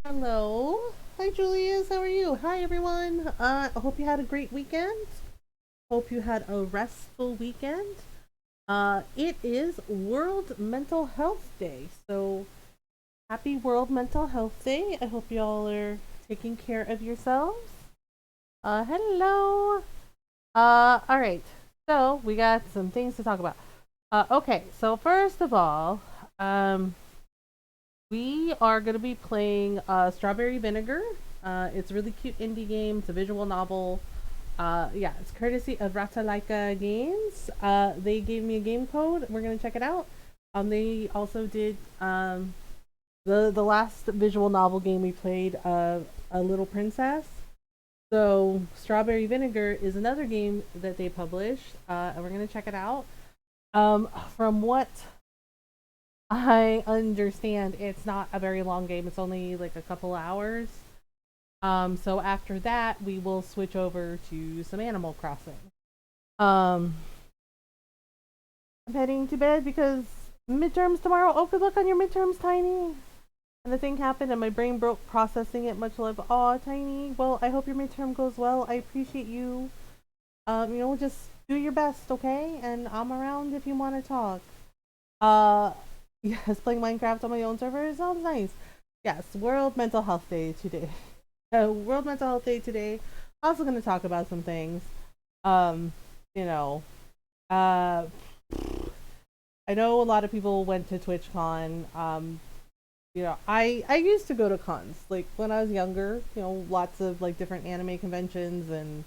Hello. Hi, Julius. How are you? Hi, everyone. I hope you had a great weekend. Hope you had a restful weekend. It is World Mental Health Day. So, happy World Mental Health Day. I hope y'all are taking care of yourselves. Hello. All right. So, we got some things to talk about. Okay. So, first of all, um, we are going to be playing Strawberry Vinegar. It's a really cute indie game. It's a visual novel. Yeah, it's courtesy of Ratalaika Games. They gave me a game code. We're going to check it out. They also did the last visual novel game we played, A Little Princess. So Strawberry Vinegar is another game that they published, and we're going to check it out. From what I understand, it's not a very long game. It's only like a couple hours. So after that, we will switch over to some Animal Crossing. Um, I'm heading to bed because midterms tomorrow. Oh, good luck on your midterms, Tiny. And the thing happened, and my brain broke processing it. Much love. Aw, Tiny. Well, I hope your midterm goes well. I appreciate you. Just do your best, okay? And I'm around if you want to talk. Uh, yes, playing Minecraft on my own server sounds nice. Yes, World Mental Health Day today. World Mental Health Day today. Also going to talk about some things. Um, you know, uh, I know a lot of people went to TwitchCon. I used to go to cons like when I was younger. Lots of like different anime conventions and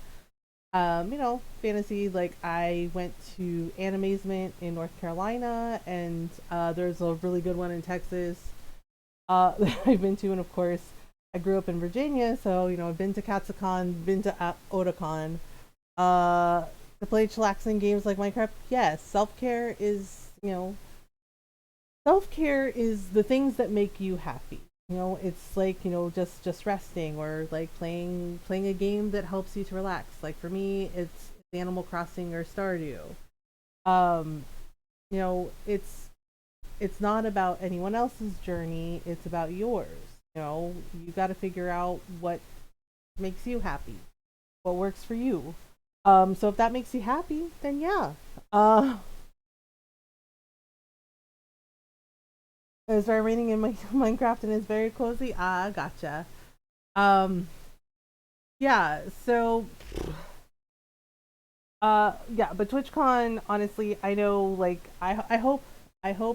fantasy. Like I went to Animazement in North Carolina, and there's a really good one in Texas. That I've been to, and of course, I grew up in Virginia, so I've been to Katsucon, been to Otakon. Uh, to play chillaxing games like Minecraft. Yes, self care is the things that make you happy. It's like just resting or like playing a game that helps you to relax. Like for me, it's Animal Crossing or Stardew. Um, it's not about anyone else's journey. It's about yours. You got to figure out what makes you happy, what works for you. So if that makes you happy, then yeah. Uh, it's raining in my Minecraft and it's very cozy. Ah, gotcha. Um, yeah. So, yeah. But TwitchCon, honestly, I know. Like, I hope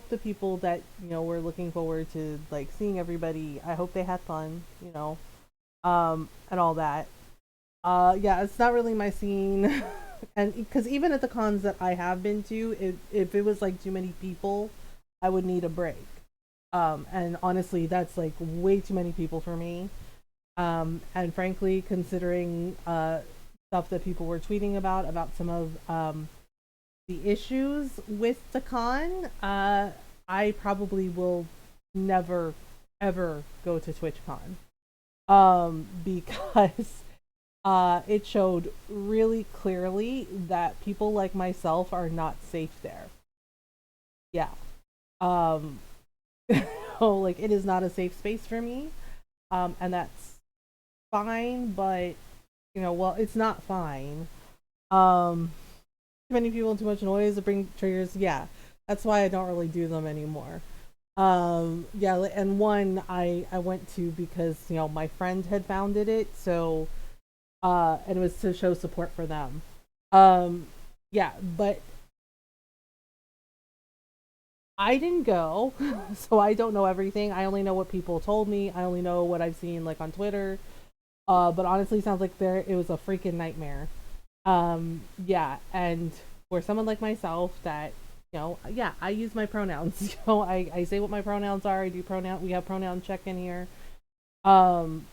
the people that were looking forward to like seeing everybody. I hope they had fun. And all that. Yeah, it's not really my scene. And because even at the cons that I have been to, if it was like too many people, I would need a break. And honestly, that's like way too many people for me. And frankly, considering stuff that people were tweeting about some of the issues with the con, I probably will never ever go to TwitchCon. Because it showed really clearly that people like myself are not safe there. Yeah. Um, so like it is not a safe space for me. And that's fine, but well, it's not fine. Um, Too many people, too much noise, to bring triggers. Yeah, that's why I don't really do them anymore. Yeah, and one I went to because my friend had founded it, so and it was to show support for them. Um, yeah, but I didn't go, so I don't know everything. I only know what people told me. I only know what I've seen like on Twitter. But honestly, sounds like it was a freaking nightmare. Yeah, and for someone like myself that yeah, I use my pronouns. I say what my pronouns are. I do pronoun. We have pronoun check in here. Um,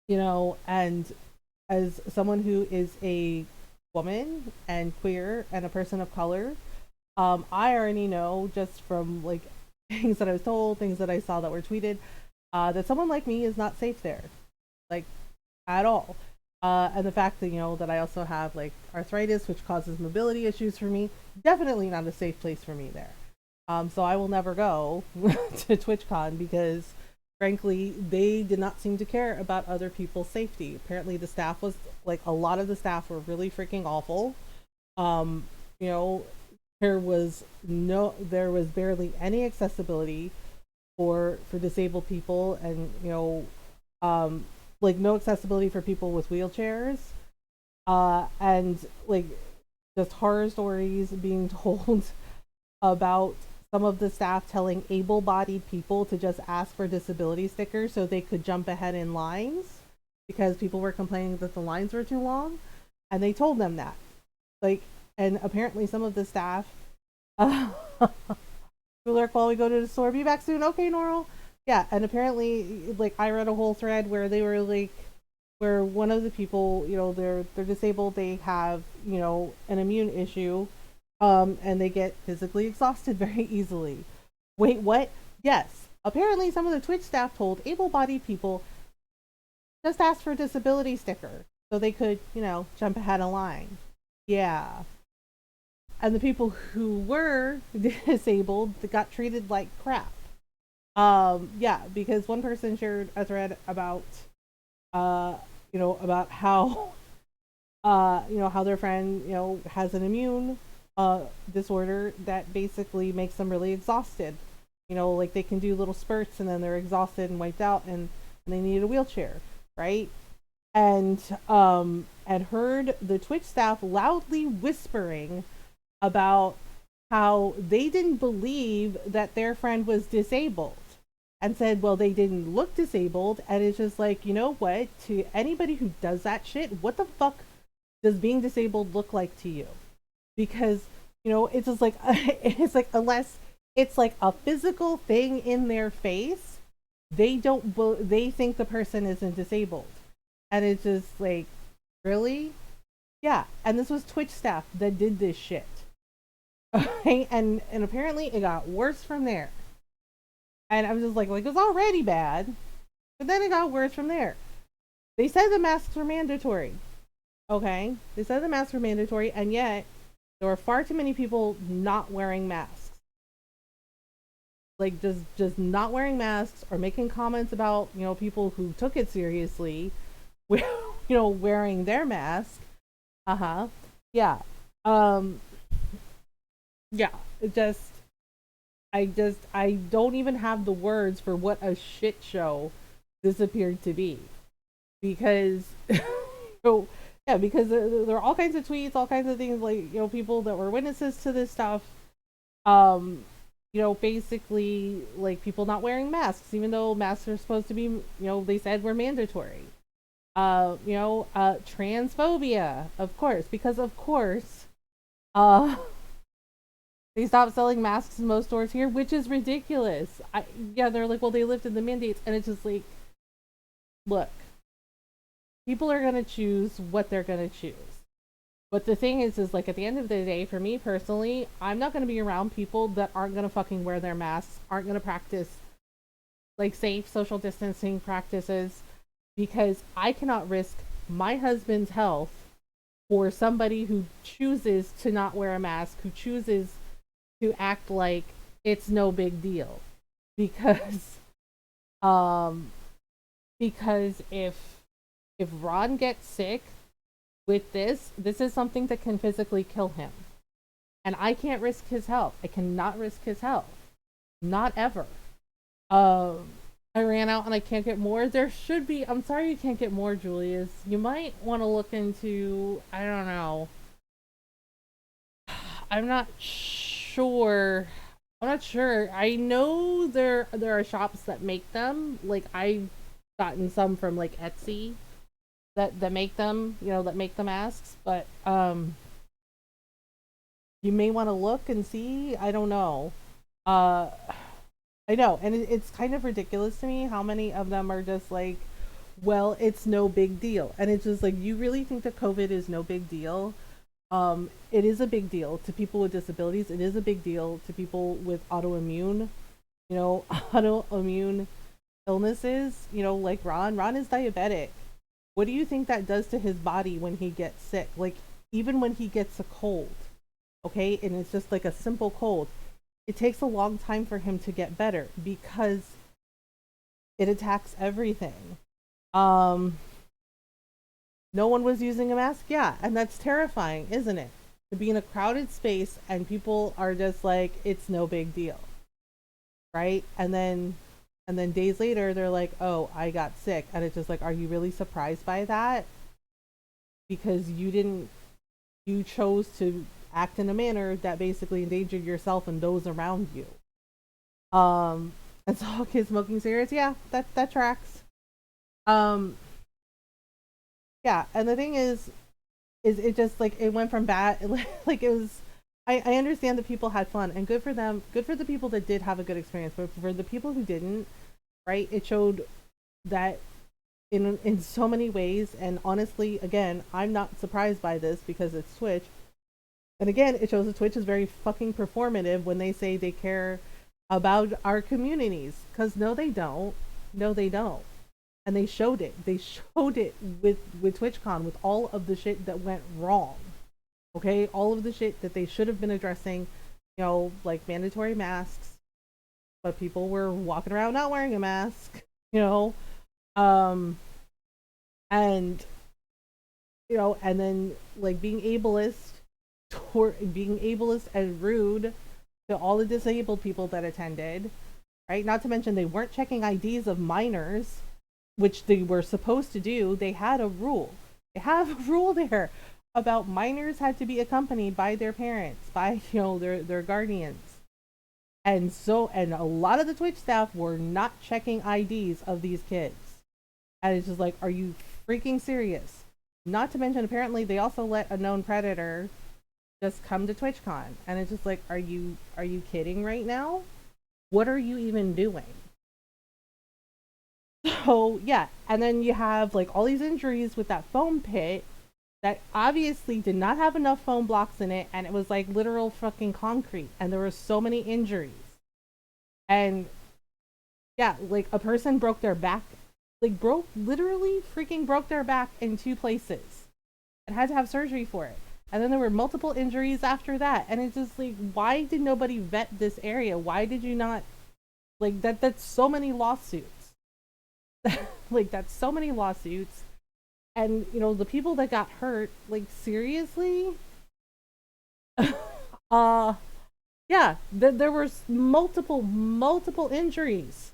and as someone who is a woman and queer and a person of color, I already know just from like things that I was told, things that I saw that were tweeted, that someone like me is not safe there, like at all. And the fact that that I also have like arthritis, which causes mobility issues for me, definitely not a safe place for me there. So I will never go to TwitchCon because frankly, they did not seem to care about other people's safety. Apparently, the staff was like a lot of the staff were really freaking awful. Um, you know, there was barely any accessibility for disabled people, and um, like no accessibility for people with wheelchairs, and like just horror stories being told about some of the staff telling able-bodied people to just ask for disability stickers so they could jump ahead in lines because people were complaining that the lines were too long, and they told them that. Like, and apparently some of the staff, uh, alert while we go to the store. Be back soon. Okay, Normal. Yeah, and apparently, like I read a whole thread where they were like, where one of the people, they're disabled. They have an immune issue, and they get physically exhausted very easily. Wait, what? Yes. Apparently, some of the Twitch staff told able-bodied people just ask for a disability sticker so they could, jump ahead of line. Yeah. And the people who were disabled got treated like crap. Yeah, because one person shared a thread about about how how their friend, has an immune disorder that basically makes them really exhausted. Like they can do little spurts and then they're exhausted and wiped out, and they need a wheelchair, right? And heard the Twitch staff loudly whispering about how they didn't believe that their friend was disabled, and said, well, they didn't look disabled. And it's just like, you know what? To anybody who does that shit, what the fuck does being disabled look like to you? Because, it's just like, it's like, unless it's like a physical thing in their face, they think the person isn't disabled. And it's just like, really? Yeah. And this was Twitch staff that did this shit. Okay, and apparently it got worse from there. And I was just like it was already bad, but then it got worse from there. They said the masks were mandatory. Okay, they said the masks were mandatory, and yet there were far too many people not wearing masks. Like just not wearing masks, or making comments about people who took it seriously, wearing their mask. Yeah. Um. Yeah. It just I don't even have the words for what a shit show this appeared to be, because so yeah, because there are all kinds of tweets, all kinds of things, like people that were witnesses to this stuff, basically like people not wearing masks even though masks are supposed to be, they said were mandatory. Transphobia, of course, because of course, uh they stopped selling masks in most stores here, which is ridiculous. Yeah, they're like, well, they lifted the mandates, and it's just like, look, people are gonna choose what they're gonna choose. But the thing is like at the end of the day, for me personally, I'm not gonna be around people that aren't gonna fucking wear their masks, aren't gonna practice like safe social distancing practices, because I cannot risk my husband's health for somebody who chooses to not wear a mask, who chooses to act like it's no big deal, because um because if Ron gets sick with this is something that can physically kill him, and I can't risk his health. I cannot risk his health, not ever. um I ran out and I can't get more. There should be, I'm sorry you can't get more, Julius. You might want to look into, I don't know, I'm not sure. I'm not sure. I know there are shops that make them. Like I've gotten some from like Etsy that make them, that make the masks. But you may want to look and see. I don't know. Uh, I know, and it's kind of ridiculous to me how many of them are just like, well, it's no big deal, and it's just like, you really think that COVID is no big deal? It is a big deal to people with disabilities. It is a big deal to people with autoimmune, autoimmune illnesses. Like Ron. Ron is diabetic. What do you think that does to his body when he gets sick? Like even when he gets a cold, okay, and it's just like a simple cold, it takes a long time for him to get better, because It attacks everything. Um, no one was using a mask. Yeah, and that's terrifying, isn't it? To be in a crowded space and people are just like, it's no big deal, right? And then days later they're like, oh, I got sick, and it's just like, are you really surprised by that? Because you chose to act in a manner that basically endangered yourself and those around you. And so okay, smoking cigarettes, yeah, that tracks. Um, yeah, and the thing is it just like it went from bad like it was. I understand that people had fun and good for them, good for the people that did have a good experience, but for the people who didn't, right, it showed that in so many ways. And honestly, again, I'm not surprised by this because it's Twitch. And again, it shows that Twitch is very fucking performative when they say they care about our communities, because no they don't. No they don't. And they showed it. They showed it with TwitchCon, with all of the shit that went wrong. Okay, all of the shit that they should have been addressing, like mandatory masks, but people were walking around not wearing a mask, you know, um, and and then like being ableist and rude to all the disabled people that attended, right? Not to mention they weren't checking IDs of minors, which they were supposed to do. They had a rule. They have a rule there about minors had to be accompanied by their parents, by their guardians. And a lot of the Twitch staff were not checking IDs of these kids. And it's just like, are you freaking serious? Not to mention, apparently, they also let a known predator just come to TwitchCon, and it's just like, are you kidding right now? What are you even doing? So yeah, and then you have like all these injuries with that foam pit that obviously did not have enough foam blocks in it, and it was like literal fucking concrete, and there were so many injuries. And yeah, like a person broke their back, like literally freaking broke their back in 2 places and had to have surgery for it. And then there were multiple injuries after that, and it's just like, why did nobody vet this area? Why did you not, like, that's so many lawsuits. Like, that's so many lawsuits. And the people that got hurt, like, seriously. Yeah, there were multiple injuries,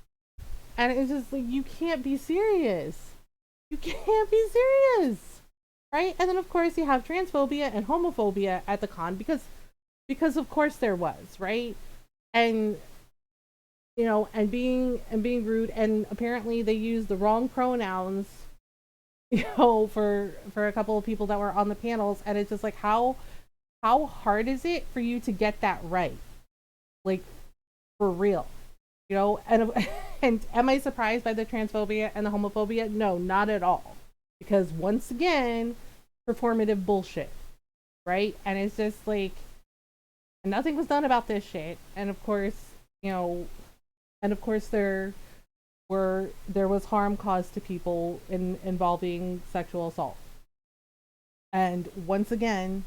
and it's just like, you can't be serious. You can't be serious, right? And then of course you have transphobia and homophobia at the con, because of course there was, right? And and being rude, and apparently they used the wrong pronouns, for a couple of people that were on the panels. And it's just like, how hard is it for you to get that right? Like, for real, and and am I surprised by the transphobia and the homophobia? No, not at all, because once again, performative bullshit, right? And it's just like, nothing was done about this shit. And of course, there was harm caused to people involving sexual assault. And once again,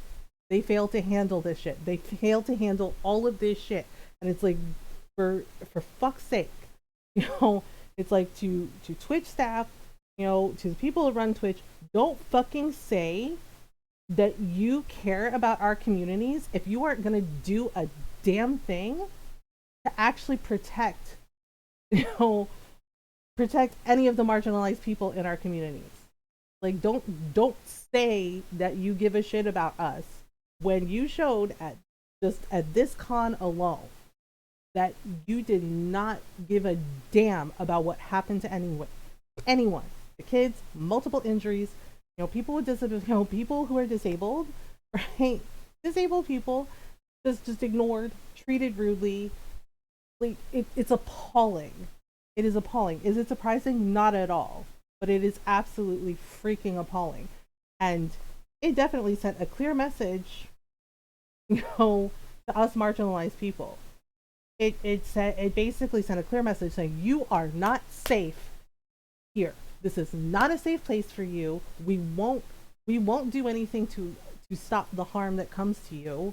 they failed to handle this shit. They failed to handle all of this shit. And it's like, for fuck's sake, it's like, to Twitch staff, to the people that run Twitch, don't fucking say that you care about our communities if you aren't gonna do a damn thing to actually protect any of the marginalized people in our communities. Like, don't say that you give a shit about us when you showed at this con alone that you did not give a damn about what happened to anyone. The kids, multiple injuries, people with people who are disabled, right? Disabled people just ignored, treated rudely. Like, it's appalling. It is appalling. Is it surprising? Not at all. But it is absolutely freaking appalling. And it definitely sent a clear message, to us marginalized people. It basically sent a clear message saying, you are not safe here. This is not a safe place for you. We won't do anything to stop the harm that comes to you.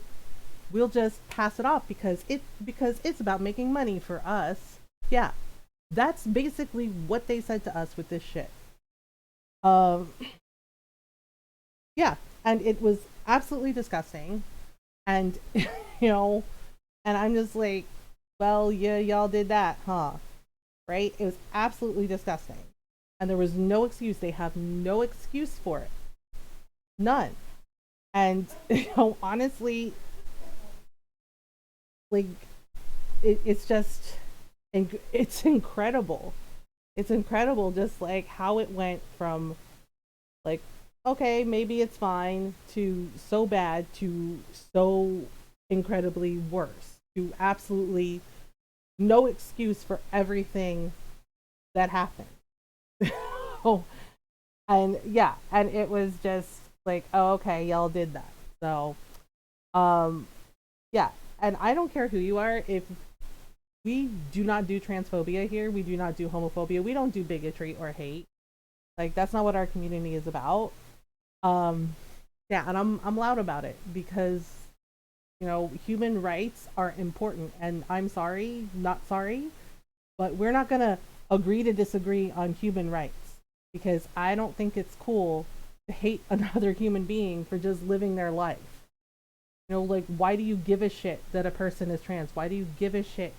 We'll just pass it off because it's about making money for us. Yeah. That's basically what they said to us with this shit. Um, yeah, and it was absolutely disgusting. And you know, and I'm just like, well, yeah, y'all did that, huh? Right? It was absolutely disgusting, and there was no excuse. They have no excuse for it, none. And honestly, like it's just, it's incredible. It's incredible, just like how it went from like, okay, maybe it's fine, to so bad, to so incredibly worse, to absolutely no excuse for everything that happened. Oh, and yeah, and it was just like, oh, okay, y'all did that. So, um, yeah, and I don't care who you are. If we do not do transphobia here, we do not do homophobia, we don't do bigotry or hate. Like that's not what our community is about. Um, yeah, and I'm loud about it because human rights are important, and I'm sorry, not sorry, but we're not gonna agree to disagree on human rights because I don't think it's cool to hate another human being for just living their life. Like, why do you give a shit that a person is trans? Why do you give a shit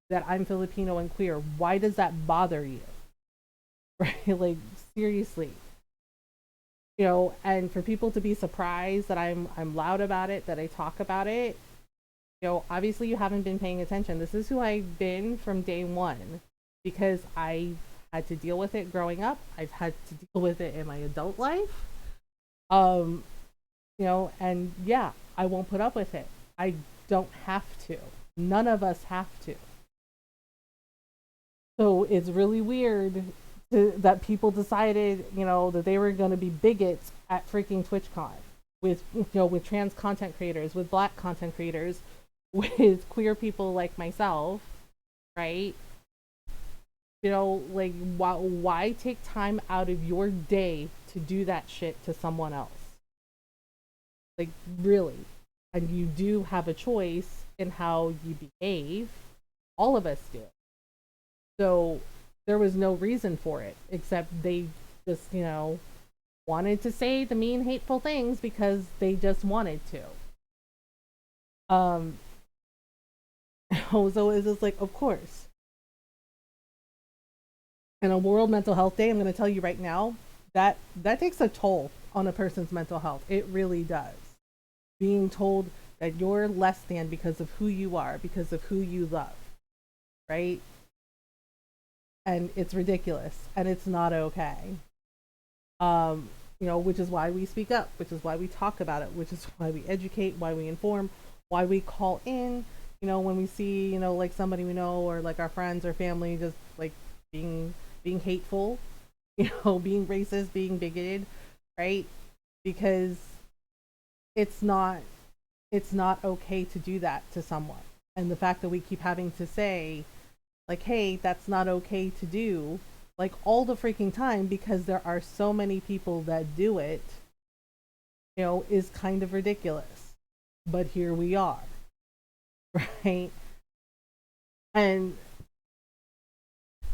that I'm Filipino and queer? Why does that bother you? Right? Like, seriously. And for people to be surprised that I'm loud about it, that I talk about it, obviously you haven't been paying attention. This is who I've been from day one because I had to deal with it growing up. I've had to deal with it in my adult life. Um, and yeah, I won't put up with it. I don't have to. None of us have to. So it's really weird that people decided, that they were going to be bigots at freaking TwitchCon with, with trans content creators, with black content creators, with queer people like myself, right? Like, why take time out of your day to do that shit to someone else? Like, really? And you do have a choice in how you behave. All of us do. So there was no reason for it except they just, wanted to say the mean, hateful things because they just wanted to. Um, so it's just like, of course. And on World Mental Health Day, I'm going to tell you right now that that takes a toll on a person's mental health. It really does. Being told that you're less than because of who you are, because of who you love, right? And it's ridiculous, and it's not okay. Which is why we speak up, which is why we talk about it, which is why we educate, why we inform, why we call in, when we see, like somebody we know or like our friends or family just like being hateful, being racist, being bigoted, right? Because it's not okay to do that to someone. And the fact that we keep having to say like, hey, that's not okay to do, like all the freaking time because there are so many people that do it, is kind of ridiculous. But here we are, right? And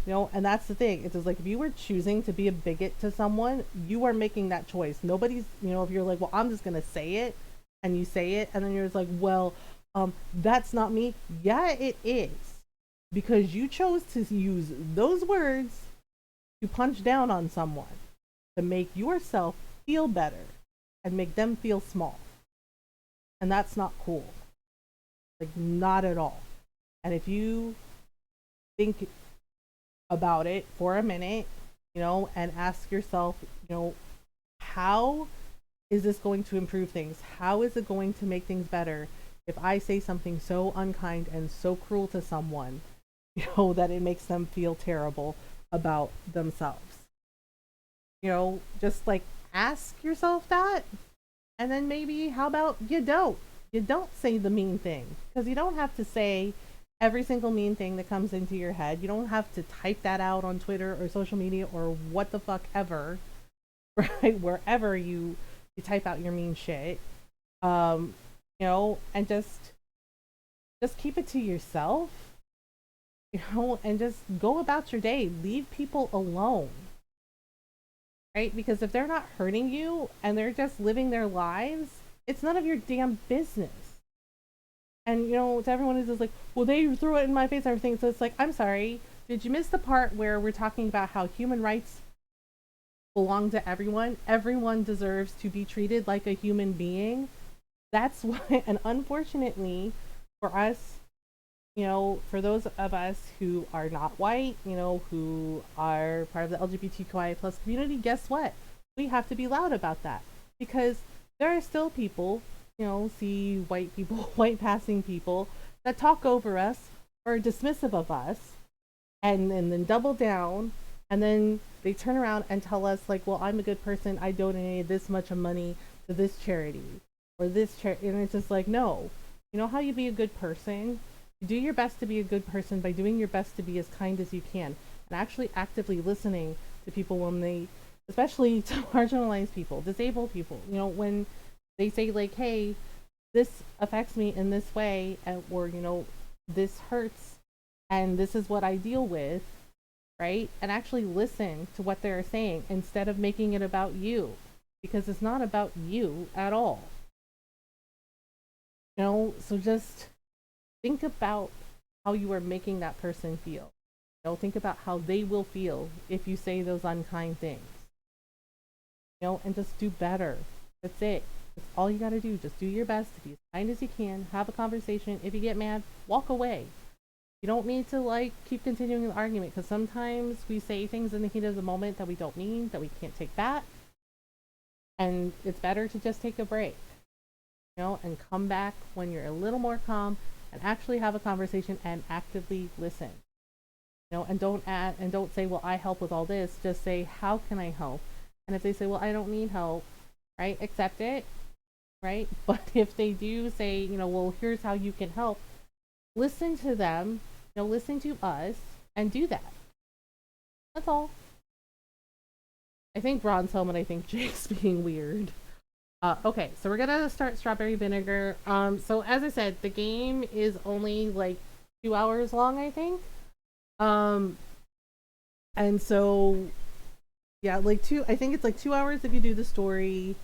and that's the thing. It's just like if you were choosing to be a bigot to someone, you are making that choice. Nobody's, if you're like, well, I'm just gonna say it, and you say it, and then you're just like, well, that's not me. Yeah, it is, because you chose to use those words to punch down on someone, to make yourself feel better and make them feel small. And that's not cool. Like, not at all. And if you think about it for a minute, and ask yourself, how is this going to improve things? How is it going to make things better if I say something so unkind and so cruel to someone, that it makes them feel terrible about themselves? Just like ask yourself that, and then maybe how about you don't say the mean thing, because you don't have to say every single mean thing that comes into your head. You don't have to type that out on Twitter or social media or what the fuck ever, right? Wherever you type out your mean shit, and just keep it to yourself, and just go about your day. Leave people alone, right? Because if they're not hurting you and they're just living their lives, it's none of your damn business. And to everyone who's just like, well, they threw it in my face and everything. So it's like, I'm sorry, did you miss the part where we're talking about how human rights belong to everyone? Everyone deserves to be treated like a human being. That's why, and unfortunately, for us, for those of us who are not white, who are part of the LGBTQIA plus community, guess what? We have to be loud about that because there are still people, see white people, white passing people that talk over us or are dismissive of us and then double down and then they turn around and tell us like, well, I'm a good person. I donated this much of money to this charity or this charity. And it's just like, no, you know how you be a good person? You do your best to be a good person by doing your best to be as kind as you can and actually actively listening to people when they, especially to marginalized people, disabled people, when they say like, hey, this affects me in this way, or this hurts and this is what I deal with, right? And actually listen to what they're saying instead of making it about you, because it's not about you at all. So just think about how you are making that person feel. Think about how they will feel if you say those unkind things. And just do better. That's it. That's all you got to do. Just do your best to be as kind as you can. Have a conversation. If you get mad, walk away. You don't need to like keep continuing the argument because sometimes we say things in the heat of the moment that we don't mean, that we can't take back. And it's better to just take a break, and come back when you're a little more calm and actually have a conversation and actively listen. And don't say, well, I help with all this. Just say, how can I help? And if they say, well, I don't need help, right? Accept it, right? But if they do say, well, here's how you can help, listen to them, listen to us and do that. That's all. I think Ron's home and I think Jake's being weird. Okay, so we're gonna start strawberry vinegar. So as I said, the game is only like 2 hours long, I think. And so yeah, I think it's like 2 hours if you do the story,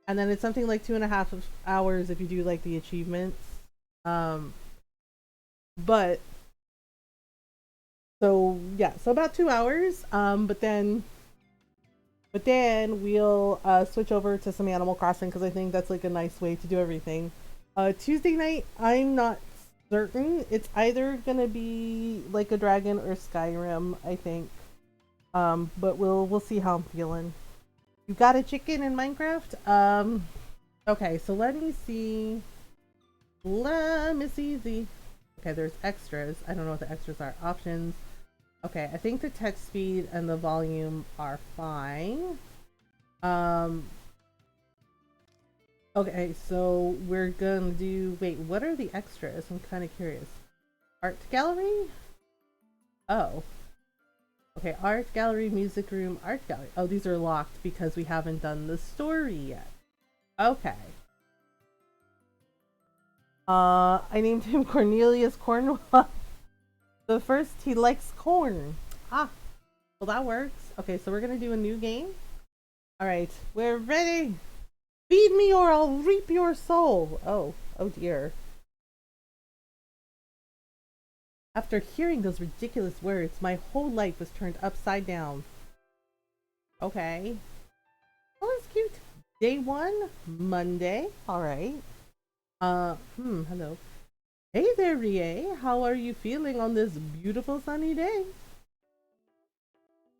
and then it's something like 2.5 hours if you do like the achievements. But so yeah, so about 2 hours. But then we'll switch over to some Animal Crossing because I think that's like a nice way to do everything. Tuesday night, I'm not certain. It's either gonna be like a dragon or Skyrim, I think. But we'll see how I'm feeling. You got a chicken in Minecraft? Okay, so let me see. Let me see. Okay, there's extras. I don't know what the extras are. Options. Okay, I think the text speed and the volume are fine. Okay, so we're gonna do, wait, what are the extras? I'm kind of curious. Art gallery? Oh. Okay, art gallery, music room, art gallery. Oh, these are locked because we haven't done the story yet. Okay. I named him Cornelius Cornwall. The first, he likes corn. Ah, well that works. Okay, so we're gonna do a new game. All right, we're ready. Feed me or I'll reap your soul. Oh dear. After hearing those ridiculous words, my whole life was turned upside down. Okay. Oh, that's cute. Day 1, Monday. All right. Hello. Hey there, Rie. How are you feeling on this beautiful sunny day?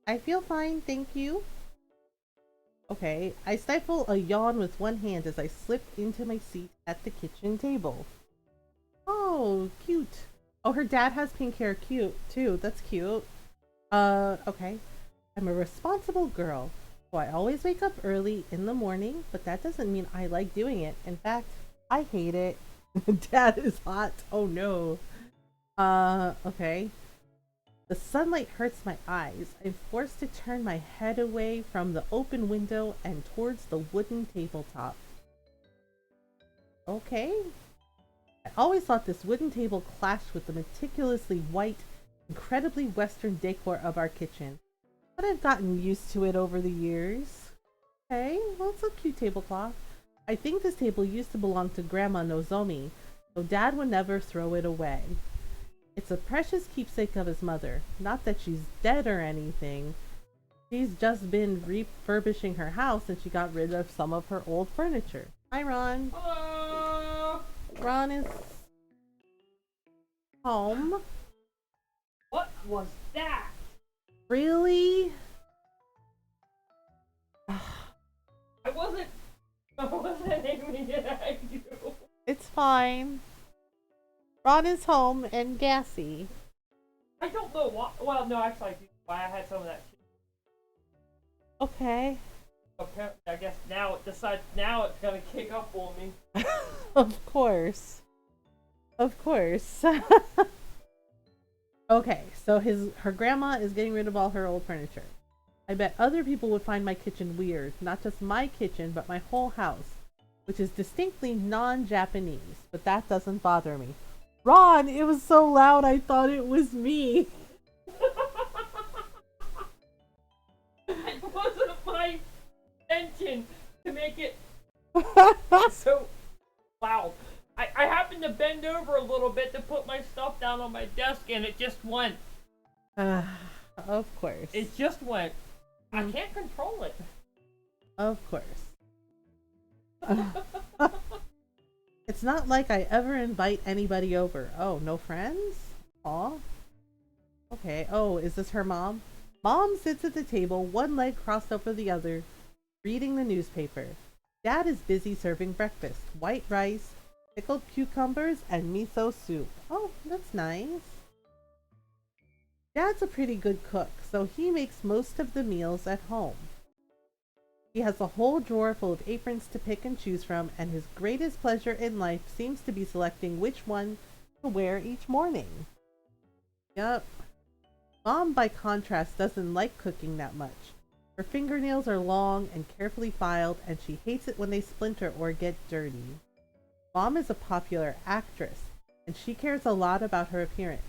I feel fine, thank you. Okay, I stifle a yawn with one hand as I slip into my seat at the kitchen table. Oh, cute. Oh, her dad has pink hair, cute, too. That's cute. Okay. I'm a responsible girl, so I always wake up early in the morning, but that doesn't mean I like doing it. In fact, I hate it. Dad is hot. Oh no. Okay. The sunlight hurts my eyes. I'm forced to turn my head away from the open window and towards the wooden tabletop. Okay. I always thought this wooden table clashed with the meticulously white incredibly Western decor of our kitchen, but I've gotten used to it over the years. Okay, well, it's a cute tablecloth. I think this table used to belong to Grandma Nozomi, so Dad would never throw it away. It's a precious keepsake of his mother. Not that she's dead or anything. She's just been refurbishing her house and she got rid of some of her old furniture. Hi, Ron. Hello. Ron is home. What was that? Really? I wasn't aiming it at you. It's fine. Ron is home and gassy. I don't know why. Well, no, actually, I do know why I had some of that. Okay. Apparently, I guess now it decides. Now it's gonna kick up on me. Of course. Of course. Okay, so her grandma is getting rid of all her old furniture. I bet other people would find my kitchen weird, not just my kitchen, but my whole house, which is distinctly non-Japanese, but that doesn't bother me. Ron, it was so loud I thought it was me. It wasn't my intention to make it so loud. I happened to bend over a little bit to put my stuff down on my desk, and it just went. Of course. It just went. I can't control it. Of course. It's not like I ever invite anybody over. Oh, no friends? Aw. Okay. Oh, is this her mom? Mom sits at the table, one leg crossed over the other, reading the newspaper. Dad is busy serving breakfast. White rice, pickled cucumbers, and miso soup. Oh, that's nice. Dad's a pretty good cook, so he makes most of the meals at home. He has a whole drawer full of aprons to pick and choose from, and his greatest pleasure in life seems to be selecting which one to wear each morning. Yup. Mom, by contrast, doesn't like cooking that much. Her fingernails are long and carefully filed, and she hates it when they splinter or get dirty. Mom is a popular actress, and she cares a lot about her appearance.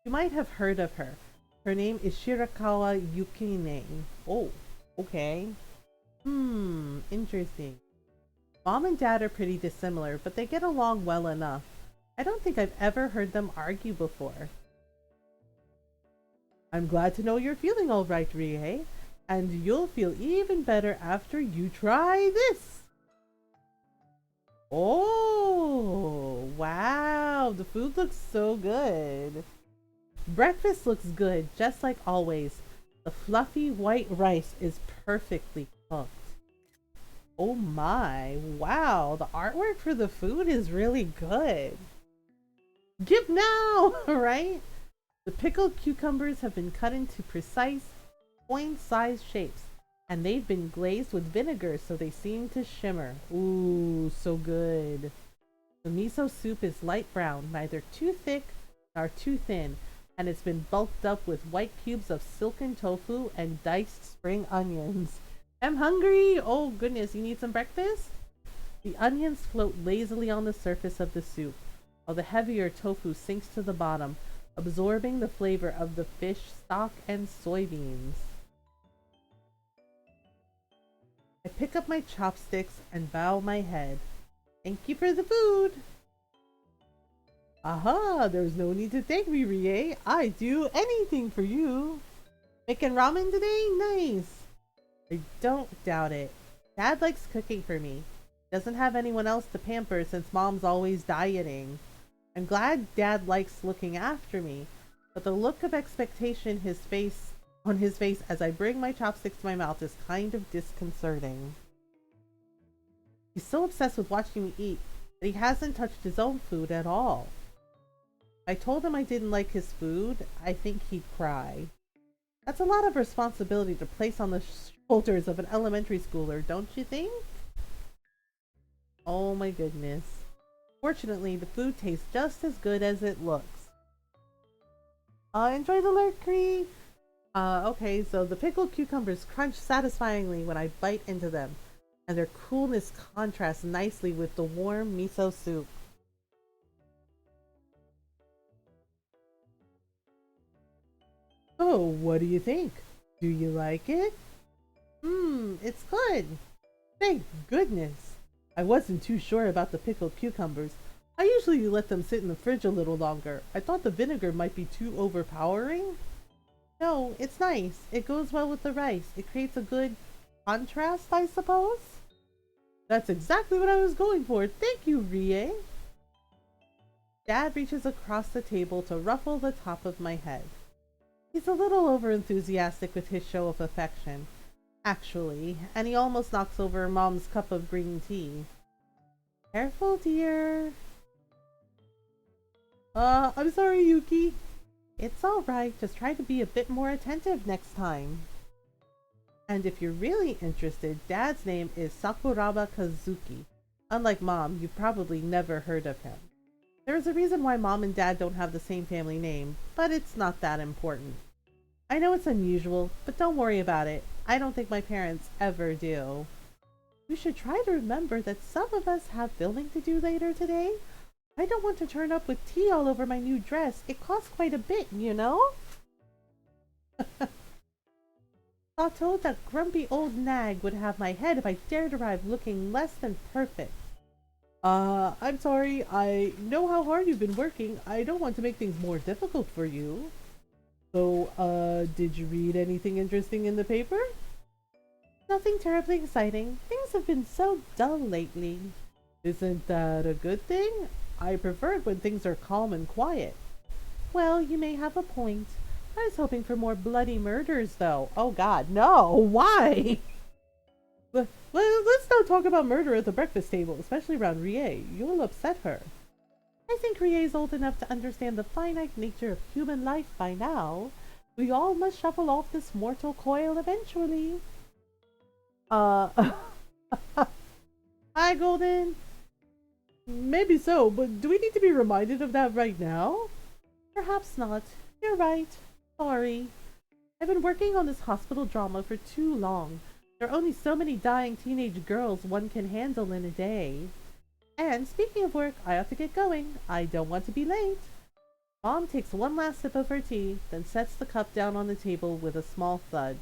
You might have heard of her. Her name is Shirakawa Yukine. Oh, okay. Interesting. Mom and Dad are pretty dissimilar, but they get along well enough. I don't think I've ever heard them argue before. I'm glad to know you're feeling all right, Rie, and you'll feel even better after you try this. Oh, wow, the food looks so good. Breakfast looks good, just like always. The fluffy white rice is perfectly cooked. Oh my, wow, the artwork for the food is really good. Give now, right? The pickled cucumbers have been cut into precise, point-sized shapes, and they've been glazed with vinegar so they seem to shimmer. Ooh, so good. The miso soup is light brown, neither too thick nor too thin, and it's been bulked up with white cubes of silken tofu and diced spring onions. I'm hungry! Oh goodness, you need some breakfast? The onions float lazily on the surface of the soup, while the heavier tofu sinks to the bottom, absorbing the flavor of the fish stock and soybeans. I pick up my chopsticks and bow my head. Thank you for the food! Aha, there's no need to thank me, Rie. I'd do anything for you. Making ramen today? Nice. I don't doubt it. Dad likes cooking for me. Doesn't have anyone else to pamper since Mom's always dieting. I'm glad Dad likes looking after me, but the look of expectation on his face as I bring my chopsticks to my mouth is kind of disconcerting. He's so obsessed with watching me eat that he hasn't touched his own food at all. If I told him I didn't like his food, I think he'd cry. That's a lot of responsibility to place on the shoulders of an elementary schooler, don't you think? Oh my goodness. Fortunately, the food tastes just as good as it looks. Enjoy the lurkery! Okay, so the pickled cucumbers crunch satisfyingly when I bite into them, and their coolness contrasts nicely with the warm miso soup. So, what do you think? Do you like it? It's good. Thank goodness. I wasn't too sure about the pickled cucumbers. I usually let them sit in the fridge a little longer. I thought the vinegar might be too overpowering. No, it's nice. It goes well with the rice. It creates a good contrast, I suppose. That's exactly what I was going for. Thank you, Rie. Dad reaches across the table to ruffle the top of my head. He's a little overenthusiastic with his show of affection, actually, and he almost knocks over Mom's cup of green tea. Careful, dear. I'm sorry, Yuki. It's alright, just try to be a bit more attentive next time. And if you're really interested, Dad's name is Sakuraba Kazuki. Unlike Mom, you've probably never heard of him. There is a reason why Mom and Dad don't have the same family name, but it's not that important. I know it's unusual, but don't worry about it. I don't think my parents ever do. We should try to remember that some of us have filming to do later today. I don't want to turn up with tea all over my new dress. It costs quite a bit, you know? Thought that grumpy old nag would have my head if I dared arrive looking less than perfect. I'm sorry. I know how hard you've been working. I don't want to make things more difficult for you. So, did you read anything interesting in the paper? Nothing terribly exciting. Things have been so dull lately. Isn't that a good thing? I prefer it when things are calm and quiet. Well, you may have a point. I was hoping for more bloody murders, though. Oh God, no! Why? Let's not talk about murder at the breakfast table, especially around Rie. You'll upset her. I think Rie's old enough to understand the finite nature of human life by now. We all must shuffle off this mortal coil eventually. Hi, Golden. Maybe so, but do we need to be reminded of that right now? Perhaps not. You're right. Sorry. I've been working on this hospital drama for too long. There are only so many dying teenage girls one can handle in a day. And speaking of work, I have to get going. I don't want to be late. Mom takes one last sip of her tea, then sets the cup down on the table with a small thud.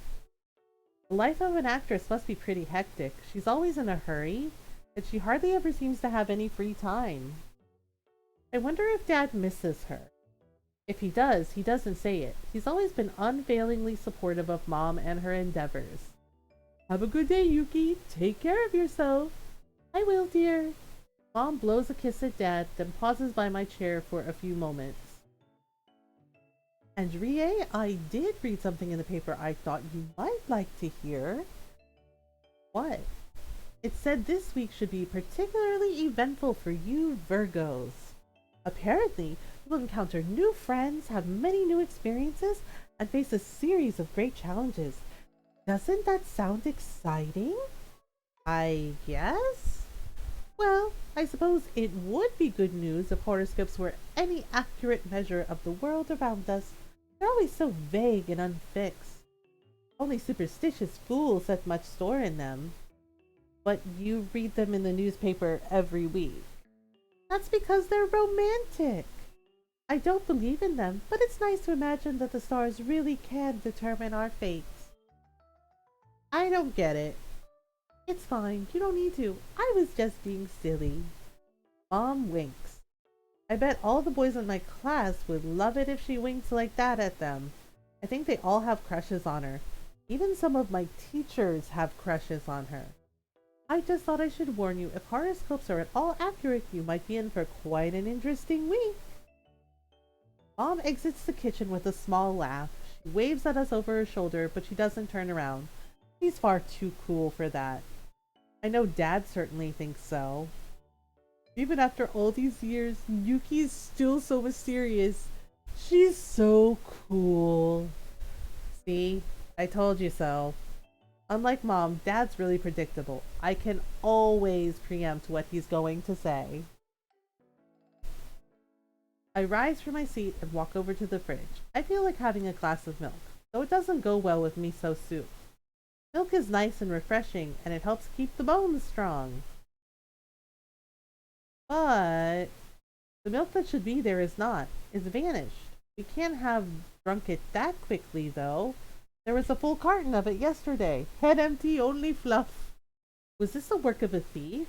The life of an actress must be pretty hectic. She's always in a hurry, and she hardly ever seems to have any free time. I wonder if Dad misses her. If he does, he doesn't say it. He's always been unfailingly supportive of Mom and her endeavors. Have a good day, Yuki. Take care of yourself. I will, dear. Mom blows a kiss at Dad, then pauses by my chair for a few moments. And Rie, I did read something in the paper I thought you might like to hear. What? It said this week should be particularly eventful for you Virgos. Apparently, you will encounter new friends, have many new experiences, and face a series of great challenges. Doesn't that sound exciting? I guess? Well, I suppose it would be good news if horoscopes were any accurate measure of the world around us. They're always so vague and unfixed. Only superstitious fools set much store in them. But you read them in the newspaper every week. That's because they're romantic. I don't believe in them, but it's nice to imagine that the stars really can determine our fates. I don't get it. It's fine, you don't need to. I was just being silly. Mom winks. I bet all the boys in my class would love it if she winked like that at them. I think they all have crushes on her. Even some of my teachers have crushes on her. I just thought I should warn you, if horoscopes are at all accurate, you might be in for quite an interesting week. Mom exits the kitchen with a small laugh. She waves at us over her shoulder, but she doesn't turn around. She's far too cool for that. I know Dad certainly thinks so. Even after all these years, Yuki's still so mysterious. She's so cool. See? I told you so. Unlike Mom, Dad's really predictable. I can always preempt what he's going to say. I rise from my seat and walk over to the fridge. I feel like having a glass of milk, though it doesn't go well with miso soup. Milk is nice and refreshing, and it helps keep the bones strong. But the milk that should be there is not. It's vanished. We can't have drunk it that quickly, though. There was a full carton of it yesterday. Head empty, only fluff. Was this the work of a thief?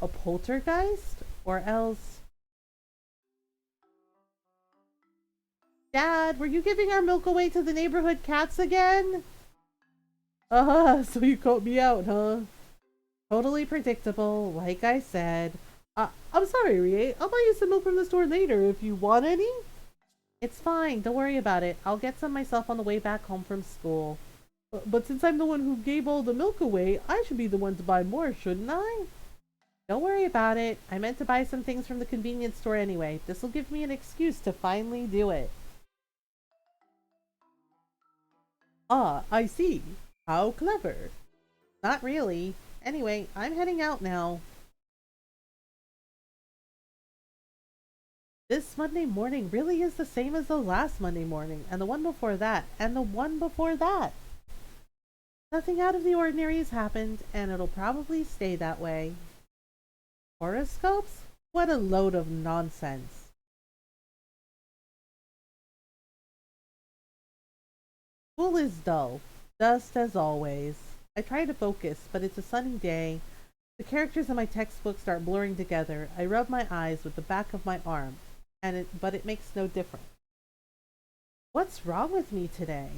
A poltergeist? Or else... Dad, were you giving our milk away to the neighborhood cats again? So you caught me out, huh? Totally predictable, like I said. I'm sorry, Rie. I'll buy you some milk from the store later if you want any. It's fine, don't worry about it. I'll get some myself on the way back home from school. But since I'm the one who gave all the milk away, I should be the one to buy more, shouldn't I? Don't worry about it. I meant to buy some things from the convenience store anyway. This'll give me an excuse to finally do it. Ah, I see. How clever. Not really. Anyway, I'm heading out now. This Monday morning really is the same as the last Monday morning, and the one before that, and the one before that. Nothing out of the ordinary has happened, and it'll probably stay that way. Horoscopes? What a load of nonsense. School is dull, just as always. I try to focus, but it's a sunny day. The characters in my textbook start blurring together. I rub my eyes with the back of my arm, but it makes no difference. What's wrong with me today?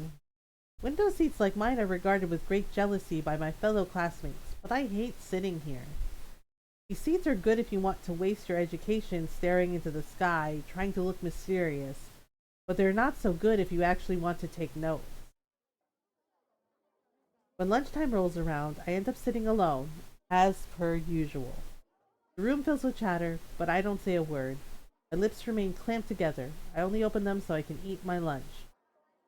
Window seats like mine are regarded with great jealousy by my fellow classmates, but I hate sitting here. These seats are good if you want to waste your education staring into the sky, trying to look mysterious, but they're not so good if you actually want to take notes. When lunchtime rolls around, I end up sitting alone, as per usual. The room fills with chatter, but I don't say a word. My lips remain clamped together. I only open them so I can eat my lunch.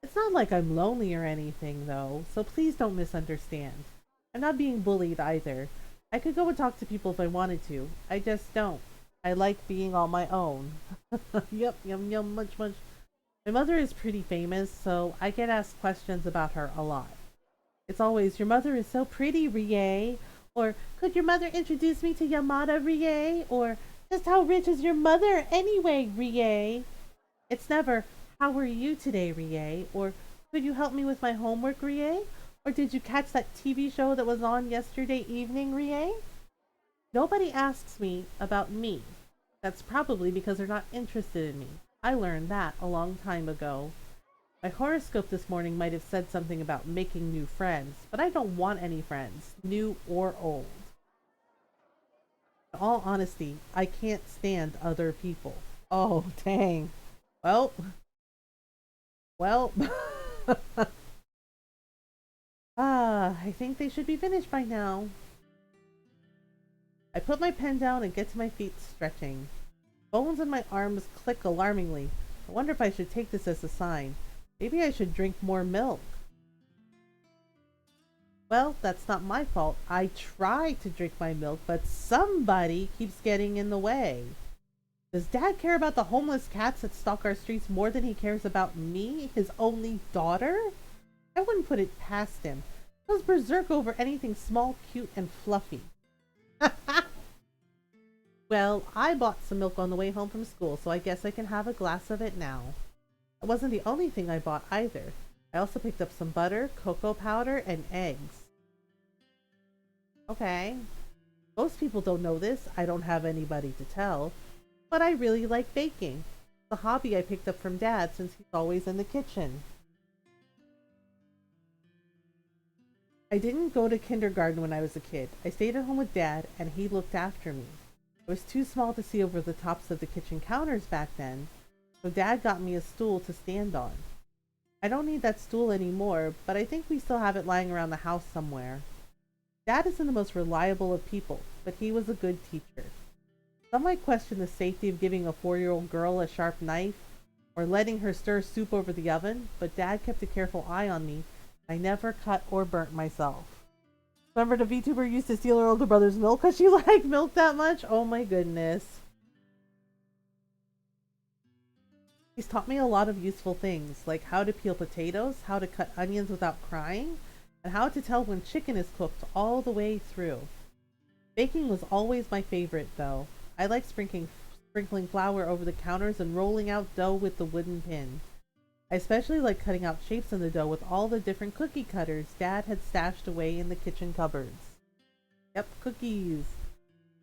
It's not like I'm lonely or anything, though, so please don't misunderstand. I'm not being bullied either. I could go and talk to people if I wanted to. I just don't. I like being on my own. Yep, yum yum, munch munch. My mother is pretty famous, so I get asked questions about her a lot. It's always, your mother is so pretty, Rie. Or, could your mother introduce me to Yamada, Rie? Or, just how rich is your mother anyway, Rie? It's never, how are you today, Rie? Or, could you help me with my homework, Rie? Or did you catch that TV show that was on yesterday evening, Rie? Nobody asks me about me. That's probably because they're not interested in me. I learned that a long time ago. My horoscope this morning might have said something about making new friends, but I don't want any friends, new or old. In all honesty, I can't stand other people. Oh, dang. Well, well. I think they should be finished by now. I put my pen down and get to my feet stretching. Bones in my arms click alarmingly. I wonder if I should take this as a sign. Maybe I should drink more milk. Well, that's not my fault. I try to drink my milk, but somebody keeps getting in the way. Does Dad care about the homeless cats that stalk our streets more than he cares about me, his only daughter? I wouldn't put it past him. He goes berserk over anything small, cute, and fluffy. Well, I bought some milk on the way home from school, so I guess I can have a glass of it now. It wasn't the only thing I bought either. I also picked up some butter, cocoa powder, and eggs. Okay. Most people don't know this. I don't have anybody to tell. But I really like baking. It's a hobby I picked up from Dad since he's always in the kitchen. I didn't go to kindergarten when I was a kid. I stayed at home with Dad, and he looked after me. I was too small to see over the tops of the kitchen counters back then, so Dad got me a stool to stand on. I don't need that stool anymore, but I think we still have it lying around the house somewhere. Dad isn't the most reliable of people, but he was a good teacher. Some might question the safety of giving a 4-year-old girl a sharp knife, or letting her stir soup over the oven, but Dad kept a careful eye on me. I never cut or burnt myself. Remember the VTuber used to steal her older brother's milk because she liked milk that much? Oh my goodness. He's taught me a lot of useful things, like how to peel potatoes, how to cut onions without crying, and how to tell when chicken is cooked all the way through. Baking was always my favorite, though. I like sprinkling flour over the counters and rolling out dough with the wooden pin. I especially like cutting out shapes in the dough with all the different cookie cutters Dad had stashed away in the kitchen cupboards. Yep, cookies.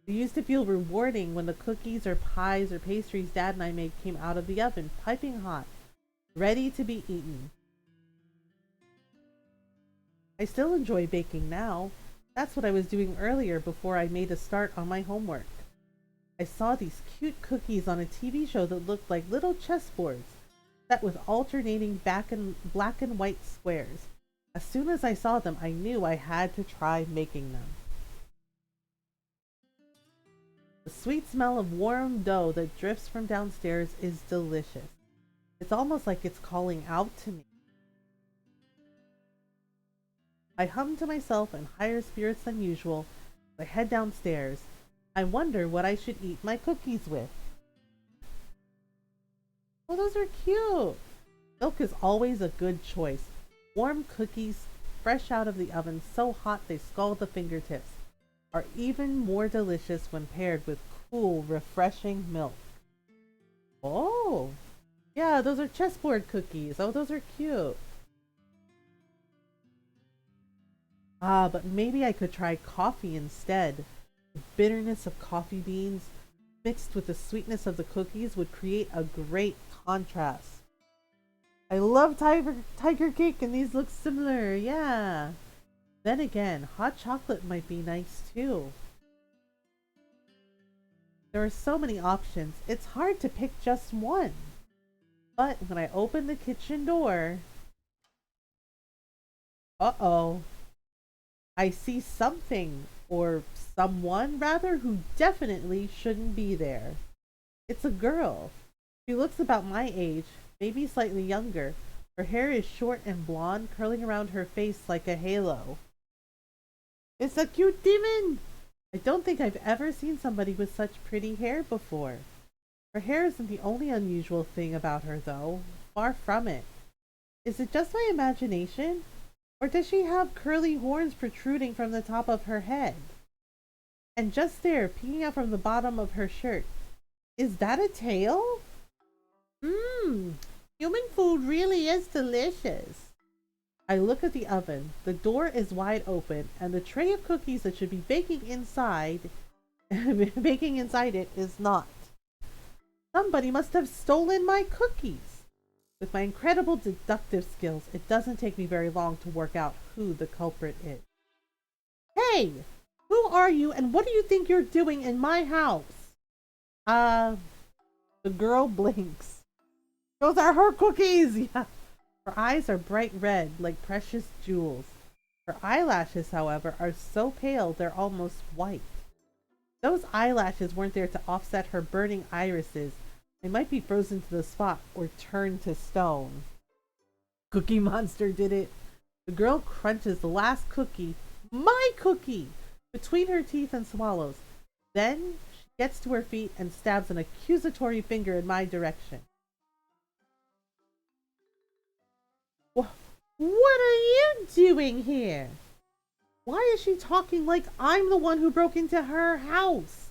It used to feel rewarding when the cookies or pies or pastries Dad and I made came out of the oven, piping hot, ready to be eaten. I still enjoy baking now. That's what I was doing earlier before I made a start on my homework. I saw these cute cookies on a TV show that looked like little chessboards, set with alternating black and white squares. As soon as I saw them, I knew I had to try making them. The sweet smell of warm dough that drifts from downstairs is delicious. It's almost like it's calling out to me. I hum to myself in higher spirits than usual as I head downstairs. I wonder what I should eat my cookies with. Oh, those are cute. Milk is always a good choice. Warm cookies, fresh out of the oven, so hot they scald the fingertips, are even more delicious when paired with cool, refreshing milk. Oh, yeah, those are chessboard cookies. Oh, those are cute. Ah, but maybe I could try coffee instead. The bitterness of coffee beans mixed with the sweetness of the cookies would create a great contrast. I love tiger cake and these look similar, yeah. Then again, hot chocolate might be nice too. There are so many options, it's hard to pick just one. But when I open the kitchen door, uh-oh, I see something, or someone rather, who definitely shouldn't be there. It's a girl. She looks about my age, maybe slightly younger. Her hair is short and blonde, curling around her face like a halo. It's a cute demon! I don't think I've ever seen somebody with such pretty hair before. Her hair isn't the only unusual thing about her, though. Far from it. Is it just my imagination? Or does she have curly horns protruding from the top of her head? And just there, peeking out from the bottom of her shirt, is that a tail? Mmm, human food really is delicious. I look at the oven. The door is wide open, and the tray of cookies that should be baking inside it is not. Somebody must have stolen my cookies. With my incredible deductive skills, it doesn't take me very long to work out who the culprit is. Hey! Who are you and what do you think you're doing in my house? The girl blinks. Those are her cookies! Yeah. Her eyes are bright red, like precious jewels. Her eyelashes, however, are so pale they're almost white. Those eyelashes weren't there to offset her burning irises. They might be frozen to the spot or turned to stone. Cookie Monster did it. The girl crunches the last cookie, my cookie, between her teeth and swallows. Then she gets to her feet and stabs an accusatory finger in my direction. What are you doing here? Why is she talking like I'm the one who broke into her house?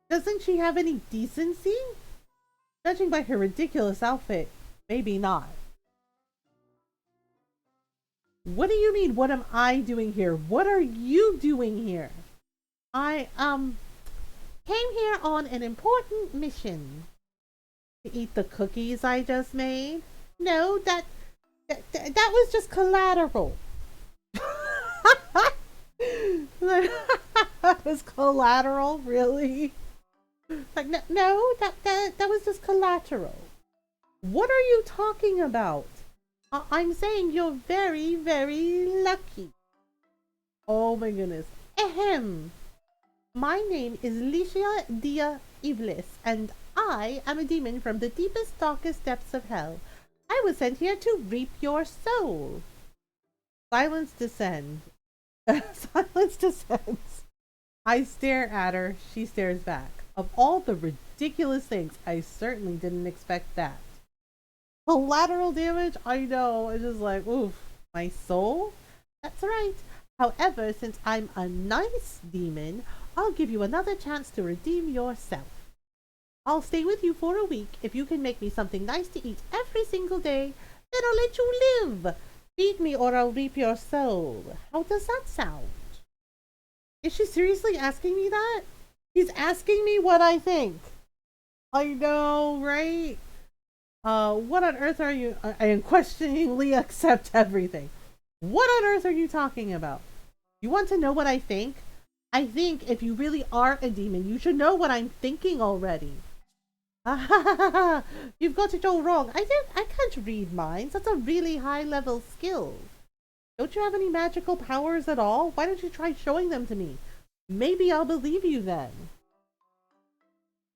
Doesn't she have any decency? Judging by her ridiculous outfit, maybe not. What do you mean, what am I doing here? What are you doing here? I, came here on an important mission. To eat the cookies I just made? No, that was just collateral. That was collateral, really? Like, no, that was just collateral. What are you talking about? I'm saying you're very, very lucky. Oh my goodness. Ahem. My name is Licia Dia Iblis, and I am a demon from the deepest, darkest depths of hell. I was sent here to reap your soul. Silence descends. Silence descends. I stare at her. She stares back. Of all the ridiculous things, I certainly didn't expect that. Collateral damage? I know. It's just like, oof. My soul? That's right. However, since I'm a nice demon, I'll give you another chance to redeem yourself. I'll stay with you for a week if you can make me something nice to eat every single day. Then I'll let you live. Feed me or I'll reap your soul. How does that sound? Is she seriously asking me that? She's asking me what I think. I know, right? What on earth are you? I unquestioningly accept everything. What on earth are you talking about? You want to know what I think? I think if you really are a demon, you should know what I'm thinking already. You've got it all wrong. I can't read minds. That's a really high level skill. Don't you have any magical powers at all? Why don't you try showing them to me? Maybe I'll believe you then.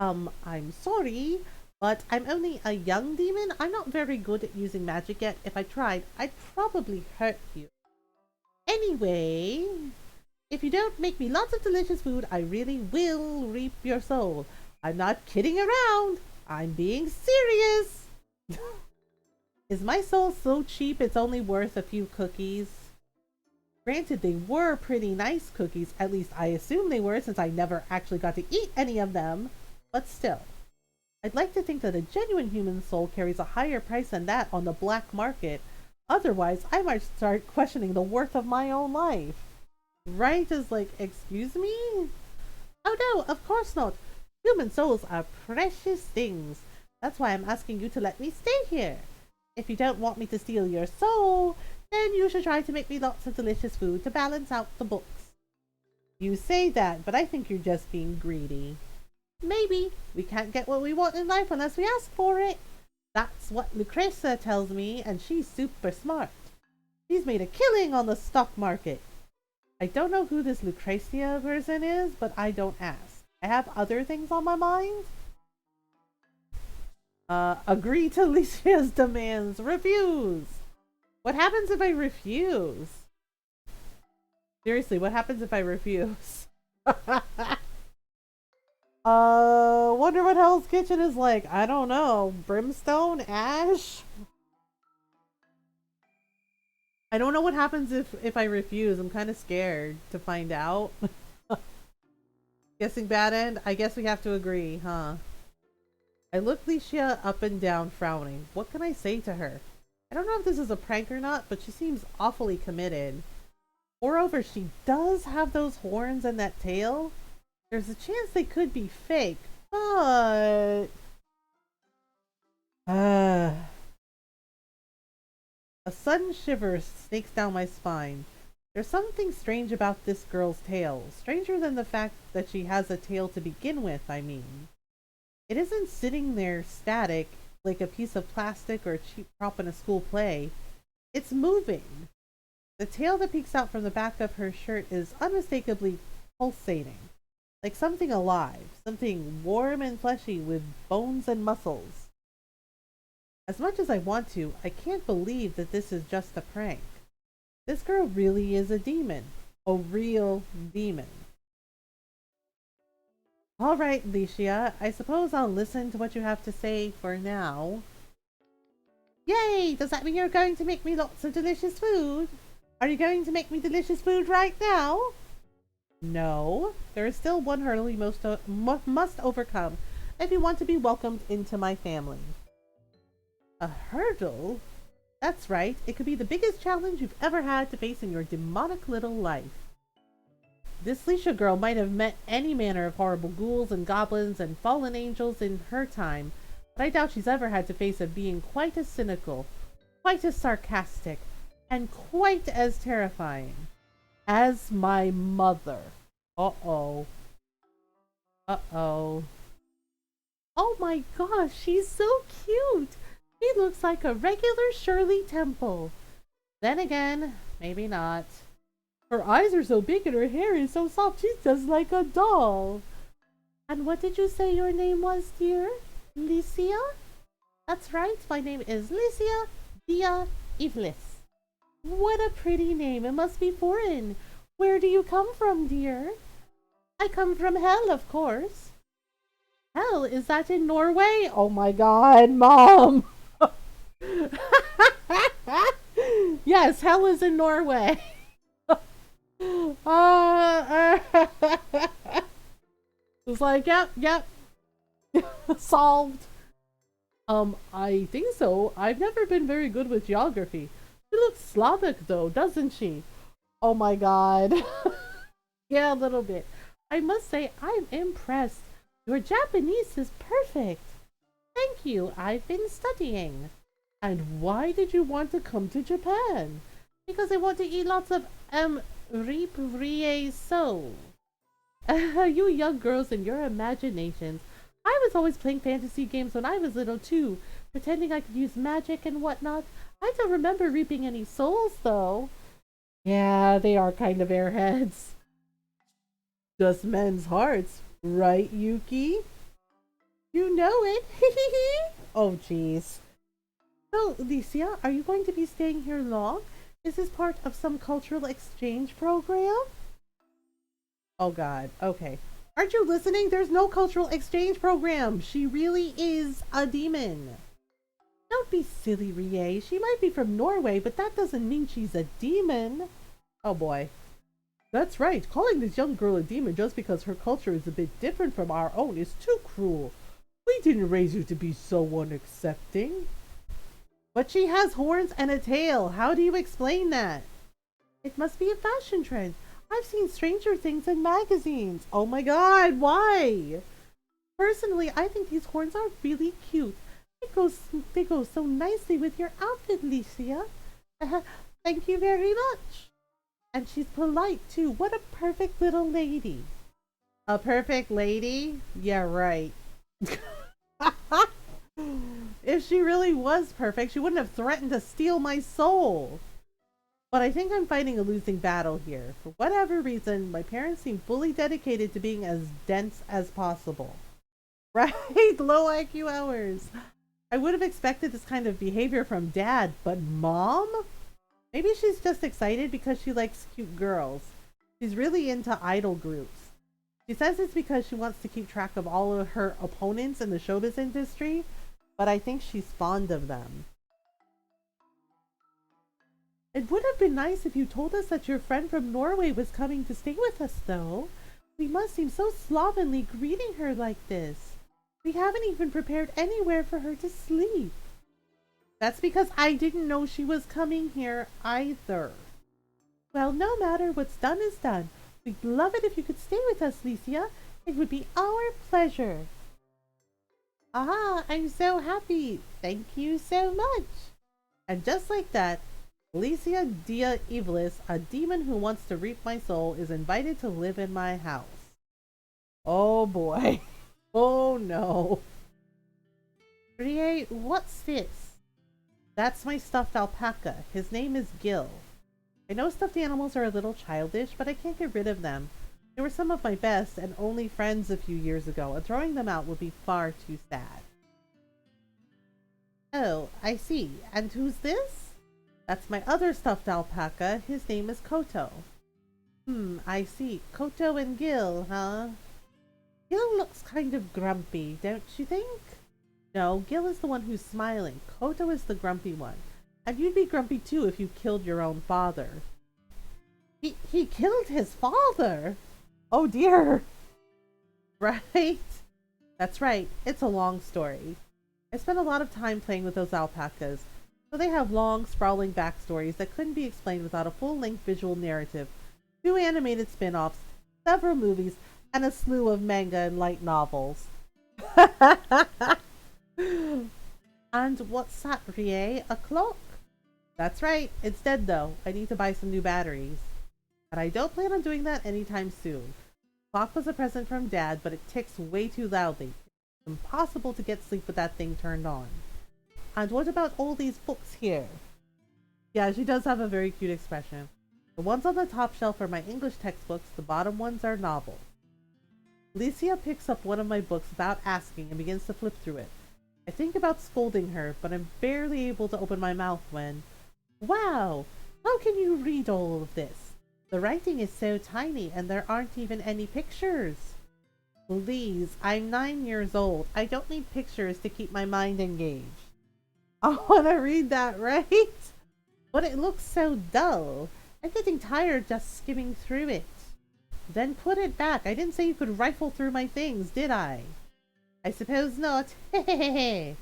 I'm sorry, but I'm only a young demon. I'm not very good at using magic yet. If I tried, I'd probably hurt you. Anyway, if you don't make me lots of delicious food, I really will reap your soul. I'm not kidding around. I'm being serious. Is my soul so cheap it's only worth a few cookies? Granted, they were pretty nice cookies. At least I assume they were, since I never actually got to eat any of them. But still, I'd like to think that a genuine human soul carries a higher price than that on the black market. Otherwise, I might start questioning the worth of my own life. Right is like, excuse me? Oh no, of course not. Human souls are precious things. That's why I'm asking you to let me stay here. If you don't want me to steal your soul, then you should try to make me lots of delicious food to balance out the books. You say that, but I think you're just being greedy. Maybe. We can't get what we want in life unless we ask for it. That's what Lucrezia tells me, and she's super smart. She's made a killing on the stock market. I don't know who this Lucrezia person is, but I don't ask. I have other things on my mind. Agree to Alicia's demands. Refuse. What happens if I refuse? Seriously, what happens if I refuse? Wonder what Hell's Kitchen is like. I don't know. Brimstone? Ash? I don't know what happens if I refuse. I'm kind of scared to find out. Guessing bad end? I guess we have to agree, huh? I look Licia up and down, frowning. What can I say to her? I don't know if this is a prank or not, but she seems awfully committed. Moreover, she does have those horns and that tail. There's a chance they could be fake, but... A sudden shiver snakes down my spine. There's something strange about this girl's tail. Stranger than the fact that she has a tail to begin with, I mean. It isn't sitting there static, like a piece of plastic or a cheap prop in a school play. It's moving. The tail that peeks out from the back of her shirt is unmistakably pulsating. Like something alive, something warm and fleshy with bones and muscles. As much as I want to, I can't believe that this is just a prank. This girl really is a demon. A real demon. Alright, Licia, I suppose I'll listen to what you have to say for now. Yay! Does that mean you're going to make me lots of delicious food? Are you going to make me delicious food right now? No. There is still one hurdle you must overcome if you want to be welcomed into my family. A hurdle? That's right. It could be the biggest challenge you've ever had to face in your demonic little life. This Licia girl might have met any manner of horrible ghouls and goblins and fallen angels in her time, but I doubt she's ever had to face a being quite as cynical, quite as sarcastic, and quite as terrifying as my mother. Uh-oh. Uh-oh. Oh my gosh, she's so cute! She looks like a regular Shirley Temple. Then again, maybe not. Her eyes are so big and her hair is so soft, she's just like a doll. And what did you say your name was, dear? Licia? That's right, my name is Licia Dia Ivlis. What a pretty name, it must be foreign. Where do you come from, dear? I come from Hell, of course. Hell, is that in Norway? Oh my god, Mom! Yes, Hell is in Norway. It's like, yep. Solved. I think so. I've never been very good with geography. She looks Slavic though, doesn't she? Oh my god. Yeah, a little bit. I must say, I'm impressed. Your Japanese is perfect. Thank you. I've been studying. And why did you want to come to Japan? Because I want to eat lots of rip so. You young girls and your imaginations. I was always playing fantasy games when I was little too, pretending I could use magic and whatnot. I don't remember reaping any souls though. Yeah, they are kind of airheads. Just men's hearts, right, Yuki? You know it. Oh, jeez. So, Alicia, are you going to be staying here long? Is this part of some cultural exchange program? Oh, God. Okay. Aren't you listening? There's no cultural exchange program. She really is a demon. Don't be silly, Rie. She might be from Norway, but that doesn't mean she's a demon. Oh, boy. That's right. Calling this young girl a demon just because her culture is a bit different from our own is too cruel. We didn't raise you to be so unaccepting. But she has horns and a tail. How do you explain that? It must be a fashion trend. I've seen stranger things in magazines. Oh my god, why? Personally, I think these horns are really cute. They go so nicely with your outfit, Licia. Thank you very much. And she's polite too. What a perfect little lady. A perfect lady? Yeah, right. If she really was perfect, she wouldn't have threatened to steal my soul. But I think I'm fighting a losing battle here. For whatever reason, my parents seem fully dedicated to being as dense as possible. Right? Low IQ hours. I would have expected this kind of behavior from Dad, but Mom? Maybe she's just excited because she likes cute girls. She's really into idol groups. She says it's because she wants to keep track of all of her opponents in the showbiz industry, but I think she's fond of them. It would have been nice if you told us that your friend from Norway was coming to stay with us, though. We must seem so slovenly greeting her like this. We haven't even prepared anywhere for her to sleep. That's because I didn't know she was coming here either. Well, no matter what's done is done. We'd love it if you could stay with us, Licia. It would be our pleasure. Ah, I'm so happy. Thank you so much. And just like that, Alicia Dia Evilis, a demon who wants to reap my soul, is invited to live in my house. Oh boy. Oh no. Rie, what's this? That's my stuffed alpaca. His name is Gil. I know stuffed animals are a little childish, but I can't get rid of them. They were some of my best and only friends a few years ago, and throwing them out would be far too sad. Oh, I see. And who's this? That's my other stuffed alpaca. His name is Koto. I see. Koto and Gil, huh? Gil looks kind of grumpy, don't you think? No, Gil is the one who's smiling. Koto is the grumpy one. And you'd be grumpy too if you killed your own father. He killed his father? Oh dear. Right? That's right. It's a long story. I spent a lot of time playing with those alpacas, so they have long, sprawling backstories that couldn't be explained without a full-length visual narrative, 2 animated spin-offs, several movies, and a slew of manga and light novels. And what's that, Rie? A clock? That's right. It's dead though. I need to buy some new batteries. And I don't plan on doing that anytime soon. The clock was a present from Dad, but it ticks way too loudly. It's impossible to get sleep with that thing turned on. And what about all these books here? Yeah, she does have a very cute expression. The ones on the top shelf are my English textbooks, the bottom ones are novels. Alicia picks up one of my books without asking and begins to flip through it. I think about scolding her, but I'm barely able to open my mouth when... Wow! How can you read all of this? The writing is so tiny and there aren't even any pictures. Please, I'm 9 years old. I don't need pictures to keep my mind engaged. I want to read that, right? But it looks so dull. I'm getting tired just skimming through it. Then put it back. I didn't say you could rifle through my things, did I? I suppose not. Hehehe.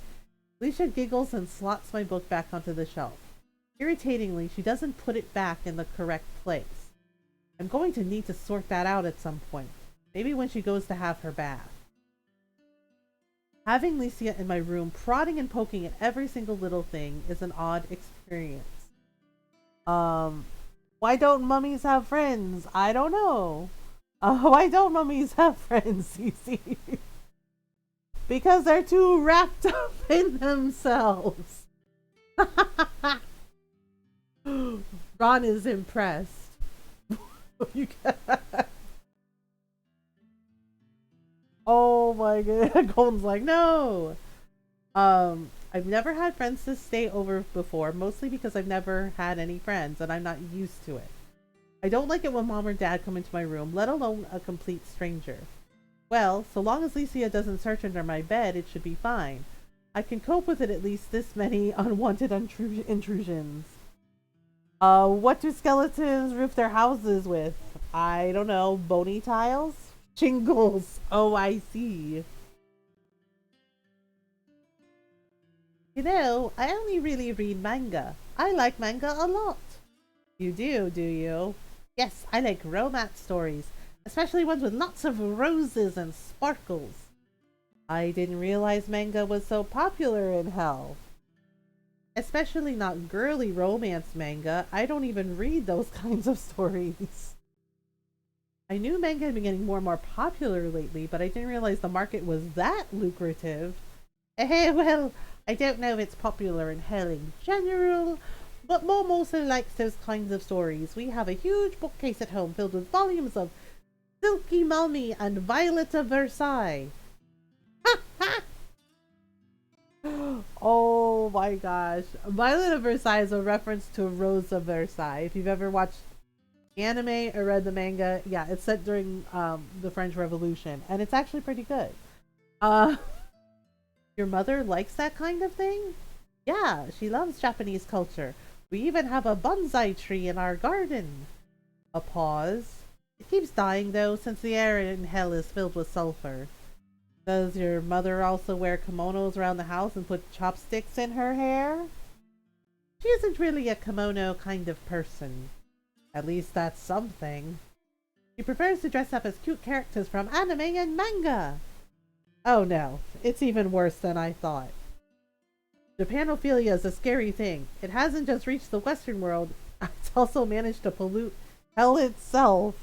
Alicia giggles and slots my book back onto the shelf. Irritatingly, she doesn't put it back in the correct place. I'm going to need to sort that out at some point. Maybe when she goes to have her bath. Having Licia in my room prodding and poking at every single little thing is an odd experience. Why don't mummies have friends? I don't know. Why don't mummies have friends, Cece? Because they're too wrapped up in themselves. Ron is impressed. Oh my god. Golden's like, no. I've never had friends to stay over before, mostly because I've never had any friends and I'm not used to it. I don't like it when mom or dad come into my room, let alone a complete stranger. Well, so long as Licia doesn't search under my bed, it should be fine. I can cope with it at least this many unwanted intrusions. What do skeletons roof their houses with? I don't know, bony tiles? Shingles. Oh, I see. You know, I only really read manga. I like manga a lot. You do you? Yes, I like romance stories, especially ones with lots of roses and sparkles. I didn't realize manga was so popular in hell. Especially not girly romance manga. I don't even read those kinds of stories. I knew manga had been getting more and more popular lately, but I didn't realize the market was that lucrative. Well, I don't know if it's popular in hell in general, but Mom also likes those kinds of stories. We have a huge bookcase at home filled with volumes of Silky Mummy and Violet of Versailles. Oh my gosh. Violet of Versailles is a reference to Rose of Versailles. If you've ever watched anime or read the manga, yeah, it's set during the French Revolution, and it's actually pretty good. Your mother likes that kind of thing? Yeah, she loves Japanese culture. We even have a bonsai tree in our garden. A pause. It keeps dying though, since the air in hell is filled with sulfur. Does your mother also wear kimonos around the house and put chopsticks in her hair? She isn't really a kimono kind of person. At least that's something. She prefers to dress up as cute characters from anime and manga. Oh no, it's even worse than I thought. Japanophilia is a scary thing. It hasn't just reached the Western world, it's also managed to pollute hell itself.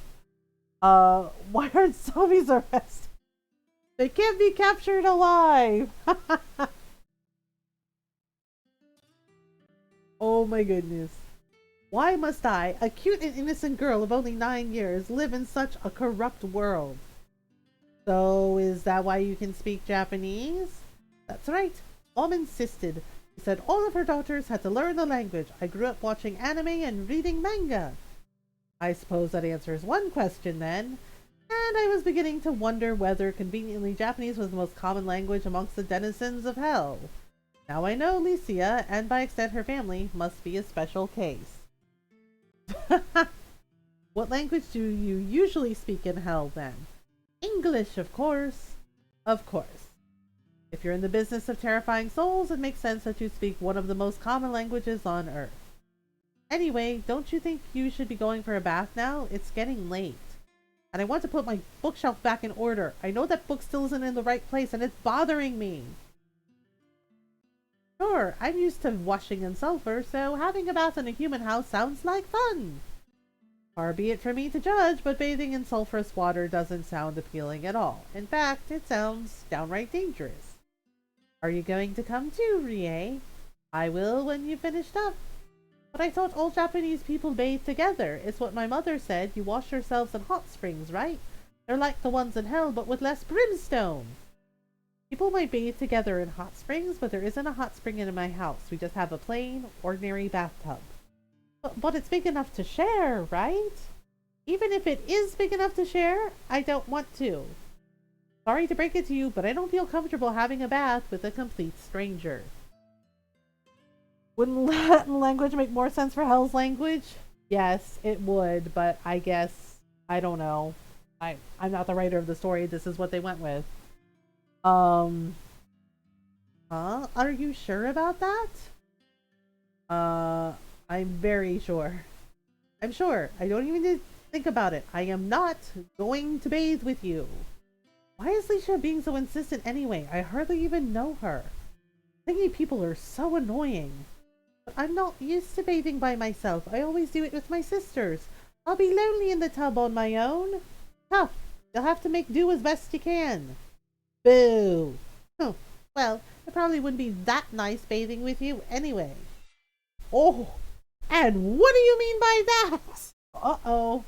Why aren't zombies arrested? They can't be captured alive! Oh my goodness. Why must I, a cute and innocent girl of only 9 years, live in such a corrupt world? So, is that why you can speak Japanese? That's right. Mom insisted. She said all of her daughters had to learn the language. I grew up watching anime and reading manga. I suppose that answers one question then. And I was beginning to wonder whether conveniently Japanese was the most common language amongst the denizens of hell. Now I know Licia, and by extent her family, must be a special case. What language do you usually speak in hell then? English, of course. Of course. If you're in the business of terrifying souls, it makes sense that you speak one of the most common languages on Earth. Anyway, don't you think you should be going for a bath now? It's getting late. And I want to put my bookshelf back in order. I know that book still isn't in the right place and it's bothering me. Sure, I'm used to washing in sulfur, so having a bath in a human house sounds like fun. Far be it from me to judge, but bathing in sulfurous water doesn't sound appealing at all. In fact, it sounds downright dangerous. Are you going to come too, Rie? I will when you've finished up. But I thought all Japanese people bathe together. It's what my mother said. You wash yourselves in hot springs, right? They're like the ones in hell, but with less brimstone. People might bathe together in hot springs, but there isn't a hot spring in my house. We just have a plain, ordinary bathtub. But it's big enough to share, right? Even if it is big enough to share, I don't want to. Sorry to break it to you, but I don't feel comfortable having a bath with a complete stranger. Wouldn't Latin language make more sense for Hell's language? Yes, it would, but I guess, I don't know. I'm not the writer of the story, this is what they went with. Huh? Are you sure about that? Uh, I'm very sure. I'm sure. I don't even need to think about it. I am not going to bathe with you. Why is Leisha being so insistent anyway? I hardly even know her. Thinking people are so annoying. But I'm not used to bathing by myself. I always do it with my sisters. I'll be lonely in the tub on my own. Tough. You'll have to make do as best you can. Boo. Huh. Well, it probably wouldn't be that nice bathing with you anyway. Oh, and what do you mean by that? Uh-oh.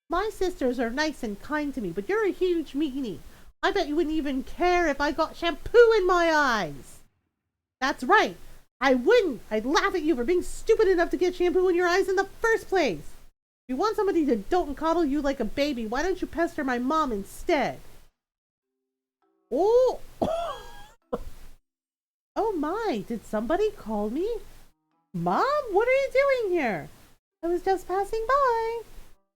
My sisters are nice and kind to me, but you're a huge meanie. I bet you wouldn't even care if I got shampoo in my eyes. That's right. I wouldn't. I'd laugh at you for being stupid enough to get shampoo in your eyes in the first place. If you want somebody to dote and coddle you like a baby, why don't you pester my mom instead? Oh! Oh my, did somebody call me? Mom, what are you doing here? I was just passing by.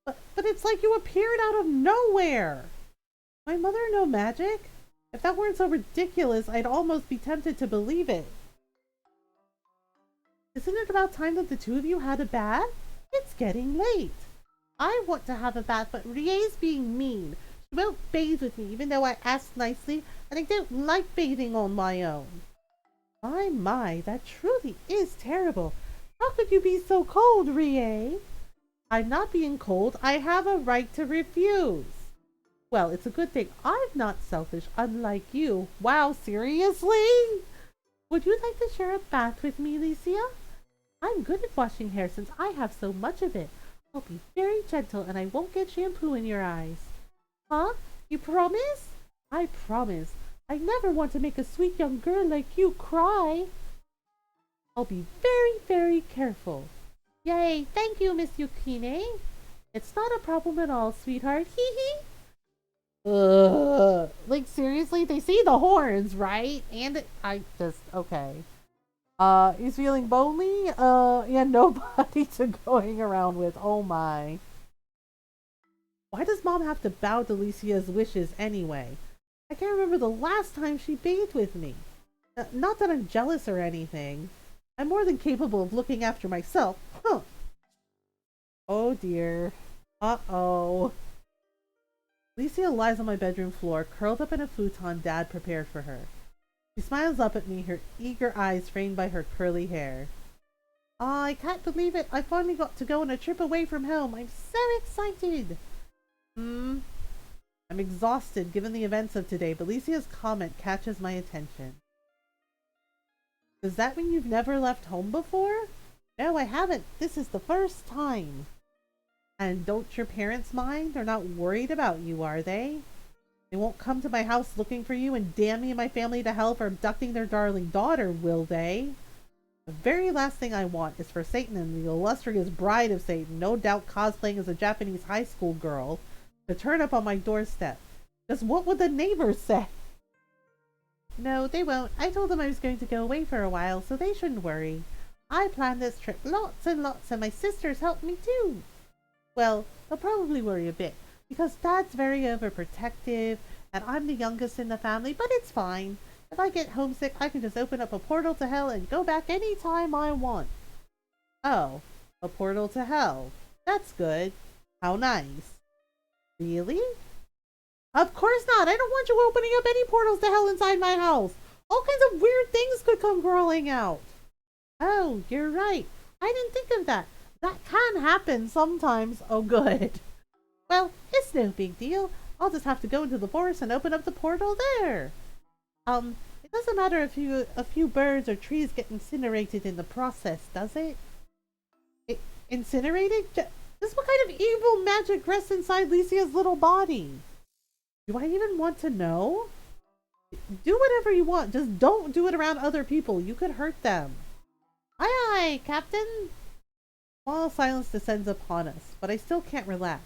But it's like you appeared out of nowhere. My mother know magic? If that weren't so ridiculous, I'd almost be tempted to believe it. Isn't it about time that the two of you had a bath? It's getting late. I want to have a bath, but Rie's being mean. She won't bathe with me, even though I asked nicely, and I don't like bathing on my own. My, that truly is terrible. How could you be so cold, Rie? I'm not being cold. I have a right to refuse. Well, it's a good thing I'm not selfish, unlike you. Wow, seriously? Would you like to share a bath with me, Licia? I'm good at washing hair since I have so much of it. I'll be very gentle and I won't get shampoo in your eyes. Huh? You promise? I promise. I never want to make a sweet young girl like you cry. I'll be very, very careful. Yay, thank you, Miss Yukine. It's not a problem at all, sweetheart. Hee hee. Ugh. Like, seriously? They see the horns, right? And okay. He's feeling lonely, and nobody to going around with. Oh my. Why does Mom have to bow to Licia's wishes anyway? I can't remember the last time she bathed with me. Not that I'm jealous or anything. I'm more than capable of looking after myself. Huh. Oh dear. Uh-oh. Licia lies on my bedroom floor, curled up in a futon Dad prepared for her. She smiles up at me, her eager eyes framed by her curly hair. I can't believe it. I finally got to go on a trip away from home. I'm so excited. I'm exhausted given the events of today, but Licia's comment catches my attention. Does that mean you've never left home before? No, I haven't. This is the first time. And don't your parents mind? They're not worried about you, are they? They won't come to my house looking for you and damn me and my family to hell for abducting their darling daughter, will they? The very last thing I want is for Satan and the illustrious bride of Satan, no doubt cosplaying as a Japanese high school girl, to turn up on my doorstep. Just what would the neighbors say? No, they won't. I told them I was going to go away for a while, so they shouldn't worry. I planned this trip lots and lots, and my sisters helped me too. Well, they'll probably worry a bit, because Dad's very overprotective, and I'm the youngest in the family, but it's fine. If I get homesick, I can just open up a portal to hell and go back any time I want. Oh, a portal to hell. That's good. How nice. Really? Of course not. I don't want you opening up any portals to hell inside my house. All kinds of weird things could come crawling out. Oh, you're right. I didn't think of that. That can happen sometimes. Oh, good. Well, it's no big deal. I'll just have to go into the forest and open up the portal there. It doesn't matter if a few birds or trees get incinerated in the process, does it? Incinerated? Just what kind of evil magic rests inside Licia's little body? Do I even want to know? Do whatever you want. Just don't do it around other people. You could hurt them. Aye, aye, Captain. Small silence descends upon us, but I still can't relax.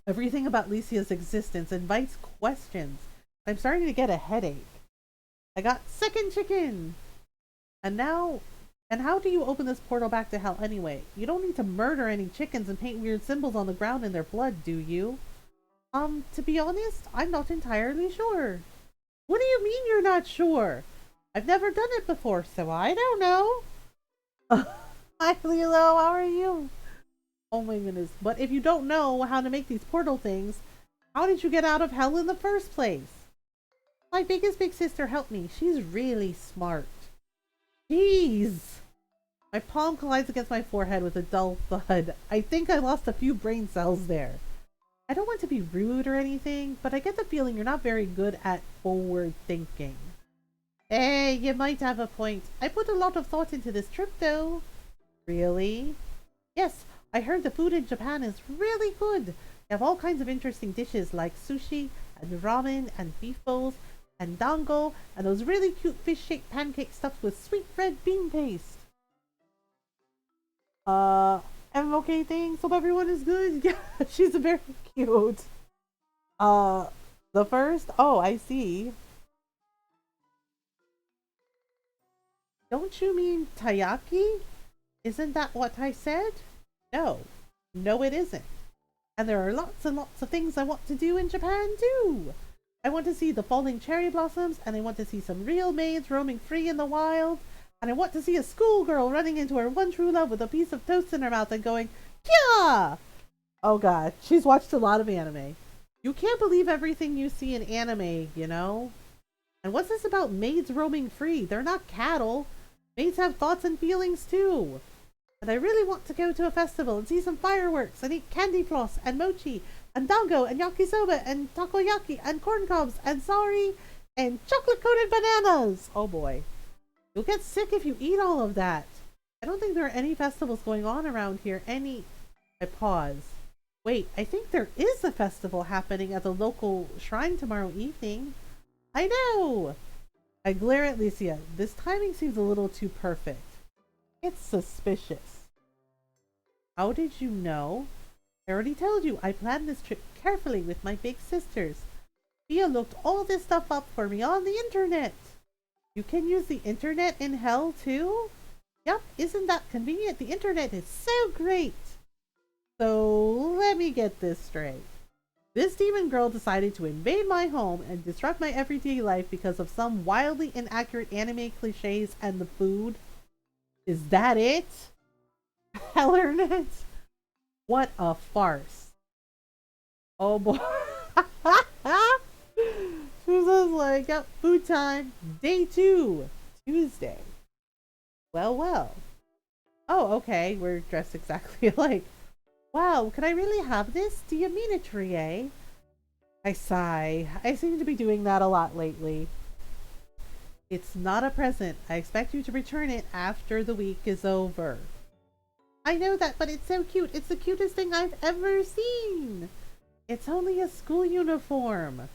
Everything about Licia's existence invites questions. I'm starting to get a headache. I got second chicken. And how do you open this portal back to hell anyway? You don't need to murder any chickens and paint weird symbols on the ground in their blood, do you? To be honest, I'm not entirely sure. What do you mean you're not sure? I've never done it before, so I don't know. Hi, Lilo. How are you? Oh my goodness. But if you don't know how to make these portal things, how did you get out of hell in the first place? My biggest big sister helped me. She's really smart. Jeez. My palm collides against my forehead with a dull thud. I think I lost a few brain cells there. I don't want to be rude or anything, but I get the feeling you're not very good at forward thinking. Hey, you might have a point. I put a lot of thought into this trip, though. Really? Yes, I heard the food in Japan is really good. They have all kinds of interesting dishes like sushi and ramen and beef bowls and dango and those really cute fish-shaped pancakes stuffed with sweet red bean paste. I'm okay, thanks. Hope everyone is good. Yeah, she's very cute. Uh, the first? Oh, I see. Don't you mean taiyaki? Isn't that what I said? No. No, it isn't. And there are lots and lots of things I want to do in Japan, too. I want to see the falling cherry blossoms, and I want to see some real maids roaming free in the wild, and I want to see a schoolgirl running into her one true love with a piece of toast in her mouth and going, Kya! Oh god, she's watched a lot of anime. You can't believe everything you see in anime, you know? And what's this about maids roaming free? They're not cattle. Maids have thoughts and feelings too. And I really want to go to a festival and see some fireworks and eat candy floss and mochi and dango and yakisoba and takoyaki and corn cobs and sari and chocolate coated bananas. Oh boy. You'll get sick if you eat all of that. I don't think there are any festivals going on around here. I pause. Wait, I think there is a festival happening at the local shrine tomorrow evening. I know! I glare at Licia. This timing seems a little too perfect. It's suspicious. How did you know? I already told you I planned this trip carefully with my big sisters. Thea looked all this stuff up for me on the internet. You can use the internet in hell too? Yep, isn't that convenient? The internet is so great. So let me get this straight. This demon girl decided to invade my home and disrupt my everyday life because of some wildly inaccurate anime cliches and the food. Is that it? Hellernet? What a farce. Oh boy. Susan's like, yep, food time. Day 2. Tuesday. Well, well. Oh, okay. We're dressed exactly alike. Wow, could I really have this? Do you mean it, Trie? I sigh. I seem to be doing that a lot lately. It's not a present. I expect you to return it after the week is over. I know that, but it's so cute. It's the cutest thing I've ever seen. It's only a school uniform.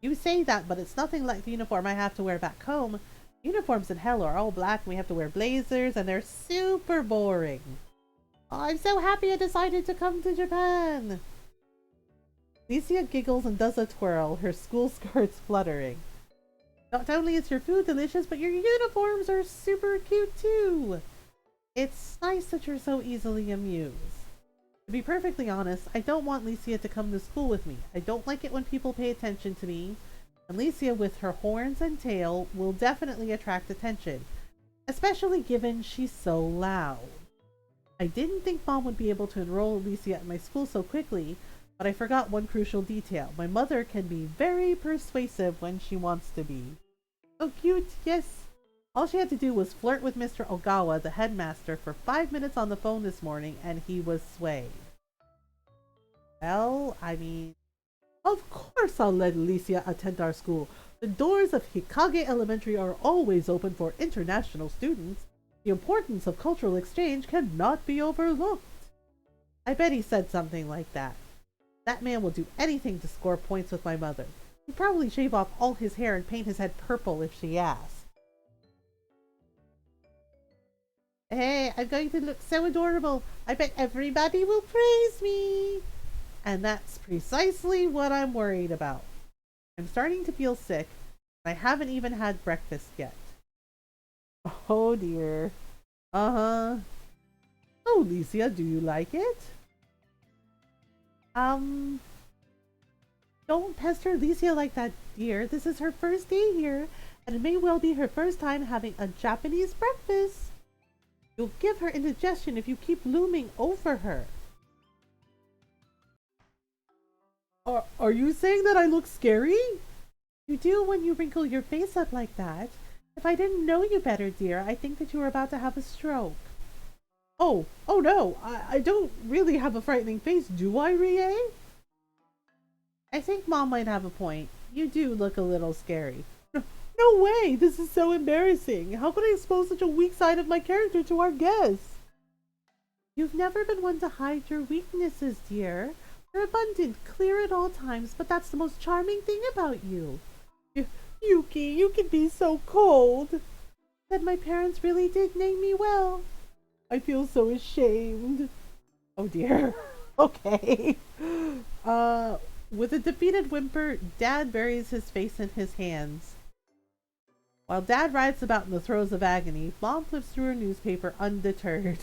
You say that, but it's nothing like the uniform I have to wear back home. Uniforms in hell are all black and we have to wear blazers and they're super boring. Oh, I'm so happy I decided to come to Japan. Licia giggles and does a twirl, her school skirts fluttering. Not only is your food delicious, but your uniforms are super cute too. It's nice that you're so easily amused. To be perfectly honest, I don't want Licia to come to school with me. I don't like it when people pay attention to me. And Licia with her horns and tail will definitely attract attention, especially given she's so loud. I didn't think Mom would be able to enroll Licia at my school so quickly, but I forgot one crucial detail. My mother can be very persuasive when she wants to be. So cute, yes. All she had to do was flirt with Mr. Ogawa, the headmaster, for 5 minutes on the phone this morning, and he was swayed. Well, I mean, of course I'll let Alicia attend our school. The doors of Hikage Elementary are always open for international students. The importance of cultural exchange cannot be overlooked. I bet he said something like that. That man will do anything to score points with my mother. He'd probably shave off all his hair and paint his head purple if she asked. Hey, I'm going to look so adorable. I bet everybody will praise me. And that's precisely what I'm worried about. I'm starting to feel sick, and I haven't even had breakfast yet. Oh dear. Uh-huh. Oh, Licia, do you like it? Don't pester Alicia like that, dear. This is her first day here, and it may well be her first time having a Japanese breakfast. You'll give her indigestion if you keep looming over her. Are you saying that I look scary? You do when you wrinkle your face up like that. If I didn't know you better, dear, I think that you were about to have a stroke. Oh no, I don't really have a frightening face, do I, Rie? I think Mom might have a point. You do look a little scary. No way! This is so embarrassing. How could I expose such a weak side of my character to our guests? You've never been one to hide your weaknesses, dear. You're abundant, clear at all times, but that's the most charming thing about you. Yuki, you can be so cold. Then my parents really did name me well. I feel so ashamed. Oh dear. Okay. With a defeated whimper, Dad buries his face in his hands. While Dad writhes about in the throes of agony, Mom flips through her newspaper undeterred.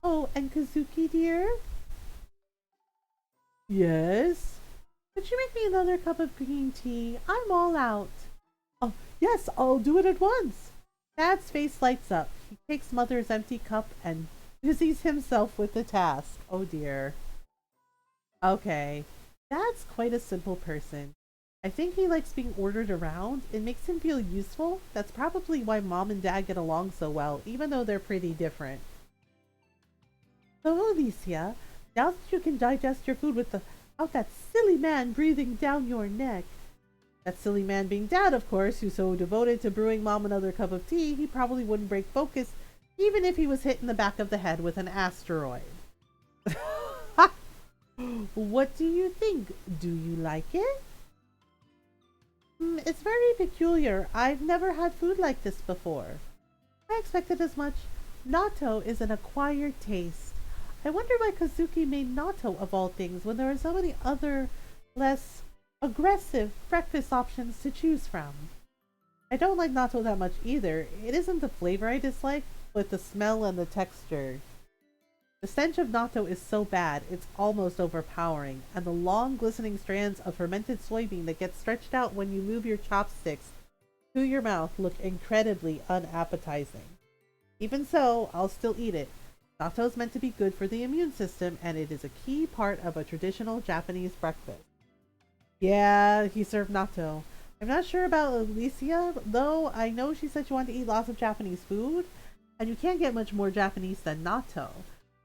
Oh, and Kazuki, dear? Yes? Could you make me another cup of green tea? I'm all out. Oh, yes, I'll do it at once. Dad's face lights up. He takes Mother's empty cup and busies himself with the task. Oh dear. Okay. Dad's quite a simple person. I think he likes being ordered around. It makes him feel useful. That's probably why Mom and Dad get along so well, even though they're pretty different. So, Alicia, now that you can digest your food without that silly man breathing down your neck. That silly man being Dad, of course, who's so devoted to brewing Mom another cup of tea, he probably wouldn't break focus even if he was hit in the back of the head with an asteroid. What do you think? Do you like it? It's very peculiar. I've never had food like this before. I expected as much. Natto is an acquired taste. I wonder why Kazuki made natto of all things when there are so many other, less aggressive breakfast options to choose from. I don't like natto that much either. It isn't the flavor I dislike, but the smell and the texture. The stench of natto is so bad, it's almost overpowering, and the long glistening strands of fermented soybean that get stretched out when you move your chopsticks to your mouth look incredibly unappetizing. Even so, I'll still eat it. Natto is meant to be good for the immune system, and it is a key part of a traditional Japanese breakfast. Yeah, he served natto. I'm not sure about Alicia, though. I know she said she wanted to eat lots of Japanese food, and you can't get much more Japanese than natto.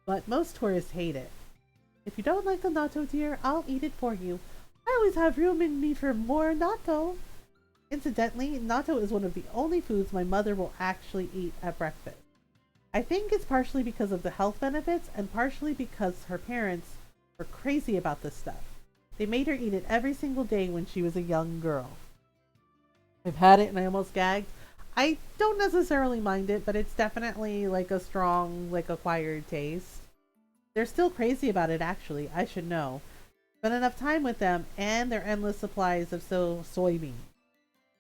But most tourists hate it. If you don't like the natto, dear, I'll eat it for you. I always have room in me for more natto. Incidentally, natto is one of the only foods my mother will actually eat at breakfast. I think it's partially because of the health benefits and partially because her parents were crazy about this stuff. They made her eat it every single day when she was a young girl. I've had it and I almost gagged. I don't necessarily mind it, but it's definitely like a strong, like acquired taste. They're still crazy about it, actually. I should know. Spent enough time with them and their endless supplies of soybean.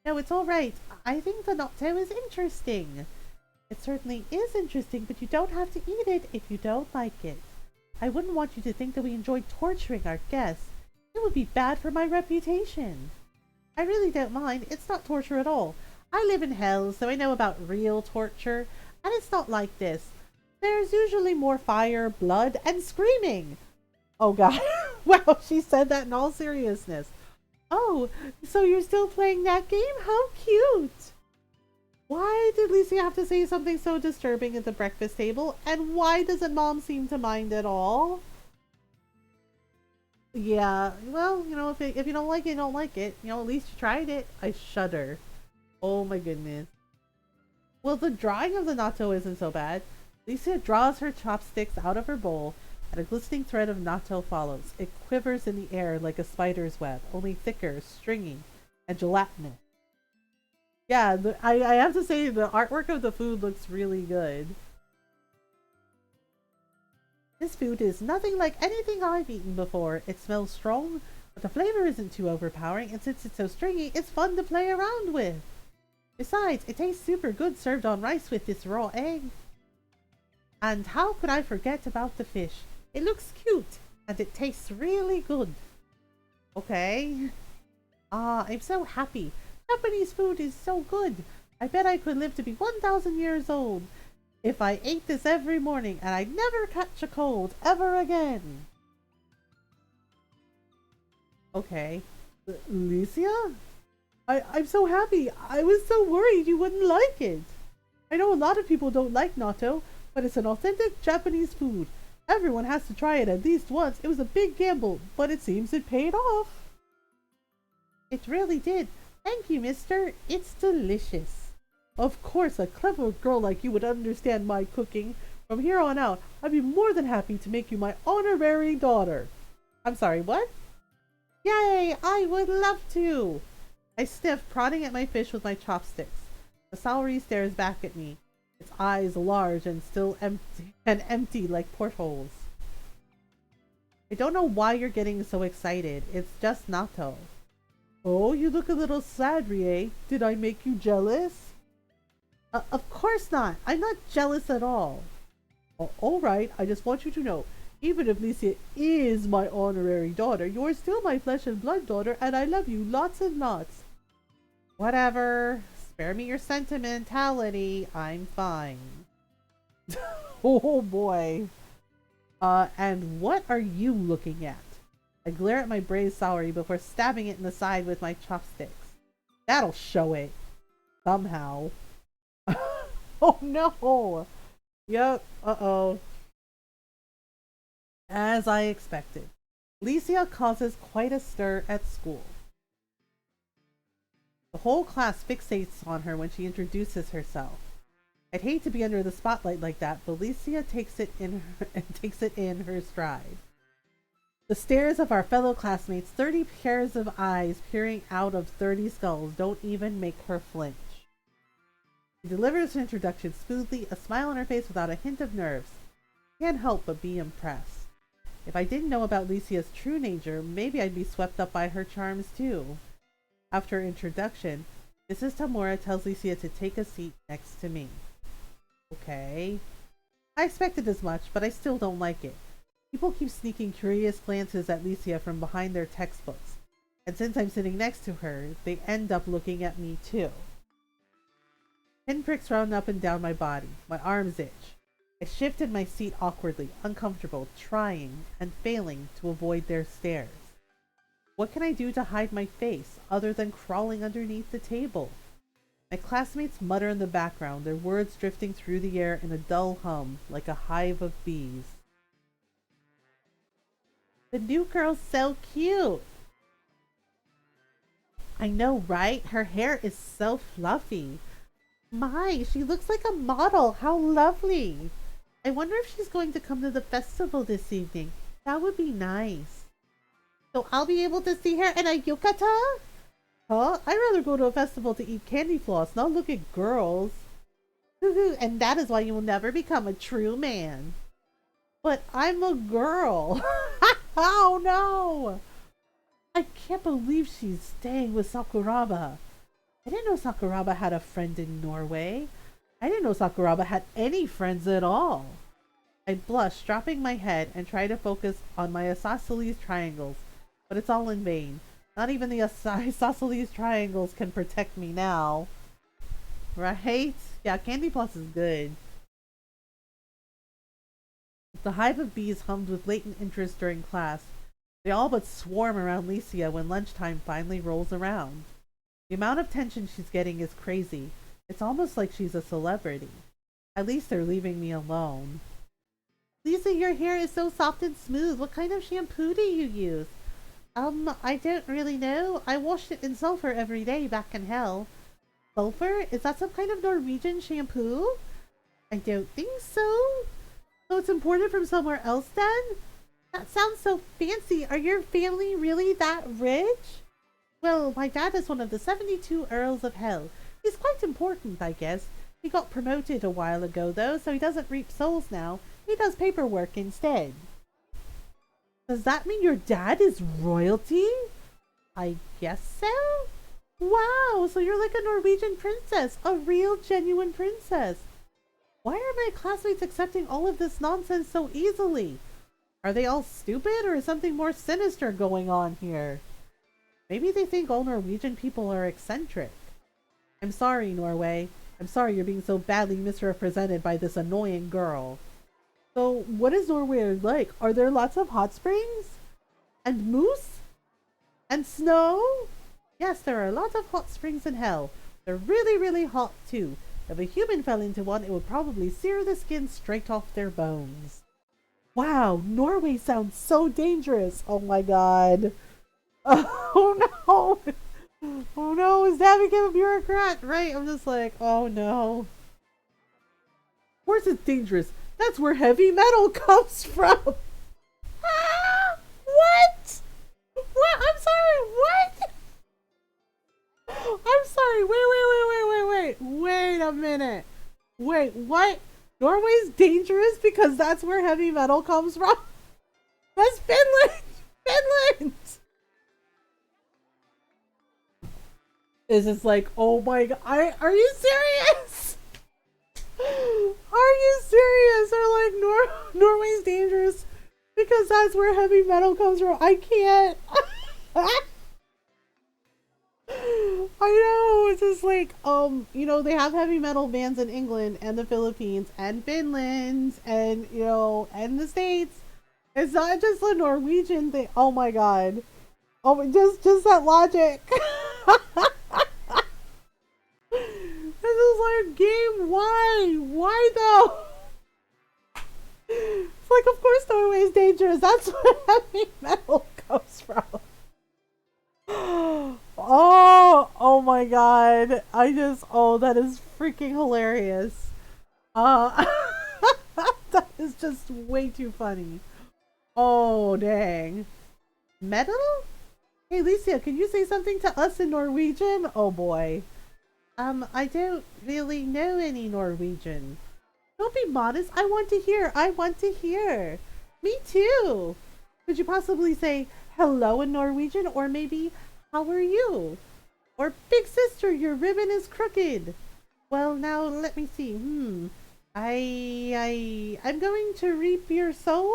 No, it's all right. I think the natto is interesting. It certainly is interesting, but you don't have to eat it if you don't like it. I wouldn't want you to think that we enjoy torturing our guests. It would be bad for my reputation. I really don't mind. It's not torture at all. I live in hell, so I know about real torture, and it's not like this. There's usually more fire, blood, and screaming. Oh god. Wow, she said that in all seriousness. Oh, so you're still playing that game? How cute. Why did Lisa have to say something so disturbing at the breakfast table? And why doesn't Mom seem to mind at all? Yeah, well, you know, if you don't like it, you don't like it. You know, at least you tried it. I shudder. Oh my goodness. Well, the drawing of the natto isn't so bad. Lisa draws her chopsticks out of her bowl, and a glistening thread of natto follows. It quivers in the air like a spider's web, only thicker, stringy, and gelatinous. Yeah, I have to say the artwork of the food looks really good. This food is nothing like anything I've eaten before. It smells strong, but the flavor isn't too overpowering, and since it's so stringy, it's fun to play around with. Besides, it tastes super good served on rice with this raw egg. And how could I forget about the fish? It looks cute, and it tastes really good. Okay. Ah, I'm so happy. Japanese food is so good. I bet I could live to be 1,000 years old if I ate this every morning and I'd never catch a cold ever again. Okay. Alicia? I'm so happy. I was so worried you wouldn't like it. I know a lot of people don't like natto, but it's an authentic Japanese food. Everyone has to try it at least once. It was a big gamble, but it seems it paid off. It really did. Thank you, mister. It's delicious. Of course, a clever girl like you would understand my cooking. From here on out, I'd be more than happy to make you my honorary daughter. I'm sorry, what? Yay! I would love to! I sniff, prodding at my fish with my chopsticks. The salary stares back at me, its eyes large and still empty like portholes. I don't know why you're getting so excited. It's just natto. Oh, you look a little sad, Rie. Did I make you jealous? Of course not. I'm not jealous at all. Oh, all right. I just want you to know, even if Licia is my honorary daughter, you're still my flesh and blood daughter, and I love you lots and lots. Whatever. Spare me your sentimentality. I'm fine. Oh boy. And what are you looking at? I glare at my braised celery before stabbing it in the side with my chopsticks. That'll show it. Somehow. Oh no! Yep, uh-oh. As I expected, Licia causes quite a stir at school. The whole class fixates on her when she introduces herself. I'd hate to be under the spotlight like that, but Licia takes it in her stride. The stares of our fellow classmates, 30 pairs of eyes peering out of 30 skulls, don't even make her flinch. She delivers her introduction smoothly, a smile on her face without a hint of nerves. Can't help but be impressed. If I didn't know about Licia's true nature, maybe I'd be swept up by her charms too. After her introduction, Mrs. Tamura tells Licia to take a seat next to me. Okay. I expected as much, but I still don't like it. People keep sneaking curious glances at Licia from behind their textbooks, and since I'm sitting next to her, they end up looking at me too. Pinpricks run up and down my body. My arms itch. I shift in my seat awkwardly, uncomfortable, trying and failing to avoid their stares. What can I do to hide my face other than crawling underneath the table? My classmates mutter in the background, their words drifting through the air in a dull hum like a hive of bees. The new girl's so cute. I know, right? Her hair is so fluffy. My, she looks like a model. How lovely. I wonder if she's going to come to the festival this evening. That would be nice. So I'll be able to see her in a yukata? Huh? I'd rather go to a festival to eat candy floss, not look at girls. And that is why you will never become a true man. But I'm a girl. Oh no! I can't believe she's staying with Sakuraba. I didn't know Sakuraba had a friend in Norway. I didn't know Sakuraba had any friends at all. I blush, dropping my head, and try to focus on my isosceles triangles, but it's all in vain. Not even the isosceles triangles can protect me now. Right? Yeah, Candy Floss is good. The hive of bees hummed with latent interest during class. They all but swarm around Licia when lunchtime finally rolls around. The amount of attention she's getting is crazy. It's almost like she's a celebrity. At least they're leaving me alone. Lisa, your hair is so soft and smooth. What kind of shampoo do you use? I don't really know. I washed it in sulfur every day back in hell. Sulfur? Is that some kind of Norwegian shampoo? I don't think so. So it's imported from somewhere else then? That sounds so fancy. Are your family really that rich? Well, my dad is one of the 72 Earls of Hell. He's quite important, I guess. He got promoted a while ago, though, so he doesn't reap souls now. He does paperwork instead. Does that mean your dad is royalty? I guess so. Wow, so you're like a Norwegian princess. A real, genuine princess. Why are my classmates accepting all of this nonsense so easily? Are they all stupid, or is something more sinister going on here? Maybe they think all Norwegian people are eccentric. I'm sorry, Norway. I'm sorry you're being so badly misrepresented by this annoying girl. So, what is Norway like? Are there lots of hot springs? And moose? And snow? Yes, there are lots of hot springs in hell. They're really, really hot too. If a human fell into one, it would probably sear the skin straight off their bones. Wow, Norway sounds so dangerous. Oh my god. Oh no. Oh no, is that became a bureaucrat? Right? I'm just like, oh no. Of course it's dangerous. That's where heavy metal comes from. Ah, what? What? I'm sorry, what? I'm sorry. Wait a minute. Wait, what? Norway's dangerous because that's where heavy metal comes from? That's Finland! Finland! Is this like, oh my god, are you serious? Are you serious? They're like, Norway's dangerous because that's where heavy metal comes from. I can't. I know, it's just like, you know, they have heavy metal bands in England and the Philippines and Finland and, you know, and the States. It's not just a Norwegian thing. Oh my god. Oh, just that logic. This is like, game, why? Why though? It's like, of course Norway's dangerous. That's where heavy metal comes from. Oh my god. Oh, that is freaking hilarious. That is just way too funny. Oh, dang. Metal? Hey, Licia, can you say something to us in Norwegian? Oh boy. I don't really know any Norwegian. Don't be modest. I want to hear. I want to hear. Me too. Could you possibly say hello in Norwegian, or maybe how are you? Or big sister, your ribbon is crooked. Well, now let me see. I'm going to reap your soul.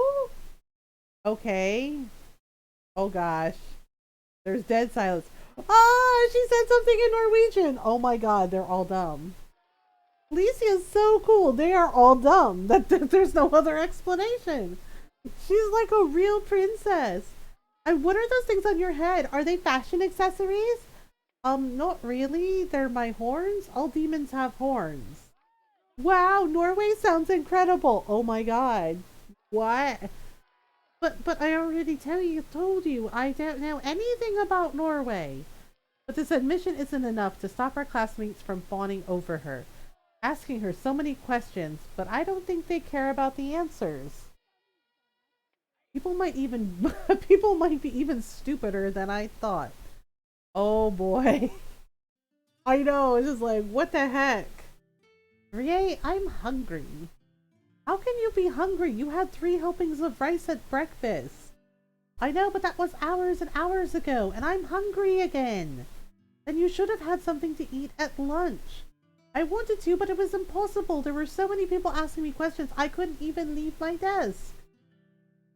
Okay. Oh gosh. There's dead silence. Ah, she said something in Norwegian. Oh my god, they're all dumb. Alicia is so cool. They are all dumb. There's no other explanation. She's like a real princess. And what are those things on your head? Are they fashion accessories? Not really. They're my horns. All demons have horns. Wow, Norway sounds incredible. Oh my god. What? But I already told you I don't know anything about Norway. But this admission isn't enough to stop our classmates from fawning over her, asking her so many questions, but I don't think they care about the answers. People might be even stupider than I thought. Oh boy. I know, it's just like, what the heck? Rie, I'm hungry. How can you be hungry? You had 3 helpings of rice at breakfast. I know, but that was hours and hours ago, and I'm hungry again. Then you should have had something to eat at lunch. I wanted to, but it was impossible. There were so many people asking me questions, I couldn't even leave my desk.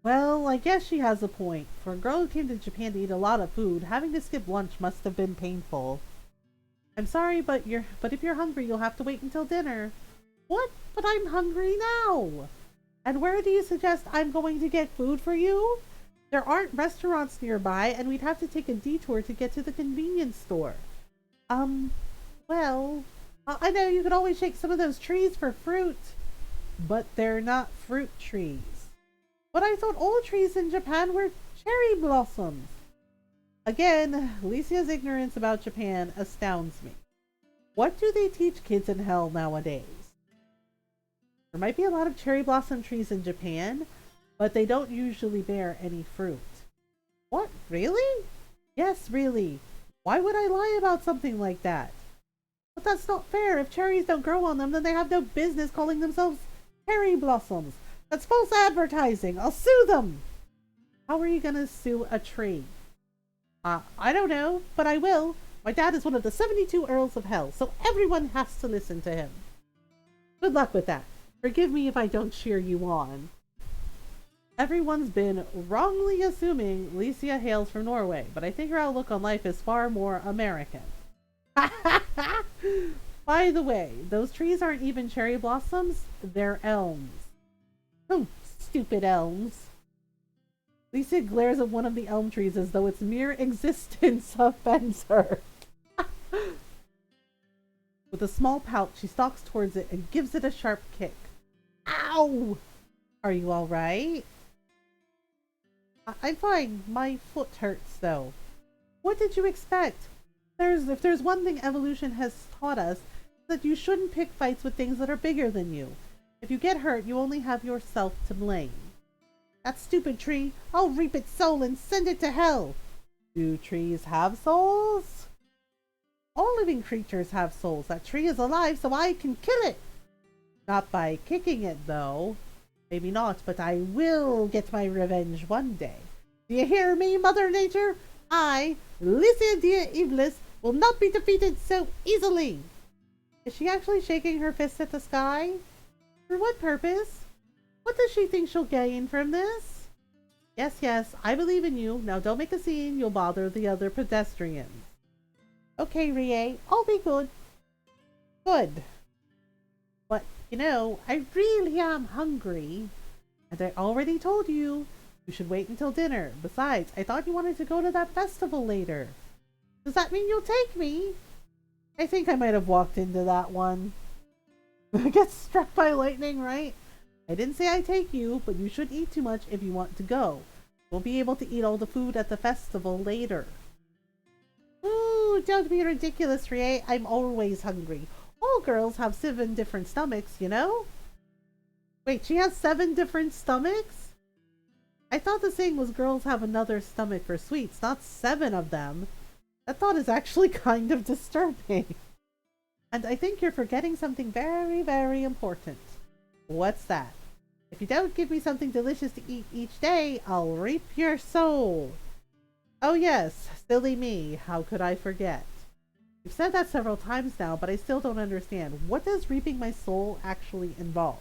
Well, I guess she has a point. For a girl who came to Japan to eat a lot of food, having to skip lunch must have been painful. I'm sorry, but if you're hungry, you'll have to wait until dinner. What? But I'm hungry now. And where do you suggest I'm going to get food for you? There aren't restaurants nearby, and we'd have to take a detour to get to the convenience store. Well, I know you could always shake some of those trees for fruit. But they're not fruit trees. But I thought all trees in Japan were cherry blossoms. Again, Alicia's ignorance about Japan astounds me. What do they teach kids in hell nowadays? There might be a lot of cherry blossom trees in Japan, but they don't usually bear any fruit. What, really? Yes, really. Why would I lie about something like that? But that's not fair. If cherries don't grow on them, then they have no business calling themselves cherry blossoms. That's false advertising. I'll sue them. How are you gonna sue a tree? I don't know, but I will. My dad is one of the 72 Earls of Hell, so everyone has to listen to him. Good luck with that. Forgive me if I don't cheer you on. Everyone's been wrongly assuming Licia hails from Norway, but I think her outlook on life is far more American. By the way, those trees aren't even cherry blossoms, they're elms. Oh, stupid elms. Licia glares at one of the elm trees as though its mere existence offends her. With a small pout, she stalks towards it and gives it a sharp kick. Ow! Are you alright? I'm fine. My foot hurts, though. What did you expect? If there's one thing evolution has taught us, it's that you shouldn't pick fights with things that are bigger than you. If you get hurt, you only have yourself to blame. That stupid tree, I'll reap its soul and send it to hell. Do trees have souls? All living creatures have souls. That tree is alive, so I can kill it. Not by kicking it, though. Maybe not, but I will get my revenge one day. Do you hear me, Mother Nature? I, Licia Dia Iblis, will not be defeated so easily. Is she actually shaking her fist at the sky? For what purpose? What does she think she'll gain from this? Yes, yes, I believe in you. Now don't make a scene. You'll bother the other pedestrians. Okay, Rie, I'll be good. Good. But, you know, I really am hungry. And I already told you, you should wait until dinner. Besides, I thought you wanted to go to that festival later. Does that mean you'll take me? I think I might have walked into that one. Get struck by lightning, right? I didn't say I'd take you, but you shouldn't eat too much if you want to go. Won't be able to eat all the food at the festival later. Ooh, don't be ridiculous, Rie. I'm always hungry. All girls have 7 different stomachs, you know? Wait, she has 7 different stomachs? I thought the saying was girls have another stomach for sweets, not 7 of them. That thought is actually kind of disturbing. And I think you're forgetting something very, very important. What's that? If you don't give me something delicious to eat each day, I'll reap your soul. Oh yes, silly me, how could I forget? You've said that several times now, but I still don't understand. What does reaping my soul actually involve?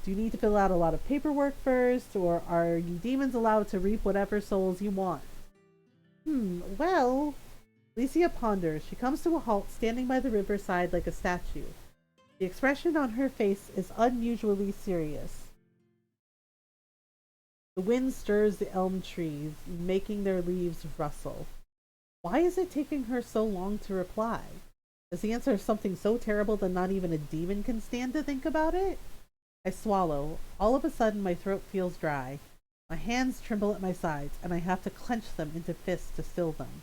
Do you need to fill out a lot of paperwork first, or are you demons allowed to reap whatever souls you want? Well... Licia ponders. She comes to a halt, standing by the riverside like a statue. The expression on her face is unusually serious. The wind stirs the elm trees, making their leaves rustle. Why is it taking her so long to reply? Is the answer something so terrible that not even a demon can stand to think about it? I swallow. All of a sudden, my throat feels dry. My hands tremble at my sides, and I have to clench them into fists to still them.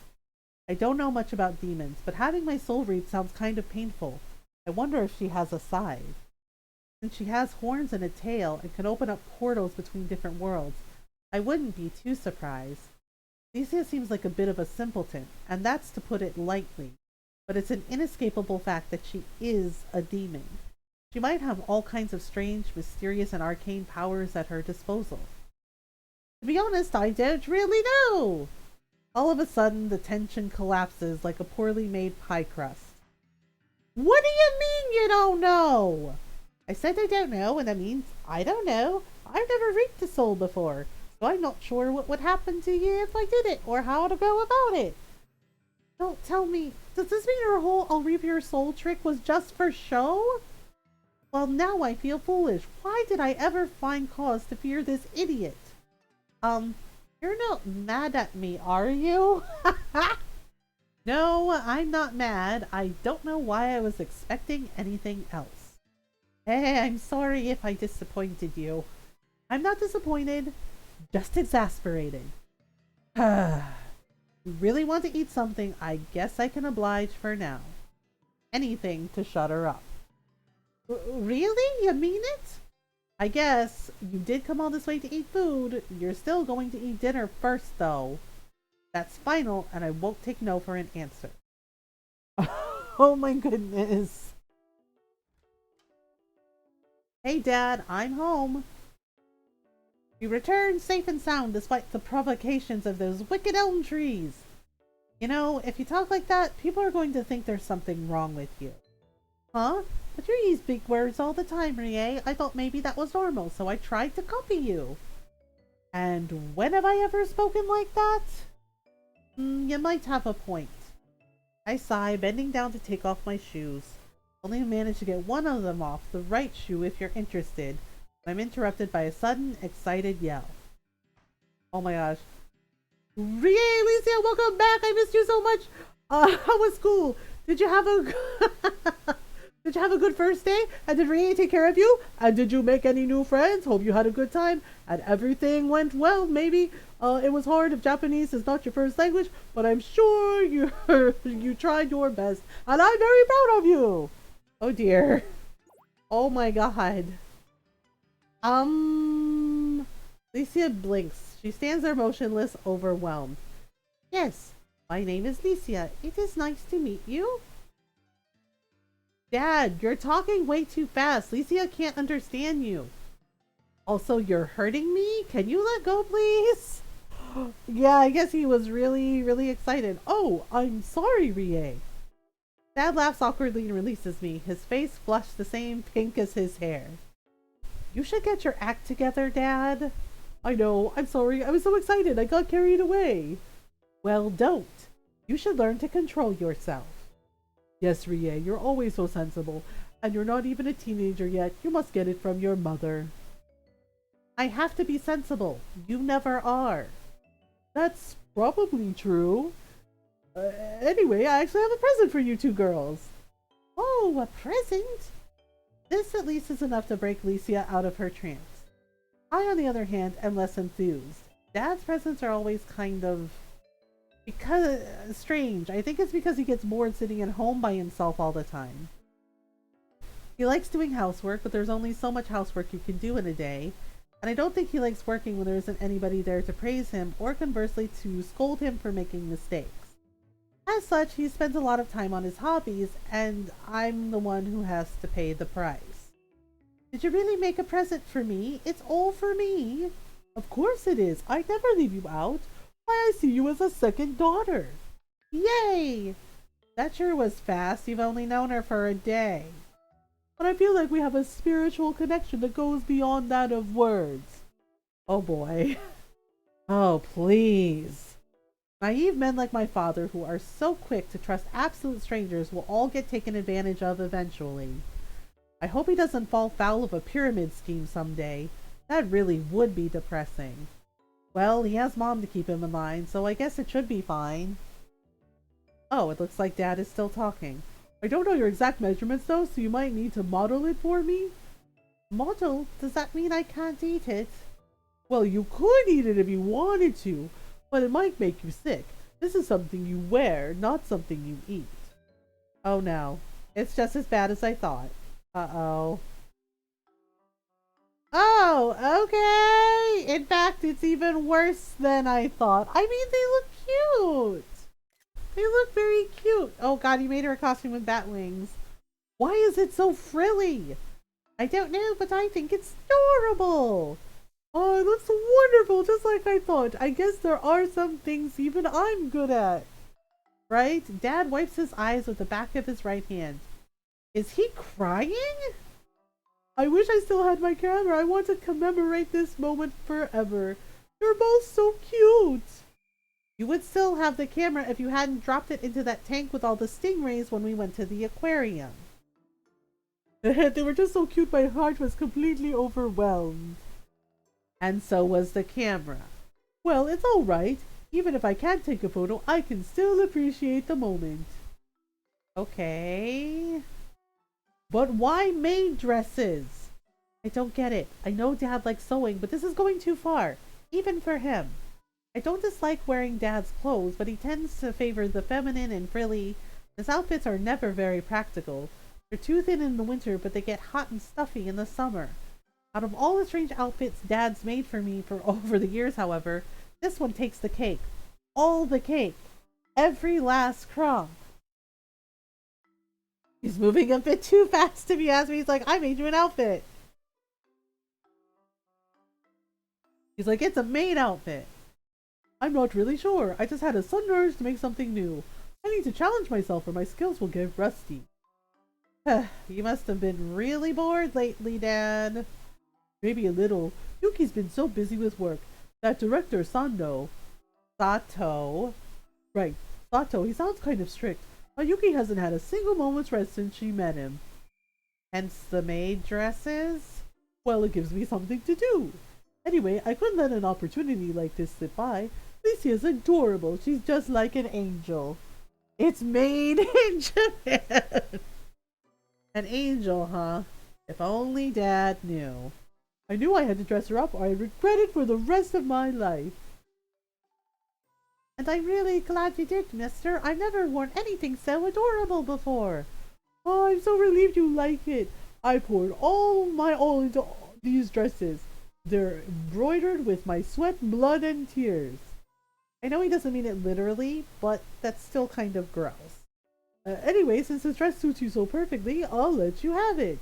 I don't know much about demons, but having my soul reaped sounds kind of painful. I wonder if she has a scythe. Since she has horns and a tail and can open up portals between different worlds, I wouldn't be too surprised. Licia seems like a bit of a simpleton, and that's to put it lightly, but it's an inescapable fact that she is a demon. She might have all kinds of strange, mysterious, and arcane powers at her disposal. To be honest, I don't really know. All of a sudden, the tension collapses like a poorly made pie crust. What do you mean you don't know? I said I don't know, and that means I don't know. I've never reaped a soul before, so I'm not sure what would happen to you if I did it, or how to go about it. Don't tell me, does this mean your whole I'll reap your soul trick was just for show? Well, now I feel foolish. Why did I ever find cause to fear this idiot? You're not mad at me, are you? No, I'm not mad. I don't know why I was expecting anything else. Hey, I'm sorry if I disappointed you. I'm not disappointed, just exasperated. You really want to eat something, I guess I can oblige for now. Anything to shut her up. Really? You mean it? I guess you did come all this way to eat food. You're still going to eat dinner first, though. That's final, and I won't take no for an answer. Oh my goodness. Hey, Dad, I'm home. You returned safe and sound despite the provocations of those wicked elm trees. You know, if you talk like that, people are going to think there's something wrong with you. Huh? But you use big words all the time, Rie. I thought maybe that was normal, so I tried to copy you. And when have I ever spoken like that? You might have a point. I sigh, bending down to take off my shoes. Only managed to get one of them off, the right shoe if you're interested. I'm interrupted by a sudden, excited yell. Oh my gosh. Rie, Alicia, welcome back! I missed you so much! How was school? Did you have a Did you have a good first day? And did Rie take care of you? And did you make any new friends? Hope you had a good time and everything went well. Maybe it was hard if Japanese is not your first language, but I'm sure you you tried your best, and I'm very proud of you. Oh dear. Oh my god. Licia blinks. She stands there motionless, overwhelmed. Yes, my name is Licia. It is nice to meet you. Dad, you're talking way too fast. Licia can't understand you. Also, you're hurting me? Can you let go, please? Yeah, I guess he was really excited. Oh, I'm sorry, Rie. Dad laughs awkwardly and releases me. His face flushed the same pink as his hair. You should get your act together, Dad. I know, I'm sorry. I was so excited. I got carried away. Well, don't. You should learn to control yourself. Yes, Rie, you're always so sensible. And you're not even a teenager yet. You must get it from your mother. I have to be sensible. You never are. That's probably true. Anyway, I actually have a present for you two girls. Oh, a present? This at least is enough to break Licia out of her trance. I, on the other hand, am less enthused. Dad's presents are always kind of strange. I think it's because he gets bored sitting at home by himself all the time. He likes doing housework, but there's only so much housework you can do in a day. And I don't think he likes working when there isn't anybody there to praise him or conversely to scold him for making mistakes. As such, he spends a lot of time on his hobbies, and I'm the one who has to pay the price. Did you really make a present for me? It's all for me. Of course it is. I never leave you out. Why, I see you as a second daughter. Yay! That sure was fast. You've only known her for a day. But I feel like we have a spiritual connection that goes beyond that of words. Oh boy. Oh, please. Naive men like my father, who are so quick to trust absolute strangers, will all get taken advantage of eventually. I hope he doesn't fall foul of a pyramid scheme someday. That really would be depressing. Well, he has Mom to keep him in line, so I guess it should be fine. Oh, it looks like Dad is still talking. I don't know your exact measurements though, so you might need to model it for me. Model? Does that mean I can't eat it? Well, you could eat it if you wanted to, but it might make you sick. This is something you wear, not something you eat. Oh no. It's just as bad as I thought. Uh-oh. Oh, okay. In fact, it's even worse than I thought. I mean, they look cute. They look very cute. Oh god, he made her a costume with bat wings. Why is it so frilly? I don't know, but I think it's adorable. Oh, it looks wonderful, just like I thought. I guess there are some things even I'm good at. Right? Dad wipes his eyes with the back of his right hand. Is he crying? I wish I still had my camera. I want to commemorate this moment forever. You're both so cute. You would still have the camera if you hadn't dropped it into that tank with all the stingrays when we went to the aquarium. They were just so cute, my heart was completely overwhelmed. And so was the camera. Well, it's alright. Even if I can't take a photo, I can still appreciate the moment. Okay. But why maid dresses? I don't get it. I know Dad likes sewing, but this is going too far. Even for him. I don't dislike wearing Dad's clothes, but he tends to favor the feminine and frilly. His outfits are never very practical. They're too thin in the winter, but they get hot and stuffy in the summer. Out of all the strange outfits Dad's made for me for over the years, however, this one takes the cake. All the cake. Every last crumb. He's moving a bit too fast to be asked me. He's like, I made you an outfit. He's like, it's a maid outfit. I'm not really sure. I just had a sudden urge to make something new. I need to challenge myself or my skills will get rusty. You must have been really bored lately, Dad. Maybe a little. Yuki's been so busy with work. That director, Sato. Right, Sato, he sounds kind of strict. Mayuki hasn't had a single moment's rest since she met him. Hence the maid dresses? Well, it gives me something to do. Anyway, I couldn't let an opportunity like this slip by. Lucia's adorable. She's just like an angel. It's made in Japan. An angel, huh? If only Dad knew. I knew I had to dress her up or I'd regret it for the rest of my life. And I'm really glad you did, mister. I've never worn anything so adorable before. Oh, I'm so relieved you like it. I poured all my all into these dresses. They're embroidered with my sweat, blood, and tears. I know he doesn't mean it literally, but that's still kind of gross. Anyway, since this dress suits you so perfectly, I'll let you have it.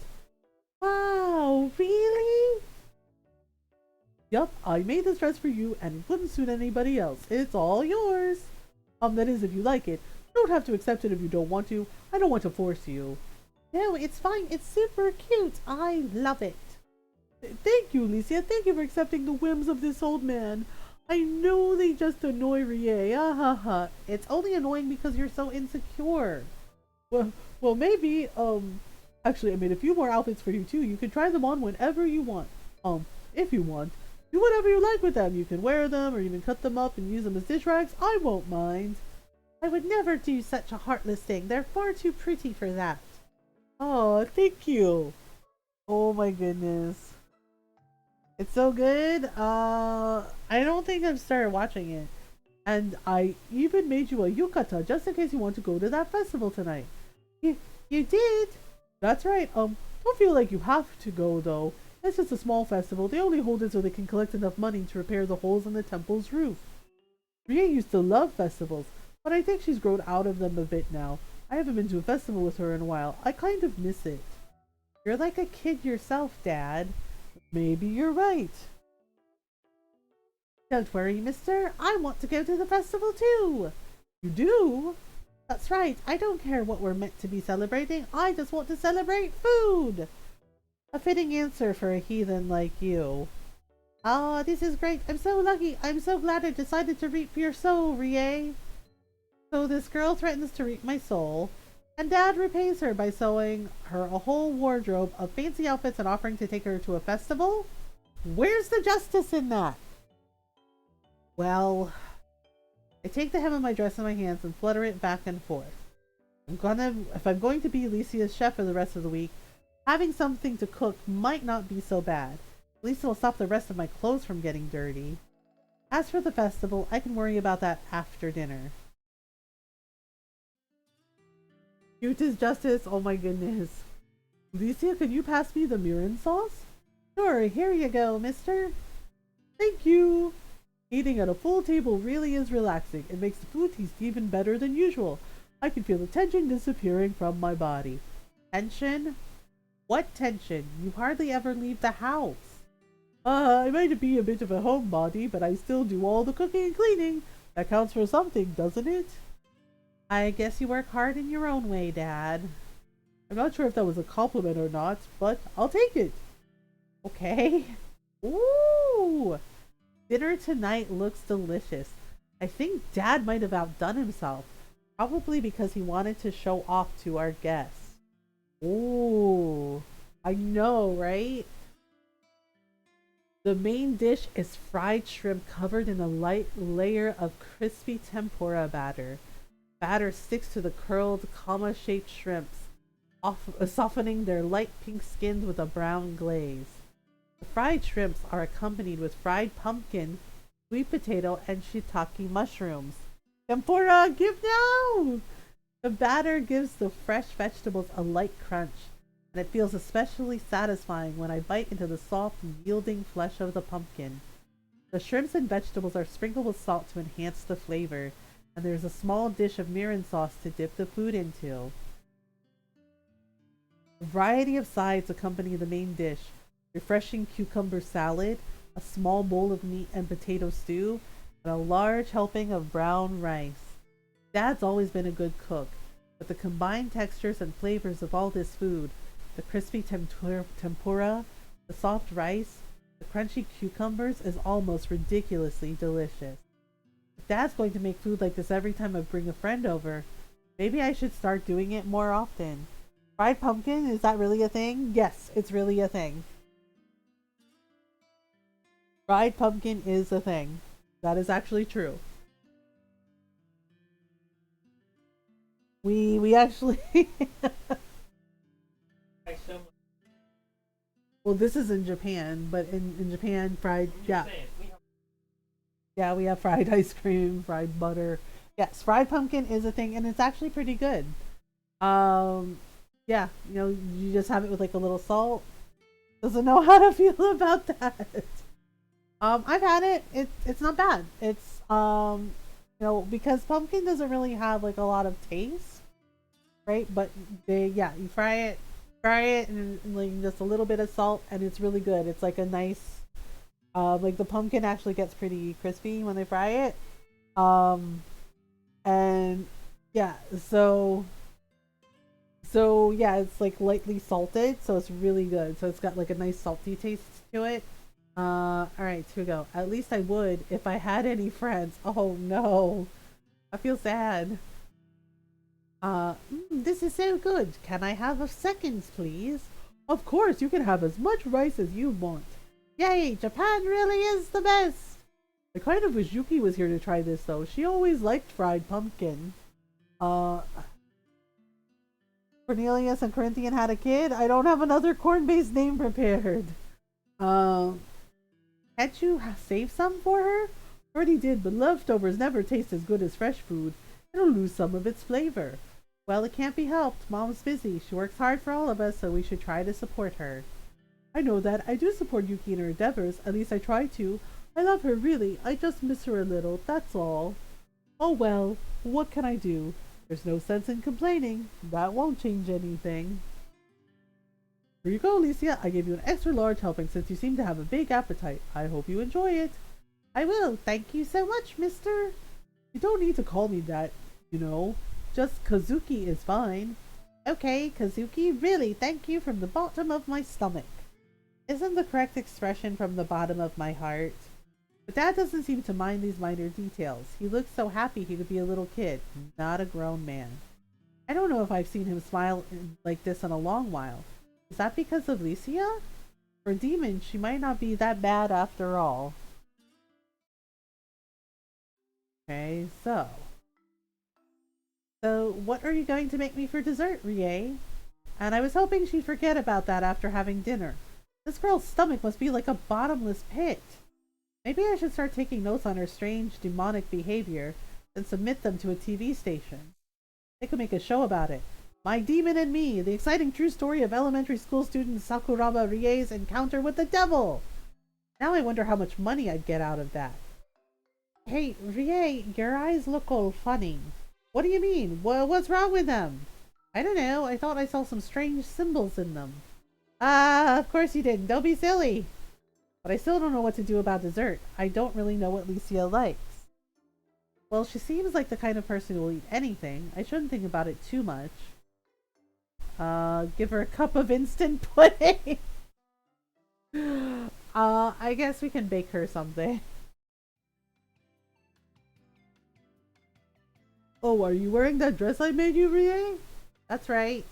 Wow, really? Yup, I made this dress for you and it wouldn't suit anybody else. It's all yours. That is if you like it. You don't have to accept it if you don't want to. I don't want to force you. No, it's fine. It's super cute. I love it. Thank you, Alicia. Thank you for accepting the whims of this old man. I know they just annoy Rie. Ah ha ha. It's only annoying because you're so insecure. Well, maybe, actually, I made a few more outfits for you too. You can try them on whenever you want. If you want. Do whatever you like with them. You can wear them or even cut them up and use them as dish rags. I won't mind. I would never do such a heartless thing. They're far too pretty for that. Oh, thank you. Oh my goodness. It's so good. I don't think I've started watching it. And I even made you a yukata just in case you want to go to that festival tonight. You did? That's right. Don't feel like you have to go though. It's just a small festival. They only hold it so they can collect enough money to repair the holes in the temple's roof. Rie used to love festivals, but I think she's grown out of them a bit now. I haven't been to a festival with her in a while. I kind of miss it. You're like a kid yourself, Dad. Maybe you're right. Don't worry, mister. I want to go to the festival too. You do? That's right. I don't care what we're meant to be celebrating. I just want to celebrate food. A fitting answer for a heathen like you. Ah, this is great. I'm so lucky. I'm so glad I decided to reap your soul, Rie. So this girl threatens to reap my soul, and Dad repays her by sewing her a whole wardrobe of fancy outfits and offering to take her to a festival? Where's the justice in that? Well, I take the hem of my dress in my hands and flutter it back and forth. If I'm going to be Alicia's chef for the rest of the week, having something to cook might not be so bad. At least it'll stop the rest of my clothes from getting dirty. As for the festival, I can worry about that after dinner. Cute is justice. Oh my goodness. Alicia, can you pass me the mirin sauce? Sure, here you go, mister. Thank you. Eating at a full table really is relaxing. It makes the food taste even better than usual. I can feel the tension disappearing from my body. Tension? What tension? You hardly ever leave the house. I might be a bit of a homebody, but I still do all the cooking and cleaning. That counts for something, doesn't it? I guess you work hard in your own way, Dad. I'm not sure if that was a compliment or not, but I'll take it. Okay. Ooh! Dinner tonight looks delicious. I think Dad might have outdone himself. Probably because he wanted to show off to our guests. Ooh. I know, right? The main dish is fried shrimp covered in a light layer of crispy tempura batter. Batter sticks to the curled, comma-shaped shrimps, softening their light pink skins with a brown glaze. The fried shrimps are accompanied with fried pumpkin, sweet potato, and shiitake mushrooms. Tempura, give now! The batter gives the fresh vegetables a light crunch, and it feels especially satisfying when I bite into the soft, yielding flesh of the pumpkin. The shrimps and vegetables are sprinkled with salt to enhance the flavor, and there's a small dish of mirin sauce to dip the food into. A variety of sides accompany the main dish. Refreshing cucumber salad, a small bowl of meat and potato stew, and a large helping of brown rice. Dad's always been a good cook, but the combined textures and flavors of all this food, the crispy tempura, the soft rice, The crunchy cucumbers is almost ridiculously delicious. If Dad's going to make food like this every time I bring a friend over, maybe I should start doing it more often. Fried pumpkin, is that really a thing? Yes, it's really a thing. Fried pumpkin is a thing. That is actually true. We actually I so well, this is in Japan, but in Japan fried, yeah. saying, Yeah, we have fried ice cream, fried butter. Yes, fried pumpkin is a thing and it's actually pretty good. Um yeah, you just have it with like a little salt. Doesn't know how to feel about that. I've had it. It's not bad. It's because pumpkin doesn't really have like a lot of taste, right? But you fry it and like just a little bit of salt and it's really good. It's like a nice like the pumpkin actually gets pretty crispy when they fry it. And yeah, so yeah, it's like lightly salted, so it's really good. So it's got like a nice salty taste to it. Alright, here we go. At least I would if I had any friends. Oh no. I feel sad. This is so good. Can I have a seconds, please? Of course, you can have as much rice as you want. Yay, Japan really is the best. I kind of wish Yuki was here to try this though. She always liked fried pumpkin. Cornelius and Corinthian had a kid. I don't have another corn-based name prepared. Can't you save some for her? Already did, but leftovers never taste as good as fresh food. It'll lose some of its flavor. Well, it can't be helped. Mom's busy. She works hard for all of us, so we should try to support her. I know that. I do support Yuki in her endeavors. At least I try to. I love her, really. I just miss her a little, that's all. Oh well, what can I do? There's no sense in complaining. That won't change anything. Here you go, Alicia. I gave you an extra large helping since you seem to have a big appetite. I hope you enjoy it. I will. Thank you so much, mister. You don't need to call me that, Just Kazuki is fine. Okay, Kazuki, really, thank you from the bottom of my stomach. Isn't the correct expression from the bottom of my heart? But Dad doesn't seem to mind these minor details. He looks so happy he could be a little kid, not a grown man. I don't know if I've seen him smile like this in a long while. Is that because of Licia? For a demon, she might not be that bad after all. Okay, so what are you going to make me for dessert, Rie? And I was hoping she'd forget about that after having dinner. This girl's stomach must be like a bottomless pit. Maybe I should start taking notes on her strange, demonic behavior and submit them to a TV station. They could make a show about it. My Demon and Me, the exciting true story of elementary school student Sakuraba Rie's encounter with the devil. Now I wonder how much money I'd get out of that. Hey, Rie, your eyes look all funny. What do you mean? What's wrong with them? I don't know. I thought I saw some strange symbols in them. Of course you didn't. Don't be silly. But I still don't know what to do about dessert. I don't really know what Licia likes. Well, she seems like the kind of person who will eat anything. I shouldn't think about it too much. Give her a cup of instant pudding. I guess we can bake her something. Oh, are you wearing that dress I made you, Rie? That's right.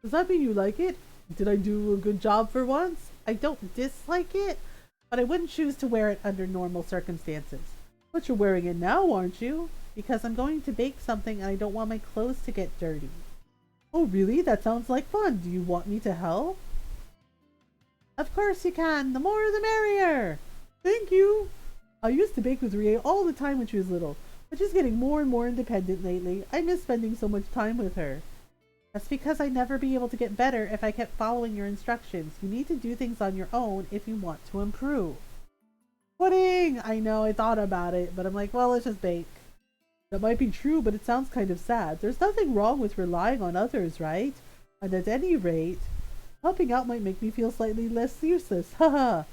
Does that mean you like it? Did I do a good job for once? I don't dislike it, but I wouldn't choose to wear it under normal circumstances. But you're wearing it now, aren't you? Because I'm going to bake something and I don't want my clothes to get dirty. Oh, really? That sounds like fun. Do you want me to help? Of course you can. The more the merrier. Thank you. I used to bake with Rie all the time when she was little, but she's getting more and more independent lately. I miss spending so much time with her. That's because I'd never be able to get better if I kept following your instructions. You need to do things on your own if you want to improve. Pudding! I know, I thought about it, but I'm like, well, let's just bake. That might be true, but it sounds kind of sad. There's nothing wrong with relying on others, right? And at any rate, helping out might make me feel slightly less useless. Haha.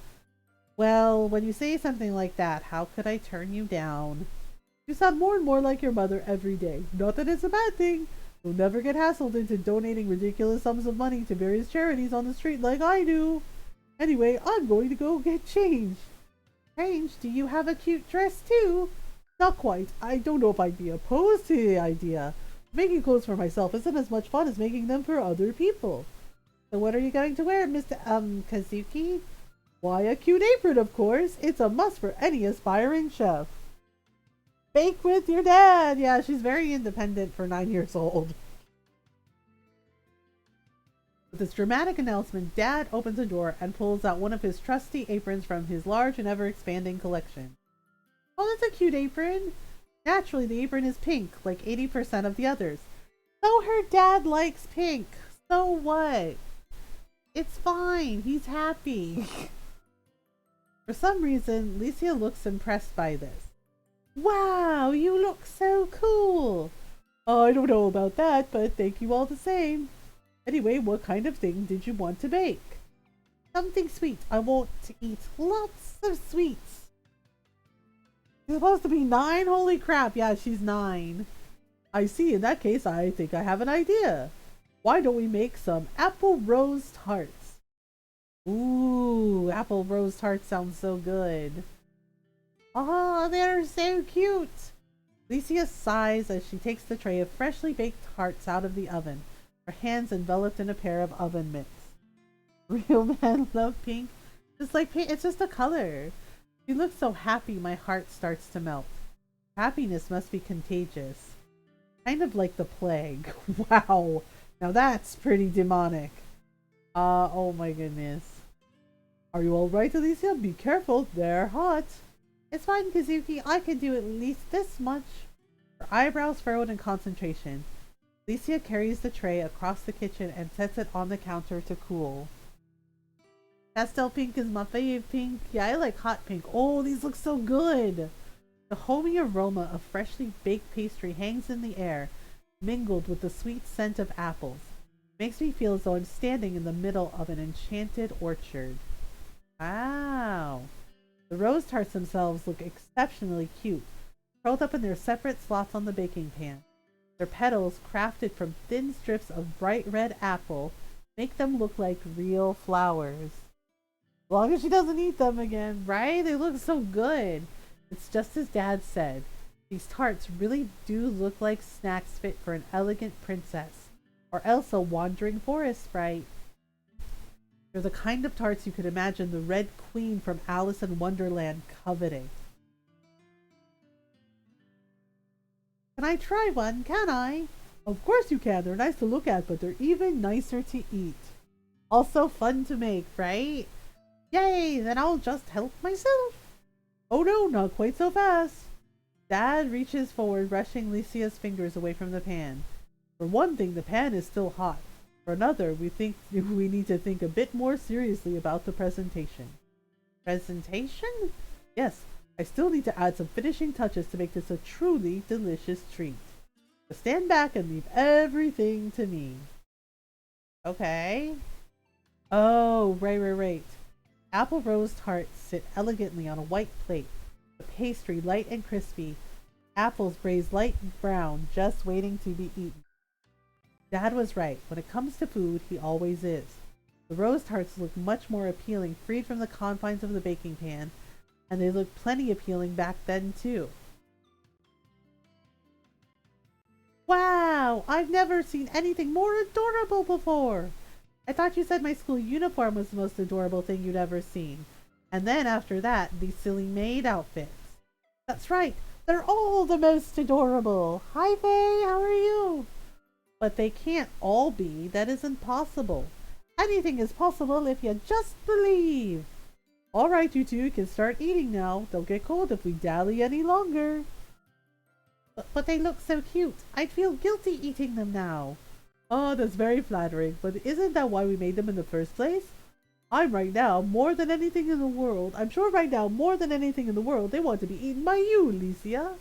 Well, when you say something like that, how could I turn you down? You sound more and more like your mother every day. Not that it's a bad thing. You'll never get hassled into donating ridiculous sums of money to various charities on the street like I do. Anyway, I'm going to go get changed. Change? Do you have a cute dress too? Not quite. I don't know if I'd be opposed to the idea. Making clothes for myself isn't as much fun as making them for other people. So what are you going to wear, Mr. Kazuki? Why, a cute apron, of course. It's a must for any aspiring chef. Bake with your dad. Yeah, she's very independent for 9 years old. With this dramatic announcement, Dad opens a door and pulls out one of his trusty aprons from his large and ever-expanding collection. Oh, that's a cute apron. Naturally, the apron is pink, like 80% of the others. So her dad likes pink. So what? It's fine. He's happy. For some reason, Licia looks impressed by this. Wow, you look so cool. Oh, I don't know about that, but thank you all the same. Anyway, what kind of thing did you want to bake? Something sweet. I want to eat lots of sweets. She's supposed to be 9? Holy crap, yeah, she's 9. I see, in that case, I think I have an idea. Why don't we make some apple rose tarts? Ooh, apple rose tarts sounds so good. Oh, they're so cute. Licia sighs as she takes the tray of freshly baked tarts out of the oven, her hands enveloped in a pair of oven mitts. Real men love pink. Just like pink, it's just a color. She looks so happy my heart starts to melt. Happiness must be contagious. Kind of like the plague. Wow. Now that's pretty demonic. Oh my goodness. Are you alright, Alicia? Be careful, they're hot. It's fine, Kazuki. I can do at least this much. Her eyebrows furrowed in concentration. Alicia carries the tray across the kitchen and sets it on the counter to cool. Pastel pink is my favorite pink. Yeah, I like hot pink. Oh, these look so good. The homey aroma of freshly baked pastry hangs in the air, mingled with the sweet scent of apples. Makes me feel as though I'm standing in the middle of an enchanted orchard. Wow. The rose tarts themselves look exceptionally cute, curled up in their separate slots on the baking pan. Their petals, crafted from thin strips of bright red apple, make them look like real flowers. As long as she doesn't eat them again, right? They look so good. It's just as Dad said. These tarts really do look like snacks fit for an elegant princess, or else a wandering forest sprite. They're the kind of tarts you could imagine the Red Queen from Alice in Wonderland coveting. Can I try one, can I? Of course you can. They're nice to look at, but they're even nicer to eat. Also fun to make, right? Yay, then I'll just help myself. Oh no, not quite so fast. Dad reaches forward, brushing Licia's fingers away from the pan. For one thing, the pan is still hot. For another, we need to think a bit more seriously about the presentation. Presentation? Yes, I still need to add some finishing touches to make this a truly delicious treat. So stand back and leave everything to me. Okay. Oh, right. Apple rose tarts sit elegantly on a white plate, the pastry light and crispy, apples braised light brown, just waiting to be eaten. Dad was right. When it comes to food, he always is. The rose tarts look much more appealing, freed from the confines of the baking pan, and they looked plenty appealing back then too. Wow! I've never seen anything more adorable before! I thought you said my school uniform was the most adorable thing you'd ever seen. And then after that, these silly maid outfits. That's right, they're all the most adorable. Hi Faye, how are you? But they can't all be. That isn't possible. Anything is possible if you just believe. Alright, you two can start eating now. They'll get cold if we dally any longer. But they look so cute. I'd feel guilty eating them now. Oh, that's very flattering, but isn't that why we made them in the first place? I'm sure right now, more than anything in the world, they want to be eaten by you, Alicia.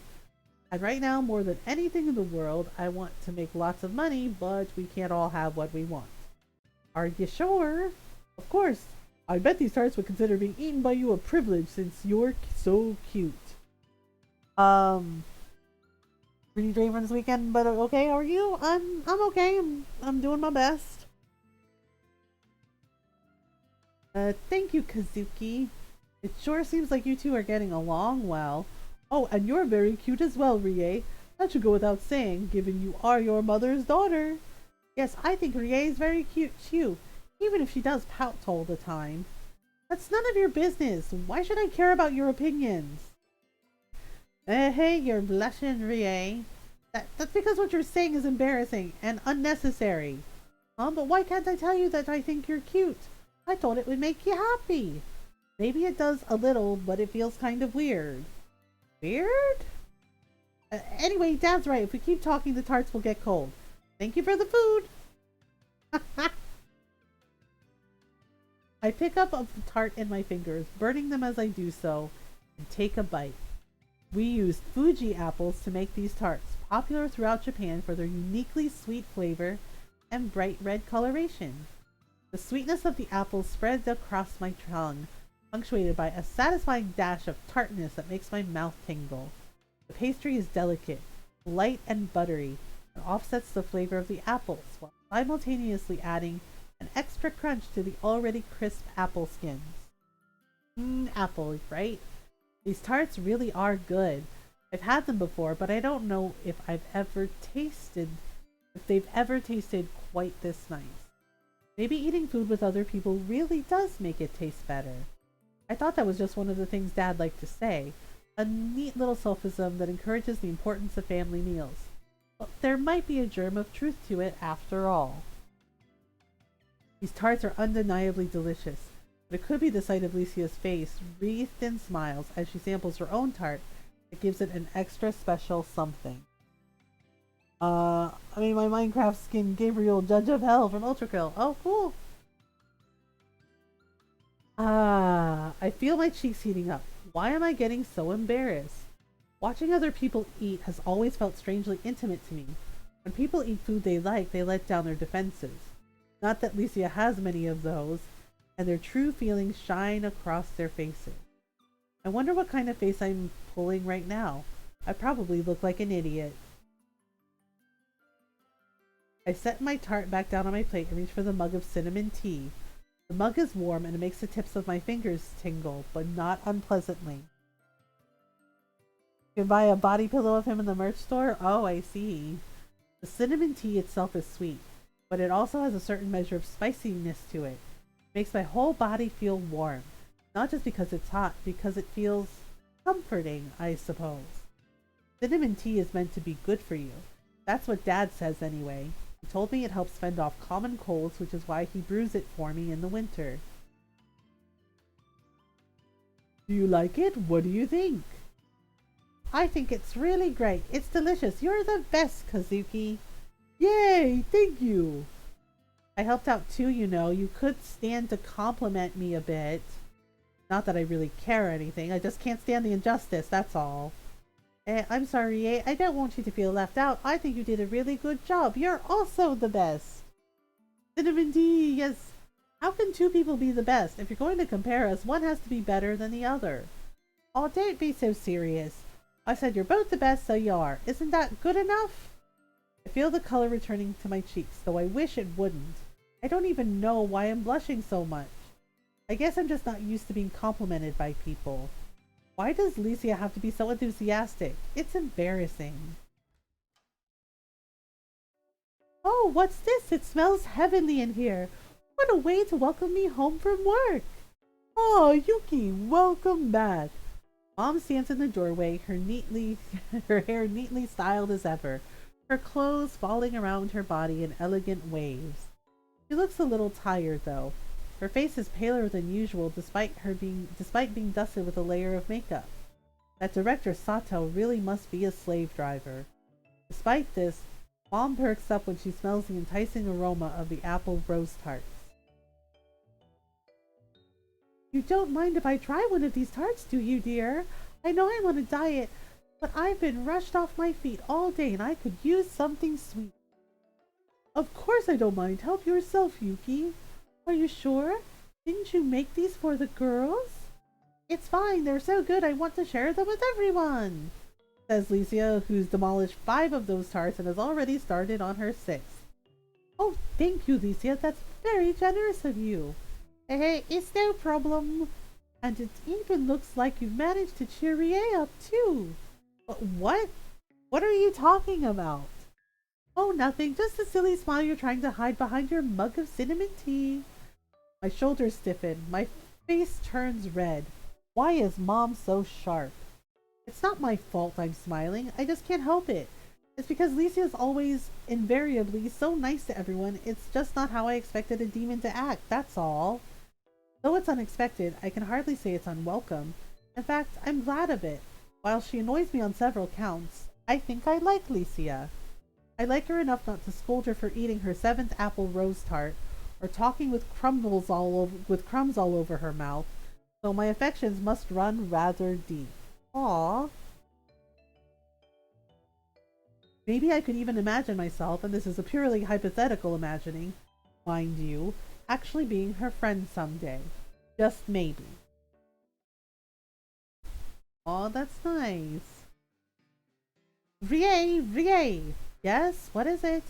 And right now, more than anything in the world, I want to make lots of money, but we can't all have what we want. Are you sure? Of course. I bet these tarts would consider being eaten by you a privilege since you're so cute. Pretty drained from this weekend, but okay, how are you? I'm okay. I'm doing my best. Thank you, Kazuki. It sure seems like you two are getting along well. Oh, and you're very cute as well, Rie. That should go without saying, given you are your mother's daughter. Yes, I think Rie is very cute too, even if she does pout all the time. That's none of your business. Why should I care about your opinions? Hey, you're blushing, Rie. That's because what you're saying is embarrassing and unnecessary. But why can't I tell you that I think you're cute? I thought it would make you happy. Maybe it does a little, but it feels kind of weird. Weird? Anyway, Dad's right. If we keep talking, the tarts will get cold. Thank you for the food. I pick up the tart in my fingers, burning them as I do so, and take a bite. We used Fuji apples to make these tarts, popular throughout Japan for their uniquely sweet flavor and bright red coloration. The sweetness of the apples spreads across my tongue, punctuated by a satisfying dash of tartness that makes my mouth tingle. The pastry is delicate, light and buttery, and offsets the flavor of the apples, while simultaneously adding an extra crunch to the already crisp apple skins. Apple, right? These tarts really are good. I've had them before, but I don't know if they've ever tasted quite this nice. Maybe eating food with other people really does make it taste better. I thought that was just one of the things Dad liked to say. A neat little sophism that encourages the importance of family meals. But there might be a germ of truth to it after all. These tarts are undeniably delicious, but it could be the sight of Lucia's face, wreathed in smiles, as she samples her own tart that gives it an extra special something. My Minecraft skin, Gabriel, Judge of Hell from Ultrakill. Oh, cool. I feel my cheeks heating up. Why am I getting so embarrassed? Watching other people eat has always felt strangely intimate to me. When people eat food they like, they let down their defenses. Not that Licia has many of those, and their true feelings shine across their faces. I wonder what kind of face I'm pulling right now. I probably look like an idiot. I set my tart back down on my plate and reach for the mug of cinnamon tea. The mug is warm and it makes the tips of my fingers tingle, but not unpleasantly. You can buy a body pillow of him in the merch store? Oh, I see. The cinnamon tea itself is sweet, but it also has a certain measure of spiciness to it. It makes my whole body feel warm. Not just because it's hot, because it feels comforting, I suppose. Cinnamon tea is meant to be good for you. That's what Dad says anyway. He told me it helps fend off common colds, which is why he brews it for me in the winter. Do you like it? What do you think? I think it's really great. It's delicious. You're the best, Kazuki. Yay! Thank you. I helped out too, you know. You could stand to compliment me a bit. Not that I really care or anything. I just can't stand the injustice, that's all. I'm sorry, I don't want you to feel left out. I think you did a really good job. You're also the best. Cinnamon tea, yes. How can two people be the best? If you're going to compare us, one has to be better than the other. Oh, don't be so serious. I said you're both the best, so you are. Isn't that good enough? I feel the color returning to my cheeks, though I wish it wouldn't. I don't even know why I'm blushing so much. I guess I'm just not used to being complimented by people. Why does Licia have to be so enthusiastic? It's embarrassing. Oh, what's this? It smells heavenly in here. What a way to welcome me home from work. Oh, Yuki, welcome back. Mom stands in the doorway, her hair neatly styled as ever, her clothes falling around her body in elegant waves. She looks a little tired, though. Her face is paler than usual despite being dusted with a layer of makeup. That director Sato really must be a slave driver. Despite this, Mom perks up when she smells the enticing aroma of the apple rose tarts. You don't mind if I try one of these tarts, do you, dear? I know I'm on a diet, but I've been rushed off my feet all day and I could use something sweet. Of course I don't mind. Help yourself, Yuki. Are you sure? Didn't you make these for the girls? It's fine. They're so good I want to share them with everyone, says Licia, who's demolished 5 of those tarts and has already started on her 6th. Oh, thank you, Licia. That's very generous of you. Hey, it's no problem. And it even looks like you've managed to cheer Rie up too. What? What are you talking about? Oh, nothing. Just a silly smile you're trying to hide behind your mug of cinnamon tea. My shoulders stiffen. My face turns red. Why is Mom so sharp? It's not my fault I'm smiling. I just can't help it. It's because Licia is always, invariably, so nice to everyone. It's just not how I expected a demon to act, that's all. Though it's unexpected, I can hardly say it's unwelcome. In fact, I'm glad of it. While she annoys me on several counts, I think I like Licia. I like her enough not to scold her for eating her 7th apple rose tart, or talking with crumbs all over her mouth, so my affections must run rather deep. Aww. Maybe I could even imagine myself, and this is a purely hypothetical imagining, mind you, actually being her friend someday. Just maybe. Aw, that's nice. Rie! Yes, what is it?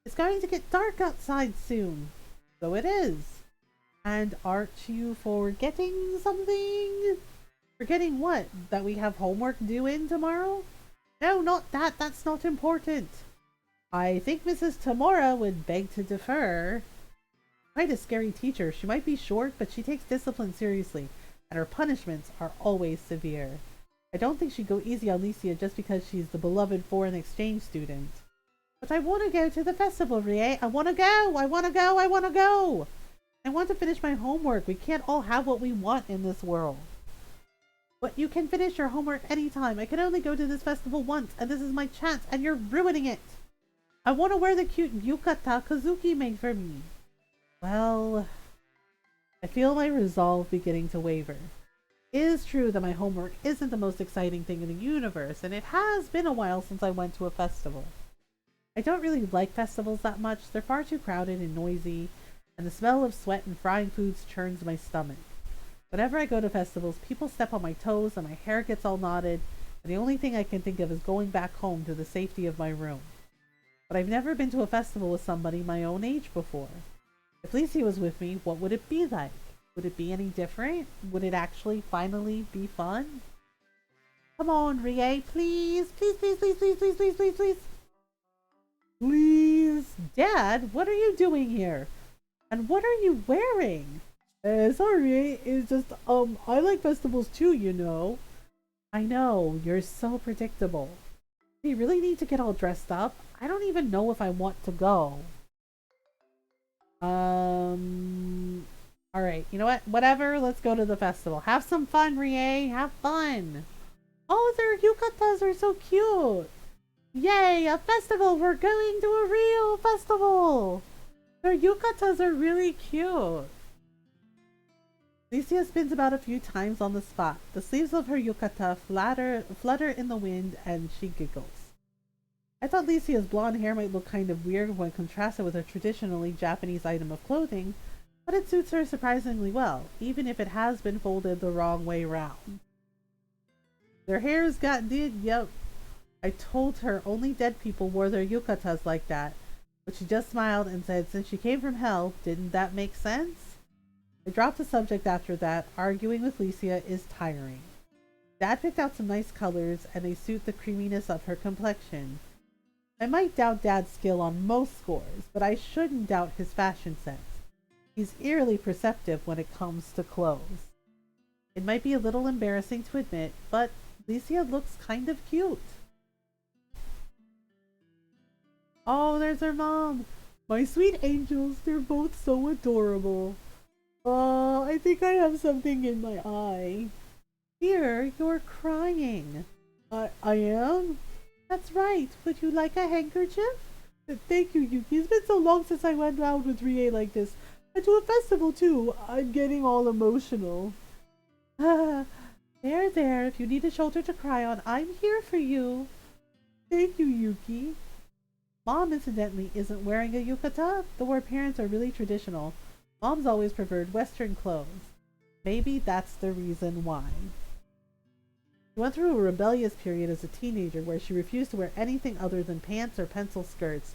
It's going to get dark outside soon. So it is. And aren't you forgetting something? Forgetting what? That we have homework due in tomorrow? No, not that. That's not important. I think Mrs. Tamora would beg to defer. Quite a scary teacher. She might be short, but she takes discipline seriously, and her punishments are always severe. I don't think she'd go easy on Licia just because she's the beloved foreign exchange student. But I want to go to the festival, Rie. I want to go! I want to go! I want to go! I want to finish my homework. We can't all have what we want in this world. But you can finish your homework anytime. I can only go to this festival once, and this is my chance, and you're ruining it. I want to wear the cute yukata Kazuki made for me. Well, I feel my resolve beginning to waver. It is true that my homework isn't the most exciting thing in the universe, and it has been a while since I went to a festival. I don't really like festivals that much. They're far too crowded and noisy, and the smell of sweat and frying foods churns my stomach. Whenever I go to festivals, people step on my toes and my hair gets all knotted, and the only thing I can think of is going back home to the safety of my room. But I've never been to a festival with somebody my own age before. If Lacey was with me, what would it be like? Would it be any different? Would it actually finally be fun? Come on, Rie, please, please, please, please, please, please, please, please, please. Please. Dad, what are you doing here? And what are you wearing? Sorry, it's just, I like festivals too, you know. I know, you're so predictable. We really need to get all dressed up. I don't even know if I want to go. Alright, you know what? Whatever, let's go to the festival. Have some fun, Rie. Have fun. Oh, their yukatas are so cute. Yay, a festival. We're going to a real festival. Their yukatas are really cute. Licia spins about a few times on the spot. The sleeves of her yukata flutter in the wind, and she giggles. I thought Licia's blonde hair might look kind of weird when contrasted with a traditionally Japanese item of clothing, but it suits her surprisingly well, even if it has been folded the wrong way round. Their hair's got did, yep. I told her only dead people wore their yukatas like that, but she just smiled and said since she came from hell, didn't that make sense? I dropped the subject after that. Arguing with Licia is tiring. Dad picked out some nice colors, and they suit the creaminess of her complexion. I might doubt Dad's skill on most scores, but I shouldn't doubt his fashion sense. He's eerily perceptive when it comes to clothes. It might be a little embarrassing to admit, but Licia looks kind of cute. Oh, there's her mom. My sweet angels, they're both so adorable. Oh, I think I have something in my eye. Here, you're crying. I am? That's right. Would you like a handkerchief? Thank you, Yuki. It's been so long since I went out with Rie like this. And to a festival, too. I'm getting all emotional. There. If you need a shoulder to cry on, I'm here for you. Thank you, Yuki. Mom, incidentally, isn't wearing a yukata, though her parents are really traditional. Mom's always preferred Western clothes. Maybe that's the reason why. She went through a rebellious period as a teenager where she refused to wear anything other than pants or pencil skirts,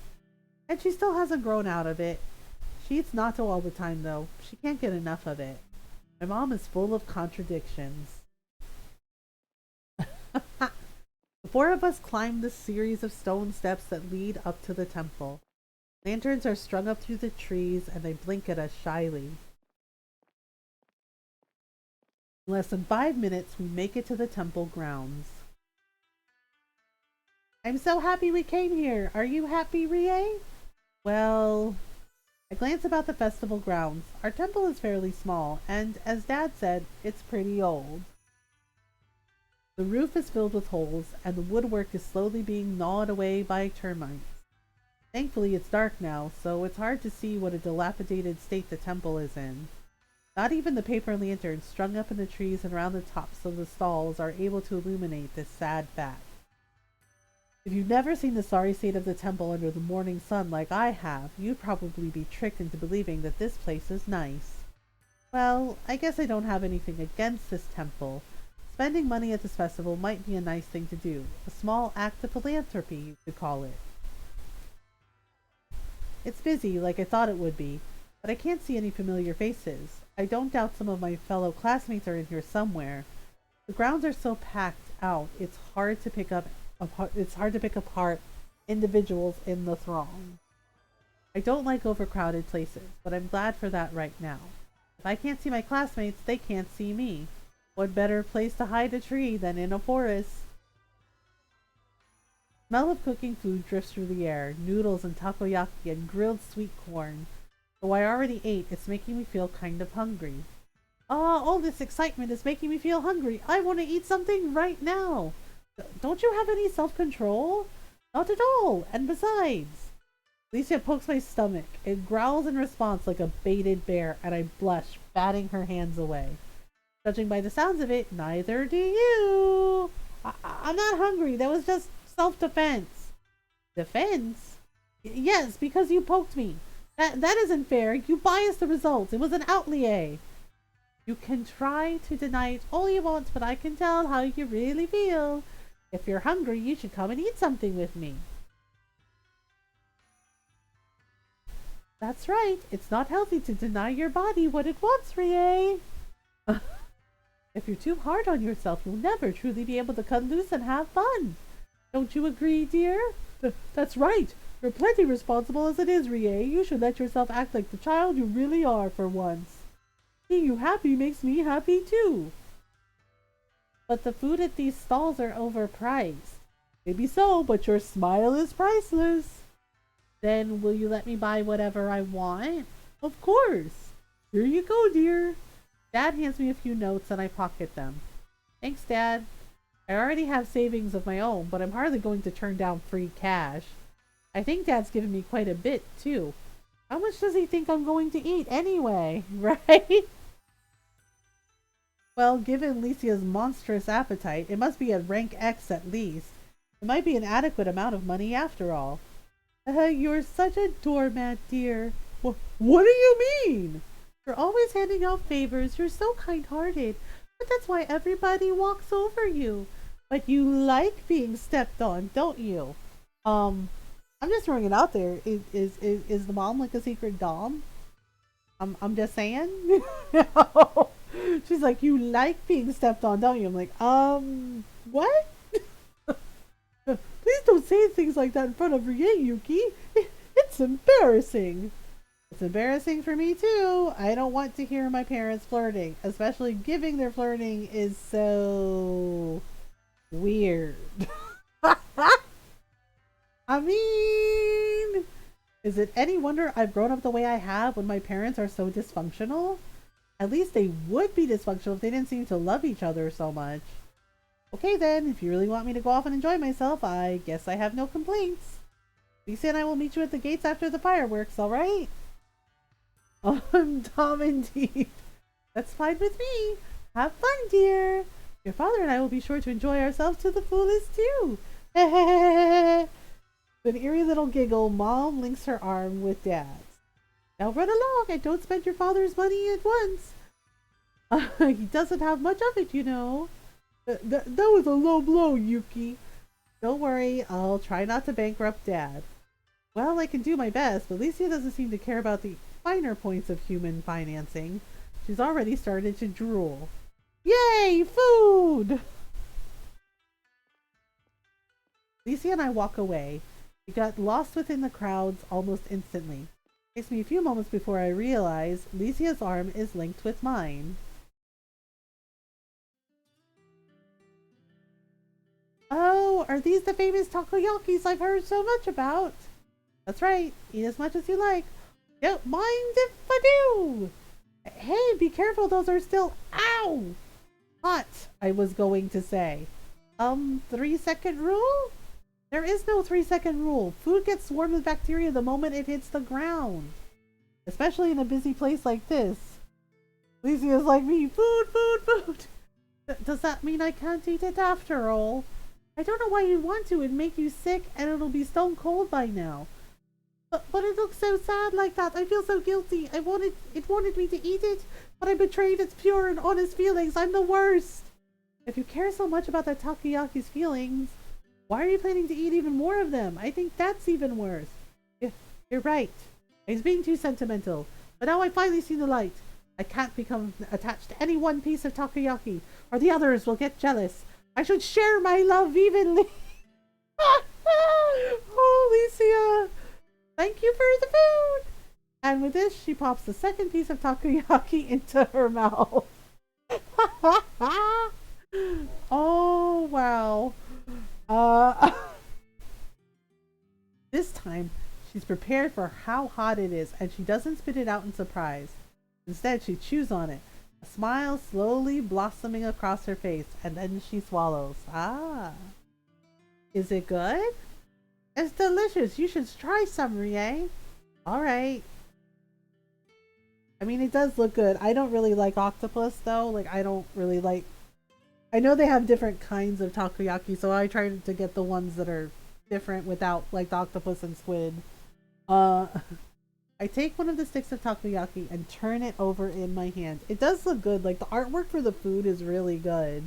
and she still hasn't grown out of it. She eats natto all the time, though. She can't get enough of it. My mom is full of contradictions. The four of us climb the series of stone steps that lead up to the temple. Lanterns are strung up through the trees, and they blink at us shyly. In less than 5 minutes, we make it to the temple grounds. I'm so happy we came here. Are you happy, Rie? Well, I glance about the festival grounds. Our temple is fairly small, and as Dad said, it's pretty old. The roof is filled with holes, and the woodwork is slowly being gnawed away by termites. Thankfully, it's dark now, so it's hard to see what a dilapidated state the temple is in. Not even the paper lanterns strung up in the trees and around the tops of the stalls are able to illuminate this sad fact. If you've never seen the sorry state of the temple under the morning sun like I have, you'd probably be tricked into believing that this place is nice. Well, I guess I don't have anything against this temple. Spending money at this festival might be a nice thing to do. A small act of philanthropy, you could call it. It's busy, like I thought it would be, but I can't see any familiar faces. I don't doubt some of my fellow classmates are in here somewhere. The grounds are so packed out, it's hard to pick apart individuals in the throng. I don't like overcrowded places, but I'm glad for that right now. If I can't see my classmates, they can't see me. What better place to hide a tree than in a forest? Smell of cooking food drifts through the air, noodles and takoyaki and grilled sweet corn. Though I already ate, it's making me feel kind of hungry. All this excitement is making me feel hungry. I want to eat something right now. Don't you have any self-control? Not at all. And besides... Alicia pokes my stomach. It growls in response like a baited bear, and I blush, batting her hands away. Judging by the sounds of it, neither do you. I'm not hungry. That was just self-defense. Defense? Yes, because you poked me. That isn't fair. You biased the results. It was an outlier. You can try to deny it all you want, but I can tell how you really feel. If you're hungry, you should come and eat something with me. That's right. It's not healthy to deny your body what it wants, Rie. If you're too hard on yourself, you'll never truly be able to cut loose and have fun. Don't you agree, dear? That's right. You're plenty responsible as it is, Rie. You should let yourself act like the child you really are for once. Seeing you happy makes me happy too. But the food at these stalls are overpriced. Maybe so, but your smile is priceless. Then will you let me buy whatever I want? Of course. Here you go, dear. Dad hands me a few notes and I pocket them. Thanks, Dad. I already have savings of my own, but I'm hardly going to turn down free cash. I think Dad's given me quite a bit, too. How much does he think I'm going to eat anyway, right? Well, given Licia's monstrous appetite, it must be a rank X at least. It might be an adequate amount of money after all. You're such a doormat, dear. What do you mean? You're always handing out favors. You're so kind-hearted. But that's why everybody walks over you. But you like being stepped on, don't you? I'm just throwing it out there. Is the mom like a secret dom? I'm just saying. No. She's like, you like being stepped on, don't you? I'm like, what? Please don't say things like that in front of Rie, Yuki. It's embarrassing. It's embarrassing for me too. I don't want to hear my parents flirting, especially given their flirting is so weird. I mean, is it any wonder I've grown up the way I have when my parents are so dysfunctional? At least they would be dysfunctional if they didn't seem to love each other so much. Okay then, if you really want me to go off and enjoy myself, I guess I have no complaints. Lisa and I will meet you at the gates after the fireworks, alright? Tom indeed. That's fine with me. Have fun, dear. Your father and I will be sure to enjoy ourselves to the fullest too. With an eerie little giggle, Mom links her arm with Dad's. Now run along and don't spend your father's money at once. He doesn't have much of it, you know. That was a low blow, Yuki. Don't worry, I'll try not to bankrupt Dad. Well, I can do my best, but Alicia doesn't seem to care about the finer points of human financing, she's already started to drool. Yay, food! Lisa and I walk away. We got lost within the crowds almost instantly. It takes me a few moments before I realize Lycia's arm is linked with mine. Oh, are these the famous takoyakis I've heard so much about? That's right. Eat as much as you like. Don't mind if I do. Hey, be careful. Those are still, ow, hot, I was going to say. 3-second rule? There is no 3-second rule. Food gets swarmed with bacteria the moment it hits the ground. Especially in a busy place like this. Lycia's like me. Food, food, food. Does that mean I can't eat it after all? I don't know why you'd want to. It'd make you sick and it'll be stone cold by now. But it looks so sad like that. I feel so guilty. It wanted me to eat it, but I betrayed its pure and honest feelings. I'm the worst. If you care so much about that takoyaki's feelings, why are you planning to eat even more of them? I think that's even worse. You're right. I was being too sentimental. But now I finally see the light. I can't become attached to any one piece of takoyaki, or the others will get jealous. I should share my love evenly. Oh, Lycia. Thank you for the food. And with this, she pops the second piece of takoyaki into her mouth. Oh, wow. This time, she's prepared for how hot it is, and she doesn't spit it out in surprise. Instead, she chews on it, a smile slowly blossoming across her face, and then she swallows. Ah. Is it good? It's delicious. You should try some, Rie. Alright. I mean, it does look good. I don't really like octopus, though. Like, I don't really like... I know they have different kinds of takoyaki, so I try to get the ones that are different without, like, the octopus and squid. I take one of the sticks of takoyaki and turn it over in my hand. It does look good. Like, the artwork for the food is really good.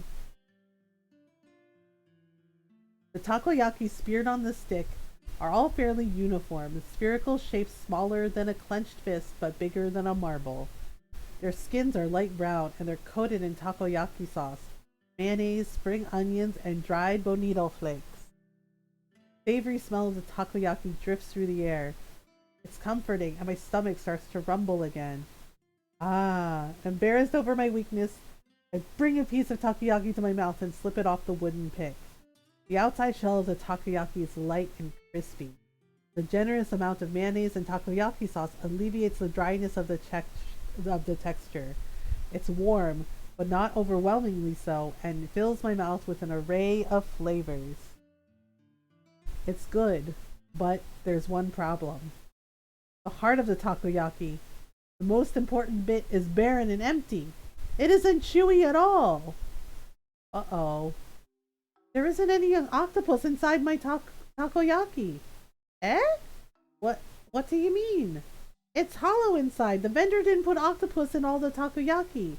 The takoyaki speared on the stick are all fairly uniform, spherical shapes smaller than a clenched fist but bigger than a marble. Their skins are light brown and they're coated in takoyaki sauce, mayonnaise, spring onions, and dried bonito flakes. Savory smell of the takoyaki drifts through the air. It's comforting and my stomach starts to rumble again. Ah, embarrassed over my weakness, I bring a piece of takoyaki to my mouth and slip it off the wooden pick. The outside shell of the takoyaki is light and crispy. The generous amount of mayonnaise and takoyaki sauce alleviates the dryness of the texture. It's warm, but not overwhelmingly so, and fills my mouth with an array of flavors. It's good, but there's one problem. The heart of the takoyaki, the most important bit, is barren and empty. It isn't chewy at all. Uh-oh. There isn't any octopus inside my takoyaki. Eh? What do you mean? It's hollow inside. The vendor didn't put octopus in all the takoyaki. It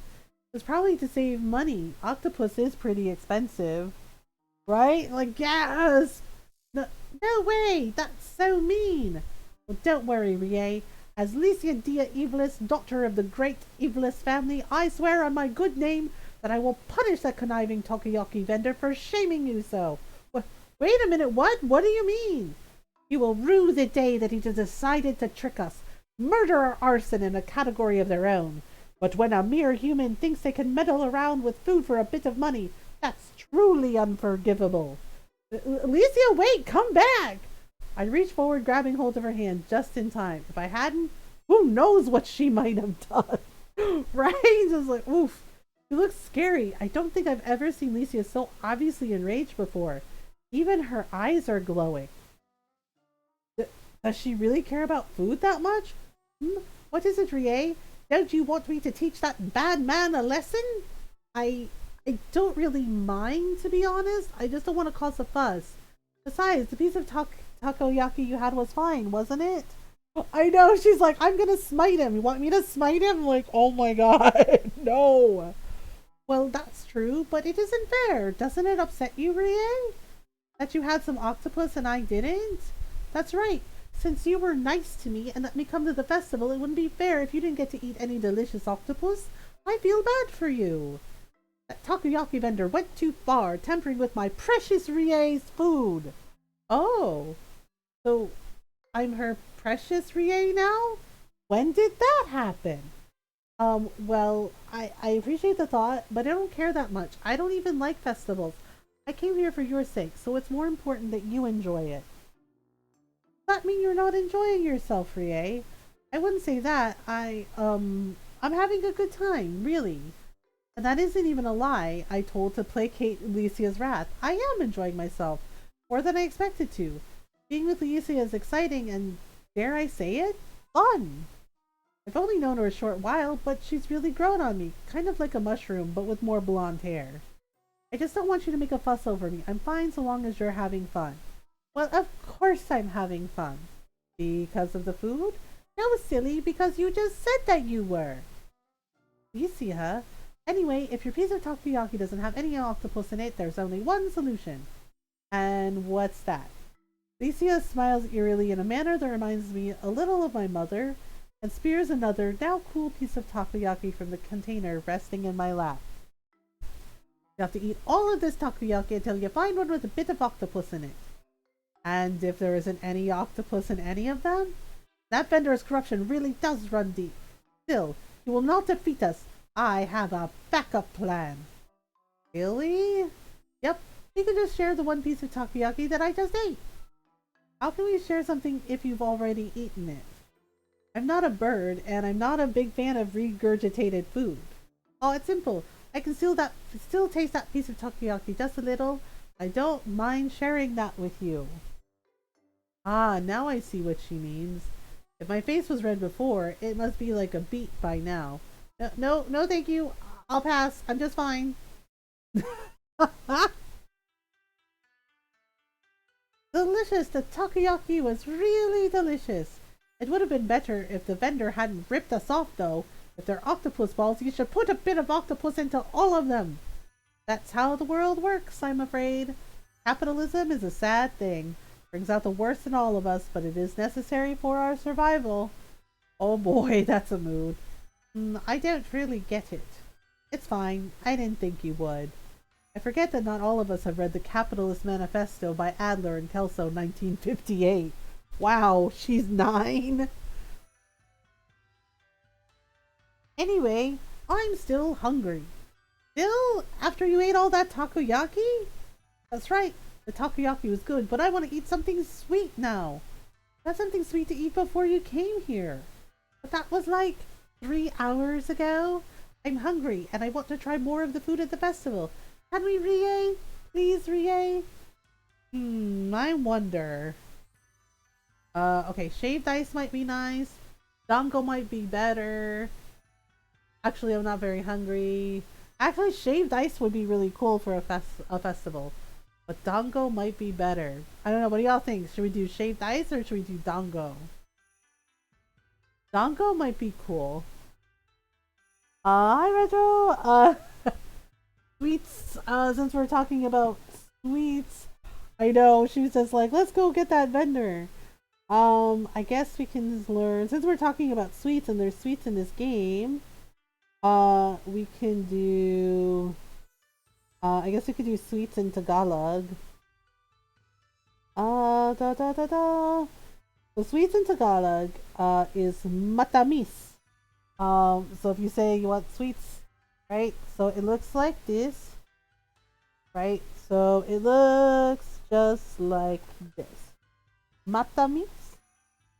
was probably to save money. Octopus is pretty expensive. Right? Like, yes! No way! That's so mean! Well, don't worry, Rie. As Lycia Dia Evilis, daughter of the great Evilis family, I swear on my good name that I will punish that conniving takoyaki vendor for shaming you so. Wait a minute, what? What do you mean? He will rue the day that he decided to trick us. Murder or arson in a category of their own. But when a mere human thinks they can meddle around with food for a bit of money, that's truly unforgivable. Lycia, wait, come back! I reached forward, grabbing hold of her hand just in time. If I hadn't, who knows what she might have done. Right? Just like, oof. She looks scary. I don't think I've ever seen Lycia so obviously enraged before. Even her eyes are glowing. Does she really care about food that much? What is it, Rie? Don't you want me to teach that bad man a lesson? I don't really mind, to be honest. I just don't want to cause a fuss. Besides, the piece of takoyaki you had was fine, wasn't it? I know, she's like, I'm gonna smite him. You want me to smite him? I'm like, oh my god, no. Well, that's true, but it isn't fair. Doesn't it upset you, Rie? That you had some octopus and I didn't? That's right. Since you were nice to me and let me come to the festival, it wouldn't be fair if you didn't get to eat any delicious octopus. I feel bad for you. That takoyaki vendor went too far, tampering with my precious Rie's food. Oh, so I'm her precious Rie now? When did that happen? Well, I appreciate the thought, but I don't care that much. I don't even like festivals. I came here for your sake, so it's more important that you enjoy it. Does that mean you're not enjoying yourself, Rie? I wouldn't say that. I'm having a good time, really. And that isn't even a lie I told to placate Lycia's wrath. I am enjoying myself, more than I expected to. Being with Lycia is exciting and, dare I say it, fun. I've only known her a short while, but she's really grown on me, kind of like a mushroom, but with more blonde hair. I just don't want you to make a fuss over me. I'm fine so long as you're having fun. Well, of course I'm having fun. Because of the food? That was silly, because you just said that you were. Lycia? Anyway, if your piece of takoyaki doesn't have any octopus in it, there's only one solution. And what's that? Lycia smiles eerily in a manner that reminds me a little of my mother, and spears another, now cool piece of takoyaki from the container resting in my lap. You have to eat all of this takoyaki until you find one with a bit of octopus in it. And if there isn't any octopus in any of them, that vendor's corruption really does run deep. Still, he will not defeat us. I have a backup plan. Really? Yep, we can just share the one piece of takoyaki that I just ate. How can we share something if you've already eaten it? I'm not a bird, and I'm not a big fan of regurgitated food. Oh, it's simple. I can still taste that piece of takoyaki just a little. I don't mind sharing that with you. Ah, now I see what she means. If my face was red before, it must be like a beet by now. No, thank you. I'll pass. I'm just fine. Delicious! The takoyaki was really delicious. It would have been better if the vendor hadn't ripped us off, though. If they're octopus balls, you should put a bit of octopus into all of them. That's how the world works, I'm afraid. Capitalism is a sad thing. Brings out the worst in all of us, but it is necessary for our survival. Oh boy, that's a mood. I don't really get it. It's fine. I didn't think you would. I forget that not all of us have read the Capitalist Manifesto by Adler and Kelso 1958. Wow, she's 9? Anyway, I'm still hungry. Still? After you ate all that takoyaki? That's right, the takoyaki was good, but I want to eat something sweet now. I had something sweet to eat before you came here. But that was like 3 hours ago. I'm hungry, and I want to try more of the food at the festival. Can we, Rie? Please, Rie? I wonder. Okay, shaved ice might be nice. Dango might be better. Actually, I'm not very hungry. Actually, shaved ice would be really cool for a festival. But Dango might be better. I don't know, what do y'all think? Should we do shaved ice or should we do Dango? Dango might be cool. Hi Retro! Sweets, since we're talking about sweets, I know, she was just like, let's go get that vendor. I guess we can learn, since we're talking about sweets and there's sweets in this game, we can do, I guess we could do sweets in Tagalog. The sweets in Tagalog, is matamis. So if you say you want sweets, right? So it looks like this, right? So it looks just like this. Matamis.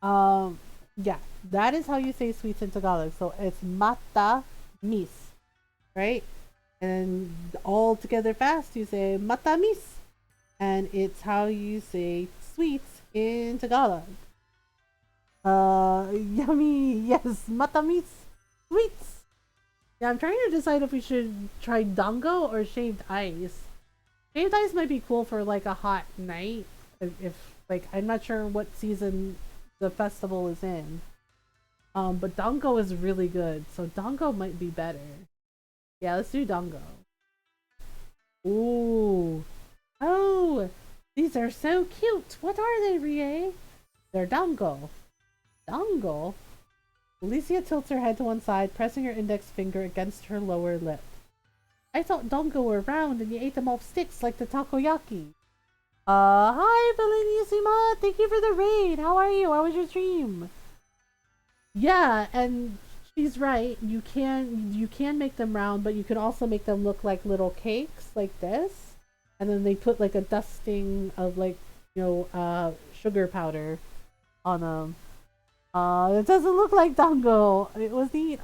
Yeah, that is how you say sweets in Tagalog. So it's matamis, right? And all together fast, you say matamis. And it's how you say sweets in Tagalog. Yummy. Yes, matamis. Sweets. Yeah, I'm trying to decide if we should try dango or shaved ice. Shaved ice might be cool for like a hot night. If like, I'm not sure what season the festival is in. But dango is really good, so dango might be better. Yeah, let's do dango. Ooh. Oh, these are so cute. What are they, Rie? They're dango. Dango? Alicia tilts her head to one side, pressing her index finger against her lower lip. I thought dango were round and you ate them off sticks like the takoyaki. Hi, Bellissima. Thank you for the raid. How are you? How was your stream? Yeah, and she's right. You can make them round, but you can also make them look like little cakes like this. And then they put like a dusting of like, sugar powder on them. It doesn't look like dango. It was neat.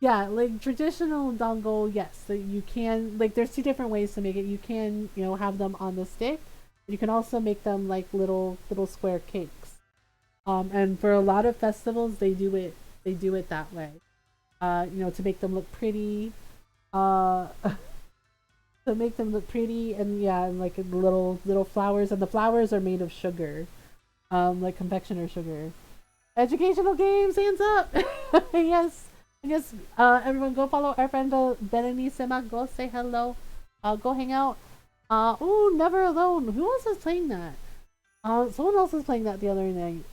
Yeah, like traditional dango, yes. So you can, like, there's two different ways to make it. You can, have them on the stick. You can also make them like little square cakes. And for a lot of festivals, they do it that way. To make them look pretty. To make them look pretty, and yeah, and like little flowers, and the flowers are made of sugar, like confectioner sugar. Educational games, hands up. Yes. Yes, everyone go follow our friend Berenissima. Go say hello. Go hang out. Ooh, Never Alone. Who else is playing that? Someone else was playing that the other night.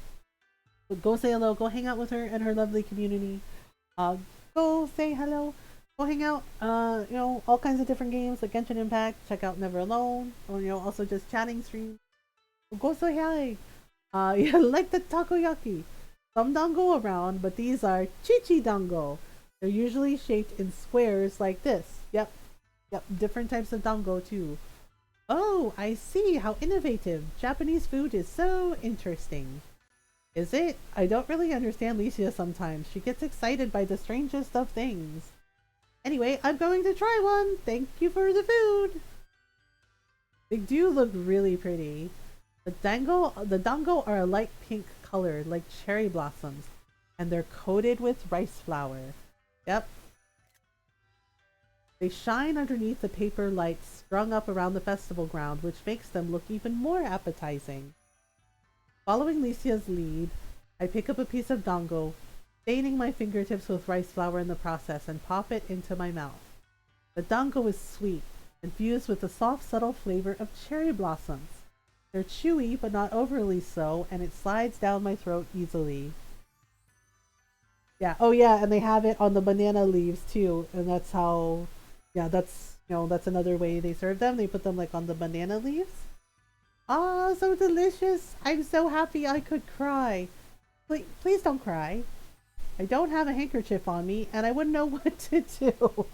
But go say hello. Go hang out with her and her lovely community. Go say hello. Go hang out. All kinds of different games like Genshin Impact. Check out Never Alone. Or also just chatting stream. Go say hi. Yeah, like the takoyaki. Some dango around, but these are chichi dango. They're usually shaped in squares like this. Yep. Different types of dango too. Oh, I see. How innovative. Japanese food is so interesting. Is it? I don't really understand Licia sometimes. She gets excited by the strangest of things. Anyway, I'm going to try one. Thank you for the food. They do look really pretty. The dango are a light pink color, like cherry blossoms, and they're coated with rice flour. Yep. They shine underneath the paper lights strung up around the festival ground, which makes them look even more appetizing. Following Licia's lead, I pick up a piece of dango, staining my fingertips with rice flour in the process, and pop it into my mouth. The dango is sweet, infused with the soft, subtle flavor of cherry blossoms. They're chewy, but not overly so, and it slides down my throat easily. Yeah, oh yeah, and they have it on the banana leaves too, and that's how, yeah, that's another way they serve them. They put them like on the banana leaves. Ah, so delicious. I'm so happy I could cry. Please don't cry. I don't have a handkerchief on me, and I wouldn't know what to do.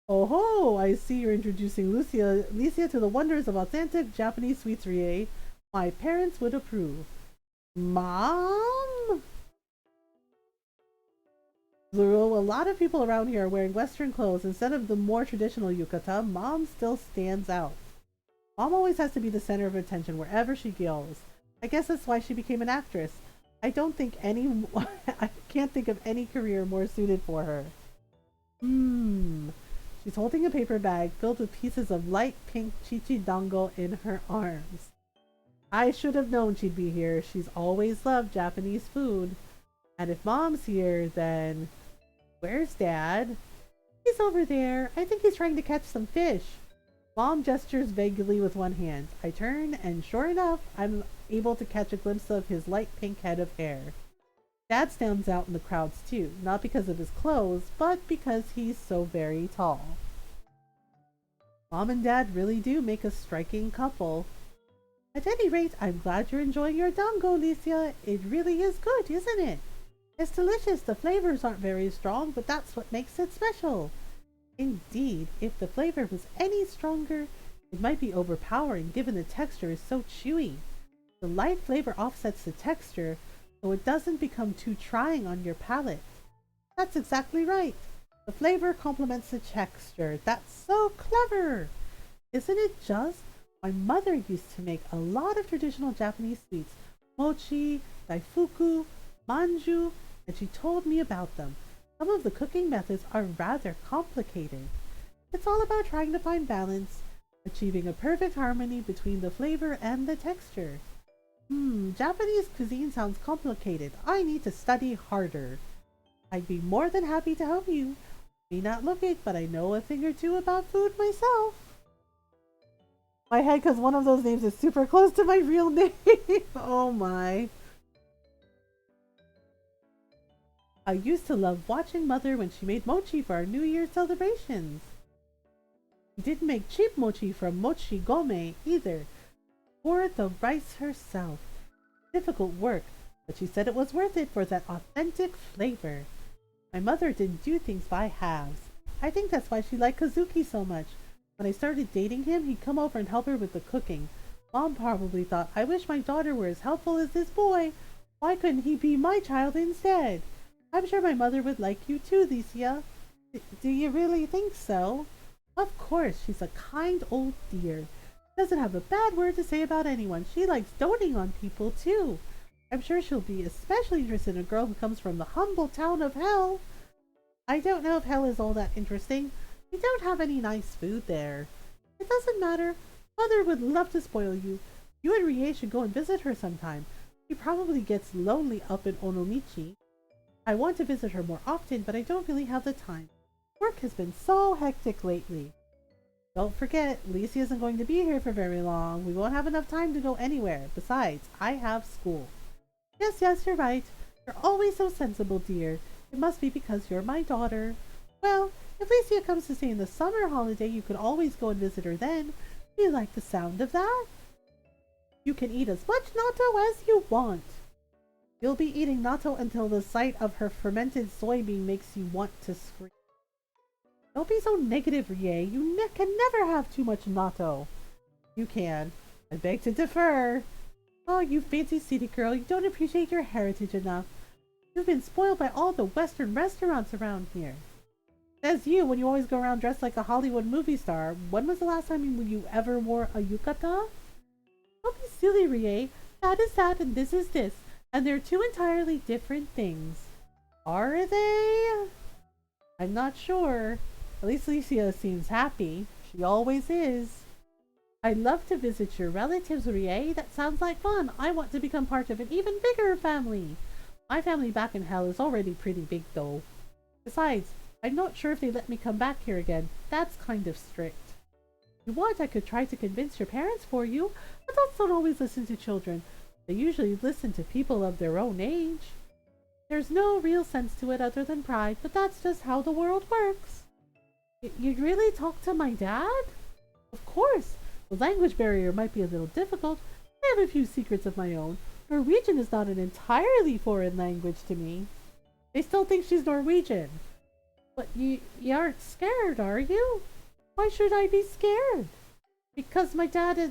Oh ho! I see you're introducing Licia to the wonders of authentic Japanese sweetserie. My parents would approve. Mom? Though a lot of people around here are wearing Western clothes instead of the more traditional yukata, Mom still stands out. Mom always has to be the center of attention wherever she goes. I guess that's why she became an actress. I can't think of any career more suited for her. She's holding a paper bag filled with pieces of light pink chichidango in her arms. I should have known she'd be here. She's always loved Japanese food. And if Mom's here, then... Where's Dad? He's over there. I think he's trying to catch some fish. Mom gestures vaguely with one hand. I turn, and sure enough, I'm able to catch a glimpse of his light pink head of hair. Dad stands out in the crowds too, not because of his clothes, but because he's so very tall. Mom and Dad really do make a striking couple. At any rate, I'm glad you're enjoying your dango, Licia. It really is good, isn't it? It's delicious. The flavors aren't very strong, but that's what makes it special. Indeed, if the flavor was any stronger, it might be overpowering given the texture is so chewy. The light flavor offsets the texture, so it doesn't become too trying on your palate. That's exactly right. The flavor complements the texture. That's so clever! Isn't it just? My mother used to make a lot of traditional Japanese sweets. Mochi, daifuku, manju, and she told me about them. Some of the cooking methods are rather complicated. It's all about trying to find balance, achieving a perfect harmony between the flavor and the texture. Japanese cuisine sounds complicated. I need to study harder. I'd be more than happy to help you. May not look it, but I know a thing or two about food myself. my head because one of those names is super close to my real name. Oh my. I used to love watching Mother when she made mochi for our New Year's celebrations. She didn't make cheap mochi from Mochi Gome either. Poured the rice herself. Difficult work, but she said it was worth it for that authentic flavor. My mother didn't do things by halves. I think that's why she liked Kazuki so much. When I started dating him, he'd come over and help her with the cooking. Mom probably thought, I wish my daughter were as helpful as this boy. Why couldn't he be my child instead? I'm sure my mother would like you too, Licia. Do you really think so? Of course, she's a kind old dear. Doesn't have a bad word to say about anyone. She likes doting on people too. I'm sure she'll be especially interested in a girl who comes from the humble town of Hell. I don't know if Hell is all that interesting. We don't have any nice food there. It doesn't matter. Mother would love to spoil you. You and Rie should go and visit her sometime. She probably gets lonely up in Onomichi. I want to visit her more often, but I don't really have the time. Work has been so hectic lately. Don't forget, Lacey isn't going to be here for very long. We won't have enough time to go anywhere. Besides, I have school. Yes, you're right. You're always so sensible, dear. It must be because you're my daughter. Well, if Licia comes to stay in the summer holiday, you can always go and visit her then. Do you like the sound of that? You can eat as much natto as you want. You'll be eating natto until the sight of her fermented soybean makes you want to scream. Don't be so negative, Rie. You can never have too much natto. You can. I beg to differ. Oh, you fancy city girl, you don't appreciate your heritage enough. You've been spoiled by all the Western restaurants around here. Says you when you always go around dressed like a Hollywood movie star. When was the last time you ever wore a yukata? Don't be silly, Rie. That is that and this is this. And they're two entirely different things. Are they? I'm not sure. At least Licia seems happy. She always is. I'd love to visit your relatives, Rie. That sounds like fun. I want to become part of an even bigger family. My family back in Hell is already pretty big, though. Besides, I'm not sure if they let me come back here again. That's kind of strict. If you want, I could try to convince your parents for you. Adults don't always listen to children. They usually listen to people of their own age. There's no real sense to it other than pride, but that's just how the world works. You'd really talk to my dad? Of course. The language barrier might be a little difficult. I have a few secrets of my own. Norwegian is not an entirely foreign language to me. They still think she's Norwegian. But you aren't scared, are you? Why should I be scared? Because my dad is...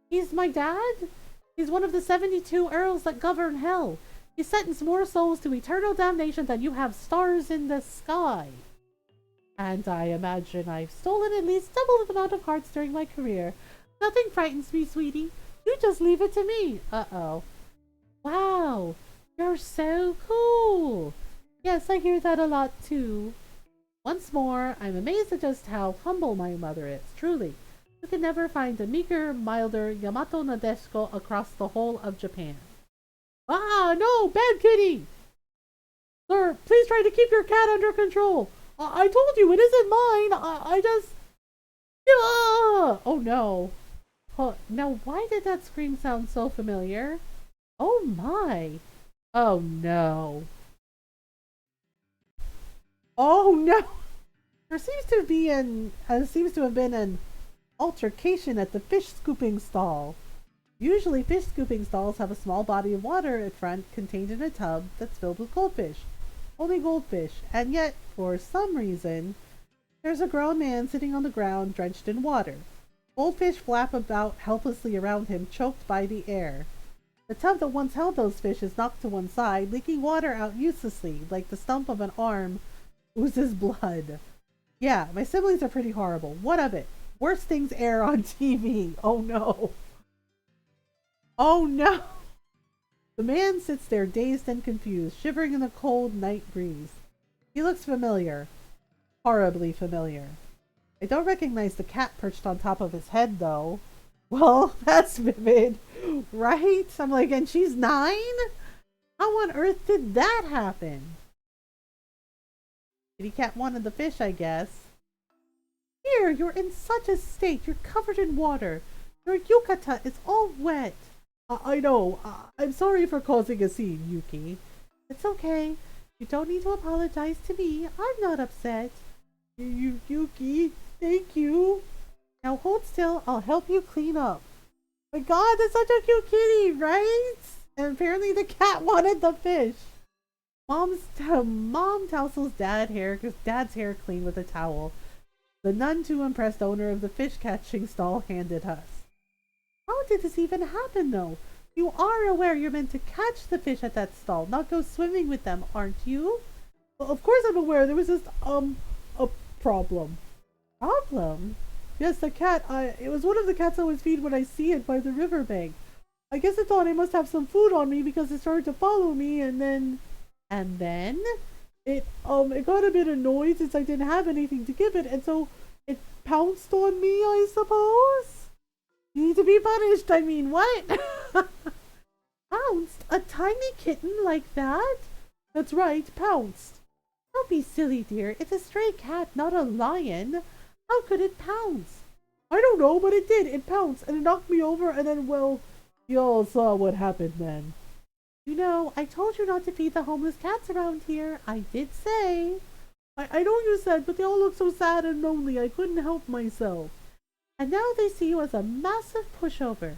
He's my dad? He's one of the 72 earls that govern Hell. He sentenced more souls to eternal damnation than you have stars in the sky. And I imagine I've stolen at least double the amount of hearts during my career. Nothing frightens me, sweetie. You just leave it to me. Uh-oh. Wow, you're so cool. Yes, I hear that a lot too. Once more, I'm amazed at just how humble my mother is, truly. You can never find a meeker, milder Yamato Nadeshiko across the whole of Japan. Ah, no, bad kitty! Sir, please try to keep your cat under control. I told you, it isn't mine. I just... Oh no. Oh, now, why did that scream sound so familiar? Oh my. Oh no. Oh no. There seems to have been an altercation at the fish scooping stall. Usually fish scooping stalls have a small body of water at front contained in a tub that's filled with goldfish. Only goldfish. And yet, for some reason, there's a grown man sitting on the ground drenched in water. Goldfish flap about helplessly around him, choked by the air. The tub that once held those fish is knocked to one side, leaking water out uselessly, like the stump of an arm oozes blood. Yeah, my siblings are pretty horrible. What of it? Worst things air on TV. Oh no. Oh no. The man sits there dazed and confused, shivering in the cold night breeze. He looks familiar. Horribly familiar. I don't recognize the cat perched on top of his head, though. Well, that's vivid, right? I'm like, and she's 9? How on earth did that happen? Kitty cat wanted the fish, I guess. Here, you're in such a state. You're covered in water. Your yukata is all wet. I know. I'm sorry for causing a scene, Yuki. It's okay. You don't need to apologize to me. I'm not upset. Yuki, thank you. Now hold still. I'll help you clean up. My God, that's such a cute kitty, right? And apparently the cat wanted the fish. Mom tousles dad's hair clean with a towel. The none too impressed owner of the fish catching stall handed us. How did this even happen, though? You are aware you're meant to catch the fish at that stall, not go swimming with them, aren't you? Well, of course I'm aware. There was just, a problem. Problem? Yes, the cat, it was one of the cats I always feed when I see it by the riverbank. I guess it thought I must have some food on me because it started to follow me, and then... And then? It got a bit annoyed since I didn't have anything to give it, and so it pounced on me, I suppose? You need to be punished, I mean, what? Pounced? A tiny kitten like that? That's right, pounced. Don't be silly, dear. It's a stray cat, not a lion. How could it pounce? I don't know, but it did. It pounced, and it knocked me over, and then, well, you all saw what happened then. You know, I told you not to feed the homeless cats around here. I did say. I know you said, but they all look so sad and lonely, I couldn't help myself. And now they see you as a massive pushover.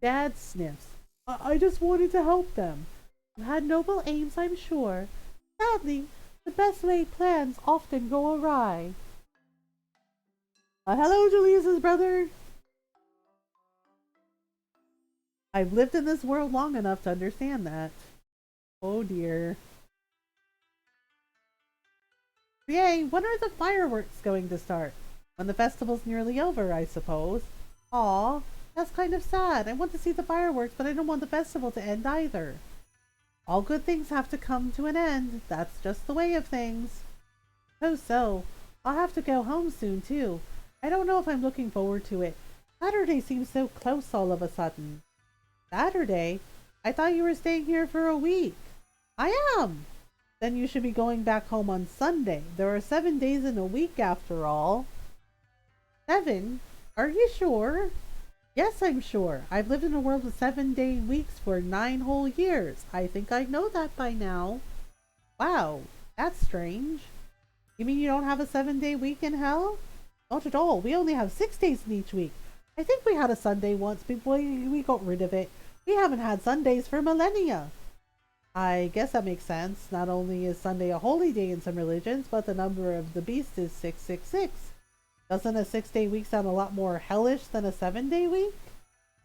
Dad sniffs. I just wanted to help them. You had noble aims, I'm sure. Sadly, the best laid plans often go awry. Hello, Julius's brother. I've lived in this world long enough to understand that. Oh dear. Yay, when are the fireworks going to start? When the festival's nearly over, I suppose. Aw, that's kind of sad. I want to see the fireworks, but I don't want the festival to end either. All good things have to come to an end. That's just the way of things. So, I'll have to go home soon, too. I don't know if I'm looking forward to it. Saturday seems so close all of a sudden. Saturday? I thought you were staying here for a week. I am. Then you should be going back home on Sunday. There are 7 days in a week after all. 7? Are you sure? Yes, I'm sure. I've lived in a world with 7-day weeks for 9 whole years. I think I know that by now. Wow, that's strange. You mean you don't have a 7-day week in hell? Not at all. We only have 6 days in each week. I think we had a Sunday once before we got rid of it. We haven't had Sundays for millennia. I guess that makes sense. Not only is Sunday a holy day in some religions, but the number of the beast is 666. Doesn't a 6-day week sound a lot more hellish than a 7-day week?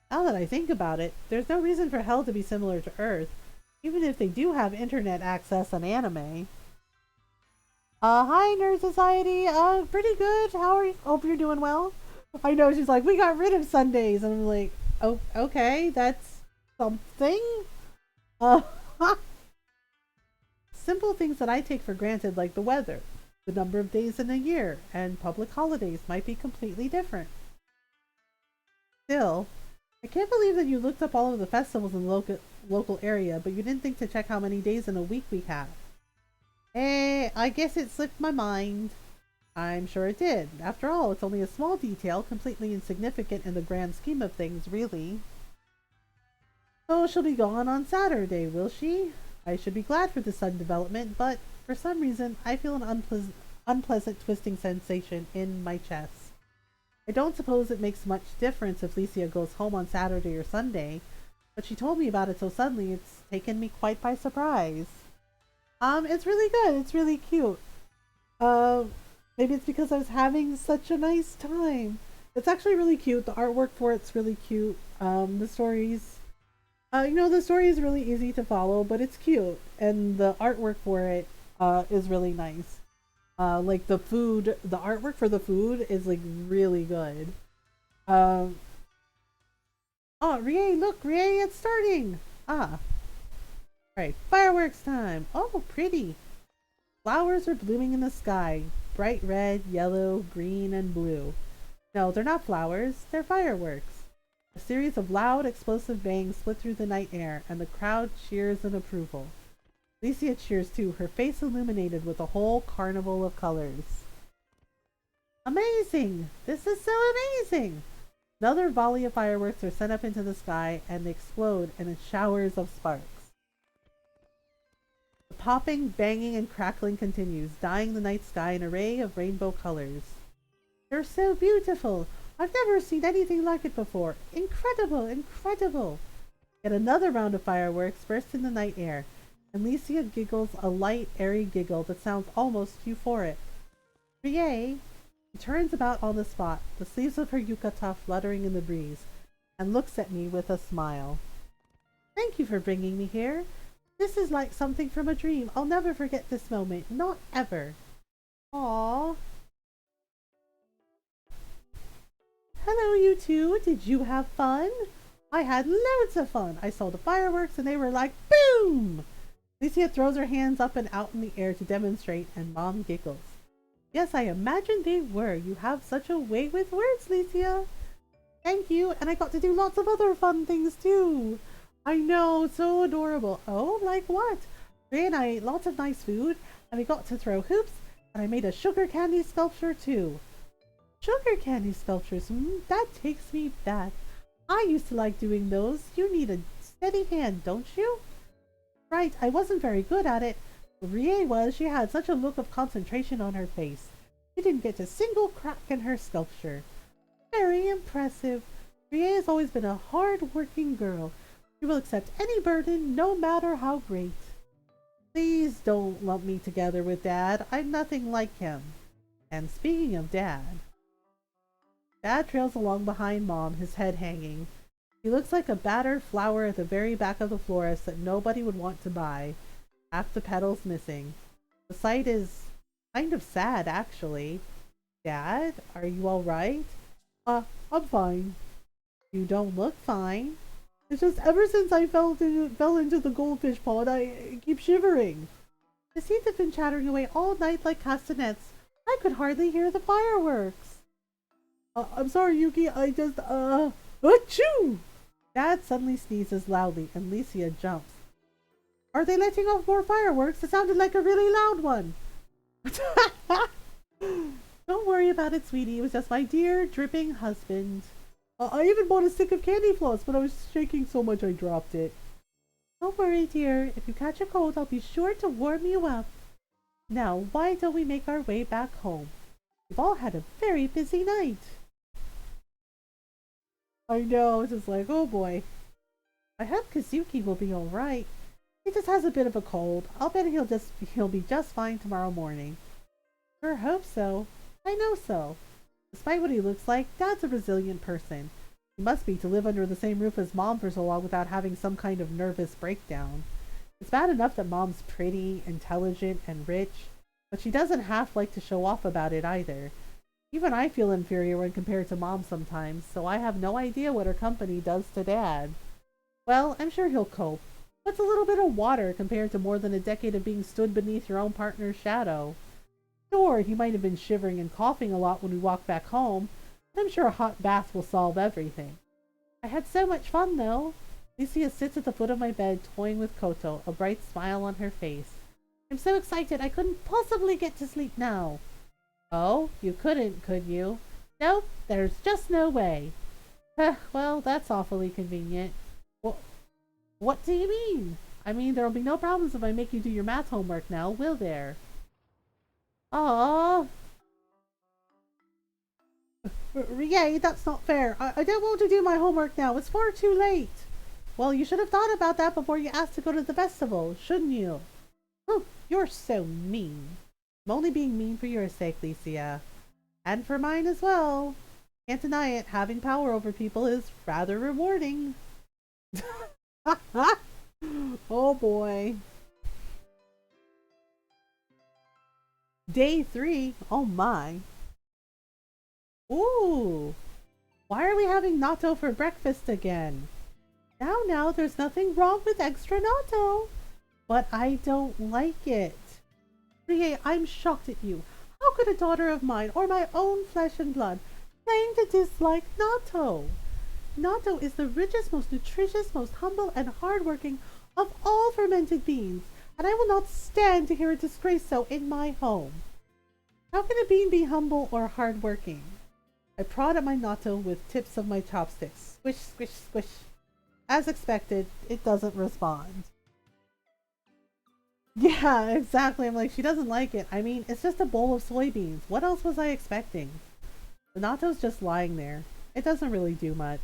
Now that I think about it, there's no reason for hell to be similar to Earth, even if they do have internet access and anime. Hi, Nerd Society. Pretty good. How are you? Hope you're doing well. I know, she's like, we got rid of Sundays. And I'm like, oh, okay, that's something. Simple things that I take for granted, like the weather, the number of days in a year, and public holidays might be completely different. Still, I can't believe that you looked up all of the festivals in the local area, but you didn't think to check how many days in a week we have. I guess it slipped my mind. I'm sure it did. After all, it's only a small detail, completely insignificant in the grand scheme of things, really. So she'll be gone on Saturday, will she? I should be glad for the sudden development, but for some reason, I feel an unpleasant twisting sensation in my chest. I don't suppose it makes much difference if Licia goes home on Saturday or Sunday, but she told me about it so suddenly it's taken me quite by surprise. It's really good. It's really cute. Maybe it's because I was having such a nice time. It's actually really cute. The artwork for it's really cute. The stories, the story is really easy to follow, but it's cute. And the artwork for it, is really nice. Like the artwork for the food is like really good. Oh, Rie, look, Rie, it's starting. Right, fireworks time. Oh, pretty. Flowers are blooming in the sky. Bright red, yellow, green, and blue. No, they're not flowers. They're fireworks. A series of loud, explosive bangs split through the night air, and the crowd cheers in approval. Licia cheers too, her face illuminated with a whole carnival of colors. Amazing! This is so amazing! Another volley of fireworks are sent up into the sky and they explode in showers of sparks. The popping, banging, and crackling continues, dyeing the night sky an array of rainbow colors. They're so beautiful! I've never seen anything like it before. Incredible! Incredible! Yet another round of fireworks bursts in the night air, and Licia giggles a light, airy giggle that sounds almost euphoric. Rie turns about on the spot, the sleeves of her yukata fluttering in the breeze, and looks at me with a smile. Thank you for bringing me here. This is like something from a dream. I'll never forget this moment. Not ever. Aww. Hello, you two. Did you have fun? I had loads of fun. I saw the fireworks and they were like boom! Licia throws her hands up and out in the air to demonstrate, and Mom giggles. Yes, I imagine they were. You have such a way with words, Licia. Thank you, and I got to do lots of other fun things too. I know, so adorable. Oh, like what? Ray and I ate lots of nice food, and we got to throw hoops, and I made a sugar candy sculpture too. Sugar candy sculptures? That takes me back. I used to like doing those. You need a steady hand, don't you? Right, I wasn't very good at it. Rie was. She had such a look of concentration on her face. She didn't get a single crack in her sculpture. Very impressive. Rie has always been a hard-working girl. She will accept any burden, no matter how great. Please don't lump me together with Dad. I'm nothing like him. And speaking of Dad... Dad trails along behind Mom, his head hanging. He looks like a battered flower at the very back of the florist that nobody would want to buy. Half the petals missing. The sight is kind of sad, actually. Dad, are you all right? I'm fine. You don't look fine. It's just ever since I fell into the goldfish pond, I keep shivering. The seeds have been chattering away all night like castanets. I could hardly hear the fireworks. I'm sorry, Yuki. I just, achoo! Dad suddenly sneezes loudly, and Licia jumps. Are they letting off more fireworks? It sounded like a really loud one. Don't worry about it, sweetie. It was just my dear, dripping husband. I even bought a stick of candy floss, but I was shaking so much I dropped it. Don't worry, dear. If you catch a cold, I'll be sure to warm you up. Now, why don't we make our way back home? We've all had a very busy night. I know, it's just like, oh boy. I hope Kazuki will be alright. He just has a bit of a cold. I'll bet he'll be just fine tomorrow morning. Sure hope so. I know so. Despite what he looks like, Dad's a resilient person. He must be to live under the same roof as Mom for so long without having some kind of nervous breakdown. It's bad enough that Mom's pretty, intelligent, and rich, but she doesn't half like to show off about it either. Even I feel inferior when compared to Mom sometimes, so I have no idea what her company does to Dad. Well, I'm sure he'll cope. What's a little bit of water compared to more than a decade of being stood beneath your own partner's shadow? Sure, he might have been shivering and coughing a lot when we walked back home, but I'm sure a hot bath will solve everything. I had so much fun, though. Licia sits at the foot of my bed, toying with Koto, a bright smile on her face. I'm so excited I couldn't possibly get to sleep now. Oh, you couldn't, could you? Nope, there's just no way. Well, that's awfully convenient. What do you mean? I mean, there'll be no problems if I make you do your math homework now, will there? Aww. Rie, that's not fair. I don't want to do my homework now. It's far too late. Well, you should have thought about that before you asked to go to the festival, shouldn't you? Oh, you're so mean. I'm only being mean for your sake, Licia. And for mine as well. Can't deny it, having power over people is rather rewarding. Oh boy. Day 3? Oh my. Ooh. Why are we having natto for breakfast again? Now, there's nothing wrong with extra natto. But I don't like it. Rie, I'm shocked at you. How could a daughter of mine, or my own flesh and blood, claim to dislike natto? Natto is the richest, most nutritious, most humble, and hardworking of all fermented beans, and I will not stand to hear it disgraced so in my home. How can a bean be humble or hardworking? I prod at my natto with tips of my chopsticks. Squish, squish, squish. As expected, it doesn't respond. Yeah, exactly. I'm like, she doesn't like it. I mean, it's just a bowl of soybeans. What else was I expecting? The natto's just lying there. It doesn't really do much.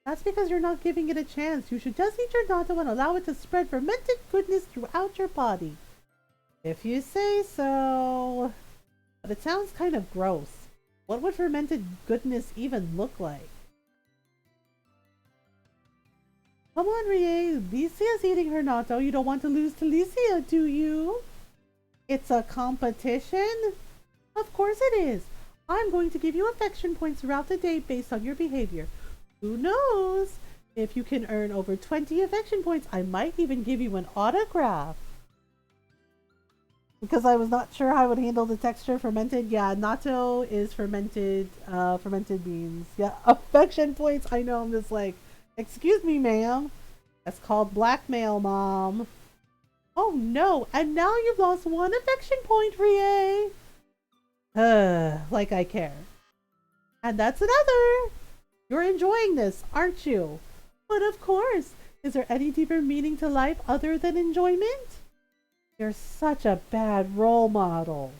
That's because you're not giving it a chance. You should just eat your natto and allow it to spread fermented goodness throughout your body. If you say so. But it sounds kind of gross. What would fermented goodness even look like? Come on, Rie. Lycia's eating her natto. You don't want to lose to Lycia, do you? It's a competition? Of course it is. I'm going to give you affection points throughout the day based on your behavior. Who knows? If you can earn over 20 affection points, I might even give you an autograph. Because I was not sure how I would handle the texture. Fermented, yeah, natto is fermented beans. Yeah, affection points. I know, I'm just like, excuse me, ma'am. That's called blackmail, Mom. Oh no, and now you've lost 1 affection point, Rie. Like I care. And that's another. You're enjoying this, aren't you? But of course. Is there any deeper meaning to life other than enjoyment? You're such a bad role model.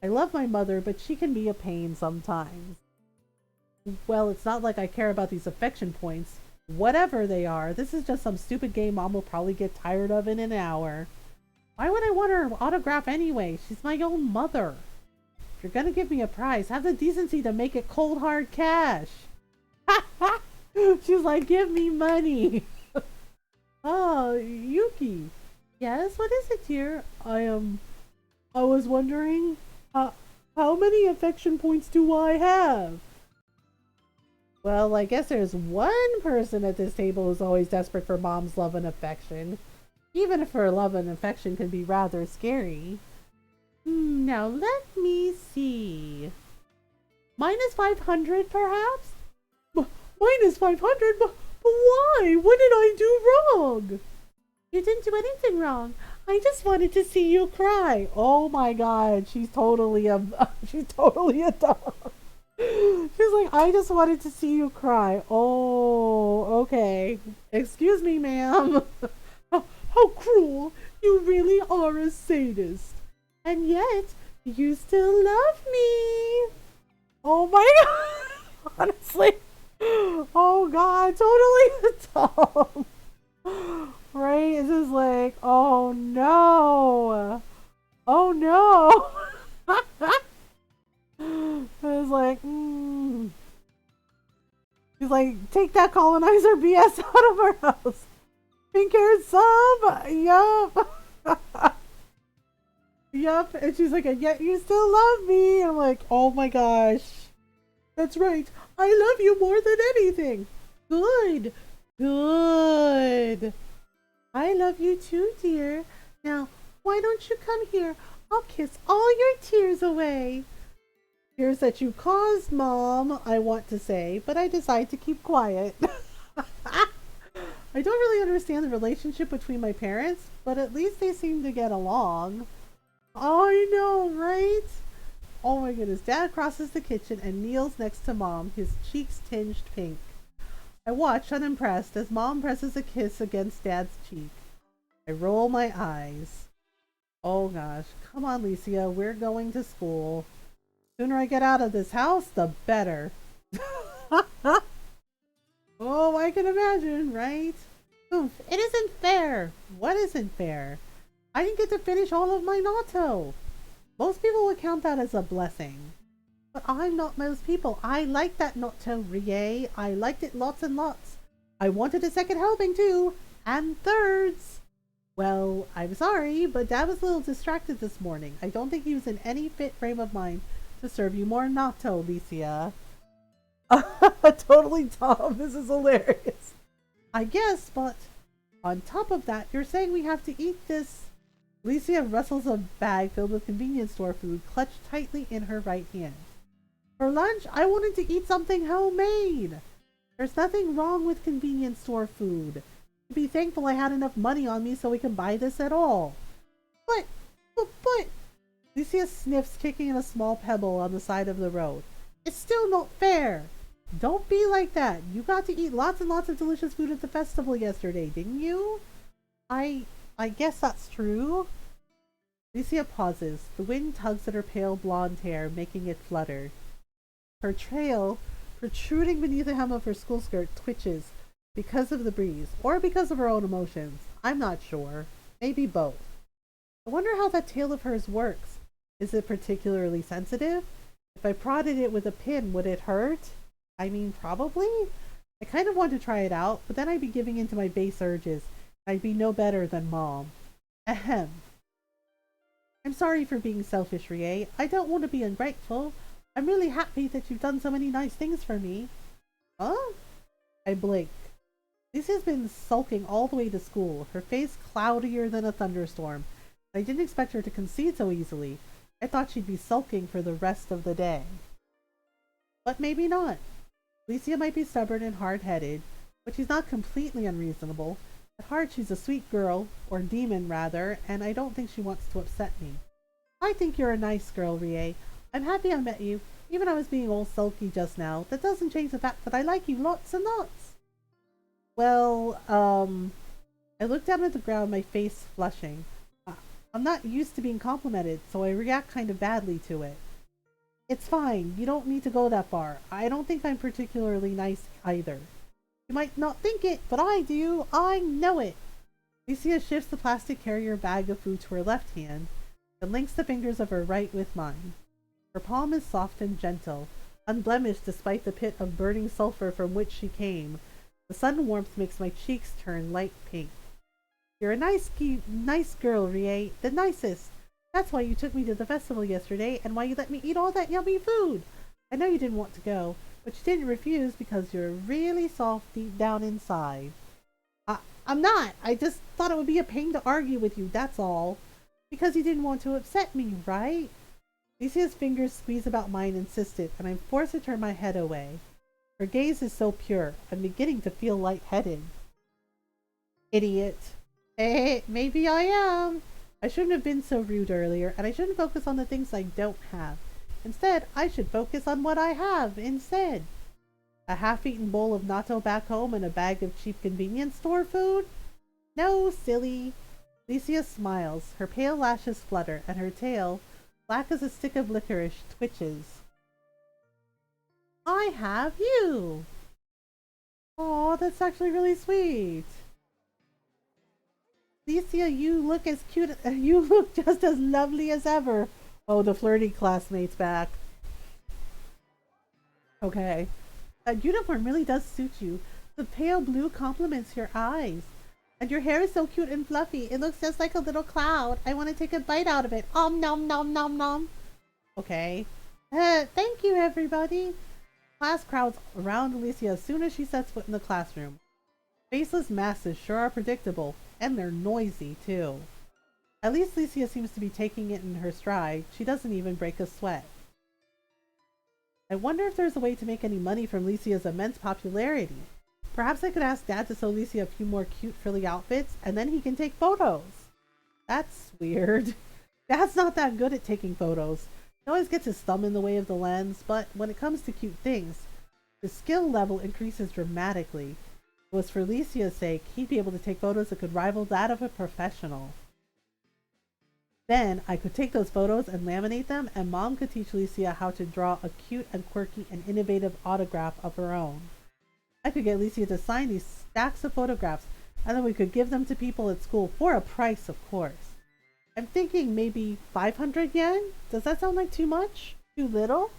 I love my mother, but she can be a pain sometimes. Well, it's not like I care about these affection points. Whatever they are, this is just some stupid game Mom will probably get tired of in an hour. Why would I want her autograph anyway? She's my own mother. If you're gonna give me a prize, have the decency to make it cold hard cash. She's like, give me money. Oh, Yuki. Yes, what is it, dear? I was wondering, how many affection points do I have? Well, I guess there's one person at this table who's always desperate for Mom's love and affection. Even if her love and affection can be rather scary. Now let me see. Minus 500, perhaps? Minus 500? But why? What did I do wrong? You didn't do anything wrong. I just wanted to see you cry. Oh my god, she's totally a dog. She's like, I just wanted to see you cry. Oh, okay. Excuse me, ma'am. How cruel. You really are a sadist. And yet, you still love me. Oh my god. Honestly. Oh god, totally a dog. Right? It's just like, oh no. Oh no. It's like, She's like, take that colonizer BS out of our house. Pink haired sub. Yup. Yup. And she's like, and yet you still love me. I'm like, oh my gosh. That's right. I love you more than anything. Good. Good. I love you too, dear. Now, why don't you come here? I'll kiss all your tears away. Tears that you caused, Mom, I want to say, but I decide to keep quiet. I don't really understand the relationship between my parents, but at least they seem to get along. I know, right? Oh my goodness. Dad crosses the kitchen and kneels next to Mom, his cheeks tinged pink. I watch unimpressed as Mom presses a kiss against Dad's cheek. I roll my eyes. Oh gosh. Come on, Lycia. We're going to school. Sooner I get out of this house, the better. Oh, I can imagine, right? Oof, it isn't fair. What isn't fair? I didn't get to finish all of my natto. Most people would count that as a blessing. But I'm not most people. I like that natto, Rie. I liked it lots and lots. I wanted a second helping too. And thirds. Well, I'm sorry, but Dad was a little distracted this morning. I don't think he was in any fit frame of mind to serve you more natto, Lycia. Totally, Tom. This is hilarious. I guess, but on top of that, you're saying we have to eat this. Lycia wrestles a bag filled with convenience store food, clutched tightly in her right hand. For lunch, I wanted to eat something homemade. There's nothing wrong with convenience store food. Be thankful I had enough money on me so we can buy this at all. But... Lycia sniffs, kicking in a small pebble on the side of the road. It's still not fair. Don't be like that. You got to eat lots and lots of delicious food at the festival yesterday, didn't you? I I guess that's true. Lucia pauses. The wind tugs at her pale blonde hair, making it flutter. Her trail, protruding beneath the hem of her school skirt, twitches because of the breeze, or because of her own emotions. I'm not sure. Maybe both. I wonder how that tail of hers works. Is it particularly sensitive? If I prodded it with a pin, would it hurt? I mean, probably. I kind of want to try it out, but then I'd be giving in to my base urges. I'd be no better than Mom. Ahem. I'm sorry for being selfish, Rie. I don't want to be ungrateful. I'm really happy that you've done so many nice things for me. Huh? I blink. Lucy's been sulking all the way to school, her face cloudier than a thunderstorm. I didn't expect her to concede so easily. I thought she'd be sulking for the rest of the day. But maybe not. Alicia might be stubborn and hard-headed, but she's not completely unreasonable. At heart, she's a sweet girl, or demon rather, and I don't think she wants to upset me. I think you're a nice girl, Rie. I'm happy I met you, even I was being all sulky just now. That doesn't change the fact that I like you lots and lots. Well, I looked down at the ground, my face flushing. I'm not used to being complimented, so I react kind of badly to it. It's fine. You don't need to go that far. I don't think I'm particularly nice either. You might not think it, but I do. I know it. Lucia shifts the plastic carrier bag of food to her left hand and links the fingers of her right with mine. Her palm is soft and gentle, unblemished despite the pit of burning sulfur from which she came. The sun warmth makes my cheeks turn light pink. You're a nice girl, Rie. The nicest. That's why you took me to the festival yesterday and why you let me eat all that yummy food. I know you didn't want to go, but you didn't refuse because you're really soft deep down inside. I'm not. I just thought it would be a pain to argue with you, that's all. Because you didn't want to upset me, right? Lucia's fingers squeeze about mine insistent, and I'm forced to turn my head away. Her gaze is so pure, I'm beginning to feel lightheaded. Idiot. Hey, maybe I am. I shouldn't have been so rude earlier, and I shouldn't focus on the things I don't have. Instead, I should focus on what I have instead. A half-eaten bowl of natto back home and a bag of cheap convenience store food? No, silly. Lucia smiles. Her pale lashes flutter, and her tail, black as a stick of licorice, twitches. I have you. Aw, that's actually really sweet. Lucia, you look as cute. You look just as lovely as ever. Oh, the flirty classmate's back. Okay. That uniform really does suit you. The pale blue complements your eyes. And your hair is so cute and fluffy. It looks just like a little cloud. I want to take a bite out of it. Nom nom nom nom. Okay. Thank you, everybody. Class crowds around Alicia as soon as she sets foot in the classroom. Faceless masses sure are predictable. And they're noisy, too. At least Lucia seems to be taking it in her stride. She doesn't even break a sweat. I wonder if there's a way to make any money from Lucia's immense popularity. Perhaps I could ask Dad to sew Lucia a few more cute frilly outfits, and then he can take photos. That's weird. Dad's not that good at taking photos. He always gets his thumb in the way of the lens, but when it comes to cute things, the skill level increases dramatically. If it was for Lucia's sake, he'd be able to take photos that could rival that of a professional. Then I could take those photos and laminate them, and Mom could teach Lucia how to draw a cute and quirky and innovative autograph of her own. I could get Lucia to sign these stacks of photographs, and then we could give them to people at school for a price, of course. I'm thinking maybe 500 yen? Does that sound like too much? Too little?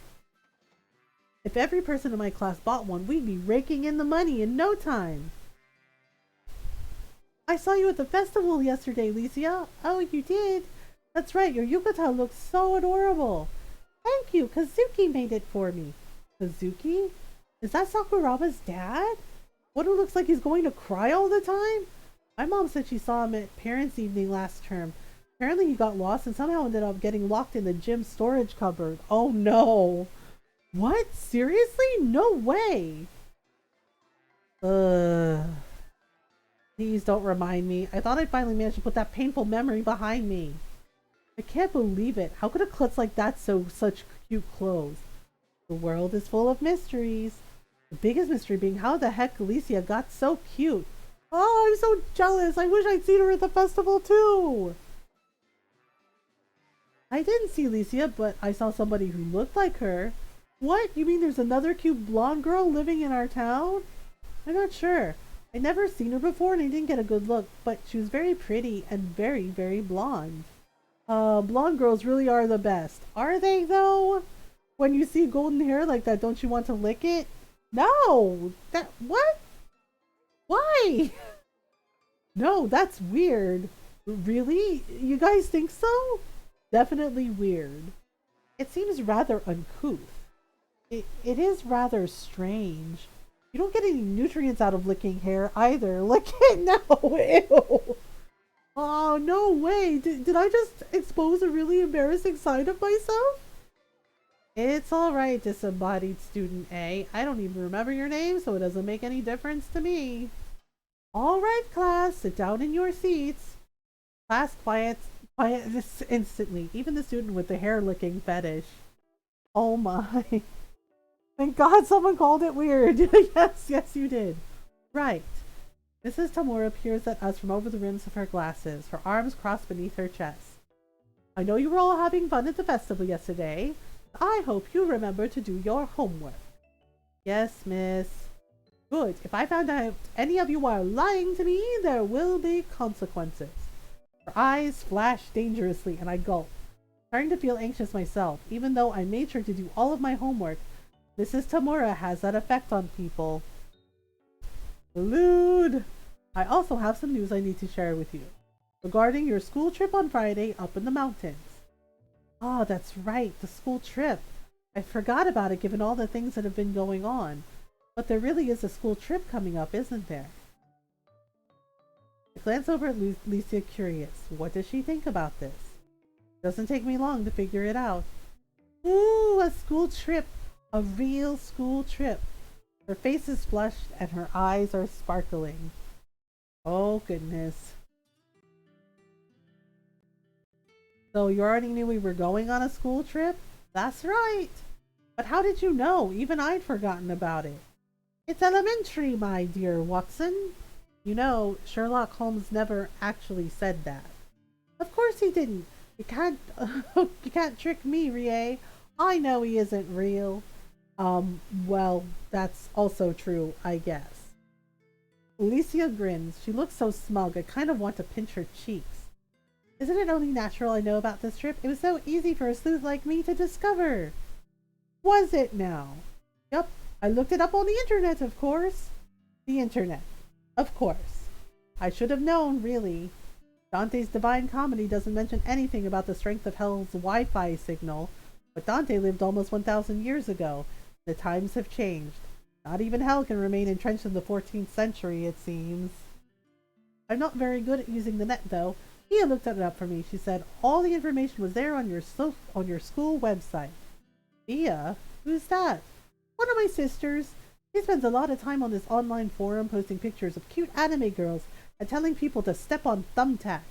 If every person in my class bought one, we'd be raking in the money in no time. I saw you at the festival yesterday, Lucia. Oh, you did? That's right, your yukata looks so adorable. Thank you, Kazuki made it for me. Kazuki? Is that Sakuraga's dad? What, who looks like he's going to cry all the time? My mom said she saw him at parents' evening last term. Apparently he got lost and somehow ended up getting locked in the gym storage cupboard. Oh no. What? Seriously? No way. Please don't remind me. I thought I'd finally managed to put that painful memory behind me. I can't believe it. How could a klutz like that sew such cute clothes? The world is full of mysteries. The biggest mystery being how the heck Alicia got so cute. Oh, I'm so jealous. I wish I'd seen her at the festival too. I didn't see Alicia, but I saw somebody who looked like her. What? You mean there's another cute blonde girl living in our town? I'm not sure. I'd never seen her before and I didn't get a good look, but she was very pretty and very, very blonde. Blonde girls really are the best. Are they though? When you see golden hair like that, don't you want to lick it? No! What? Why? No, that's weird. Really? You guys think so? Definitely weird. It seems rather uncouth. It is rather strange. You don't get any nutrients out of licking hair either. Lick it? No, ew. Oh, no way. Did I just expose a really embarrassing side of myself? It's alright, disembodied student A. I don't even remember your name, so it doesn't make any difference to me. Alright, class, sit down in your seats. Class quiet this instantly, even the student with the hair licking fetish. Oh my. Thank God someone called it weird. Yes, you did. Right. Mrs. Tamura peers at us from over the rims of her glasses, her arms crossed beneath her chest. I know you were all having fun at the festival yesterday. I hope you remember to do your homework. Yes, miss. Good. If I found out any of you are lying to me, there will be consequences. Her eyes flashed dangerously, and I gulped, starting to feel anxious myself. Even though I made sure to do all of my homework, Mrs. Tamura has that effect on people. Lewd! I also have some news I need to share with you regarding your school trip on Friday up in the mountains. Oh, that's right, the school trip. I forgot about it given all the things that have been going on. But there really is a school trip coming up, isn't there? I glance over at Licia, curious. What does she think about this? Doesn't take me long to figure it out. Ooh, a school trip. A real school trip. Her face is flushed and her eyes are sparkling. Oh, goodness. So you already knew we were going on a school trip? That's right. But how did you know? Even I'd forgotten about it. It's elementary, my dear Watson. You know, Sherlock Holmes never actually said that. Of course he didn't. You can't trick me, Rie. I know he isn't real. Well, that's also true, I guess. Alicia grins. She looks so smug, I kind of want to pinch her cheeks. Isn't it only natural I know about this trip? It was so easy for a sleuth like me to discover. Was it now? Yup, I looked it up on the internet, of course. The internet. Of course. I should have known, really. Dante's Divine Comedy doesn't mention anything about the strength of Hell's Wi-Fi signal, but Dante lived almost 1,000 years ago. The times have changed. Not even hell can remain entrenched in the 14th century, it seems. I'm not very good at using the net, though. Mia looked it up for me. She said all the information was there on your school website. Mia? Who's that? One of my sisters. She spends a lot of time on this online forum posting pictures of cute anime girls and telling people to step on thumbtacks.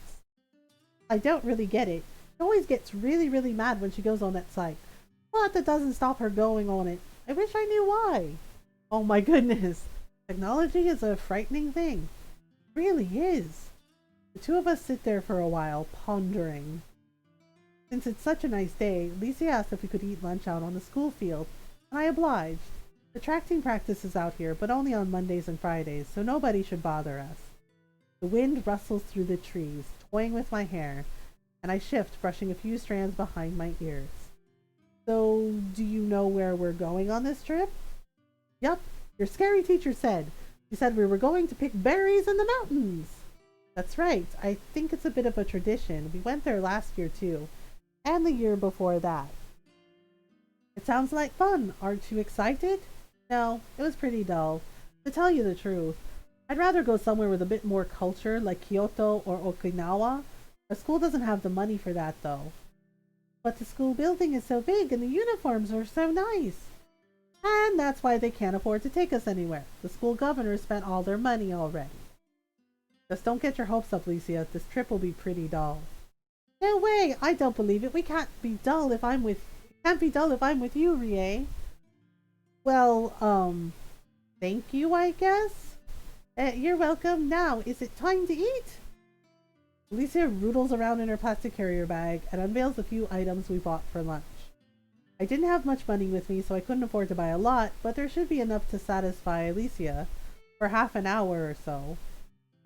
I don't really get it. She always gets really, really mad when she goes on that site. But that doesn't stop her going on it. I wish I knew why. Oh my goodness. Technology is a frightening thing. It really is. The two of us sit there for a while, pondering. Since it's such a nice day, Lisa asked if we could eat lunch out on the school field, and I obliged. The tracting practice is out here, but only on Mondays and Fridays, so nobody should bother us. The wind rustles through the trees, toying with my hair, and I shift, brushing a few strands behind my ears. So, do you know where we're going on this trip? Yup, your scary teacher said. She said we were going to pick berries in the mountains. That's right. I think it's a bit of a tradition. We went there last year too, and the year before that. It sounds like fun. Aren't you excited? No, it was pretty dull. To tell you the truth, I'd rather go somewhere with a bit more culture, like Kyoto or Okinawa. Our school doesn't have the money for that, though. But the school building is so big and the uniforms are so nice. And that's why they can't afford to take us anywhere. The school governor spent all their money already. Just don't get your hopes up, Licia. This trip will be pretty dull. No way! I don't believe it. We can't be dull if I'm with you, Rie. Well, thank you, I guess. You're welcome. Now, is it time to eat? Alicia roodles around in her plastic carrier bag and unveils a few items we bought for lunch. I didn't have much money with me, so I couldn't afford to buy a lot, but there should be enough to satisfy Alicia for half an hour or so.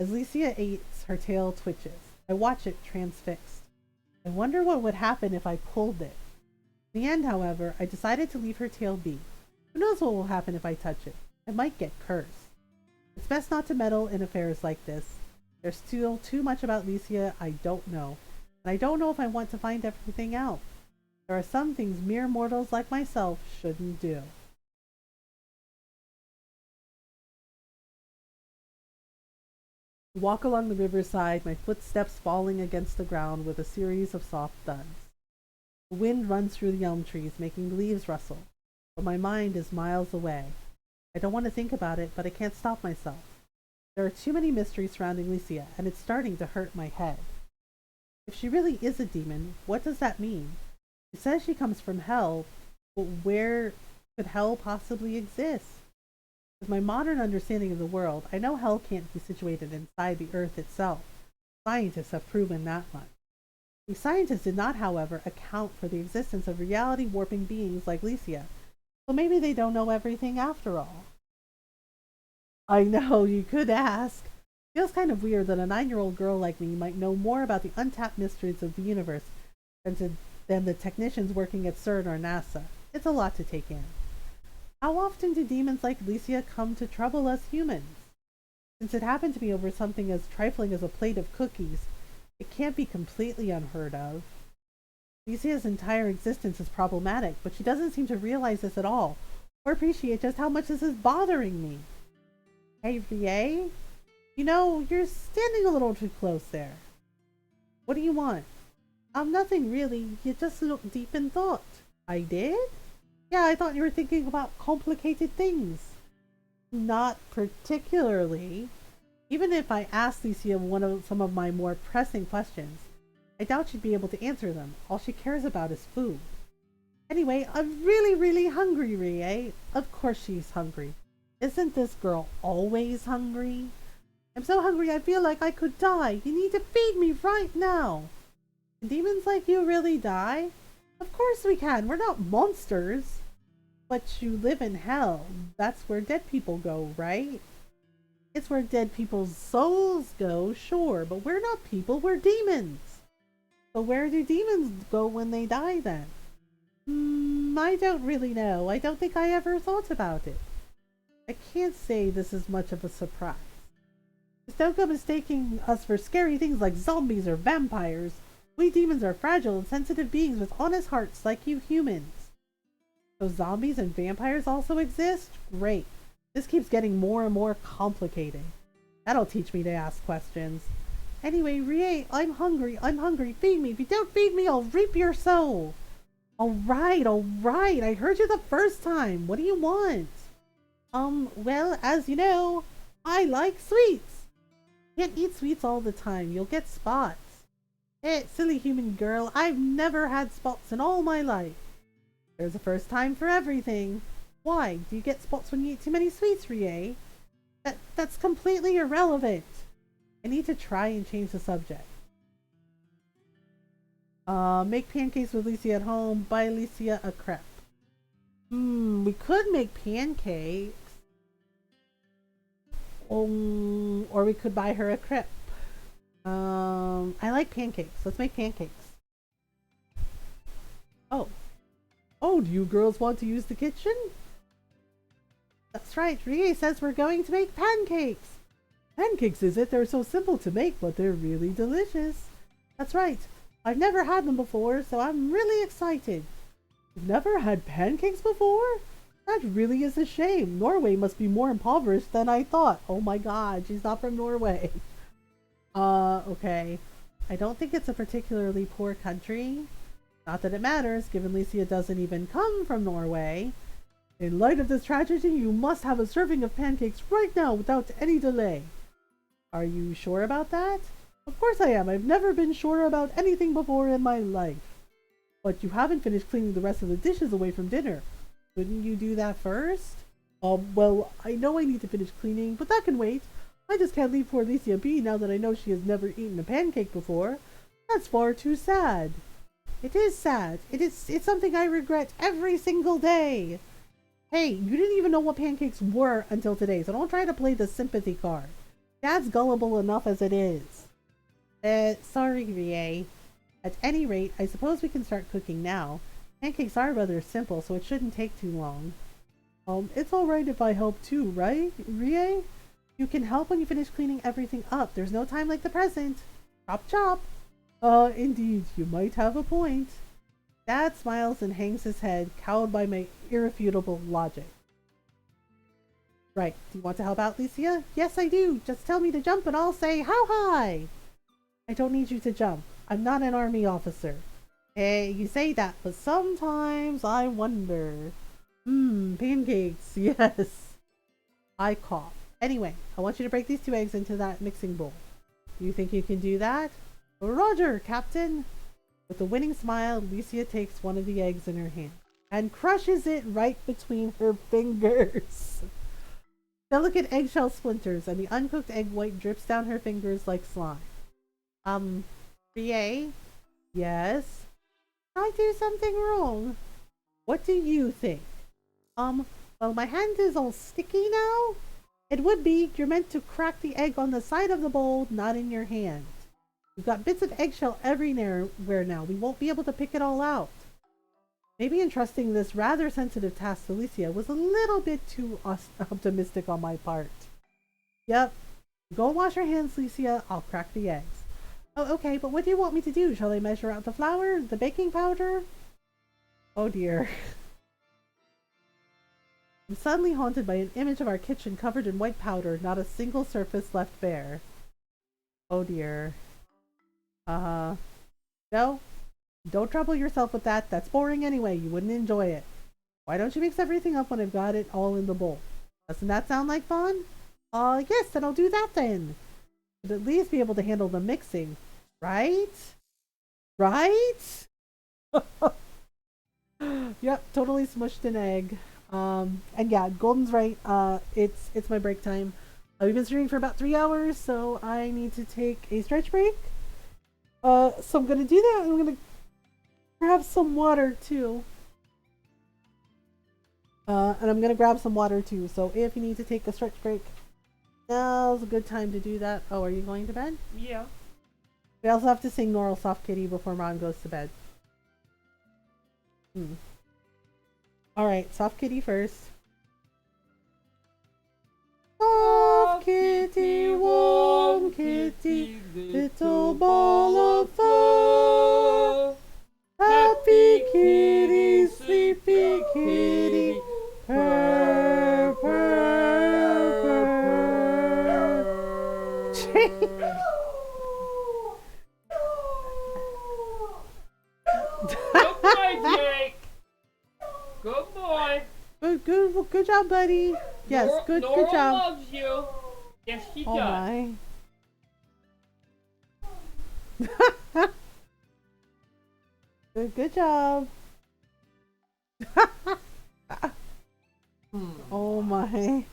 As Alicia eats, her tail twitches. I watch it transfixed. I wonder what would happen if I pulled it. In the end, however, I decided to leave her tail be. Who knows what will happen if I touch it? I might get cursed. It's best not to meddle in affairs like this. There's still too much about Alicia I don't know, and I don't know if I want to find everything out. There are some things mere mortals like myself shouldn't do. I walk along the riverside, my footsteps falling against the ground with a series of soft thuds. The wind runs through the elm trees, making the leaves rustle, but my mind is miles away. I don't want to think about it, but I can't stop myself. There are too many mysteries surrounding Alicia, and it's starting to hurt my head. If she really is a demon, what does that mean? She says she comes from hell, but where could hell possibly exist? With my modern understanding of the world, I know hell can't be situated inside the earth itself. Scientists have proven that much. The scientists did not, however, account for the existence of reality-warping beings like Alicia, so maybe they don't know everything after all. I know, you could ask. Feels kind of weird that a 9-year-old girl like me might know more about the untapped mysteries of the universe than the technicians working at CERN or NASA. It's a lot to take in. How often do demons like Alicia come to trouble us humans? Since it happened to be over something as trifling as a plate of cookies, it can't be completely unheard of. Alicia's entire existence is problematic, but she doesn't seem to realize this at all, or appreciate just how much this is bothering me. Hey, Rie? You know, you're standing a little too close there. What do you want? Nothing really. You just look deep in thought. I did? Yeah, I thought you were thinking about complicated things. Not particularly. Even if I asked Alicia some of my more pressing questions, I doubt she'd be able to answer them. All she cares about is food. Anyway, I'm really, really hungry, Rie. Of course she's hungry. Isn't this girl always hungry? I'm so hungry I feel like I could die. You need to feed me right now. Can demons like you really die? Of course we can. We're not monsters. But you live in hell. That's where dead people go, right? It's where dead people's souls go, sure. But we're not people, we're demons. So where do demons go when they die then? I don't really know. I don't think I ever thought about it. I can't say this is much of a surprise. Just don't go mistaking us for scary things like zombies or vampires. We demons are fragile and sensitive beings with honest hearts like you humans. So zombies and vampires also exist? Great. This keeps getting more and more complicated. That'll teach me to ask questions. Anyway, Rie, I'm hungry. Feed me. If you don't feed me, I'll reap your soul. Alright. I heard you the first time. What do you want? Well, as you know, I like sweets. Can't eat sweets all the time. You'll get spots. Silly human girl. I've never had spots in all my life. There's a first time for everything. Why? Do you get spots when you eat too many sweets, Rie? That's completely irrelevant. I need to try and change the subject. Make pancakes with Alicia at home. Buy Alicia a crepe. We could make pancakes. Or we could buy her a crepe. I like pancakes. Let's make pancakes. Oh, do you girls want to use the kitchen? That's right. Rie says we're going to make pancakes. Pancakes, is it? They're so simple to make, but they're really delicious. That's right. I've never had them before, so I'm really excited. You've never had pancakes before? That really is a shame. Norway must be more impoverished than I thought. Oh my god, she's not from Norway. Okay. I don't think it's a particularly poor country. Not that it matters, given Alicia doesn't even come from Norway. In light of this tragedy, you must have a serving of pancakes right now without any delay. Are you sure about that? Of course I am. I've never been sure about anything before in my life. But you haven't finished cleaning the rest of the dishes away from dinner. Couldn't you do that first? Well, I know I need to finish cleaning, but that can wait. I just can't leave poor Alicia be now that I know she has never eaten a pancake before. That's far too sad. It is sad. It's something I regret every single day. Hey, you didn't even know what pancakes were until today, so don't try to play the sympathy card. Dad's gullible enough as it is. Sorry, Rie. At any rate, I suppose we can start cooking now. Pancakes are rather simple, so it shouldn't take too long. It's alright if I help too, right, Rie? You can help when you finish cleaning everything up. There's no time like the present. Chop chop. Indeed, you might have a point. Dad smiles and hangs his head, cowed by my irrefutable logic. Right, do you want to help out, Licia? Yes, I do. Just tell me to jump and I'll say, how high? I don't need you to jump. I'm not an army officer. Hey, you say that, but sometimes I wonder. Pancakes, yes. I cough. Anyway, I want you to break these 2 eggs into that mixing bowl. Do you think you can do that? Roger, Captain. With a winning smile, Alicia takes one of the eggs in her hand and crushes it right between her fingers. Delicate eggshell splinters and the uncooked egg white drips down her fingers like slime. Rie? Yes? Did I do something wrong? What do you think? Well, my hand is all sticky now. It would be. You're meant to crack the egg on the side of the bowl, not in your hand. We've got bits of eggshell everywhere now. We won't be able to pick it all out. Maybe entrusting this rather sensitive task to Alicia was a little bit too optimistic on my part. Yep. Go wash your hands, Alicia. I'll crack the eggs. Oh, okay, but what do you want me to do? Shall I measure out the flour? The baking powder? Oh dear. I'm suddenly haunted by an image of our kitchen covered in white powder, not a single surface left bare. Oh dear. No, don't trouble yourself with that. That's boring anyway. You wouldn't enjoy it. Why don't you mix everything up when I've got it all in the bowl? Doesn't that sound like fun? Yes, then I'll do that then. But at least be able to handle the mixing. Right? Right? Yep, totally smushed an egg. And yeah, Golden's right. It's my break time. We've been streaming for about 3 hours, so I need to take a stretch break. So I'm gonna do that. I'm gonna grab some water too. And I'm gonna grab some water too. So if you need to take a stretch break, now's a good time to do that. Oh, are you going to bed? Yeah. We also have to sing Normal Soft Kitty before Mom goes to bed. Alright, Soft Kitty first. Soft kitty, warm kitty, little ball of fur. Happy kitty, sleepy kitty, purr, purr, purr. Good boy, Jake. Good boy. Good job, buddy. Yes, good Nora job. loves you. Yes, she Oh does. my. Good job. Oh my.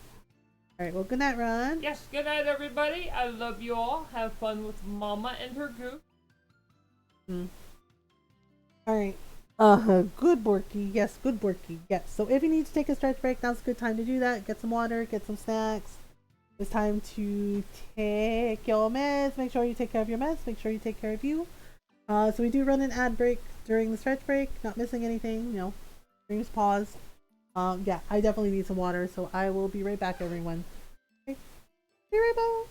Alright, well, good night, Ron. Yes, good night, everybody. I love you all. Have fun with Mama and her goose. Alright. Good Borky. Yes, good Borky. Yes. So if you need to take a stretch break, now's a good time to do that. Get some water, get some snacks. It's time to take your meds. Make sure you take care of your meds. Make sure you take care of you. So we do run an ad break during the stretch break. Not missing anything, you know. Streams pause. Yeah, I definitely need some water, so I will be right back, everyone. Okay. Be right back.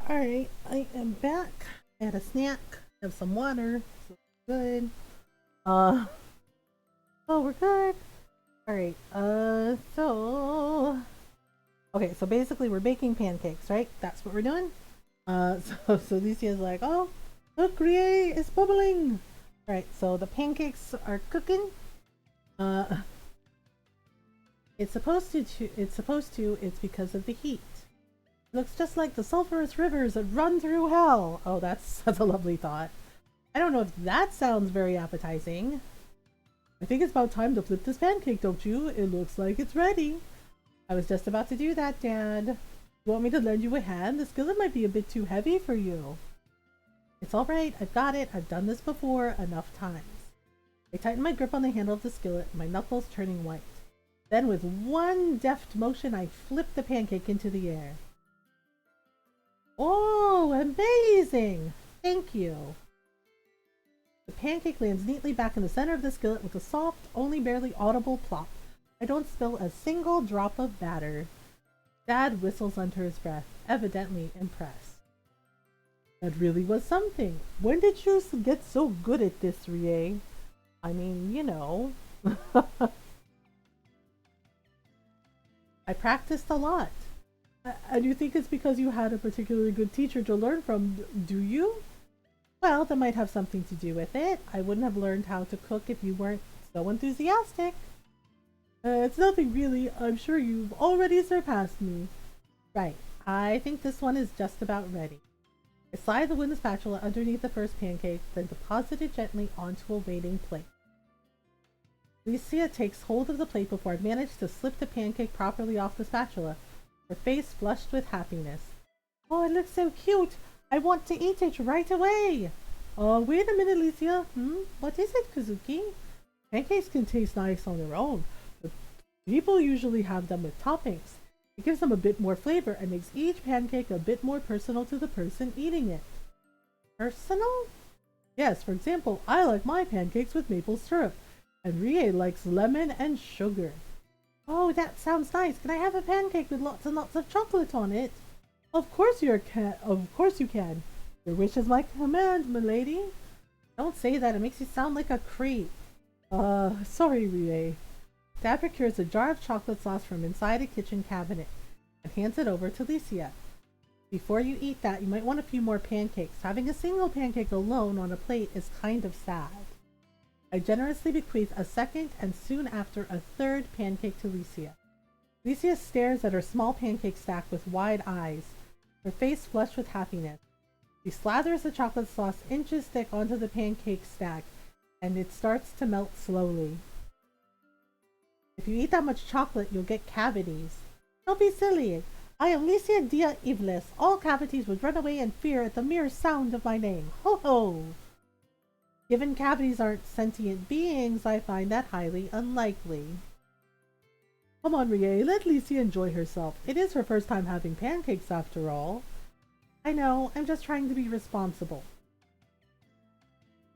Alright, I am back. I had a snack, have some water, so good. Uh, oh, we're good. Alright, okay, so basically we're baking pancakes, right? That's what we're doing. So Lucia's like, oh, look, Rie, it's bubbling. Alright, so the pancakes are cooking. Uh, it's because of the heat. Looks just like the sulphurous rivers that run through hell. Oh, that's a lovely thought. I don't know if that sounds very appetizing. I think it's about time to flip this pancake, don't you? It looks like it's ready. I was just about to do that, Dad. You want me to lend you a hand? The skillet might be a bit too heavy for you. It's alright, I've got it. I've done this before enough times. I tighten my grip on the handle of the skillet, my knuckles turning white. Then with one deft motion, I flip the pancake into the air. Oh, amazing! Thank you. The pancake lands neatly back in the center of the skillet with a soft, only barely audible plop. I don't spill a single drop of batter. Dad whistles under his breath, evidently impressed. That really was something. When did you get so good at this, Rie? I mean, you know. I practiced a lot. And you think it's because you had a particularly good teacher to learn from, do you? Well, that might have something to do with it. I wouldn't have learned how to cook if you weren't so enthusiastic. It's nothing really. I'm sure you've already surpassed me. Right. I think this one is just about ready. I slide the wooden spatula underneath the first pancake, then deposit it gently onto a waiting plate. Licia takes hold of the plate before I manage to slip the pancake properly off the spatula, her face flushed with happiness. Oh, it looks so cute! I want to eat it right away! Oh, wait a minute, Licia. What is it, Kazuki? Pancakes can taste nice on their own, but people usually have them with toppings. It gives them a bit more flavor and makes each pancake a bit more personal to the person eating it. Personal? Yes, for example, I like my pancakes with maple syrup, and Rie likes lemon and sugar. Oh, that sounds nice. Can I have a pancake with lots and lots of chocolate on it? Of course you can. Your wish is my command, milady. Don't say that. It makes you sound like a creep. Sorry, Rie. Dad procures a jar of chocolate sauce from inside a kitchen cabinet and hands it over to Licia. Before you eat that, you might want a few more pancakes. Having a single pancake alone on a plate is kind of sad. I generously bequeath a second and soon after a third pancake to Licia. Licia stares at her small pancake stack with wide eyes, her face flushed with happiness. She slathers the chocolate sauce inches thick onto the pancake stack, and it starts to melt slowly. If you eat that much chocolate, you'll get cavities. Don't be silly. I am Licia Dia Ivlis. All cavities would run away in fear at the mere sound of my name. Ho ho! Given cavities aren't sentient beings, I find that highly unlikely. Come on, Rie, let Licia enjoy herself. It is her first time having pancakes after all. I know, I'm just trying to be responsible.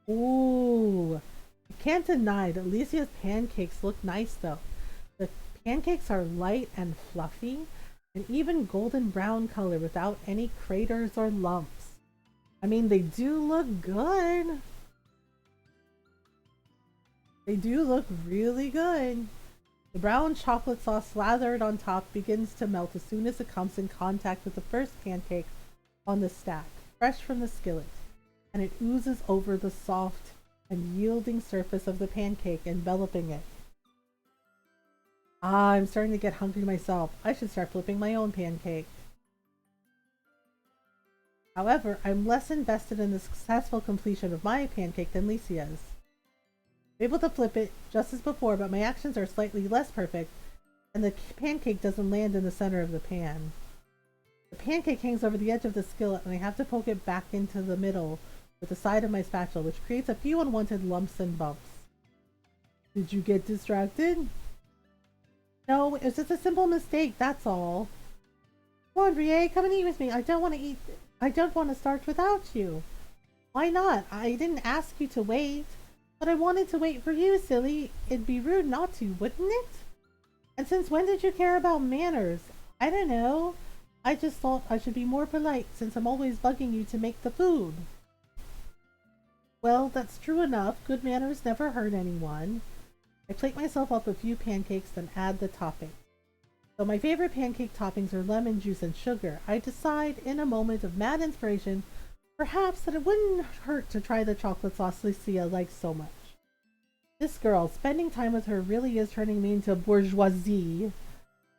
Ooh, I can't deny that Licia's pancakes look nice though. The pancakes are light and fluffy, and even golden brown color without any craters or lumps. I mean, they do look good. They do look really good. The brown chocolate sauce slathered on top begins to melt as soon as it comes in contact with the first pancake on the stack, fresh from the skillet, and it oozes over the soft and yielding surface of the pancake, enveloping it. Ah, I'm starting to get hungry myself. I should start flipping my own pancake. However, I'm less invested in the successful completion of my pancake than Licia's. I'm able to flip it just as before, but my actions are slightly less perfect, and the pancake doesn't land in the center of the pan. The pancake hangs over the edge of the skillet, and I have to poke it back into the middle with the side of my spatula, which creates a few unwanted lumps and bumps. Did you get distracted? No, it was just a simple mistake, that's all. Come on, Rie, come and eat with me. I don't want to start without you. Why not? I didn't ask you to wait. But I wanted to wait for you, silly. It'd be rude not to, wouldn't it? And since when did you care about manners? I don't know. I just thought I should be more polite since I'm always bugging you to make the food. Well, that's true enough. Good manners never hurt anyone. I plate myself up a few pancakes, then add the topping. Though my favorite pancake toppings are lemon juice and sugar, I decide in a moment of mad inspiration, perhaps that it wouldn't hurt to try the chocolate sauce Lucia likes so much. This girl, spending time with her really is turning me into bourgeoisie.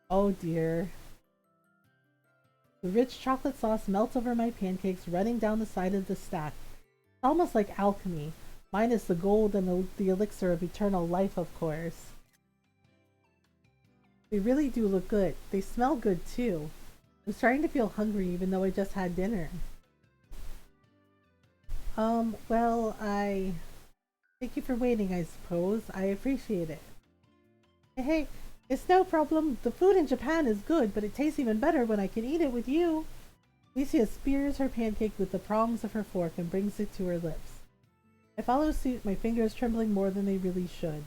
Oh dear. The rich chocolate sauce melts over my pancakes, running down the side of the stack. It's almost like alchemy, minus the gold and the elixir of eternal life, of course. They really do look good. They smell good too. I was starting to feel hungry even though I just had dinner. Well, I thank you for waiting, I suppose. I appreciate it. Hey, it's no problem. The food in Japan is good, but it tastes even better when I can eat it with you. Alicia spears her pancake with the prongs of her fork and brings it to her lips. I follow suit, my fingers trembling more than they really should.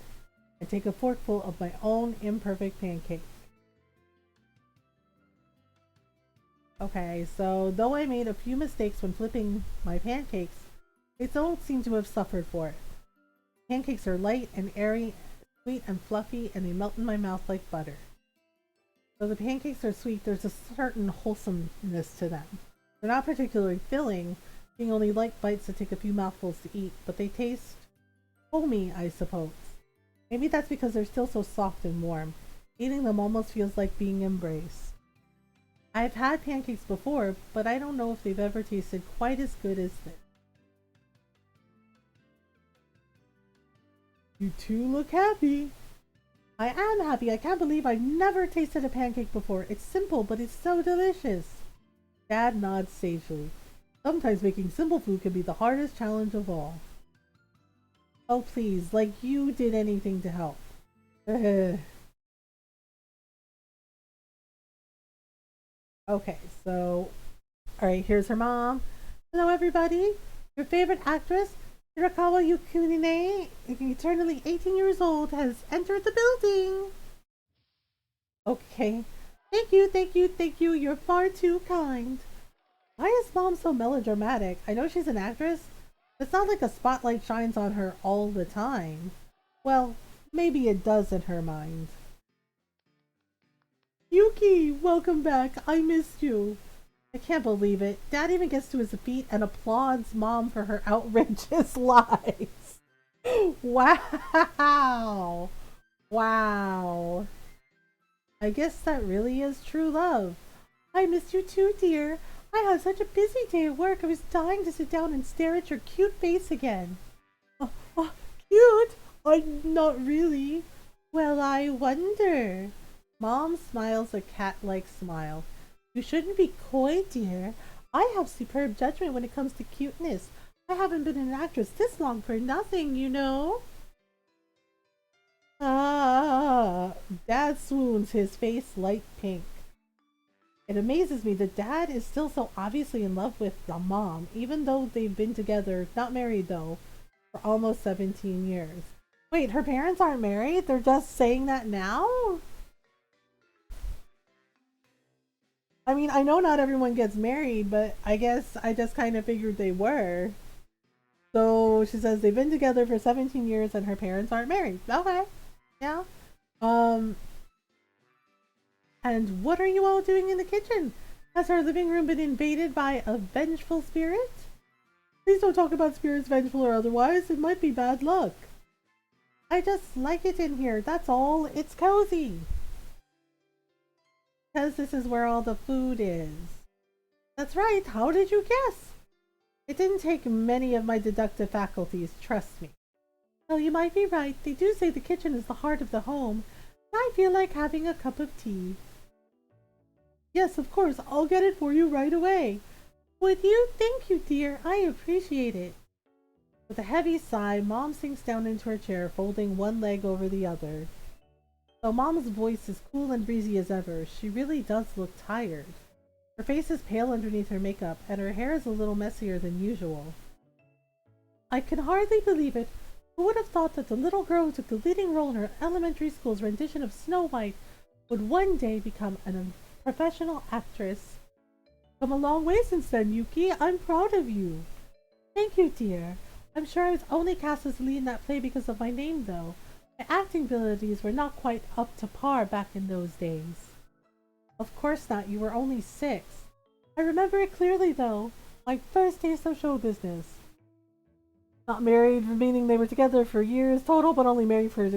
I take a forkful of my own imperfect pancake. Okay, so though I made a few mistakes when flipping my pancakes, they don't seem to have suffered for it. Pancakes are light and airy, sweet and fluffy, and they melt in my mouth like butter. Though the pancakes are sweet, there's a certain wholesomeness to them. They're not particularly filling, being only light bites that take a few mouthfuls to eat, but they taste homey, I suppose. Maybe that's because they're still so soft and warm. Eating them almost feels like being embraced. I've had pancakes before, but I don't know if they've ever tasted quite as good as this. You two look happy. I am happy. I can't believe I've never tasted a pancake before. It's simple, but it's so delicious. Dad nods sagely. Sometimes making simple food can be the hardest challenge of all. Oh, please, like you did anything to help. Okay, so, alright, here's her mom. Hello, everybody. Your favorite actress, Hirakawa Yukunine, eternally 18 years old, has entered the building. Okay. Thank you, thank you, thank you. You're far too kind. Why is mom so melodramatic? I know she's an actress. It's not like a spotlight shines on her all the time. Well, maybe it does in her mind. Yuki, welcome back. I missed you. I can't believe it. Dad even gets to his feet and applauds mom for her outrageous lies. Wow. Wow. I guess that really is true love. I miss you too, dear. I had such a busy day at work. I was dying to sit down and stare at your cute face again. Cute? Not really. Well, I wonder. Mom smiles a cat-like smile. You shouldn't be coy, dear. I have superb judgment when it comes to cuteness. I haven't been an actress this long for nothing, you know. Dad swoons, his face light pink. It amazes me that Dad is still so obviously in love with the mom, even though they've been together, not married though, for almost 17 years. Wait, her parents aren't married? They're just saying that now? I mean, I know not everyone gets married, but I guess I just kind of figured they were. So she says they've been together for 17 years and her parents aren't married. Okay. Yeah. And what are you all doing in the kitchen? Has her living room been invaded by a vengeful spirit? Please don't talk about spirits, vengeful or otherwise. It might be bad luck. I just like it in here. That's all. It's cozy. Because this is where all the food is. That's right. How did you guess? It didn't take many of my deductive faculties, trust me. Well, you might be right. They do say the kitchen is the heart of the home. I feel like having a cup of tea. Yes, of course. I'll get it for you right away. Would you? Thank you, dear. I appreciate it. With a heavy sigh, Mom sinks down into her chair, folding one leg over the other. Though Mom's voice is cool and breezy as ever, she really does look tired. Her face is pale underneath her makeup, and her hair is a little messier than usual. I can hardly believe it. Who would have thought that the little girl who took the leading role in her elementary school's rendition of Snow White would one day become a professional actress? Come a long way since then, Yuki. I'm proud of you. Thank you, dear. I'm sure I was only cast as the lead in that play because of my name, though. My acting abilities were not quite up to par back in those days. Of course not. You were only 6. I remember it clearly, though. My first taste of show business. Not married, meaning they were together for years total, but only married for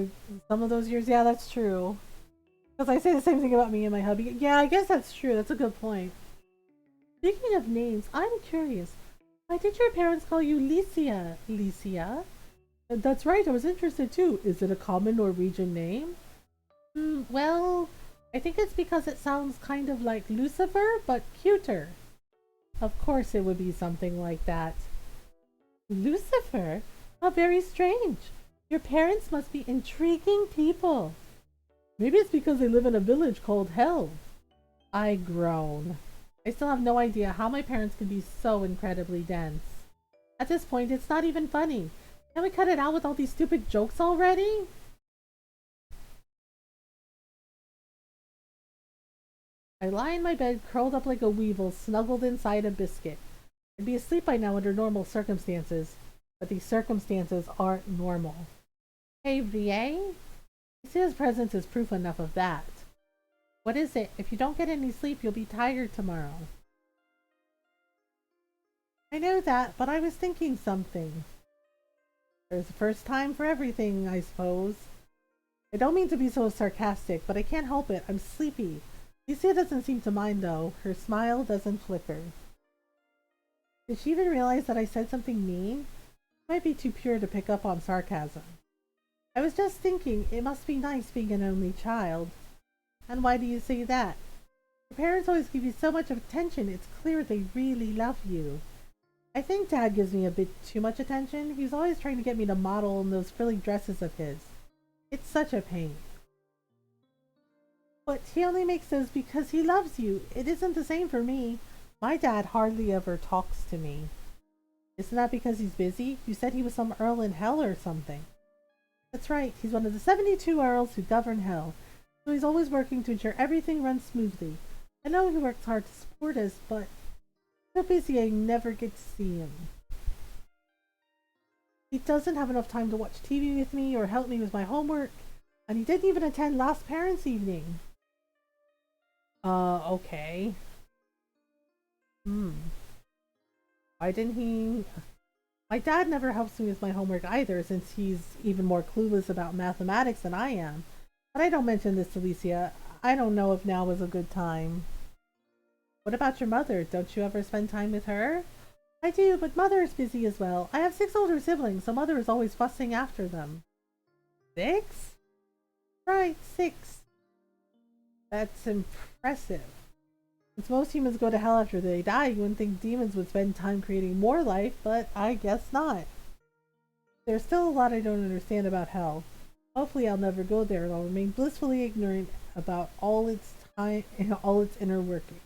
some of those years. Yeah, that's true. Because I say the same thing about me and my hubby. Yeah, I guess that's true. That's a good point. Speaking of names, I'm curious. Why did your parents call you Licia? Licia? That's right, I was interested too. Is it a common Norwegian name? Well, I think it's because it sounds kind of like Lucifer, but cuter. Of course it would be something like that. Lucifer? How very strange. Your parents must be intriguing people. Maybe it's because they live in a village called Hell. I groan. I still have no idea how my parents can be so incredibly dense. At this point, it's not even funny. Can we cut it out with all these stupid jokes already? I lie in my bed, curled up like a weevil, snuggled inside a biscuit. I'd be asleep by now under normal circumstances, but these circumstances aren't normal. Hey, VA? Lucia's presence is proof enough of that. What is it? If you don't get any sleep, you'll be tired tomorrow. I know that, but I was thinking something. There's a first time for everything, I suppose. I don't mean to be so sarcastic, but I can't help it. I'm sleepy. Lucia doesn't seem to mind, though. Her smile doesn't flicker. Did she even realize that I said something mean? She might be too pure to pick up on sarcasm. I was just thinking, it must be nice being an only child. And why do you say that? Your parents always give you so much attention, it's clear they really love you. I think Dad gives me a bit too much attention. He's always trying to get me to model in those frilly dresses of his. It's such a pain. But he only makes those because he loves you. It isn't the same for me. My dad hardly ever talks to me. Isn't that because he's busy? You said he was some earl in Hell or something. That's right. He's one of the 72 earls who govern Hell. So he's always working to ensure everything runs smoothly. I know he works hard to support us, but so busy I never get to see him. He doesn't have enough time to watch TV with me or help me with my homework, and he didn't even attend last parents' evening. Okay. Why didn't he? My dad never helps me with my homework either, since he's even more clueless about mathematics than I am. But I don't mention this to Licia. I don't know if now is a good time. What about your mother? Don't you ever spend time with her? I do, but Mother is busy as well. I have 6 older siblings, so Mother is always fussing after them. 6? Right, 6. That's impressive. Since most humans go to hell after they die, you wouldn't think demons would spend time creating more life, but I guess not. There's still a lot I don't understand about hell. Hopefully I'll never go there and I'll remain blissfully ignorant about all its inner working.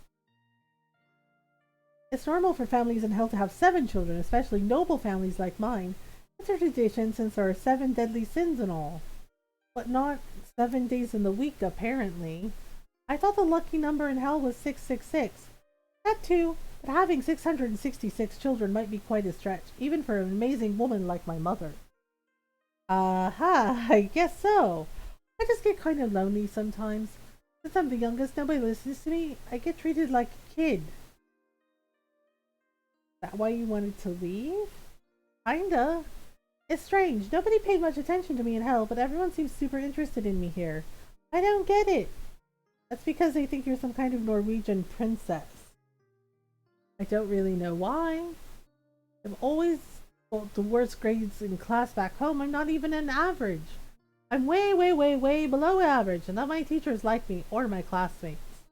It's normal for families in hell to have 7 children, especially noble families like mine. It's a tradition since there are 7 deadly sins and all. But not 7 days in the week, apparently. I thought the lucky number in hell was 666. That too, but having 666 children might be quite a stretch, even for an amazing woman like my mother. Aha, I guess so. I just get kind of lonely sometimes. Since I'm the youngest, nobody listens to me. I get treated like a kid. Is that why you wanted to leave? Kinda. It's strange. Nobody paid much attention to me in hell, but everyone seems super interested in me here. I don't get it. That's because they think you're some kind of Norwegian princess. I don't really know why. I've always got the worst grades in class back home. I'm not even an average. I'm way, way, way, way below average, and none of my teachers like me or my classmates.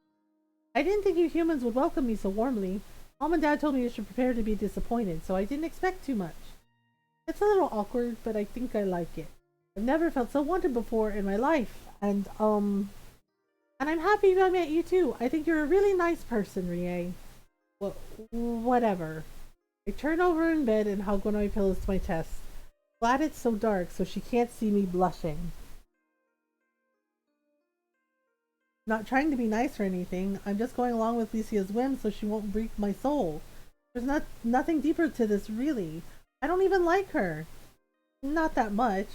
I didn't think you humans would welcome me so warmly. Mom and Dad told me I should prepare to be disappointed, so I didn't expect too much. It's a little awkward, but I think I like it. I've never felt so wanted before in my life, and I'm happy I met you too. I think you're a really nice person, Rie. Well, whatever. I turn over in bed and hug one of my pillows to my chest. Glad it's so dark so she can't see me blushing. Not trying to be nice or anything. I'm just going along with Lycia's whim so she won't break my soul. There's nothing deeper to this, really. I don't even like her. Not that much.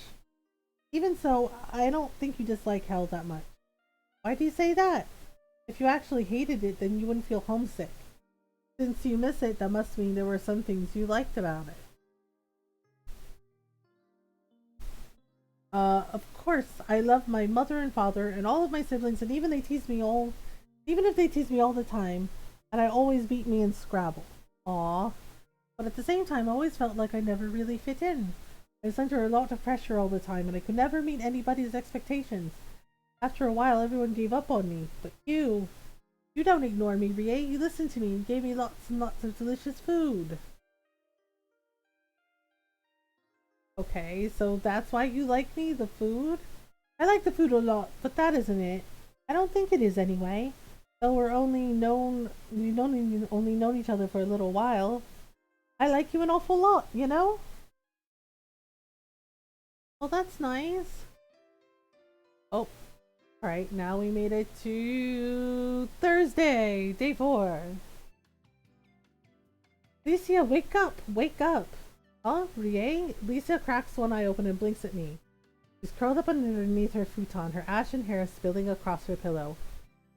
Even so, I don't think you dislike hell that much. Why do you say that? If you actually hated it, then you wouldn't feel homesick. Since you miss it, that must mean there were some things you liked about it. Of course, I love my mother and father and all of my siblings, and even if they tease me all the time, and I always beat me in Scrabble. Aw. But at the same time, I always felt like I never really fit in. I was under a lot of pressure all the time, and I could never meet anybody's expectations. After a while, everyone gave up on me. But you don't ignore me, Rie. You listened to me and gave me lots and lots of delicious food. Okay, so that's why you like me, the food? I like the food a lot, but that isn't it. I don't think it is anyway. Though we've only known each other for a little while. I like you an awful lot, you know? Well, that's nice. Oh, alright, now we made it to Thursday, day 4. Licia, wake up! Wake up! Huh, Rie? Licia cracks one eye open and blinks at me. She's curled up underneath her futon, her ashen hair spilling across her pillow.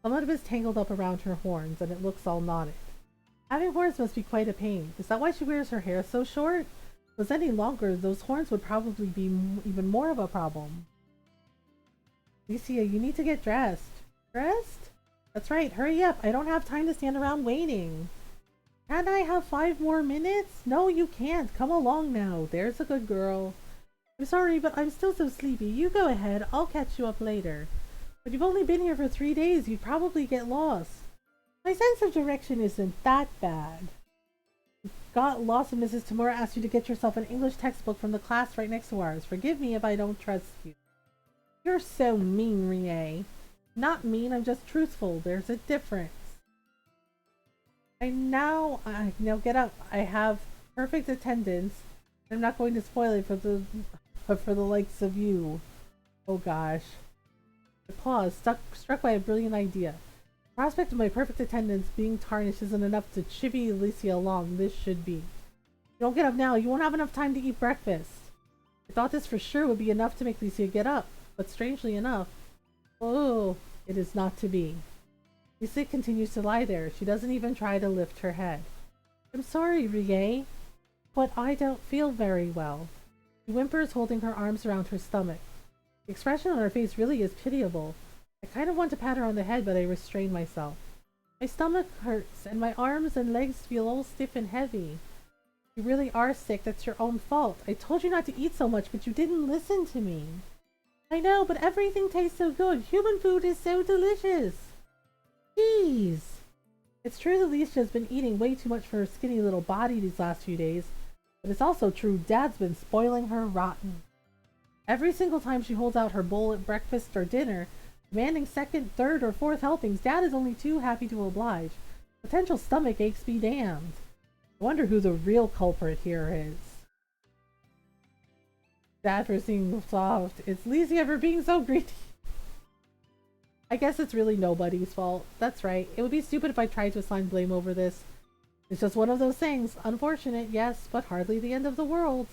Some of it is tangled up around her horns, and it looks all knotted. Having horns must be quite a pain. Is that why she wears her hair so short? If it was any longer, those horns would probably be even more of a problem. Licia, you need to get dressed. Dressed? That's right, hurry up. I don't have time to stand around waiting. Can't I have 5 more minutes? No, you can't. Come along now. There's a good girl. I'm sorry, but I'm still so sleepy. You go ahead. I'll catch you up later. But you've only been here for 3 days. You'd probably get lost. My sense of direction isn't that bad. You got lost and Mrs. Tamura asked you to get yourself an English textbook from the class right next to ours. Forgive me if I don't trust you. You're so mean, Rie. Not mean, I'm just truthful. There's a difference. Now get up. I have perfect attendance. I'm not going to spoil it for the likes of you. Oh gosh. I paused, struck by a brilliant idea. The prospect of my perfect attendance being tarnished isn't enough to chivvy Alicia along. This should be. You don't get up now, you won't have enough time to eat breakfast. I thought this for sure would be enough to make Alicia get up, but strangely enough, oh, it is not to be. Lisa continues to lie there. She doesn't even try to lift her head. I'm sorry, Rie, but I don't feel very well. She whimpers, holding her arms around her stomach. The expression on her face really is pitiable. I kind of want to pat her on the head, but I restrain myself. My stomach hurts, and my arms and legs feel all stiff and heavy. You really are sick. That's your own fault. I told you not to eat so much, but you didn't listen to me. I know, but everything tastes so good. Human food is so delicious. Jeez. It's true that Alicia's been eating way too much for her skinny little body these last few days, but it's also true Dad's been spoiling her rotten. Every single time she holds out her bowl at breakfast or dinner, demanding second, third, or fourth helpings, Dad is only too happy to oblige. Potential stomach aches be damned. I wonder who the real culprit here is. Dad for being soft. Is Lizzie ever being so greedy? I guess it's really nobody's fault. That's right. It would be stupid if I tried to assign blame over this. It's just one of those things. Unfortunate, yes, but hardly the end of the world.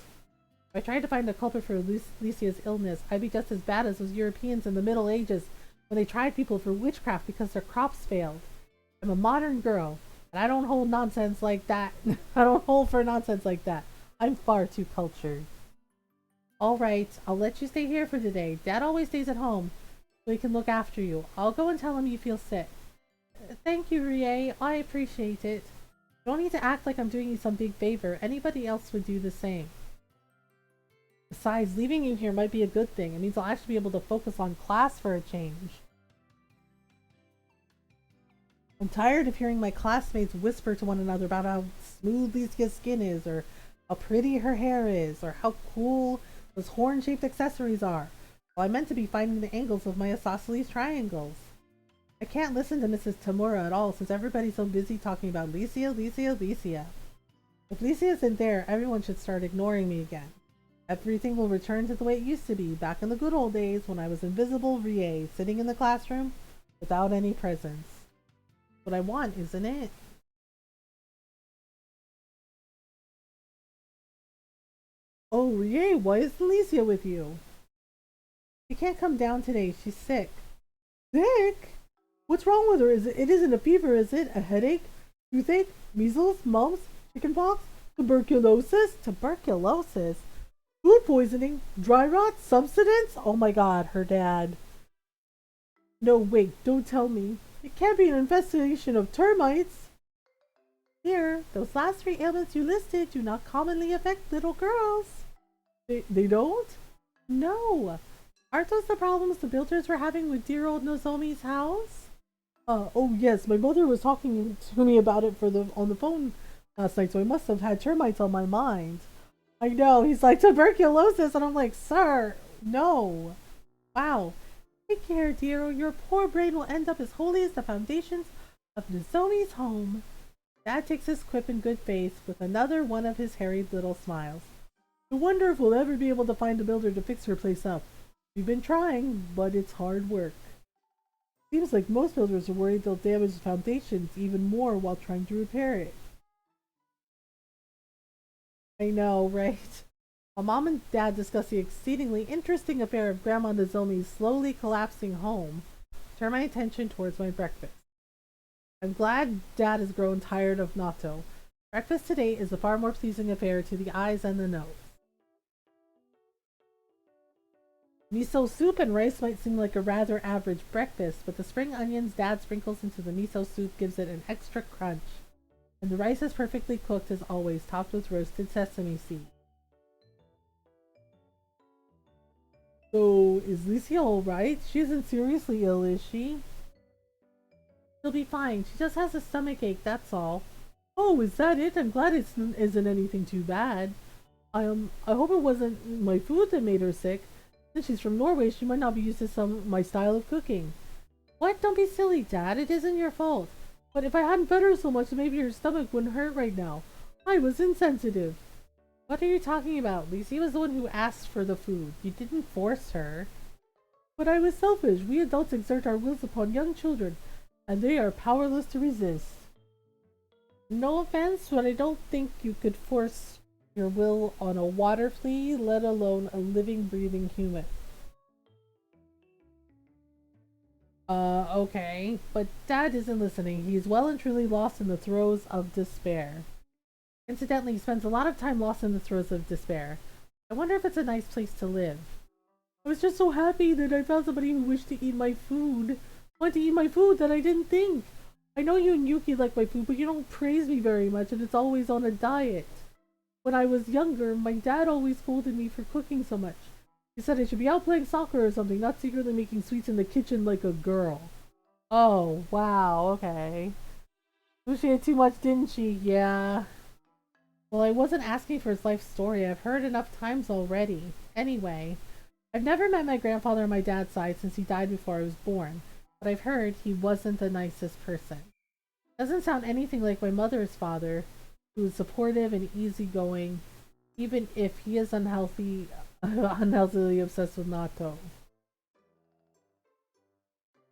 If I tried to find a culprit for Licia's illness, I'd be just as bad as those Europeans in the Middle Ages when they tried people for witchcraft because their crops failed. I'm a modern girl, and I don't hold nonsense like that. I don't hold for nonsense like that. I'm far too cultured. Alright, I'll let you stay here for today. Dad always stays at home, so he can look after you. I'll go and tell him you feel sick. Thank you, Rie. I appreciate it. You don't need to act like I'm doing you some big favor. Anybody else would do the same. Besides, leaving you here might be a good thing. It means I'll actually be able to focus on class for a change. I'm tired of hearing my classmates whisper to one another about how smooth Licia's skin is, or how pretty her hair is, or how cool those horn-shaped accessories are. Well, I meant to be finding the angles of my isosceles triangles. I can't listen to Mrs. Tamura at all since everybody's so busy talking about Licia. If Licia isn't there, everyone should start ignoring me again. Everything will return to the way it used to be, back in the good old days when I was invisible Rie, sitting in the classroom without any presents. What I want, isn't it? Oh, yay, why is Alicia with you? She can't come down today. She's sick. Sick? What's wrong with her? It isn't a fever, is it? A headache? Toothache? Measles? Mumps? Chickenpox? Tuberculosis? Tuberculosis? Food poisoning? Dry rot? Subsidence? Oh my god, her dad. No, wait, don't tell me. It can't be an infestation of termites. Here, those last 3 ailments you listed do not commonly affect little girls. They don't? No. Aren't those the problems the builders were having with dear old Nozomi's house? Oh yes, my mother was talking to me about it on the phone last night, so I must have had termites on my mind. I know, he's like, tuberculosis, and I'm like, sir, no. Wow. Take care, dear, or your poor brain will end up as holy as the foundations of Nozomi's home. Dad takes his quip in good faith with another one of his harried little smiles. I wonder if we'll ever be able to find a builder to fix her place up. We've been trying, but it's hard work. Seems like most builders are worried they'll damage the foundations even more while trying to repair it. I know, right? While Mom and Dad discuss the exceedingly interesting affair of Grandma Nozomi's slowly collapsing home, I turn my attention towards my breakfast. I'm glad Dad has grown tired of natto. Breakfast today is a far more pleasing affair to the eyes and the nose. Miso soup and rice might seem like a rather average breakfast, but the spring onions Dad sprinkles into the miso soup gives it an extra crunch. And the rice is perfectly cooked as always, topped with roasted sesame seeds. So, is Licia alright? She isn't seriously ill, is she? She'll be fine. She just has a stomach ache, that's all. Oh, is that it? I'm glad it isn't anything too bad. I hope it wasn't my food that made her sick. Since she's from Norway, she might not be used to my style of cooking. What? Don't be silly, Dad. It isn't your fault. But if I hadn't fed her so much, maybe her stomach wouldn't hurt right now. I was insensitive. What are you talking about? Lucy was the one who asked for the food. You didn't force her. But I was selfish. We adults exert our wills upon young children, and they are powerless to resist. No offense, but I don't think you could force your will on a water flea, let alone a living, breathing human. Okay. But Dad isn't listening. He is well and truly lost in the throes of despair. Incidentally, he spends a lot of time lost in the throes of despair. I wonder if it's a nice place to live. I was just so happy that I found somebody who wished to eat my food. Wanted to eat my food that I didn't think. I know you and Yuki like my food, but you don't praise me very much, and it's always on a diet. When I was younger, my dad always scolded me for cooking so much. He said I should be out playing soccer or something, not secretly making sweets in the kitchen like a girl. Oh, wow, okay. She had too much, didn't she? Yeah. Well, I wasn't asking for his life story. I've heard enough times already. Anyway, I've never met my grandfather on my dad's side since he died before I was born, but I've heard he wasn't the nicest person. Doesn't sound anything like my mother's father, who is supportive and easygoing, even if he is unhealthily obsessed with natto.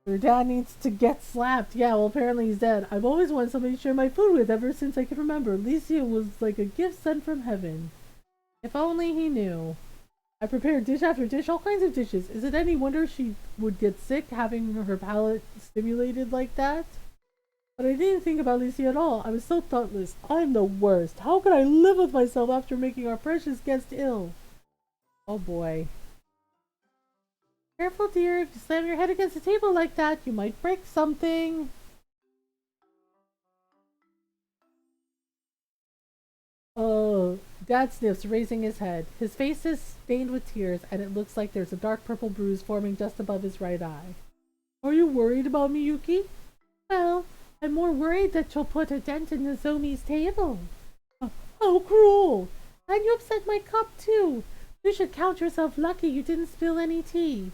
Your dad needs to get slapped. Yeah, well, apparently he's dead. I've always wanted somebody to share my food with ever since I could remember. Alicia was like a gift sent from heaven. If only he knew. I prepared dish after dish, all kinds of dishes. Is it any wonder she would get sick having her palate stimulated like that? But I didn't think about Alicia at all. I was so thoughtless. I'm the worst. How could I live with myself after making our precious guest ill? Oh boy. Careful, dear. If you slam your head against the table like that, you might break something. Oh, Dad sniffs, raising his head. His face is stained with tears, and it looks like there's a dark purple bruise forming just above his right eye. Are you worried about me, Yuki? Well, I'm more worried that you'll put a dent in Nozomi's table. How cruel! And you upset my cup, too. You should count yourself lucky you didn't spill any tea.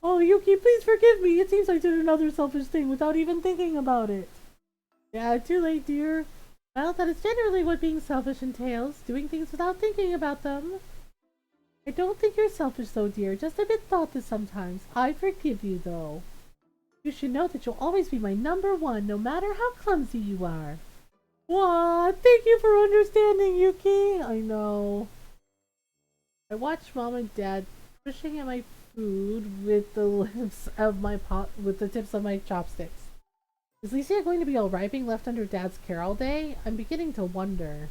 Oh, Yuki, please forgive me. It seems I did another selfish thing without even thinking about it. Yeah, too late, dear. Well, that is generally what being selfish entails, doing things without thinking about them. I don't think you're selfish, though, dear. Just a bit thoughtless sometimes. I forgive you, though. You should know that you'll always be my number one, no matter how clumsy you are. What? Thank you for understanding, Yuki. I know. I watched Mom and Dad pushing at my food with the lips of my with the tips of my chopsticks. Is Licia going to be all right being left under Dad's care all day? I'm beginning to wonder.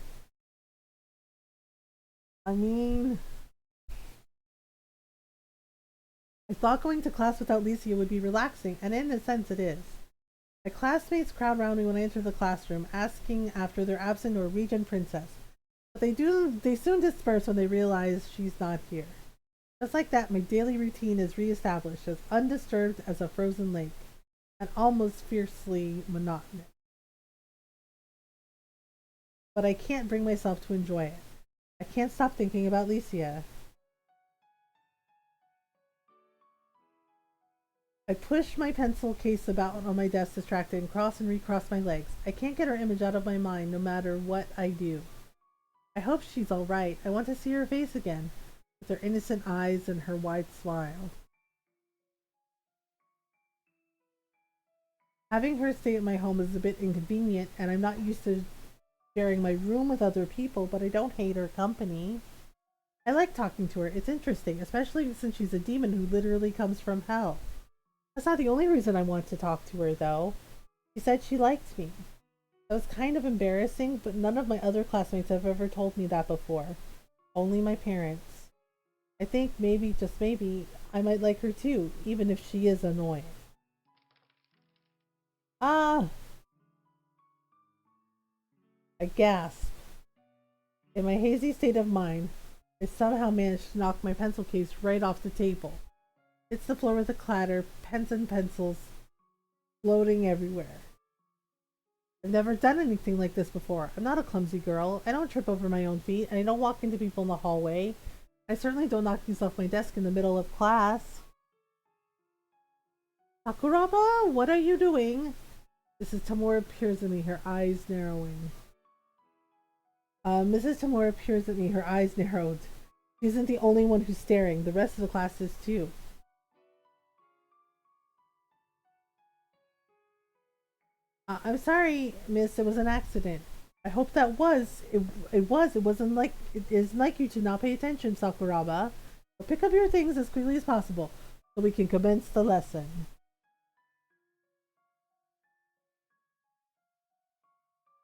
I mean, I thought going to class without Licia would be relaxing, and in a sense it is. My classmates crowd around me when I enter the classroom, asking after their absent Norwegian princess. But they soon disperse when they realize she's not here. Just like that, my daily routine is reestablished, as undisturbed as a frozen lake, and almost fiercely monotonous. But I can't bring myself to enjoy it. I can't stop thinking about Licia. I push my pencil case about on my desk distracted and cross and recross my legs. I can't get her image out of my mind no matter what I do. I hope she's alright. I want to see her face again, with her innocent eyes and her wide smile. Having her stay at my home is a bit inconvenient, and I'm not used to sharing my room with other people, but I don't hate her company. I like talking to her. It's interesting, especially since she's a demon who literally comes from hell. That's not the only reason I want to talk to her, though. She said she liked me. That was kind of embarrassing, but none of my other classmates have ever told me that before. Only my parents. I think maybe, just maybe, I might like her too, even if she is annoying. Ah! I gasp. In my hazy state of mind, I somehow managed to knock my pencil case right off the table. It's the floor with a clatter, pens and pencils floating everywhere. I've never done anything like this before. I'm not a clumsy girl. I don't trip over my own feet, and I don't walk into people in the hallway. I certainly don't knock things off my desk in the middle of class. Sakuraba, what are you doing? Mrs. Tamura peers at me, her eyes narrowing. Mrs. Tamura peers at me, her eyes narrowed. She isn't the only one who's staring. The rest of the class is too. I'm sorry, miss. It was an accident. I hope that was. It was. It wasn't like. It isn't like you to not pay attention, Sakuraba. So pick up your things as quickly as possible so we can commence the lesson.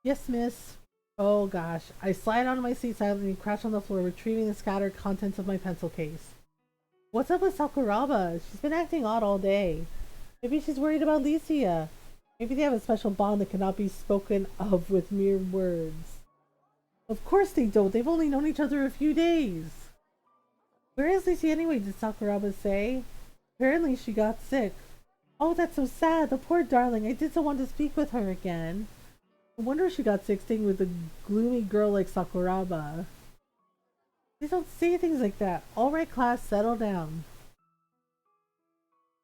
Yes, miss. Oh gosh. I slide onto my seat silently and crash on the floor, retrieving the scattered contents of my pencil case. What's up with Sakuraba? She's been acting odd all day. Maybe she's worried about Licia. Maybe they have a special bond that cannot be spoken of with mere words. Of course they don't. They've only known each other a few days. Where is Licia anyway, did Sakuraba say? Apparently she got sick. Oh, that's so sad. The poor darling. I did so want to speak with her again. I wonder if she got sick staying with a gloomy girl like Sakuraba. Please don't say things like that. All right, class, settle down.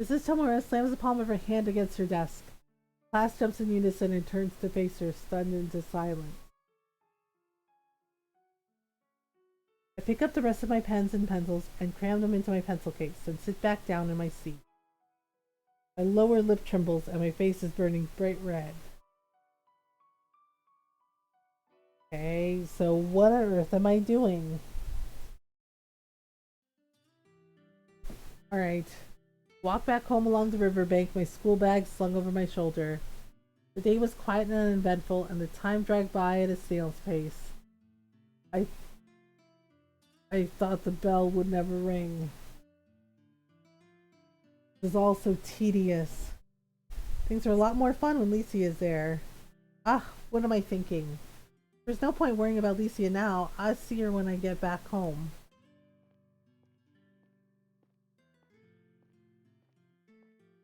Mrs. Tamura slams the palm of her hand against her desk. Class jumps in unison and turns to face her, stunned into silence. I pick up the rest of my pens and pencils and cram them into my pencil case, and sit back down in my seat. My lower lip trembles and my face is burning bright red. Okay, so what on earth am I doing? Alright. Walk back home along the riverbank, my school bag slung over my shoulder. The day was quiet and uneventful, and the time dragged by at a snail's pace. I thought the bell would never ring. It was all so tedious. Things are a lot more fun when Licia is there. Ah, what am I thinking? There's no point worrying about Licia now. I'll see her when I get back home.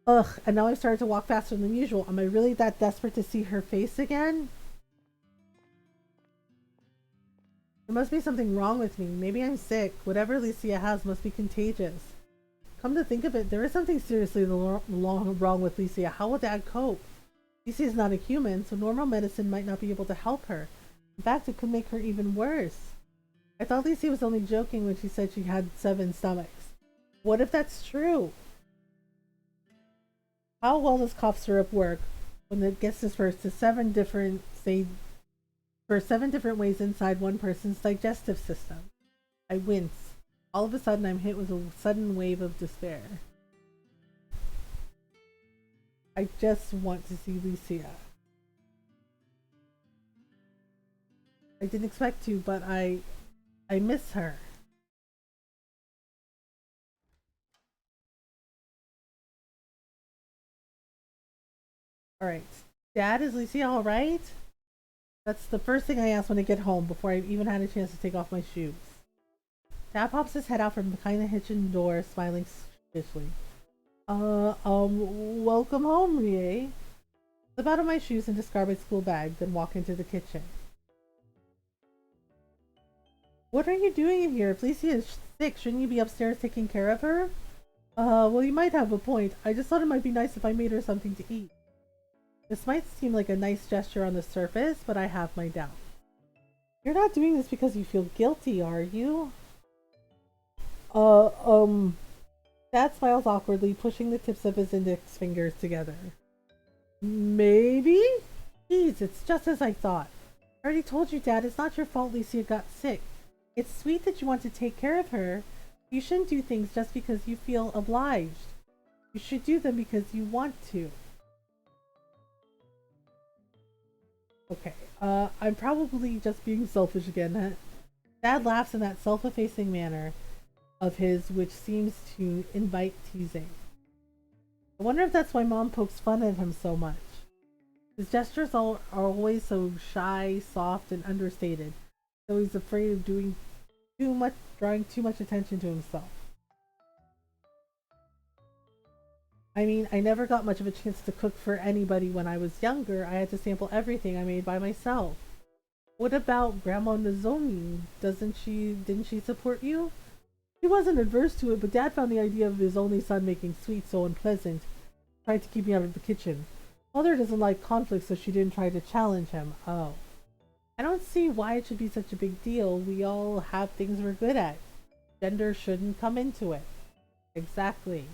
Ugh, and now I've started to walk faster than usual. Am I really that desperate to see her face again? There must be something wrong with me. Maybe I'm sick. Whatever Licia has must be contagious. Come to think of it, there is something seriously wrong with Licia. How will Dad cope? Licia is not a human, so normal medicine might not be able to help her. In fact, it could make her even worse. I thought Licia was only joking when she said she had 7 stomachs. What if that's true? How well does cough syrup work when it gets dispersed to for 7 different ways inside one person's digestive system? I wince. All of a sudden, I'm hit with a sudden wave of despair. I just want to see Lucia. I didn't expect to, but I miss her. Alright. Dad, is Lucia alright? That's the first thing I ask when I get home before I even had a chance to take off my shoes. Dad pops his head out from behind the kitchen door, smiling sheepishly. Welcome home, Rie. Slip out of my shoes and discard my school bag, then walk into the kitchen. What are you doing in here? If Lucia is sick, shouldn't you be upstairs taking care of her? Well, you might have a point. I just thought it might be nice if I made her something to eat. This might seem like a nice gesture on the surface, but I have my doubts. You're not doing this because you feel guilty, are you? Dad smiles awkwardly, pushing the tips of his index fingers together. Maybe? Geez, it's just as I thought. I already told you, Dad, it's not your fault Lucia got sick. It's sweet that you want to take care of her. You shouldn't do things just because you feel obliged. You should do them because you want to. Okay, I'm probably just being selfish again. Dad laughs in that self-effacing manner of his, which seems to invite teasing. I wonder if that's why Mom pokes fun at him so much. His gestures are always so shy, soft, and understated, so he's afraid of drawing too much attention to himself. I mean, I never got much of a chance to cook for anybody when I was younger. I had to sample everything I made by myself. What about Grandma Nozomi? Didn't she support you? He wasn't adverse to it, but Dad found the idea of his only son making sweets so unpleasant. Tried to keep me out of the kitchen. Mother doesn't like conflict, so she didn't try to challenge him. Oh. I don't see why it should be such a big deal. We all have things we're good at. Gender shouldn't come into it. Exactly.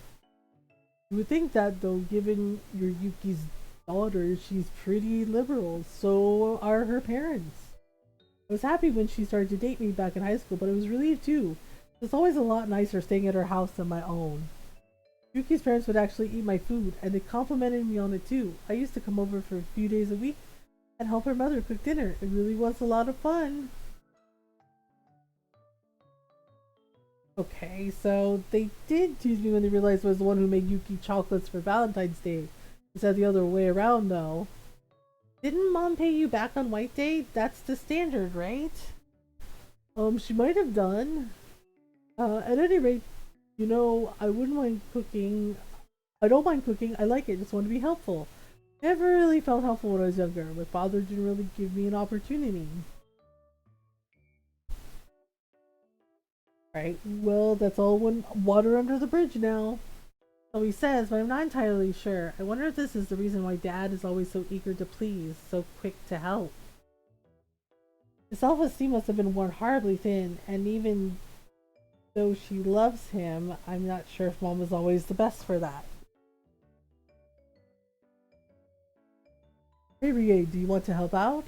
You would think that, though, given your Yuki's daughter, she's pretty liberal. So are her parents. I was happy when she started to date me back in high school, but I was relieved too. It's always a lot nicer staying at her house than my own. Yuki's parents would actually eat my food, and they complimented me on it too. I used to come over for a few days a week and help her mother cook dinner. It really was a lot of fun. Okay, so they did tease me when they realized I was the one who made Yuki chocolates for Valentine's Day. Instead the other way around, though. Didn't Mom pay you back on White Day? That's the standard, right? She might have done. At any rate, you know, I wouldn't mind cooking. I don't mind cooking. I like it. Just want to be helpful. Never really felt helpful when I was younger. My father didn't really give me an opportunity. Right, well, that's all water under the bridge now. So he says, but I'm not entirely sure. I wonder if this is the reason why Dad is always so eager to please, so quick to help. His self-esteem must have been worn horribly thin, and even though she loves him, I'm not sure if Mom was always the best for that. Hey Rie, do you want to help out?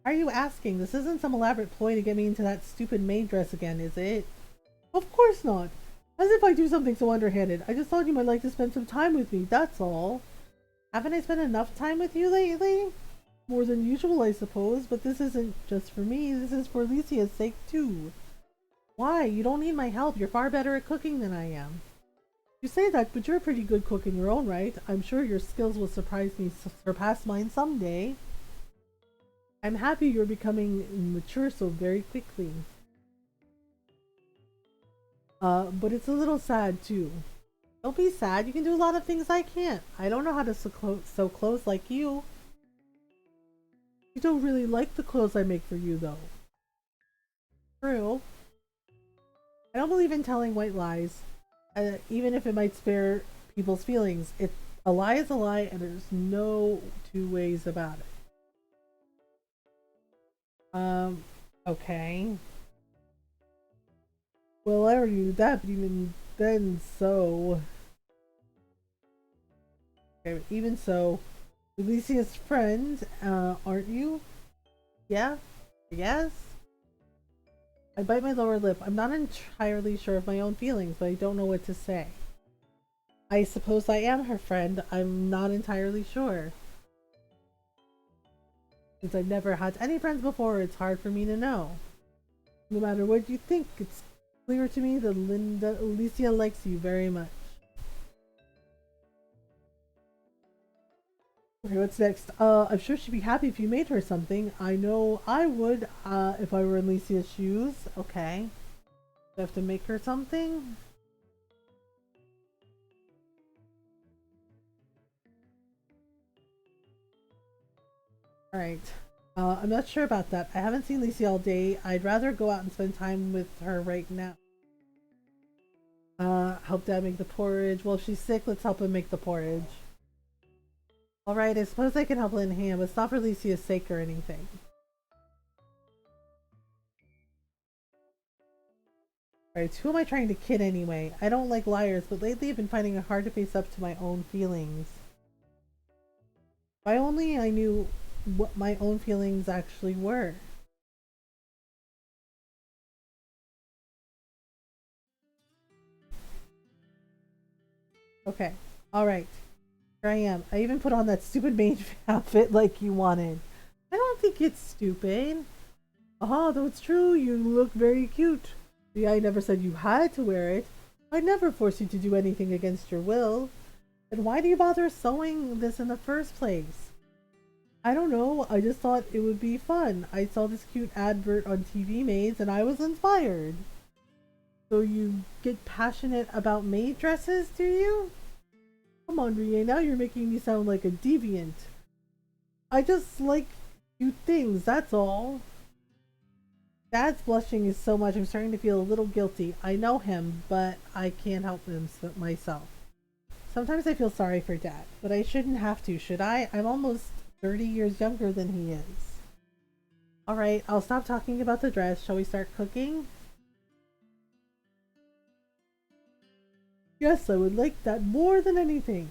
Are you asking? This isn't some elaborate ploy to get me into that stupid maid dress again, is it? Of course not. As if I do something so underhanded. I just thought you might like to spend some time with me, that's all. Haven't I spent enough time with you lately? More than usual, I suppose, but this isn't just for me. This is for Lucia's sake, too. Why? You don't need my help. You're far better at cooking than I am. You say that, but you're a pretty good cook in your own right. I'm sure your skills will surpass mine someday. I'm happy you're becoming mature so very quickly. But it's a little sad too. Don't be sad. You can do a lot of things I can't. I don't know how to sew clothes like you. You don't really like the clothes I make for you, though. True. I don't believe in telling white lies, even if it might spare people's feelings. A lie is a lie, and there's no two ways about it. Okay. Well, I already knew that, but even then, so... Okay, even so, Alicia's friend, aren't you? Yeah? Yes? I bite my lower lip. I'm not entirely sure of my own feelings, but I don't know what to say. I suppose I am her friend. I'm not entirely sure. Since I've never had any friends before, it's hard for me to know. No matter what you think, it's clear to me that Alicia likes you very much. Okay, what's next? I'm sure she'd be happy if you made her something. I know I would, if I were in Alicia's shoes. Okay. Do I have to make her something? Alright. I'm not sure about that. I haven't seen Alicia all day. I'd rather go out and spend time with her right now. Help Dad make the porridge. Well, if she's sick, let's help him make the porridge. Alright, I suppose I can help lend a hand, but it's not for Alicia's sake or anything. Alright, who am I trying to kid anyway? I don't like liars, but lately I've been finding it hard to face up to my own feelings. If I only I knew what my own feelings actually were. Okay, alright. Here I am. I even put on that stupid mage outfit like you wanted. I don't think it's stupid. Aha, though it's true, you look very cute. See, I never said you had to wear it. I never forced you to do anything against your will. Then why do you bother sewing this in the first place? I don't know, I just thought it would be fun. I saw this cute advert on TV maids and I was inspired. So you get passionate about maid dresses, do you? Come on, Rie, now you're making me sound like a deviant. I just like cute things, that's all. Dad's blushing is so much I'm starting to feel a little guilty. I know him, but I can't help him myself. Sometimes I feel sorry for Dad, but I shouldn't have to, should I? I'm almost 30 years younger than he is. Alright, I'll stop talking about the dress. Shall we start cooking? Yes, I would like that more than anything.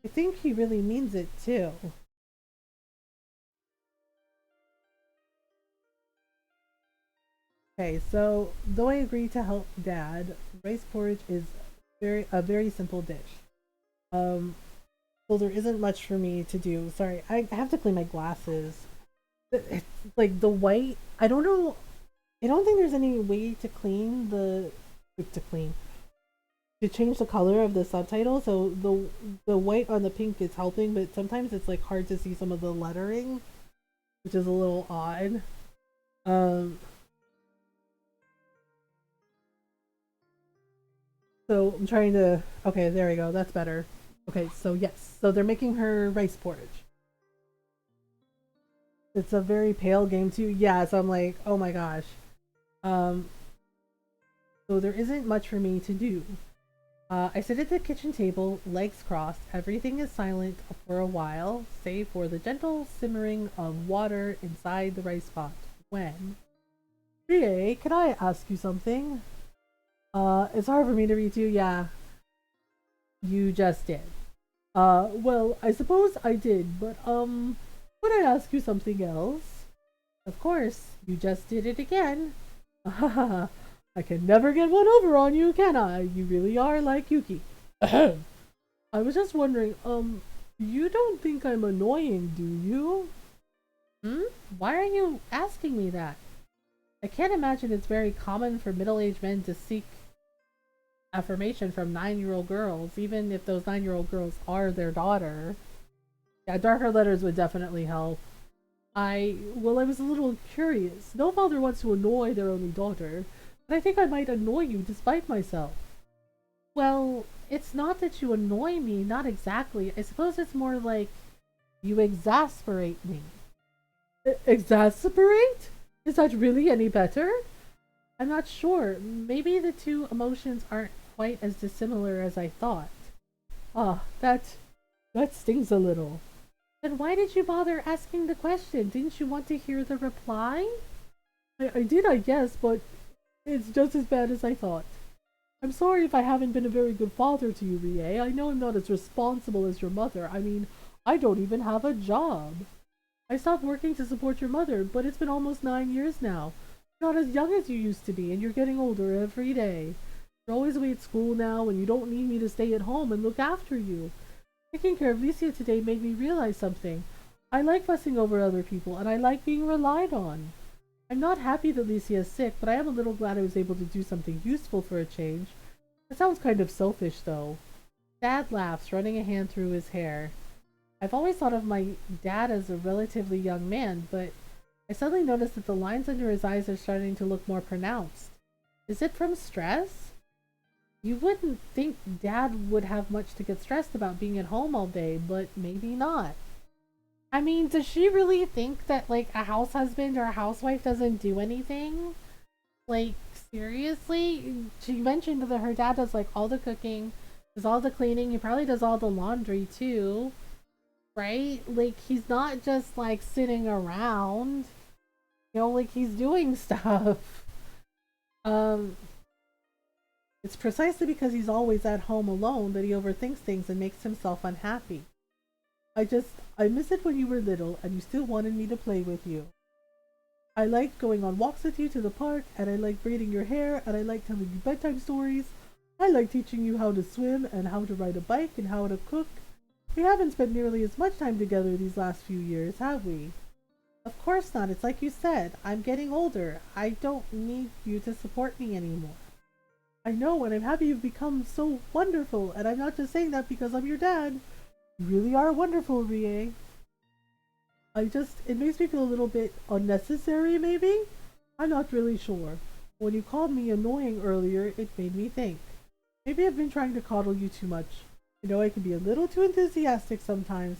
I think he really means it too. Okay, so though I agree to help Dad, rice porridge is a very simple dish. Um, so there isn't much for me to do. Sorry, I have to clean my glasses. It's like the white. I don't know. I don't think there's any way to clean to change the color of the subtitle. So the white on the pink is helping, but sometimes it's like hard to see some of the lettering, which is a little odd. Um, so I'm trying to. Okay, there we go. That's better. Okay, so yes, so they're making her rice porridge. It's a very pale game too. Yeah, so I'm like, oh my gosh. Um, so there isn't much for me to do. I sit at the kitchen table, legs crossed. Everything is silent for a while, save for the gentle simmering of water inside the rice pot. When, Rie, can I ask you something? It's hard for me to read you. Yeah, you just did. Well, I suppose I did, but would I ask you something else? Of course, you just did it again. I can never get one over on you, can I? You really are like Yuki. I was just wondering, you don't think I'm annoying, do you? Hmm? Why are you asking me that? I can't imagine it's very common for middle-aged men to seek affirmation from 9-year-old girls, even if those 9-year-old girls are their daughter. Yeah, darker letters would definitely help. Well, I was a little curious. No father wants to annoy their only daughter, but I think I might annoy you despite myself. Well, it's not that you annoy me, not exactly. I suppose it's more like you exasperate me. Exasperate? Is that really any better? I'm not sure. Maybe the two emotions aren't quite as dissimilar as I thought. Ah, that stings a little. Then why did you bother asking the question? Didn't you want to hear the reply? I did, I guess, but it's just as bad as I thought. I'm sorry if I haven't been a very good father to you, Rie. I know I'm not as responsible as your mother. I mean, I don't even have a job. I stopped working to support your mother, but it's been almost 9 years now. You're not as young as you used to be, and you're getting older every day. You're always away at school now, and you don't need me to stay at home and look after you. Taking care of Licia today made me realize something. I like fussing over other people, and I like being relied on. I'm not happy that Licia is sick, but I am a little glad I was able to do something useful for a change. It sounds kind of selfish, though. Dad laughs, running a hand through his hair. I've always thought of my dad as a relatively young man, but I suddenly noticed that the lines under his eyes are starting to look more pronounced. Is it from stress? You wouldn't think Dad would have much to get stressed about being at home all day, but maybe not. I mean, does she really think that, like, a house husband or a housewife doesn't do anything? Like, seriously? She mentioned that her dad does, like, all the cooking, does all the cleaning, he probably does all the laundry, too. Right? Like, he's not just, like, sitting around. You know, like, he's doing stuff. Um, it's precisely because he's always at home alone that he overthinks things and makes himself unhappy. I miss it when you were little and you still wanted me to play with you. I liked going on walks with you to the park, and I liked braiding your hair, and I liked telling you bedtime stories. I liked teaching you how to swim and how to ride a bike and how to cook. We haven't spent nearly as much time together these last few years, have we? Of course not. It's like you said. I'm getting older. I don't need you to support me anymore. I know, and I'm happy you've become so wonderful, and I'm not just saying that because I'm your dad. You really are wonderful, Rie. It makes me feel a little bit unnecessary, maybe? I'm not really sure. When you called me annoying earlier, it made me think. Maybe I've been trying to coddle you too much. I know I can be a little too enthusiastic sometimes,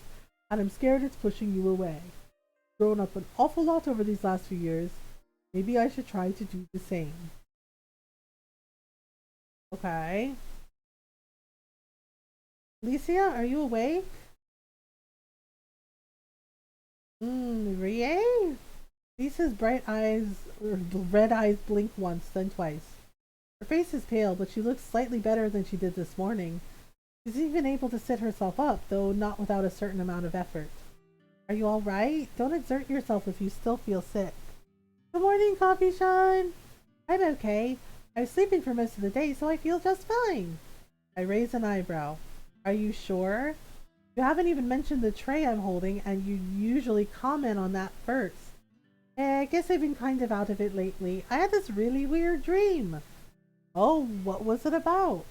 and I'm scared it's pushing you away. Grown up an awful lot over these last few years. Maybe I should try to do the same. Okay. Licia, are you awake? Rie? Lisa's red eyes blink once, then twice. Her face is pale, but she looks slightly better than she did this morning. She's even able to sit herself up, though not without a certain amount of effort. Are you alright? Don't exert yourself if you still feel sick. Good morning, Coffee Shine! I'm okay. I was sleeping for most of the day, so I feel just fine. I raise an eyebrow. Are you sure? You haven't even mentioned the tray I'm holding, and you usually comment on that first. I guess I've been kind of out of it lately. I had this really weird dream. Oh, what was it about?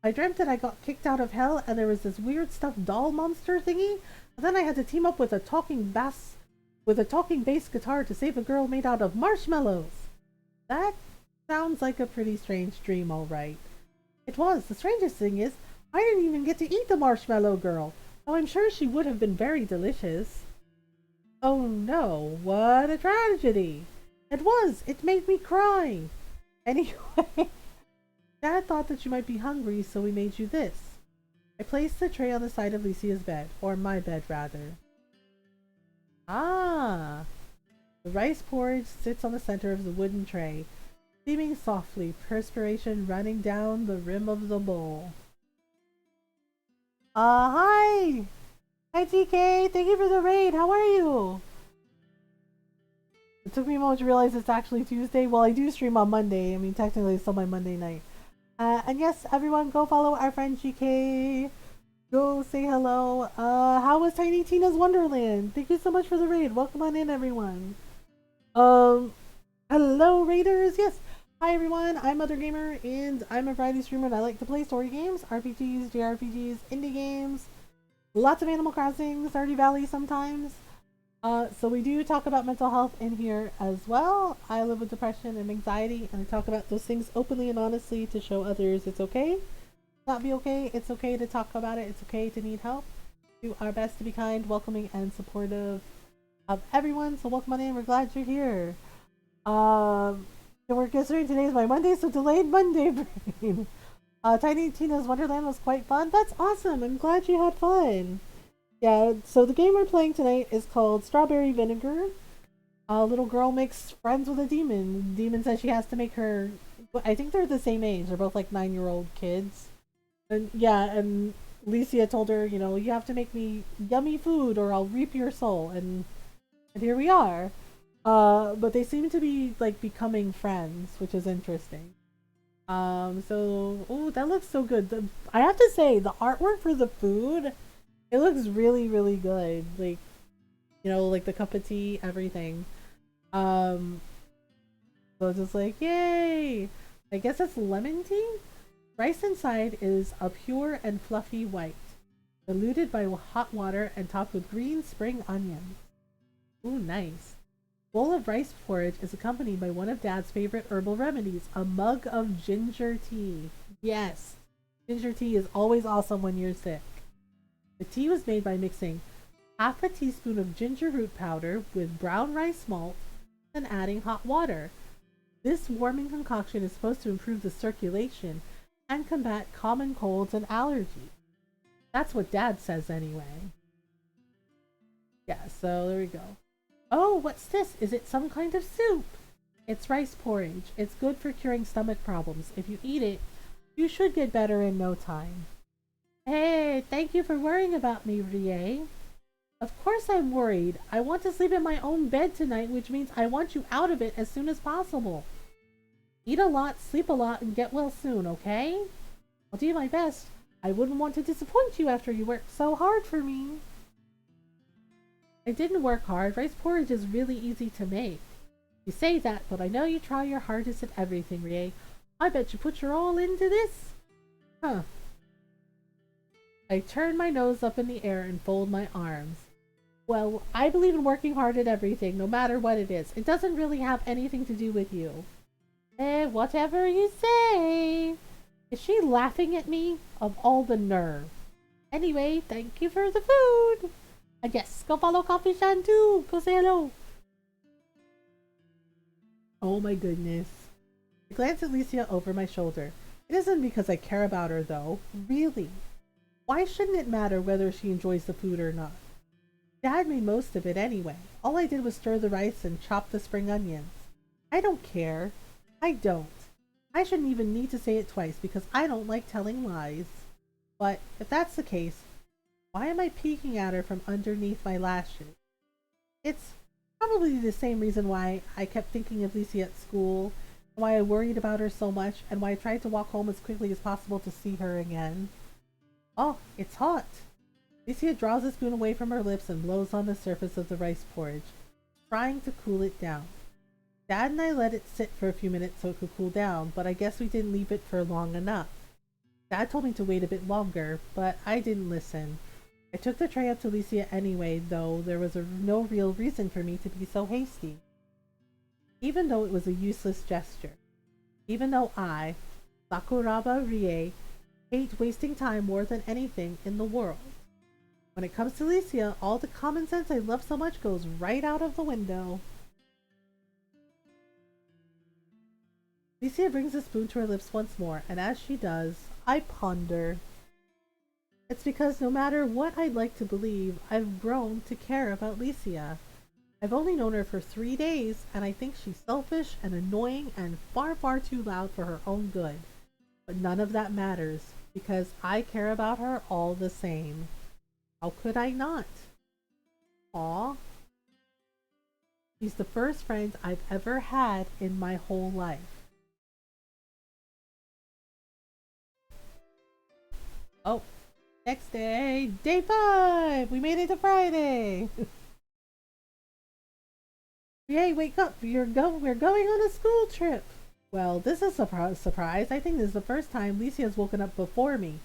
I dreamt that I got kicked out of hell and there was this weird stuffed doll monster thingy, and then I had to team up with a talking bass guitar to save a girl made out of marshmallows. That sounds like a pretty strange dream, all right. It was. The strangest thing is, I didn't even get to eat the marshmallow girl, though I'm sure she would have been very delicious. Oh no, what a tragedy! It was! It made me cry! Anyway, Dad thought that you might be hungry, so we made you this. I placed the tray on the side of Lucia's bed, or my bed rather. Ah! The rice porridge sits on the center of the wooden tray, steaming softly, perspiration running down the rim of the bowl. Hi! Hi TK! Thank you for the raid! How are you? It took me a moment to realize it's actually Tuesday. Well, I do stream on Monday. I mean, technically it's still my Monday night. And yes, everyone, go follow our friend GK. Go say hello. How was Tiny Tina's Wonderland? Thank you so much for the raid. Welcome on in, everyone. Hello, raiders. Yes. Hi, everyone. I'm Mothergamer, and I'm a variety streamer, and I like to play story games, RPGs, JRPGs, indie games, lots of Animal Crossing, Stardew Valley sometimes. So we do talk about mental health in here as well. I live with depression and anxiety, and I talk about those things openly and honestly to show others it's okay. Not be okay. It's okay to talk about it. It's okay to need help. Do our best to be kind, welcoming, and supportive of everyone. So welcome on in. We're glad you're here. We're considering today is my Monday, so delayed Monday brain. Tiny Tina's Wonderland was quite fun. That's awesome. I'm glad you had fun. Yeah, so the game we're playing tonight is called Strawberry Vinegar. A little girl makes friends with a demon. The demon says she has to make her I think they're the same age. They're both like 9-year-old kids. And yeah, and Licia told her, you know, you have to make me yummy food or I'll reap your soul. And here we are. But they seem to be like becoming friends, which is interesting. So oh, that looks so good. I have to say, the artwork for the food, it looks really, really good. Like, you know, like the cup of tea, everything. Um, so just like, yay! I guess it's lemon tea? Rice inside is a pure and fluffy white, diluted by hot water and topped with green spring onions. Ooh, nice. Bowl of rice porridge is accompanied by one of Dad's favorite herbal remedies, a mug of ginger tea. Yes, ginger tea is always awesome when you're sick. The tea was made by mixing half a teaspoon of ginger root powder with brown rice malt and adding hot water. This warming concoction is supposed to improve the circulation and combat common colds and allergies. That's what Dad says anyway. Yeah, so there we go. Oh, what's this? Is it some kind of soup? It's rice porridge. It's good for curing stomach problems. If you eat it, you should get better in no time. Hey, thank you for worrying about me, Rie. Of course I'm worried. I want to sleep in my own bed tonight, which means I want you out of it as soon as possible. Eat a lot, sleep a lot, and get well soon, okay? I'll do my best. I wouldn't want to disappoint you after you worked so hard for me. I didn't work hard. Rice porridge is really easy to make. You say that, but I know you try your hardest at everything, Rie. I bet you put your all into this. Huh. I turn my nose up in the air and fold my arms. Well, I believe in working hard at everything, no matter what it is. It doesn't really have anything to do with you. Whatever you say. Is she laughing at me? Of all the nerve. Anyway, thank you for the food. And yes, go follow Coffee Shan too. Go say hello. Oh my goodness. I glance at Licia over my shoulder. It isn't because I care about her though. Really. Why shouldn't it matter whether she enjoys the food or not? Dad made most of it anyway. All I did was stir the rice and chop the spring onions. I don't care. I don't. I shouldn't even need to say it twice because I don't like telling lies. But if that's the case, why am I peeking at her from underneath my lashes? It's probably the same reason why I kept thinking of Licia at school, and why I worried about her so much, and why I tried to walk home as quickly as possible to see her again. Oh, it's hot. Licia draws a spoon away from her lips and blows on the surface of the rice porridge, trying to cool it down. Dad and I let it sit for a few minutes so it could cool down, but I guess we didn't leave it for long enough. Dad told me to wait a bit longer, but I didn't listen. I took the tray up to Licia anyway, though there was no real reason for me to be so hasty. Even though it was a useless gesture. Even though I, Sakuraba Rie, hate wasting time more than anything in the world. When it comes to Licia, all the common sense I love so much goes right out of the window. Licia brings the spoon to her lips once more, and as she does, I ponder. It's because no matter what I'd like to believe, I've grown to care about Licia. I've only known her for 3 days, and I think she's selfish and annoying and far, far too loud for her own good. But none of that matters, because I care about her all the same. How could I not? Aw. She's the first friend I've ever had in my whole life. Oh, next day, day 5! We made it to Friday! Yay, wake up! We're going on a school trip! Well, this is a surprise. I think this is the first time Licia's woken up before me.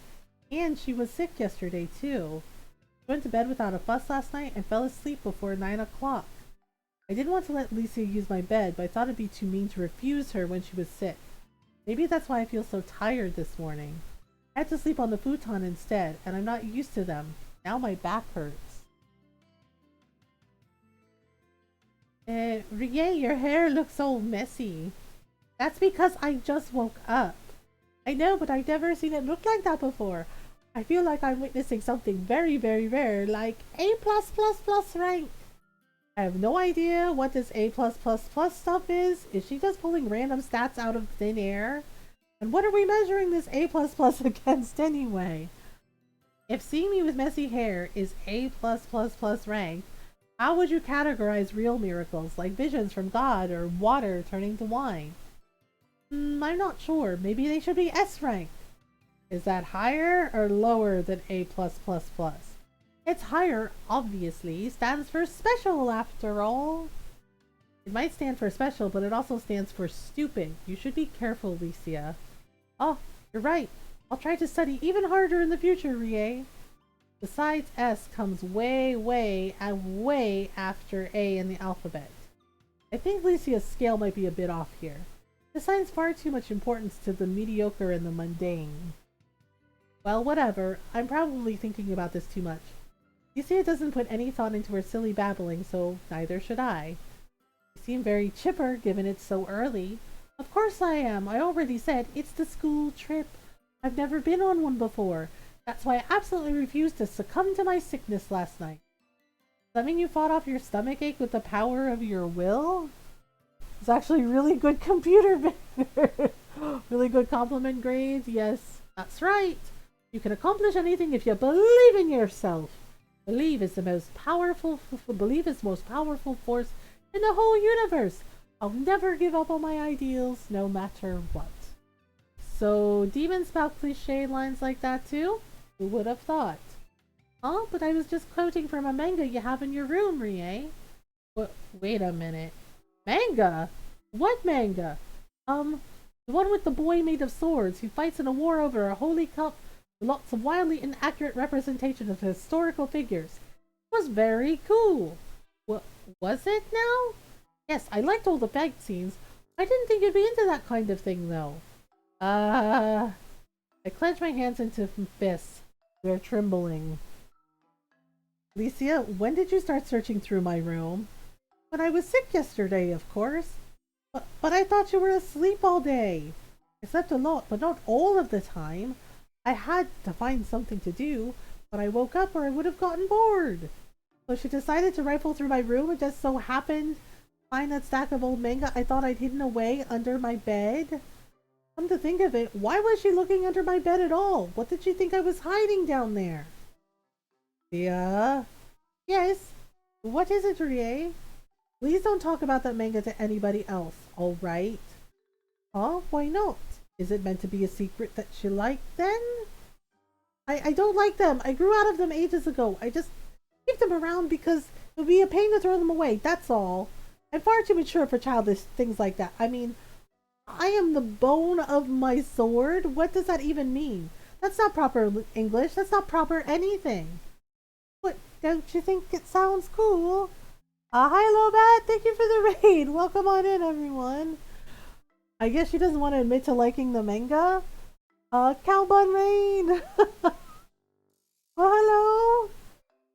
And she was sick yesterday, too. She went to bed without a fuss last night and fell asleep before 9 o'clock. I didn't want to let Licia use my bed, but I thought it'd be too mean to refuse her when she was sick. Maybe that's why I feel so tired this morning. I had to sleep on the futon instead, and I'm not used to them. Now my back hurts. Rie, your hair looks all messy. That's because I just woke up. I know, but I've never seen it look like that before. I feel like I'm witnessing something very, very rare, like A+++ rank. I have no idea what this A++ stuff is. Is she just pulling random stats out of thin air? And what are we measuring this A++ against anyway? If seeing me with messy hair is A++ rank, how would you categorize real miracles like visions from God or water turning to wine? I'm not sure. Maybe they should be S rank. Is that higher or lower than A+++? It's higher, obviously. Stands for special after all. It might stand for special, but it also stands for stupid. You should be careful, Alicia. Oh, you're right. I'll try to study even harder in the future, Rie. Besides, S comes way after A in the alphabet. I think Alicia's scale might be a bit off here. It assigns far too much importance to the mediocre and the mundane. Well, whatever. I'm probably thinking about this too much. Alicia doesn't put any thought into her silly babbling, so neither should I. You seem very chipper, given it's so early. Of course I am. I already said it's the school trip. I've never been on one before. That's why I absolutely refused to succumb to my sickness last night. Does that mean you fought off your stomach ache with the power of your will? It's actually really good computer. Really good compliment grades. Yes, that's right. You can accomplish anything if you believe in yourself. Believe is the most powerful force in the whole universe. I'll never give up on my ideals, no matter what. So demons spout cliche lines like that too? Who would have thought? Oh, but I was just quoting from a manga you have in your room, Rie. Wait a minute. Manga? What manga? The one with the boy made of swords who fights in a war over a holy cup with lots of wildly inaccurate representation of historical figures. It was very cool. What was it now? Yes, I liked all the fight scenes. I didn't think you'd be into that kind of thing, though. I clenched my hands into fists. They're trembling. Alicia, when did you start searching through my room? When I was sick yesterday, of course. But I thought you were asleep all day. I slept a lot, but not all of the time. I had to find something to do, but I woke up or I would have gotten bored. So she decided to rifle through my room and just so happened to find that stack of old manga I thought I'd hidden away under my bed. Come to think of it, why was she looking under my bed at all? What did she think I was hiding down there? Yeah? Yes? What is it, Rie? Please don't talk about that manga to anybody else, alright? Huh? Why not? Is it meant to be a secret that she liked then? I don't like them. I grew out of them ages ago. I just keep them around because it would be a pain to throw them away, that's all. I'm far too mature for childish things like that. I mean, I am the bone of my sword? What does that even mean? That's not proper English. That's not proper anything. What, don't you think it sounds cool? Hi Lobat, thank you for the raid. Welcome on in, everyone. I guess she doesn't want to admit to liking the manga. Cowbun Rain. Well, hello.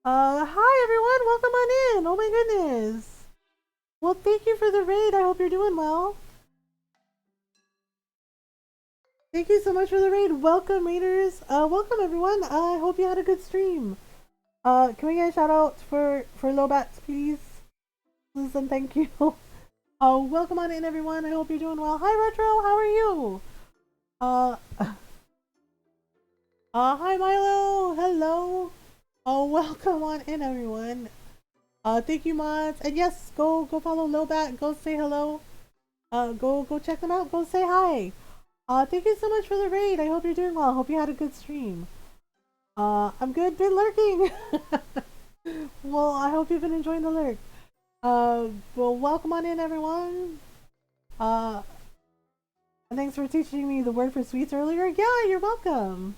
Hi everyone, welcome on in. Oh my goodness. Well, thank you for the raid. I hope you're doing well. Thank you so much for the raid. Welcome, raiders. Welcome everyone. I hope you had a good stream. Can we get a shout out for Lobats, please? Please and thank you. Welcome on in everyone. I hope you're doing well. Hi Retro, how are you? Hi Milo. Hello. Welcome on in everyone. Thank you mods. And yes, go follow Lobat. Go say hello. Go check them out. Go say hi. Thank you so much for the raid. I hope you're doing well. Hope you had a good stream. I'm good. Been lurking. Well, I hope you've been enjoying the lurk. Well, welcome on in, everyone. And thanks for teaching me the word for sweets earlier. Yeah, you're welcome.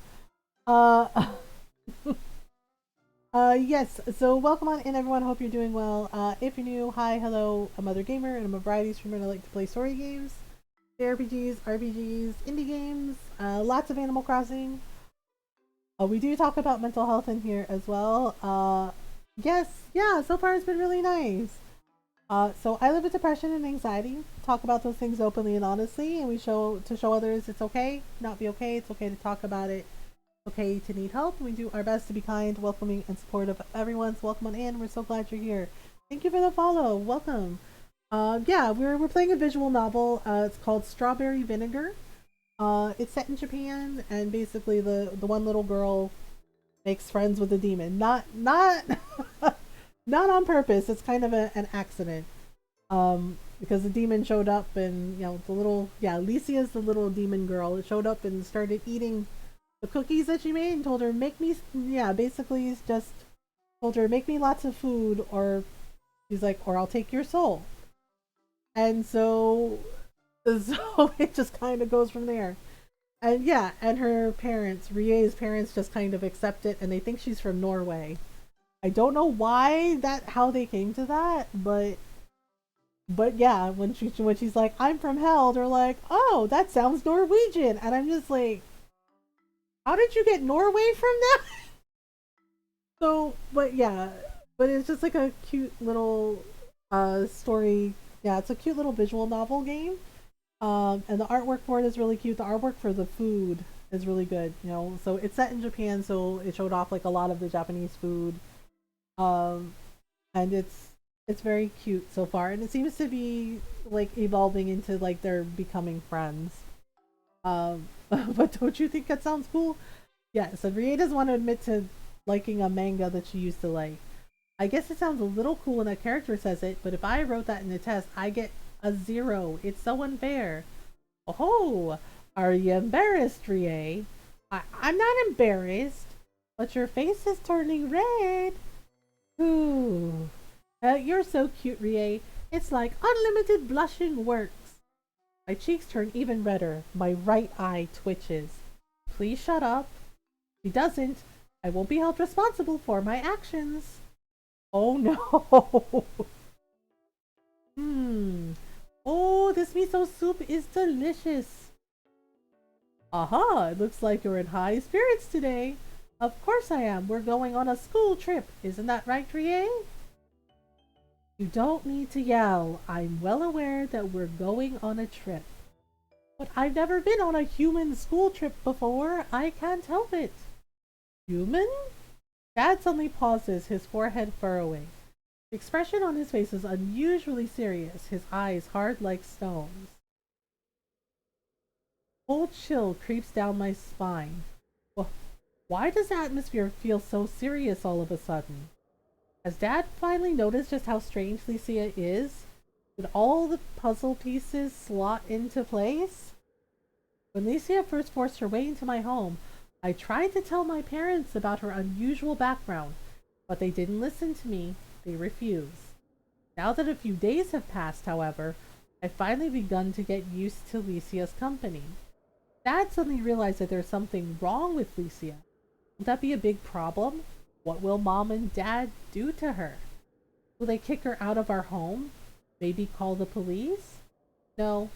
Yes. So welcome on in, everyone. Hope you're doing well. If you're new, hi, hello. I'm Mothergamer, and I'm a variety streamer, and I like to play story games. JRPGs, RPGs, indie games, lots of Animal Crossing. We do talk about mental health in here as well. Yes, yeah, so far it's been really nice. So I live with depression and anxiety. Talk about those things openly and honestly, and we show others it's okay, not be okay. It's okay to talk about it. It's okay to need help. We do our best to be kind, welcoming, and supportive of everyone. So welcome on in. We're so glad you're here. Thank you for the follow. Welcome. Yeah, we're playing a visual novel. It's called Strawberry Vinegar. It's set in Japan, and basically the one little girl makes friends with a demon. Not not on purpose. It's kind of an accident. Because the demon showed up, and the little Alicia's the little demon girl. It showed up and started eating the cookies that she made, and told her make me basically just told her make me lots of food, or she's like, or I'll take your soul. And so it just kind of goes from there. And and her parents, Rie's parents, just kind of accept it, and they think she's from Norway. I don't know how they came to that, but yeah, when she's like, I'm from hell, they're like, oh, that sounds Norwegian, and I'm just like, how did you get Norway from that? So, but it's just like a cute little story. Yeah, it's a cute little visual novel game. And the artwork for it is really cute. The artwork for the food is really good. So it's set in Japan, so it showed off like a lot of the Japanese food. Um, and it's very cute so far, and it seems to be like evolving into like they're becoming friends. But don't you think that sounds cool? Yeah. So Rie doesn't want to admit to liking a manga that she used to like. I guess it sounds a little cool when a character says it, but if I wrote that in the test, I get a 0. It's so unfair. Oh, are you embarrassed, Rie? I'm not embarrassed, but your face is turning red. Ooh. You're so cute, Rie. It's like unlimited blushing works. My cheeks turn even redder. My right eye twitches. Please shut up. If he doesn't, I won't be held responsible for my actions. Oh no. Oh, this miso soup is delicious. Aha, it looks like you're in high spirits today. Of course I am. We're going on a school trip. Isn't that right, Rie? You don't need to yell. I'm well aware that we're going on a trip. But I've never been on a human school trip before. I can't help it. Human? Dad suddenly pauses, his forehead furrowing. The expression on his face is unusually serious, his eyes hard like stones. A cold chill creeps down my spine. Well, why does the atmosphere feel so serious all of a sudden? Has Dad finally noticed just how strange Licia is? Did all the puzzle pieces slot into place? When Licia first forced her way into my home, I tried to tell my parents about her unusual background, but they didn't listen to me. They refused. Now that a few days have passed, however, I've finally begun to get used to Licia's company. Dad suddenly realized that there's something wrong with Licia. Would that be a big problem? What will Mom and Dad do to her? Will they kick her out of our home? Maybe call the police? No.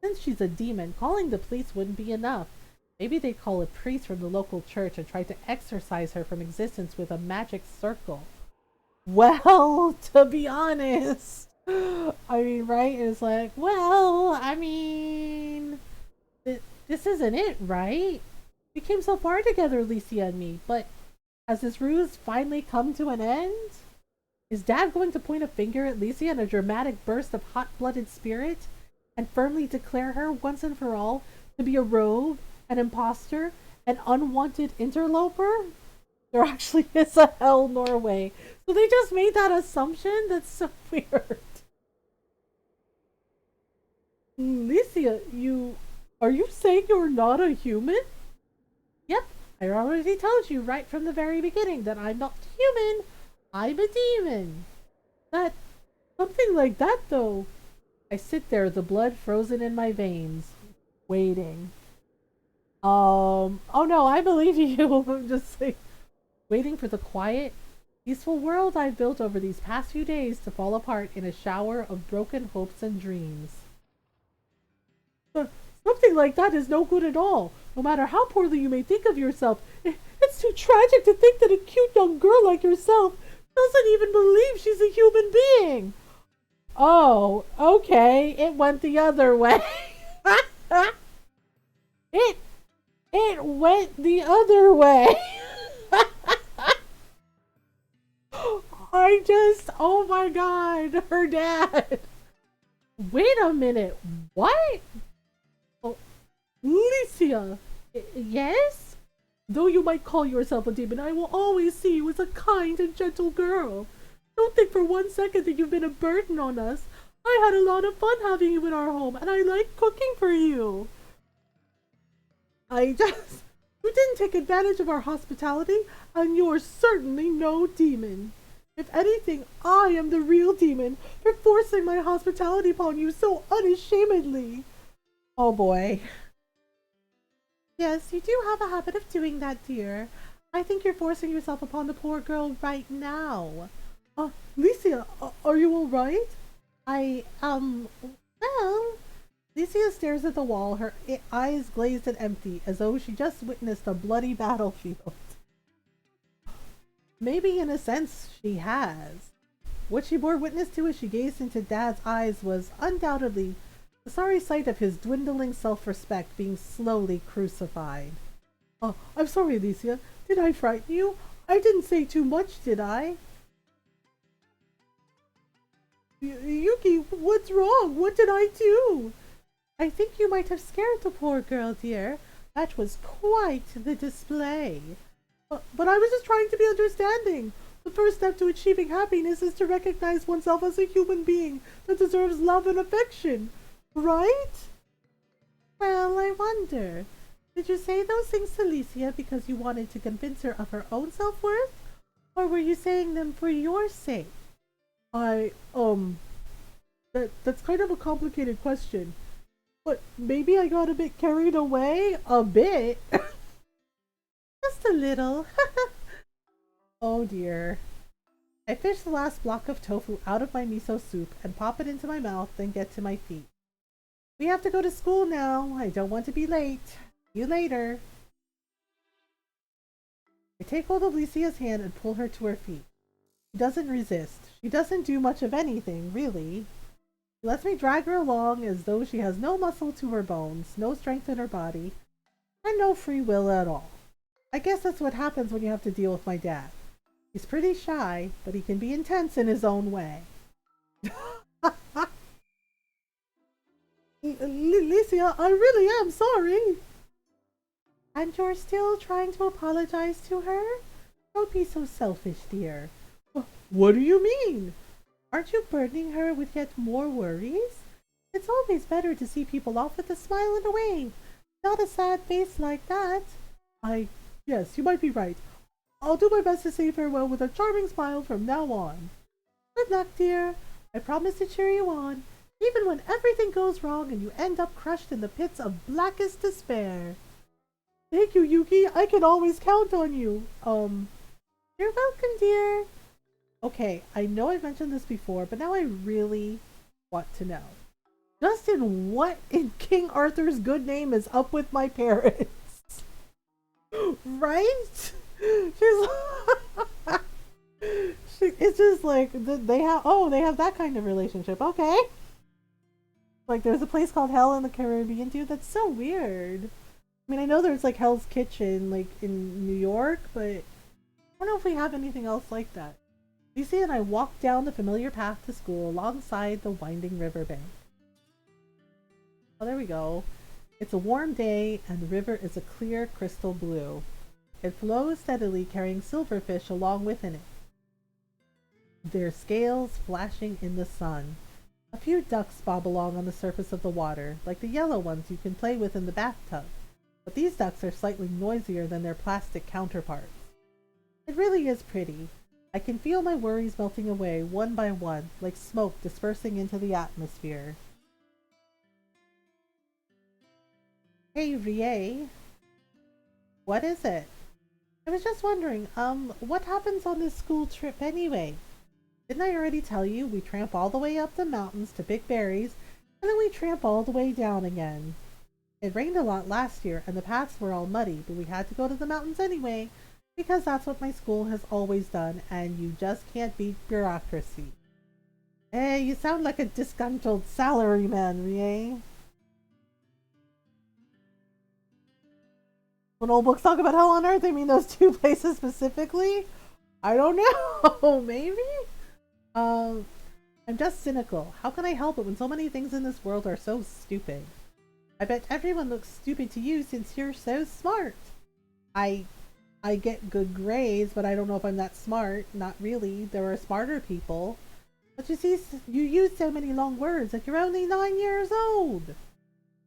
Since she's a demon, calling the police wouldn't be enough. Maybe they'd call a priest from the local church and try to exorcise her from existence with a magic circle. Well, to be honest, I mean, right? It's like, well, I mean, this isn't it, right? We came so far together, Licia and me, but has this ruse finally come to an end? Is Dad going to point a finger at Licia in a dramatic burst of hot-blooded spirit and firmly declare her once and for all to be a rogue, an imposter, an unwanted interloper? There actually is a hell Norway. So they just made that assumption? That's so weird. Licia, are you saying you're not a human? Yep, I already told you right from the very beginning that I'm not human. I'm a demon. That, something like that though. I sit there, the blood frozen in my veins, waiting. Oh no, I believe you. I'm just like, waiting for the quiet, peaceful world I've built over these past few days to fall apart in a shower of broken hopes and dreams. Something like that is no good at all. No matter how poorly you may think of yourself, it's too tragic to think that a cute young girl like yourself doesn't even believe she's a human being. Oh, okay, it went the other way. It went the other way. Oh my god, her dad. Wait a minute, what? Oh, Licia, yes? Though you might call yourself a demon, I will always see you as a kind and gentle girl. Don't think for one second that you've been a burden on us. I had a lot of fun having you in our home, and I like cooking for you. I just... You didn't take advantage of our hospitality, and you're certainly no demon. If anything, I am the real demon for forcing my hospitality upon you so unashamedly. Oh boy. Yes, you do have a habit of doing that, dear. I think you're forcing yourself upon the poor girl right now. Licia, are you alright? Well... Licia stares at the wall, her eyes glazed and empty, as though she just witnessed a bloody battlefield. Maybe in a sense she has. What she bore witness to as she gazed into Dad's eyes was undoubtedly the sorry sight of his dwindling self-respect being slowly crucified. Oh, I'm sorry, Alicia. Did I frighten you? I didn't say too much, did I? Yuki, what's wrong? What did I do? I think you might have scared the poor girl, dear. That was quite the display. But I was just trying to be understanding. The first step to achieving happiness is to recognize oneself as a human being that deserves love and affection. Right? Well, I wonder. Did you say those things to Licia because you wanted to convince her of her own self-worth? Or were you saying them for your sake? That's kind of a complicated question. But maybe I got a bit carried away? A bit? Just a little. Oh dear. I fish the last block of tofu out of my miso soup and pop it into my mouth, then get to my feet. We have to go to school now. I don't want to be late. See you later. I take hold of Licia's hand and pull her to her feet. She doesn't resist. She doesn't do much of anything, really. She lets me drag her along as though she has no muscle to her bones, no strength in her body, and no free will at all. I guess that's what happens when you have to deal with my dad. He's pretty shy, but he can be intense in his own way. Licia, I really am sorry. And you're still trying to apologize to her? Don't be so selfish, dear. What do you mean? Aren't you burdening her with yet more worries? It's always better to see people off with a smile and a wave, not a sad face like that. Yes, you might be right. I'll do my best to say farewell with a charming smile from now on. Good luck, dear. I promise to cheer you on, even when everything goes wrong and you end up crushed in the pits of blackest despair. Thank you, Yuki. I can always count on you. You're welcome, dear. Okay, I know I've mentioned this before, but now I really want to know. Justin, what in King Arthur's good name is up with my parents? Right? It's just like they have that kind of relationship. Okay. Like there's a place called Hell in the Caribbean, dude. That's so weird. I mean, I know there's like Hell's Kitchen like in New York, but I don't know if we have anything else like that. Lucy and I walked down the familiar path to school alongside the winding riverbank. Oh, there we go. It's a warm day and the river is a clear crystal blue. It flows steadily, carrying silverfish along within it, their scales flashing in the sun. A few ducks bob along on the surface of the water, like the yellow ones you can play with in the bathtub, but these ducks are slightly noisier than their plastic counterparts. It really is pretty. I can feel my worries melting away one by one, like smoke dispersing into the atmosphere. Hey, Rie. What is it? I was just wondering, what happens on this school trip anyway? Didn't I already tell you we tramp all the way up the mountains to pick berries, and then we tramp all the way down again? It rained a lot last year, and the paths were all muddy, but we had to go to the mountains anyway, because that's what my school has always done, and you just can't beat bureaucracy. Hey, you sound like a disgruntled salaryman, Rie. When old books talk about hell on earth, they mean those two places specifically? I don't know. Maybe? Um, I'm just cynical. How can I help it when so many things in this world are so stupid? I bet everyone looks stupid to you since you're so smart. I I get good grades, but I don't know if I'm that smart. Not really. There are smarter people. But you see, you use so many long words that you're only 9 years old.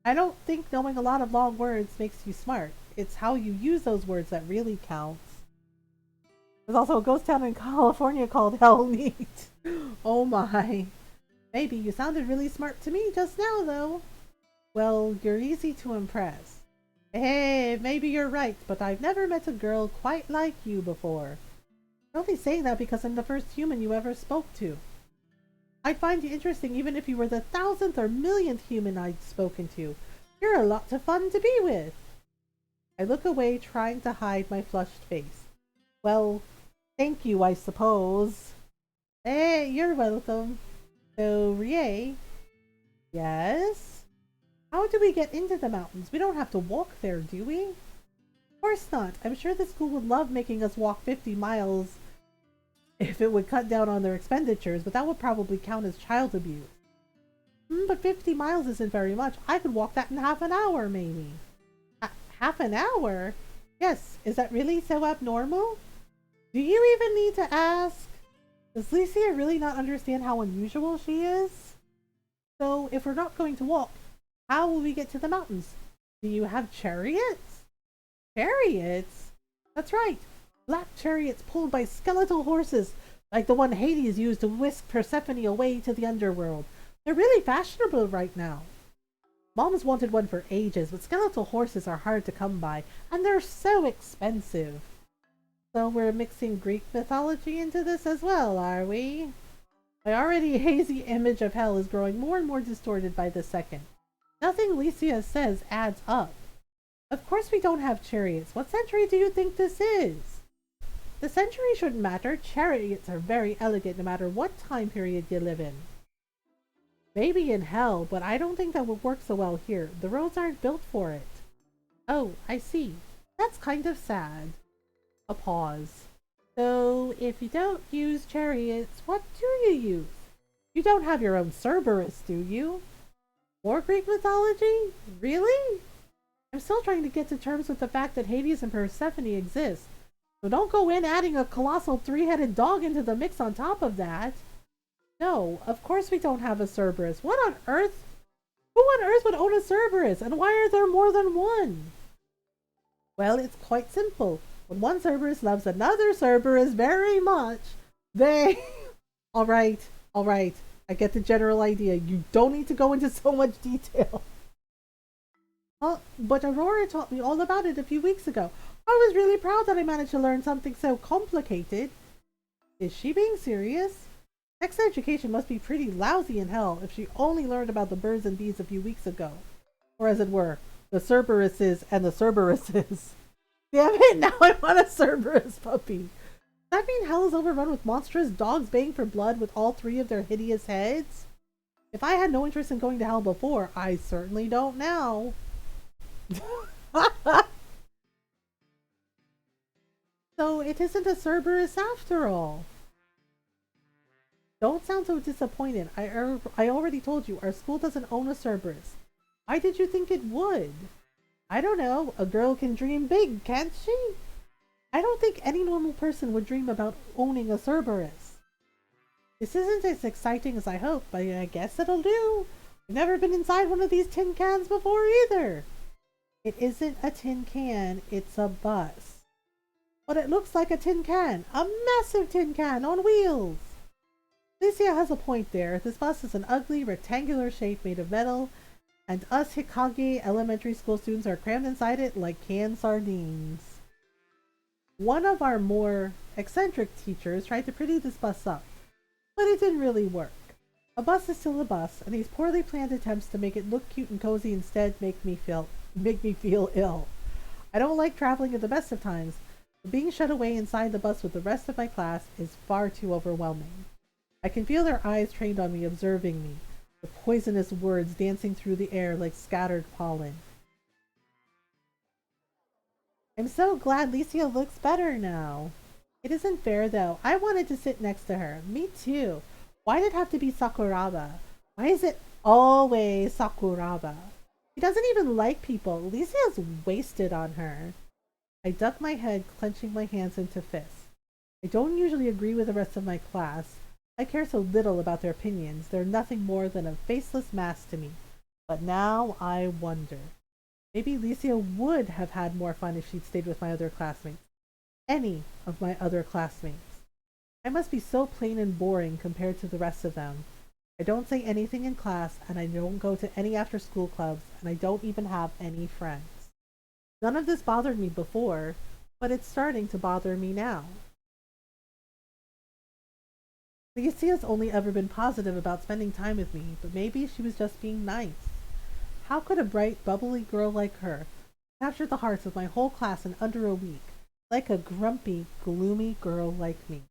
I don't think knowing a lot of long words makes you smart. It's how you use those words that really counts. There's also a ghost town in California called Hell Neat. Oh my. Maybe you sounded really smart to me just now, though. Well, you're easy to impress. Hey, maybe you're right, but I've never met a girl quite like you before. I'm only saying that because I'm the first human you ever spoke to. I'd find you interesting even if you were the thousandth or millionth human I'd spoken to. You're a lot of fun to be with. I look away, trying to hide my flushed face. Well, thank you, I suppose. Hey, you're welcome. So, Rie? Yes? How do we get into the mountains? We don't have to walk there, do we? Of course not. I'm sure the school would love making us walk 50 miles if it would cut down on their expenditures, but that would probably count as child abuse. But 50 miles isn't very much. I could walk that in half an hour, maybe. Half an hour? Yes, is that really so abnormal? Do you even need to ask? Does Licia really not understand how unusual she is? So, if we're not going to walk, how will we get to the mountains? Do you have chariots? Chariots? That's right. Black chariots pulled by skeletal horses, like the one Hades used to whisk Persephone away to the underworld. They're really fashionable right now. Mom's wanted one for ages, but skeletal horses are hard to come by, and they're so expensive. So we're mixing Greek mythology into this as well, are we? My already hazy image of hell is growing more and more distorted by the second. Nothing Licia says adds up. Of course we don't have chariots. What century do you think this is? The century shouldn't matter. Chariots are very elegant no matter what time period you live in. Maybe in hell, but I don't think that would work so well here. The roads aren't built for it. Oh, I see. That's kind of sad. A pause. So, if you don't use chariots, what do you use? You don't have your own Cerberus, do you? More Greek mythology? Really? I'm still trying to get to terms with the fact that Hades and Persephone exist. So don't go in adding a colossal three-headed dog into the mix on top of that. No, of course we don't have a Cerberus. What on earth? Who on earth would own a Cerberus? And why are there more than one? Well, it's quite simple. When one Cerberus loves another Cerberus very much, they... Alright. I get the general idea. You don't need to go into so much detail. But Aurora taught me all about it a few weeks ago. I was really proud that I managed to learn something so complicated. Is she being serious? Sex education must be pretty lousy in hell if she only learned about the birds and bees a few weeks ago. Or as it were, the Cerberuses and the Cerberuses. Damn it, now I want a Cerberus puppy. Does that mean hell is overrun with monstrous dogs baying for blood with all three of their hideous heads? If I had no interest in going to hell before, I certainly don't now. So it isn't a Cerberus after all. Don't sound so disappointed. I already told you, our school doesn't own a Cerberus. Why did you think it would? I don't know. A girl can dream big, can't she? I don't think any normal person would dream about owning a Cerberus. This isn't as exciting as I hoped, but I guess it'll do. I've never been inside one of these tin cans before either. It isn't a tin can, it's a bus. But it looks like a tin can. A massive tin can on wheels. Licia has a point there. This bus is an ugly rectangular shape made of metal, and us Hikage elementary school students are crammed inside it like canned sardines. One of our more eccentric teachers tried to pretty this bus up, but it didn't really work. A bus is still a bus, and these poorly planned attempts to make it look cute and cozy instead make me feel ill. I don't like traveling at the best of times, but being shut away inside the bus with the rest of my class is far too overwhelming. I can feel their eyes trained on me, observing me, the poisonous words dancing through the air like scattered pollen. I'm so glad Licia looks better now. It isn't fair though. I wanted to sit next to her. Me too. Why did it have to be Sakuraba? Why is it always Sakuraba? She doesn't even like people. Alicia's wasted on her. I duck my head, clenching my hands into fists. I don't usually agree with the rest of my class. I care so little about their opinions. They're nothing more than a faceless mask to me. But now I wonder. Maybe Alicia would have had more fun if she'd stayed with my other classmates. Any of my other classmates. I must be so plain and boring compared to the rest of them. I don't say anything in class, and I don't go to any after-school clubs, and I don't even have any friends. None of this bothered me before, but it's starting to bother me now. Lucia's only ever been positive about spending time with me, but maybe she was just being nice. How could a bright, bubbly girl like her capture the hearts of my whole class in under a week, like a grumpy, gloomy girl like me?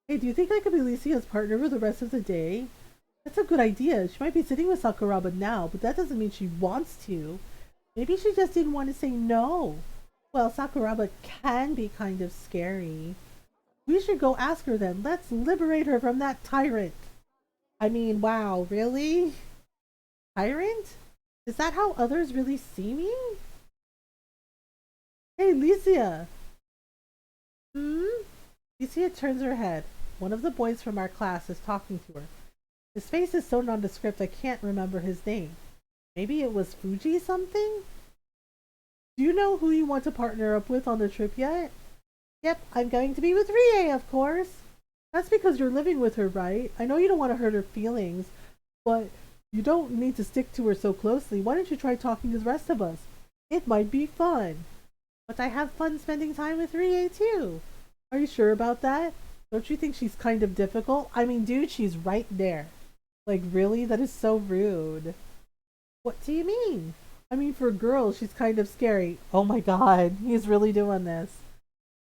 Hey, do you think I could be Lucia's partner for the rest of the day? That's a good idea. She might be sitting with Sakuraba now, but that doesn't mean she wants to. Maybe she just didn't want to say no. Well, Sakuraba can be kind of scary. We should go ask her then. Let's liberate her from that tyrant. I mean, wow, really? Tyrant? Is that how others really see me? Hey, Licia! Hmm? Licia turns her head. One of the boys from our class is talking to her. His face is so nondescript I can't remember his name. Maybe it was Fuji something? Do you know who you want to partner up with on the trip yet? Yep, I'm going to be with Rie, of course. That's because you're living with her, right? I know you don't want to hurt her feelings, but you don't need to stick to her so closely. Why don't you try talking to the rest of us? It might be fun. But I have fun spending time with Rie, too. Are you sure about that? Don't you think she's kind of difficult? I mean, dude, she's right there. Like, really? That is so rude. What do you mean? I mean, for a girl, she's kind of scary. Oh my god, he's really doing this.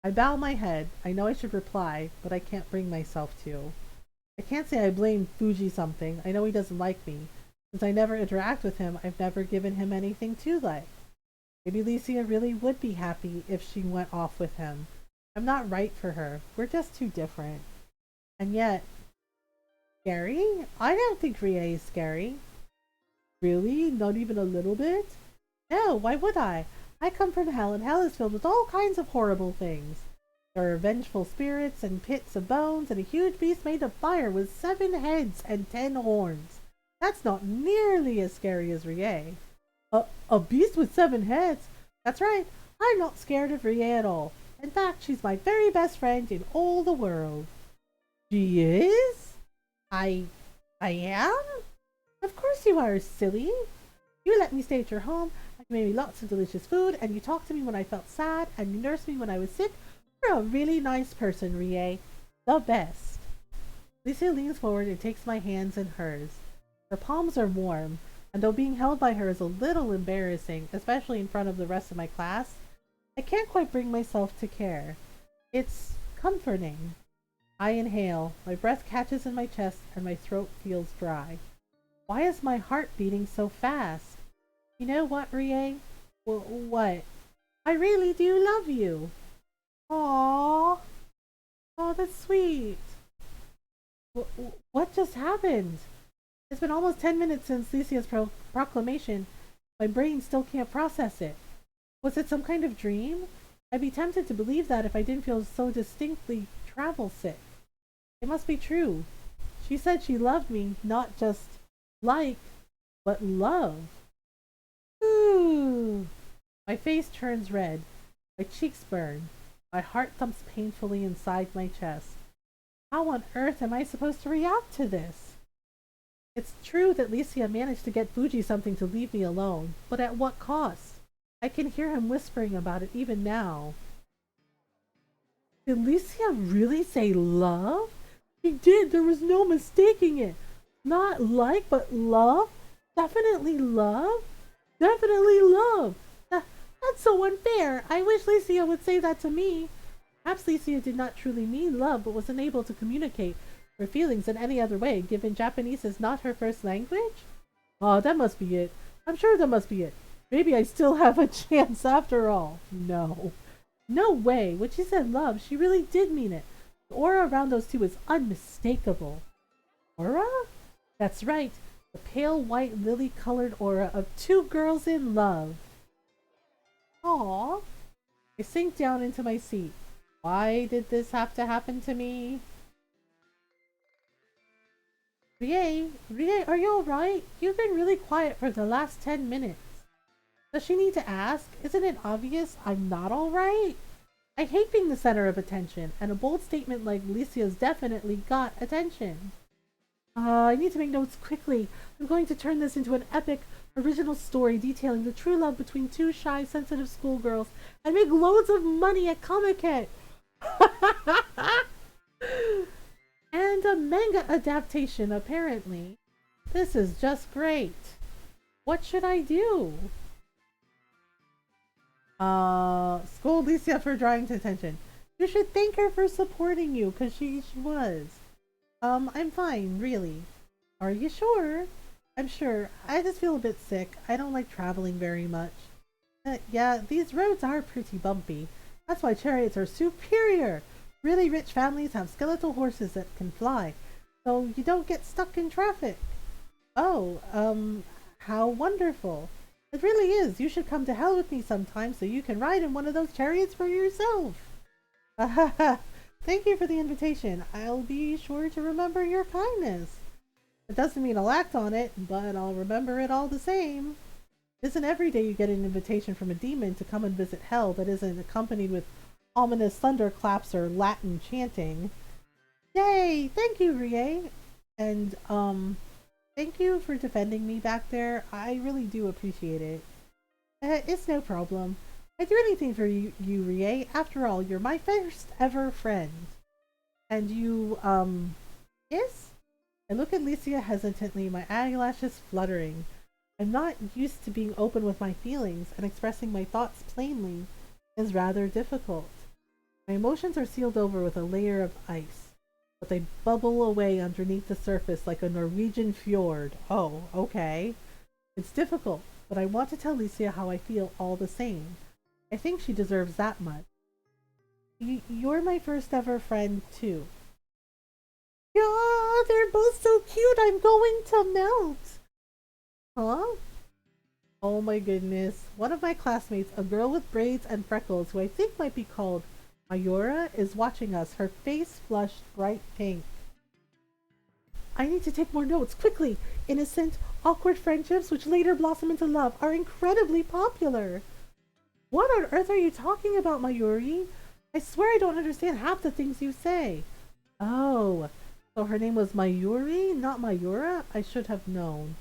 I bow my head. I know I should reply, but I can't bring myself to. I can't say I blame Fuji something. I know he doesn't like me. Since I never interact with him, I've never given him anything to like. Maybe Licia really would be happy if she went off with him. I'm not right for her. We're just too different. And yet, scary? I don't think Rie is scary. Really? Not even a little bit? No, why would I? I come from hell, and hell is filled with all kinds of horrible things. There are vengeful spirits, and pits of bones, and a huge beast made of fire with 7 heads and 10 horns. That's not nearly as scary as Rie. A beast with 7 heads? That's right, I'm not scared of Rie at all. In fact, she's my very best friend in all the world. She is? I am? Of course you are, silly. You let me stay at your home, and you made me lots of delicious food, and you talked to me when I felt sad, and you nursed me when I was sick. You're a really nice person, Rie. The best. Licia leans forward and takes my hands in hers. Her palms are warm, and though being held by her is a little embarrassing, especially in front of the rest of my class, I can't quite bring myself to care. It's comforting. I inhale. My breath catches in my chest, and my throat feels dry. Why is my heart beating so fast? You know what, Rie? What? I really do love you. Aww. Oh, that's sweet. What just happened? It's been almost 10 minutes since Licia's proclamation. My brain still can't process it. Was it some kind of dream? I'd be tempted to believe that if I didn't feel so distinctly travel sick. It must be true. She said she loved me, not just like, but love. Ooh. My face turns red. My cheeks burn. My heart thumps painfully inside my chest. How on earth am I supposed to react to this? It's true that Licia managed to get Fuji something to leave me alone, but at what cost? I can hear him whispering about it even now. Did Licia really say love? She did. There was no mistaking it. Not like, but love? Definitely love? Definitely love. That's so unfair. I wish Licia would say that to me. Perhaps Licia did not truly mean love, but was unable to communicate her feelings in any other way, given Japanese is not her first language? Oh, that must be it. I'm sure that must be it. Maybe I still have a chance after all. No. No way. When she said love, she really did mean it. The aura around those two is unmistakable. Aura? That's right. The pale white lily colored aura of two girls in love. Aww. I sink down into my seat. Why did this have to happen to me? Rie, are you alright? You've been really quiet for the last 10 minutes. Does she need to ask? Isn't it obvious I'm not alright? I hate being the center of attention, and a bold statement like Lycia's definitely got attention. I need to make notes quickly. I'm going to turn this into an epic, original story detailing the true love between two shy, sensitive schoolgirls and make loads of money at Comiket. And a manga adaptation, apparently. This is just great. What should I do? Scold Licia for drawing attention. You should thank her for supporting you, because she was. I'm fine, really. Are you sure? I'm sure. I just feel a bit sick. I don't like traveling very much. Yeah, these roads are pretty bumpy. That's why chariots are superior. Really rich families have skeletal horses that can fly, so you don't get stuck in traffic. Oh, how wonderful. It really is. You should come to hell with me sometime so you can ride in one of those chariots for yourself. Thank you for the invitation. I'll be sure to remember your kindness. It doesn't mean I'll act on it, but I'll remember it all the same. It isn't every day you get an invitation from a demon to come and visit hell that isn't accompanied with ominous thunderclaps or Latin chanting. Yay! Thank you, Rie. And, thank you for defending me back there. I really do appreciate it. It's no problem. I'd do anything for you, Rie. After all, you're my first ever friend. And you, yes? I look at Licia hesitantly, my eyelashes fluttering. I'm not used to being open with my feelings, and expressing my thoughts plainly is rather difficult. My emotions are sealed over with a layer of ice, but they bubble away underneath the surface like a Norwegian fjord. Oh, okay. It's difficult, but I want to tell Licia how I feel all the same. I think she deserves that much. You're my first ever friend, too. Yeah, they're both so cute, I'm going to melt. Huh? Oh my goodness. One of my classmates, a girl with braids and freckles who I think might be called Mayura, is watching us, her face flushed bright pink. I need to take more notes, quickly! Innocent, awkward friendships which later blossom into love are incredibly popular. What on earth are you talking about, Mayuri? I swear I don't understand half the things you say. Oh, so her name was Mayuri, not Mayura? I should have known.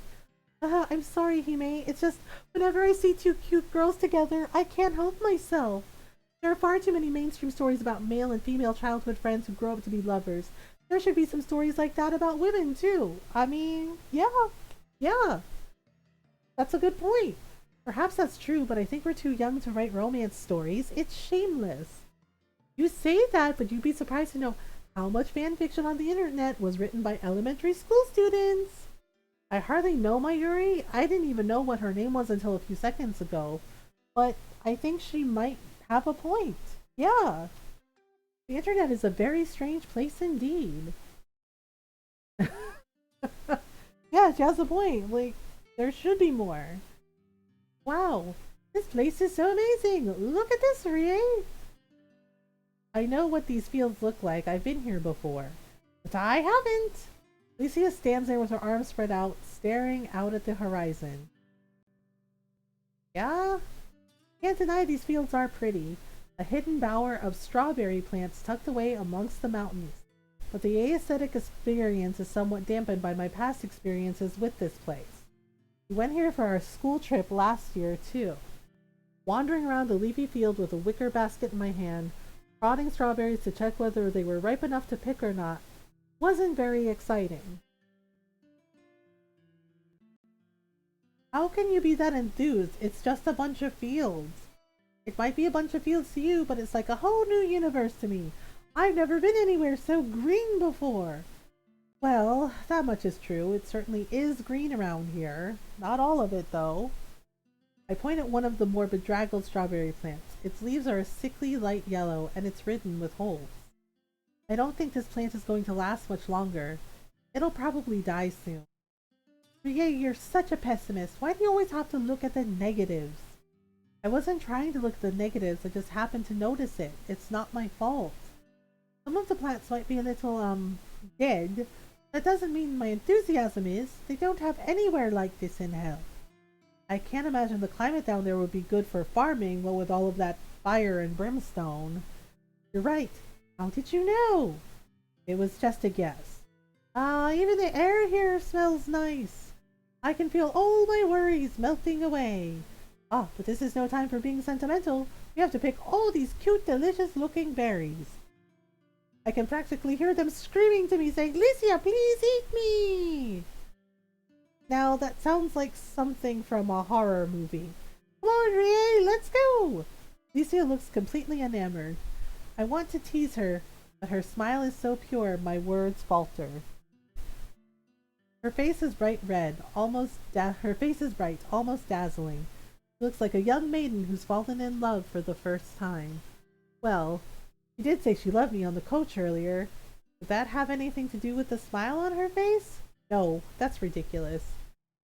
I'm sorry, Hime. It's just, whenever I see two cute girls together, I can't help myself. There are far too many mainstream stories about male and female childhood friends who grow up to be lovers. There should be some stories like that about women, too. I mean, yeah. That's a good point. Perhaps that's true, but I think we're too young to write romance stories. It's shameless. You say that, but you'd be surprised to know how much fan fiction on the internet was written by elementary school students. I hardly know Mayuri. I didn't even know what her name was until a few seconds ago. But I think she might have a point. Yeah. The internet is a very strange place indeed. Yeah, she has a point. Like, there should be more. Wow. This place is so amazing. Look at this, Rie. I know what these fields look like. I've been here before. But I haven't. Licia stands there with her arms spread out, staring out at the horizon. Yeah? Can't deny these fields are pretty. A hidden bower of strawberry plants tucked away amongst the mountains. But the aesthetic experience is somewhat dampened by my past experiences with this place. We went here for our school trip last year, too. Wandering around the leafy field with a wicker basket in my hand, prodding strawberries to check whether they were ripe enough to pick or not, wasn't very exciting. How can you be that enthused? It's just a bunch of fields. It might be a bunch of fields to you, but it's like a whole new universe to me. I've never been anywhere so green before. Well, that much is true. It certainly is green around here. Not all of it, though. I point at one of the more bedraggled strawberry plants. Its leaves are a sickly light yellow, and it's ridden with holes. I don't think this plant is going to last much longer. It'll probably die soon. Rie, you're such a pessimist. Why do you always have to look at the negatives? I wasn't trying to look at the negatives, I just happened to notice it. It's not my fault. Some of the plants might be a little, dead. That doesn't mean my enthusiasm is. They don't have anywhere like this in hell. I can't imagine the climate down there would be good for farming, what with all of that fire and brimstone. You're right. How did you know? It was just a guess. Even the air here smells nice. I can feel all my worries melting away. But this is no time for being sentimental. We have to pick all these cute, delicious-looking berries. I can practically hear them screaming to me, saying, Licia, please eat me! Now, that sounds like something from a horror movie. Come on, Rie, let's go! Licia looks completely enamored. I want to tease her, but her smile is so pure, my words falter. Her face is bright red, almost dazzling. She looks like a young maiden who's fallen in love for the first time. Well, she did say she loved me on the coach earlier. Did that have anything to do with the smile on her face? No, that's ridiculous.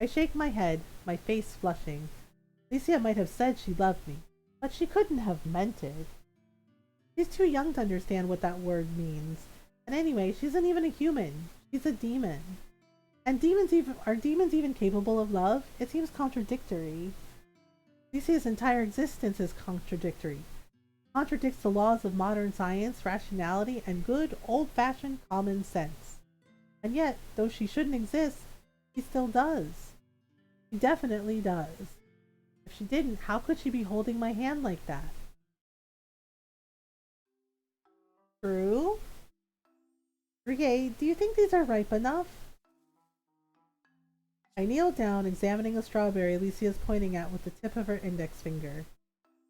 I shake my head, my face flushing. Licia might have said she loved me, but she couldn't have meant it. She's too young to understand what that word means. And anyway, she isn't even a human. She's a demon. And are demons even capable of love? It seems contradictory. Licia's entire existence is contradictory. Contradicts the laws of modern science, rationality, and good old-fashioned common sense. And yet, though she shouldn't exist, she still does. She definitely does. If she didn't, how could she be holding my hand like that? True? Rie, do you think these are ripe enough? I kneel down, examining the strawberry Alicia is pointing at with the tip of her index finger.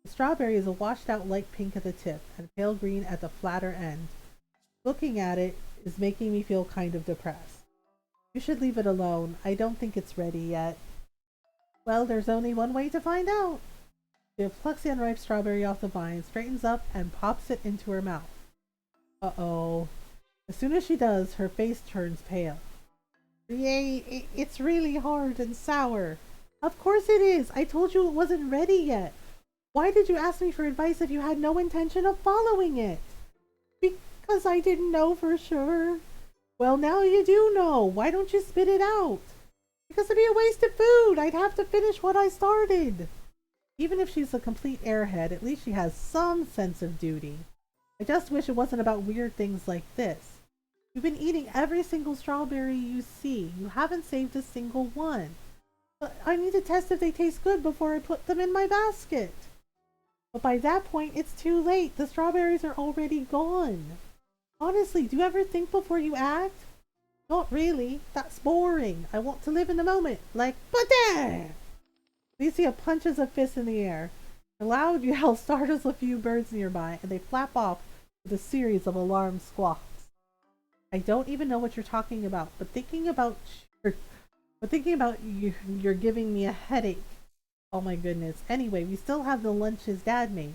The strawberry is a washed-out light pink at the tip and pale green at the flatter end. Looking at it is making me feel kind of depressed. You should leave it alone. I don't think it's ready yet. Well, there's only one way to find out. She plucks the unripe strawberry off the vine, straightens up, and pops it into her mouth. Uh-oh. As soon as she does, her face turns pale. Yay, it's really hard and sour. Of course it is. I told you it wasn't ready yet. Why did you ask me for advice if you had no intention of following it? Because I didn't know for sure. Well, now you do know. Why don't you spit it out? Because it'd be a waste of food. I'd have to finish what I started. Even if she's a complete airhead, at least she has some sense of duty. I just wish it wasn't about weird things like this. You've been eating every single strawberry you see. You haven't saved a single one. But I need to test if they taste good before I put them in my basket. But by that point, it's too late. The strawberries are already gone. Honestly, do you ever think before you act? Not really. That's boring. I want to live in the moment. Like, ba-da! Licia punches a fist in the air. A loud yell startles a few birds nearby, and they flap off with a series of alarmed squawks. I don't even know what you're talking about, but thinking about you, you're giving me a headache. Oh my goodness. Anyway, we still have the lunch his dad made.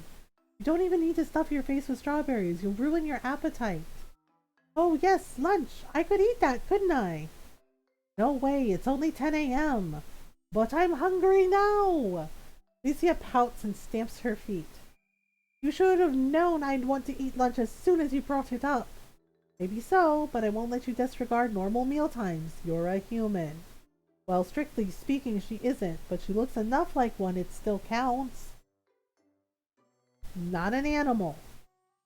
You don't even need to stuff your face with strawberries. You'll ruin your appetite. Oh yes, lunch. I could eat that, couldn't I? No way, it's only 10 a.m. But I'm hungry now. Licia pouts and stamps her feet. You should have known I'd want to eat lunch as soon as you brought it up. Maybe so, but I won't let you disregard normal meal times. You're a human. Well, strictly speaking, she isn't, but she looks enough like one it still counts. Not an animal.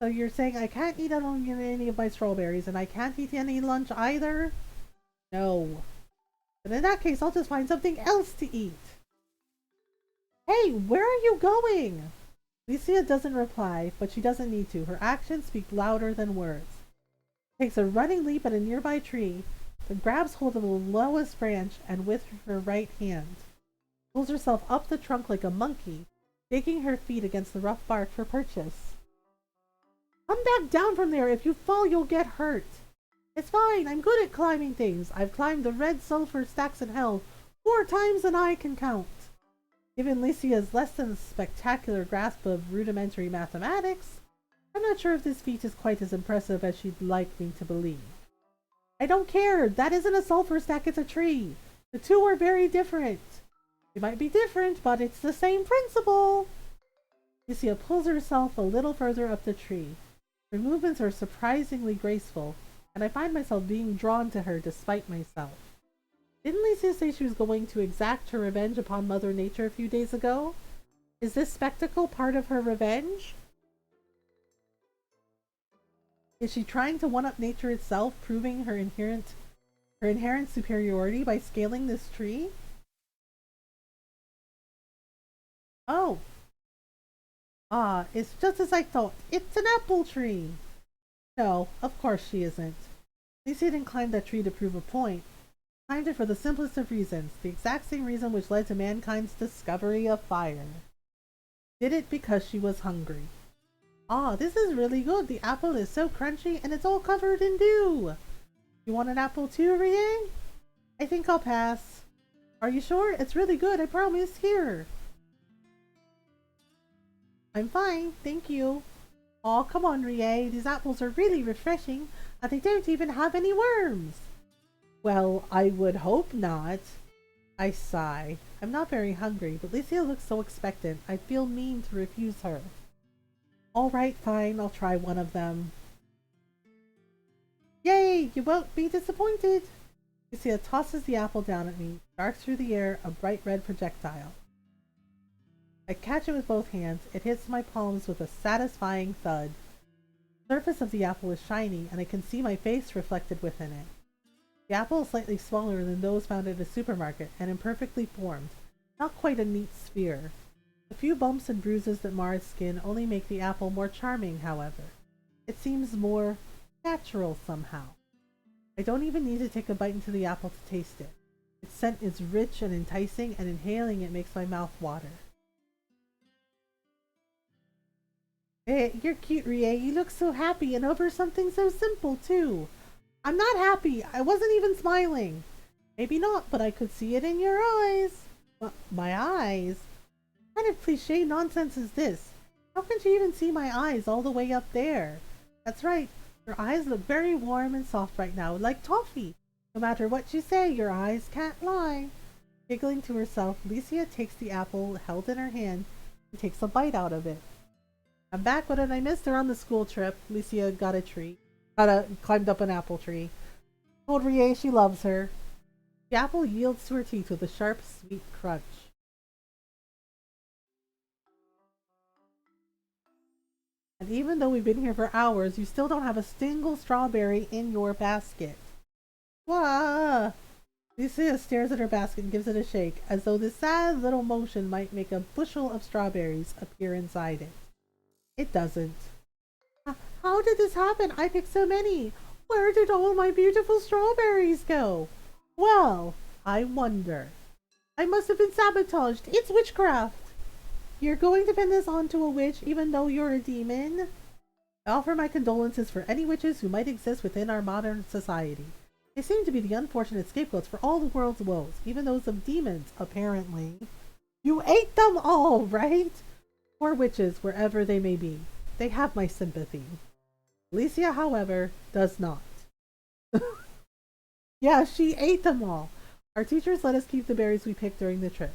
So you're saying I can't eat any of my strawberries, and I can't eat any lunch either? No. But in that case, I'll just find something else to eat. Hey, where are you going? Licia doesn't reply, but she doesn't need to. Her actions speak louder than words. Takes a running leap at a nearby tree, then grabs hold of the lowest branch and with her right hand pulls herself up the trunk like a monkey, shaking her feet against the rough bark for purchase. Come back down from there. If you fall, you'll get hurt. It's fine. I'm good at climbing things. I've climbed the red sulfur stacks in hell 4 times than I can count. Given Lycia's less than spectacular grasp of rudimentary mathematics, I'm not sure if this feat is quite as impressive as she'd like me to believe. I don't care. That isn't a sulfur stack, it's a tree. The two are very different. They might be different, but it's the same principle. Lucia pulls herself a little further up the tree. Her movements are surprisingly graceful, and I find myself being drawn to her despite myself. Didn't Lucia say she was going to exact her revenge upon Mother Nature a few days ago? Is this spectacle part of her revenge? Is she trying to one-up nature itself, proving her inherent superiority by scaling this tree? Oh. Ah, it's just as I thought. It's an apple tree. No, of course she isn't. Lucy didn't climb that tree to prove a point. Climbed it for the simplest of reasons, the exact same reason which led to mankind's discovery of fire. Did it because she was hungry. Ah, this is really good. The apple is so crunchy and it's all covered in dew. You want an apple too, Rie? I think I'll pass. Are you sure? It's really good, I promise. Here. I'm fine, thank you. Aw, come on, Rie. These apples are really refreshing, and they don't even have any worms. Well, I would hope not. I sigh. I'm not very hungry, but Licia looks so expectant. I feel mean to refuse her. All right, fine. I'll try one of them. Yay! You won't be disappointed. Licia tosses the apple down at me, darts through the air, a bright red projectile. I catch it with both hands. It hits my palms with a satisfying thud. The surface of the apple is shiny, and I can see my face reflected within it. The apple is slightly smaller than those found at a supermarket, and imperfectly formed, not quite a neat sphere. The few bumps and bruises that mar its skin only make the apple more charming, however. It seems more natural somehow. I don't even need to take a bite into the apple to taste it. Its scent is rich and enticing, and inhaling it makes my mouth water. Hey, you're cute, Rie. You look so happy and over something so simple, too. I'm not happy. I wasn't even smiling. Maybe not, but I could see it in your eyes. My eyes? What kind of cliche nonsense is this? How can she even see my eyes all the way up there? That's right. Your eyes look very warm and soft right now, like toffee. No matter what you say, your eyes can't lie. Giggling to herself, Licia takes the apple held in her hand and takes a bite out of it. I'm back. What did I miss? They're on the school trip. Licia got a tree. Climbed up an apple tree. Told Rie she loves her. The apple yields to her teeth with a sharp, sweet crunch. And even though we've been here for hours, you still don't have a single strawberry in your basket. Wah! Lucia stares at her basket and gives it a shake, as though this sad little motion might make a bushel of strawberries appear inside it. It doesn't. How did this happen? I picked so many. Where did all my beautiful strawberries go? Well, I wonder. I must have been sabotaged. It's witchcraft. You're going to pin this onto a witch even though you're a demon? I offer my condolences for any witches who might exist within our modern society. They seem to be the unfortunate scapegoats for all the world's woes, even those of demons, apparently. You ate them all, right? Poor witches, wherever they may be. They have my sympathy. Alicia, however, does not. Yeah, she ate them all. Our teachers let us keep the berries we picked during the trip.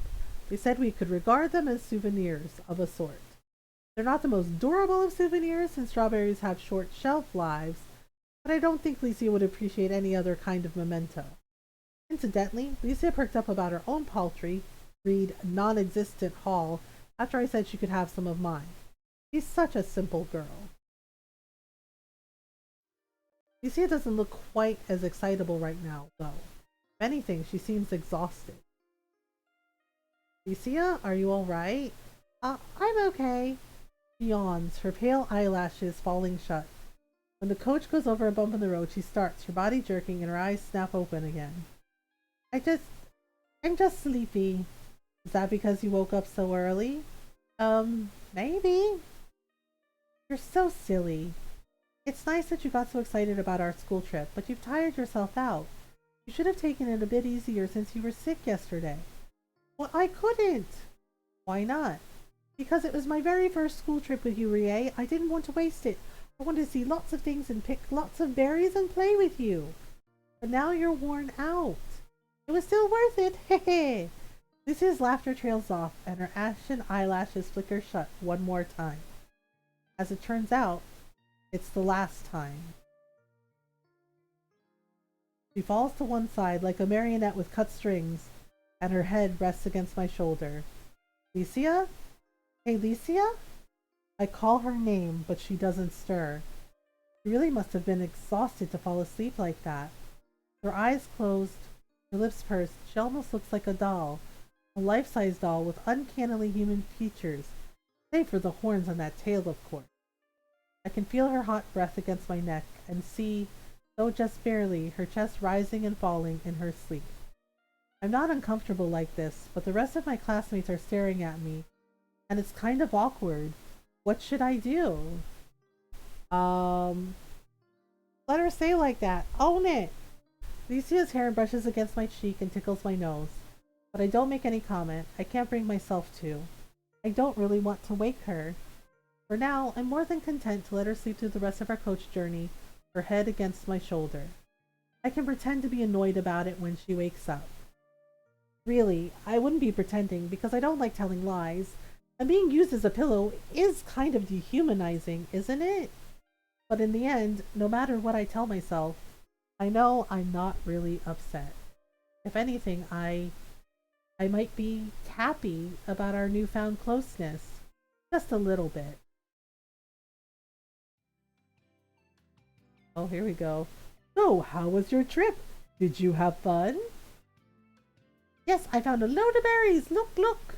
They said we could regard them as souvenirs of a sort. They're not the most durable of souvenirs, since strawberries have short shelf lives, but I don't think Licia would appreciate any other kind of memento. Incidentally, Licia perked up about her own paltry, non-existent haul after I said she could have some of mine. She's such a simple girl. Licia doesn't look quite as excitable right now, though. If anything, she seems exhausted. Licia, are you alright? I'm okay. She yawns, her pale eyelashes falling shut. When the coach goes over a bump in the road, she starts, her body jerking and her eyes snap open again. I'm just sleepy. Is that because you woke up so early? Maybe. You're so silly. It's nice that you got so excited about our school trip, but you've tired yourself out. You should have taken it a bit easier since you were sick yesterday. Well, I couldn't. Why not? Because it was my very first school trip with you, Rie. I didn't want to waste it. I wanted to see lots of things and pick lots of berries and play with you. But now you're worn out. It was still worth it. Hehe. Lucy's laughter trails off, and her ashen eyelashes flicker shut one more time. As it turns out, it's the last time. She falls to one side like a marionette with cut strings, and her head rests against my shoulder. Licia? Hey, Licia? I call her name, but she doesn't stir. She really must have been exhausted to fall asleep like that. Her eyes closed, her lips pursed, she almost looks like a doll. A life-size doll with uncannily human features, save for the horns on that tail, of course. I can feel her hot breath against my neck, and see, though just barely, her chest rising and falling in her sleep. I'm not uncomfortable like this, but the rest of my classmates are staring at me, and it's kind of awkward. What should I do? Let her stay like that. Own it! Licia's hair brushes against my cheek and tickles my nose, but I don't make any comment. I can't bring myself to. I don't really want to wake her. For now, I'm more than content to let her sleep through the rest of our coach journey, her head against my shoulder. I can pretend to be annoyed about it when she wakes up. Really, I wouldn't be pretending because I don't like telling lies, and being used as a pillow is kind of dehumanizing, isn't it? But in the end, no matter what I tell myself, I know I'm not really upset. If anything, I might be happy about our newfound closeness. Just a little bit. Oh, here we go. So, how was your trip? Did you have fun? Yes, I found a load of berries. Look, look.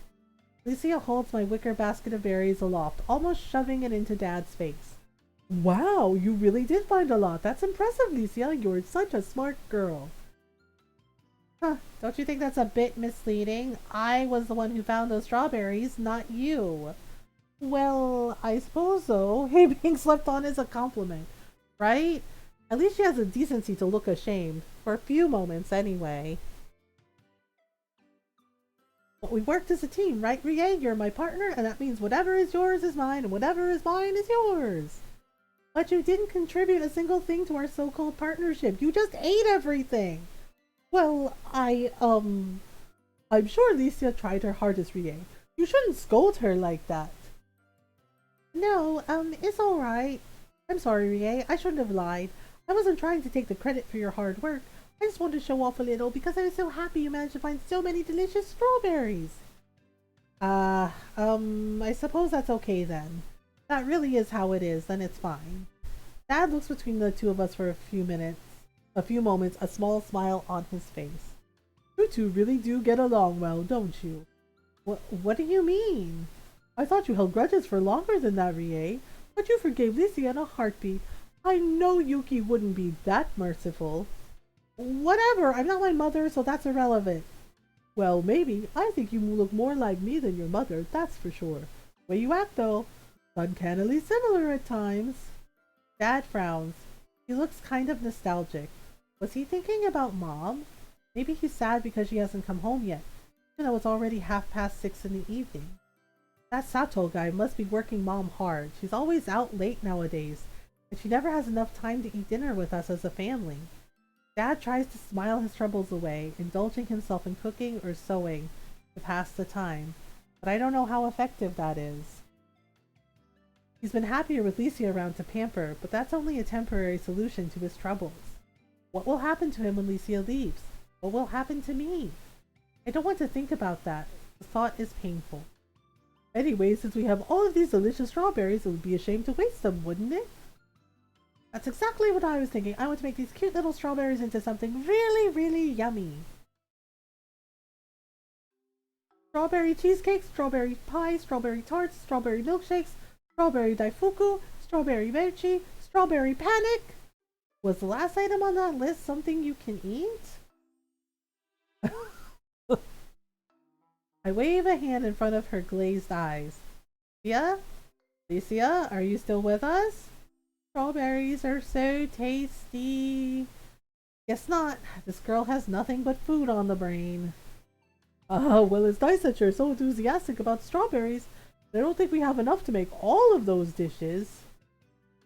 Licia holds my wicker basket of berries aloft, almost shoving it into Dad's face. Wow, you really did find a lot. That's impressive, Licia. You're such a smart girl. Huh, don't you think that's a bit misleading? I was the one who found those strawberries, not you. Well, I suppose so. Hey, being slept on is a compliment, right? At least she has the decency to look ashamed. For a few moments, anyway. But we worked as a team, right, Rie? You're my partner, and that means whatever is yours is mine, and whatever is mine is yours. But you didn't contribute a single thing to our so-called partnership. You just ate everything. Well, I'm sure Licia tried her hardest, Rie. You shouldn't scold her like that. No, it's alright. I'm sorry, Rie. I shouldn't have lied. I wasn't trying to take the credit for your hard work. I just wanted to show off a little because I was so happy you managed to find so many delicious strawberries. I suppose that's okay then. That really is how it is, then it's fine. Dad looks between the two of us for a few moments, a small smile on his face. You two really do get along well, don't you? What do you mean? I thought you held grudges for longer than that, Rie, but you forgave Licia in a heartbeat. I know Yuki wouldn't be that merciful. Whatever, I'm not my mother, so that's irrelevant. Well, maybe. I think you look more like me than your mother, that's for sure. Way you act, though, uncannily similar at times. Dad frowns. He looks kind of nostalgic. Was he thinking about Mom? Maybe he's sad because she hasn't come home yet, even though it's already 6:30 in the evening. That Sato guy must be working Mom hard. She's always out late nowadays, and she never has enough time to eat dinner with us as a family. Dad tries to smile his troubles away, indulging himself in cooking or sewing to pass the time, but I don't know how effective that is. He's been happier with Licia around to pamper, but that's only a temporary solution to his troubles. What will happen to him when Licia leaves? What will happen to me? I don't want to think about that. The thought is painful. Anyway, since we have all of these delicious strawberries, it would be a shame to waste them, wouldn't it? That's exactly what I was thinking. I want to make these cute little strawberries into something really, really yummy. Strawberry cheesecakes, strawberry pies, strawberry tarts, strawberry milkshakes, strawberry daifuku, strawberry mochi, strawberry panic. Was the last item on that list something you can eat? I wave a hand in front of her glazed eyes. Yeah? Licia, are you still with us? Strawberries are so tasty. Guess not. This girl has nothing but food on the brain. Well, it's nice that you're so enthusiastic about strawberries. I don't think we have enough to make all of those dishes.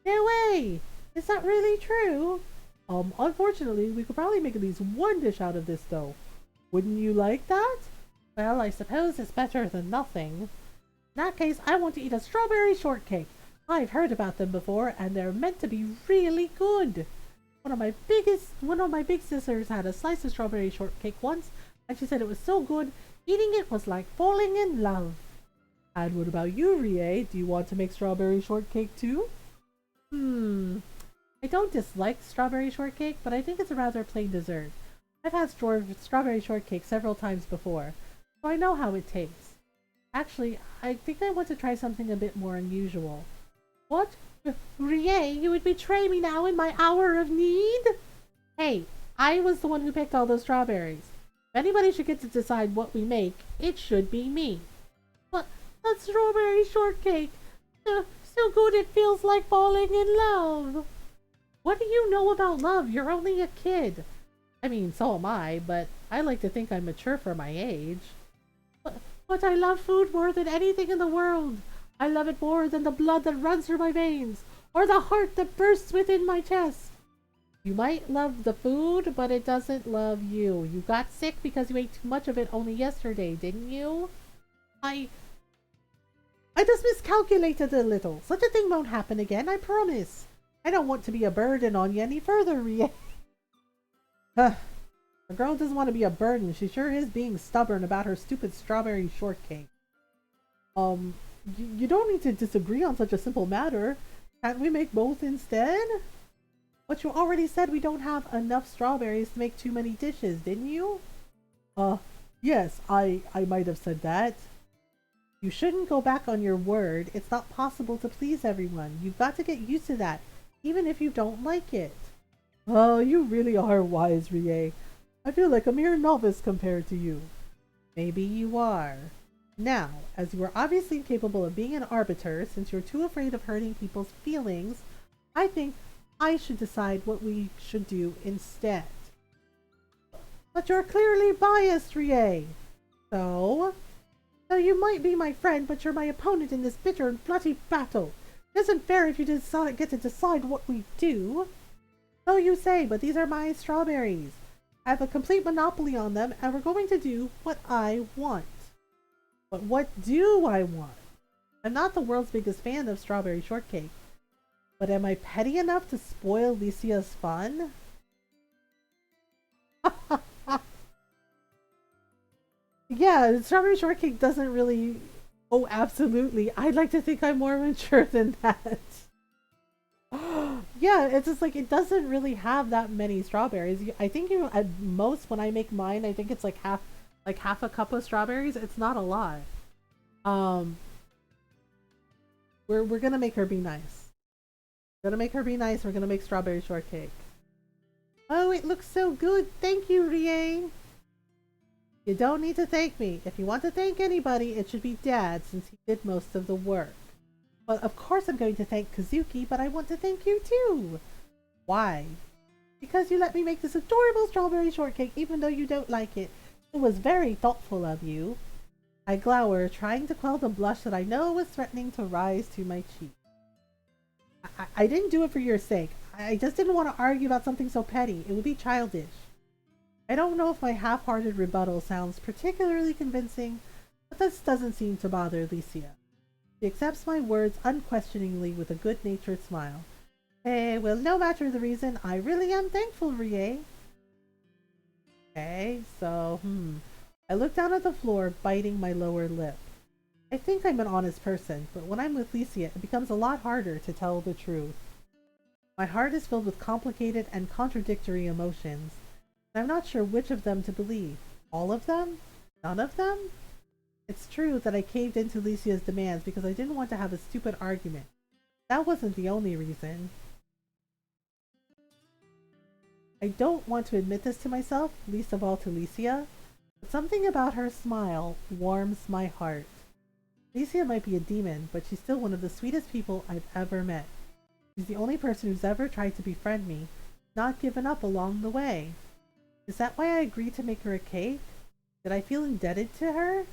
No way! Is that really true? Unfortunately, we could probably make at least one dish out of this, though. Wouldn't you like that? Well, I suppose it's better than nothing. In that case, I want to eat a strawberry shortcake. I've heard about them before, and they're meant to be really good. One of my big sisters had a slice of strawberry shortcake once, and she said it was so good, eating it was like falling in love. And what about you, Rie? Do you want to make strawberry shortcake too? I don't dislike strawberry shortcake, but I think it's a rather plain dessert. I've had strawberry shortcake several times before, so I know how it tastes. Actually, I think I want to try something a bit more unusual. What? Rie, you would betray me now in my hour of need? Hey, I was the one who picked all those strawberries. If anybody should get to decide what we make, it should be me. But a strawberry shortcake! So good it feels like falling in love! What do you know about love? You're only a kid. I mean, so am I, but I like to think I'm mature for my age. But I love food more than anything in the world. I love it more than the blood that runs through my veins, or the heart that bursts within my chest. You might love the food, but it doesn't love you. You got sick because you ate too much of it only yesterday, didn't you? I just miscalculated a little. Such a thing won't happen again, I promise. I don't want to be a burden on you any further, Rie. The girl doesn't want to be a burden. She sure is being stubborn about her stupid strawberry shortcake. You don't need to disagree on such a simple matter. Can't we make both instead? But you already said we don't have enough strawberries to make too many dishes, didn't you? Yes, I might have said that. You shouldn't go back on your word. It's not possible to please everyone. You've got to get used to that, even if you don't like it. Oh, you really are wise, Rie. I feel like a mere novice compared to you. Maybe you are. Now, as you are obviously incapable of being an arbiter, since you're too afraid of hurting people's feelings, I think I should decide what we should do instead. But you're clearly biased, Rie. So you might be my friend, but you're my opponent in this bitter and bloody battle. It isn't fair if you get to decide what we do. So you say, but these are my strawberries. I have a complete monopoly on them, and we're going to do what I want. But what do I want? I'm not the world's biggest fan of strawberry shortcake. But am I petty enough to spoil Lycia's fun? Yeah, strawberry shortcake doesn't really... Oh, absolutely. I'd like to think I'm more mature than that. Yeah, it's just like, it doesn't really have that many strawberries. I think at most, when I make mine, I think it's like half a cup of strawberries. It's not a lot. We're gonna make her be nice. We're gonna make her be nice. We're gonna make strawberry shortcake. Oh, it looks so good. Thank you, Rie. You don't need to thank me. If you want to thank anybody, it should be Dad, since he did most of the work. Well, of course I'm going to thank Kazuki, but I want to thank you too. Why? Because you let me make this adorable strawberry shortcake even though you don't like it. It was very thoughtful of you. I glower, trying to quell the blush that I know was threatening to rise to my cheek. I didn't do it for your sake. I just didn't want to argue about something so petty. It would be childish. I don't know if my half-hearted rebuttal sounds particularly convincing, but this doesn't seem to bother Lycia. She accepts my words unquestioningly with a good-natured smile. Hey, well, no matter the reason, I really am thankful, Rie. Okay, so, I look down at the floor, biting my lower lip. I think I'm an honest person, but when I'm with Lycia, it becomes a lot harder to tell the truth. My heart is filled with complicated and contradictory emotions. I'm not sure which of them to believe. All of them? None of them? It's true that I caved into Lycia's demands because I didn't want to have a stupid argument. That wasn't the only reason. I don't want to admit this to myself, least of all to Lycia, but something about her smile warms my heart. Lycia might be a demon, but she's still one of the sweetest people I've ever met. She's the only person who's ever tried to befriend me, not given up along the way. Is that why I agreed to make her a cake? Did I feel indebted to her?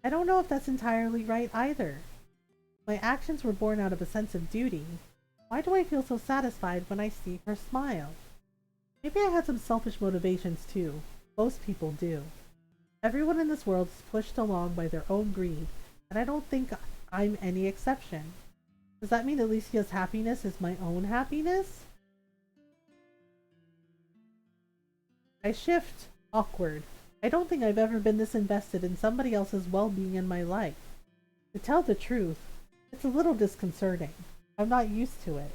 I don't know if that's entirely right either. My actions were born out of a sense of duty. Why do I feel so satisfied when I see her smile? Maybe I had some selfish motivations too. Most people do. Everyone in this world is pushed along by their own greed, and I don't think I'm any exception. Does that mean Alicia's happiness is my own happiness? I shift, awkward. I don't think I've ever been this invested in somebody else's well-being in my life. To tell the truth, it's a little disconcerting. I'm not used to it.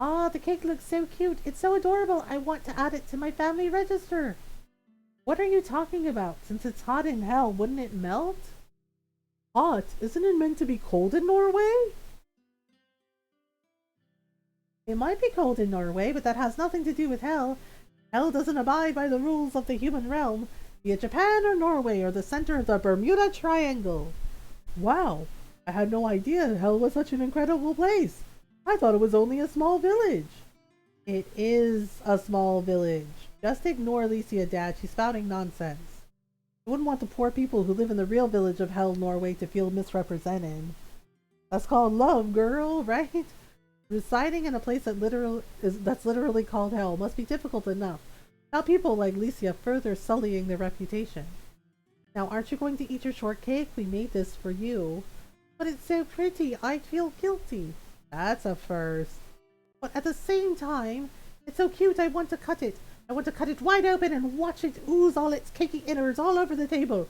Ah, the cake looks so cute. It's so adorable. I want to add it to my family register. What are you talking about? Since it's hot in hell, wouldn't it melt? Hot? Isn't it meant to be cold in Norway? It might be cold in Norway, but that has nothing to do with hell. Hell doesn't abide by the rules of the human realm, be it Japan or Norway or the center of the Bermuda Triangle. Wow, I had no idea hell was such an incredible place. I thought it was only a small village. It is a small village. Just ignore Alicia, Dad. She's spouting nonsense. I wouldn't want the poor people who live in the real village of Hell, Norway, to feel misrepresented. That's called love, girl, right? Residing in a place that's literally called hell must be difficult enough. Now people like Alicia further sullying their reputation. Now, aren't you going to eat your shortcake? We made this for you. But it's so pretty. I feel guilty. That's a first. But at the same time, it's so cute. I want to cut it. I want to cut it wide open and watch it ooze all its cakey innards all over the table.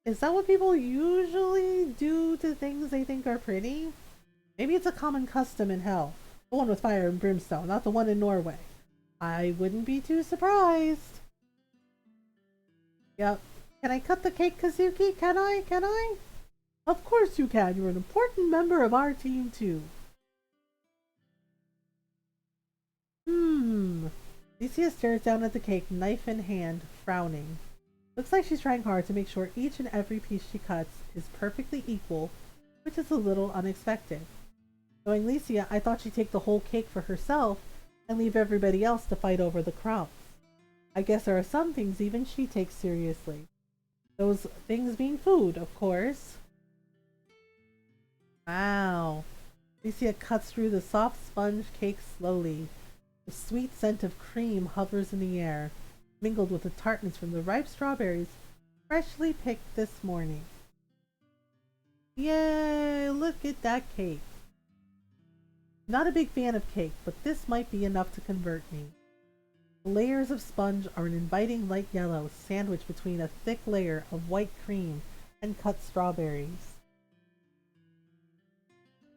Is that what people usually do to things they think are pretty? Maybe it's a common custom in hell. The one with fire and brimstone, not the one in Norway. I wouldn't be too surprised. Yep. Can I cut the cake, Kazuki? Can I? Can I? Of course you can. You're an important member of our team, too. Alicia stares down at the cake, knife in hand, frowning. Looks like she's trying hard to make sure each and every piece she cuts is perfectly equal, which is a little unexpected. Knowing Alicia, I thought she'd take the whole cake for herself and leave everybody else to fight over the crumbs. I guess there are some things even she takes seriously. Those things being food, of course. Wow. Alicia cuts through the soft sponge cake slowly. The sweet scent of cream hovers in the air, mingled with the tartness from the ripe strawberries freshly picked this morning. Yay! Look at that cake. Not a big fan of cake, but this might be enough to convert me. The layers of sponge are an inviting light yellow sandwiched between a thick layer of white cream and cut strawberries.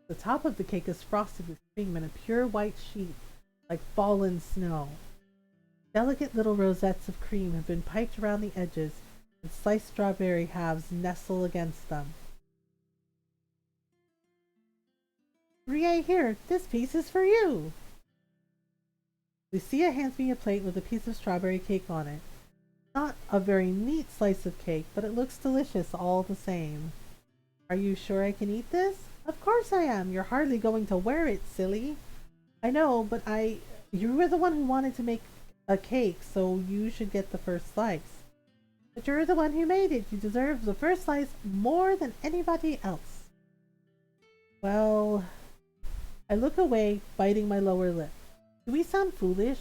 The top of the cake is frosted with cream in a pure white sheet, like fallen snow. Delicate little rosettes of cream have been piped around the edges, and sliced strawberry halves nestle against them. Rie, here, this piece is for you. Lucia hands me a plate with a piece of strawberry cake on it. Not a very neat slice of cake, but it looks delicious all the same. Are you sure I can eat this? Of course I am. You're hardly going to wear it, silly. I know, but you were the one who wanted to make a cake, so you should get the first slice. But you're the one who made it. You deserve the first slice more than anybody else. Well, I look away, biting my lower lip. Do we sound foolish?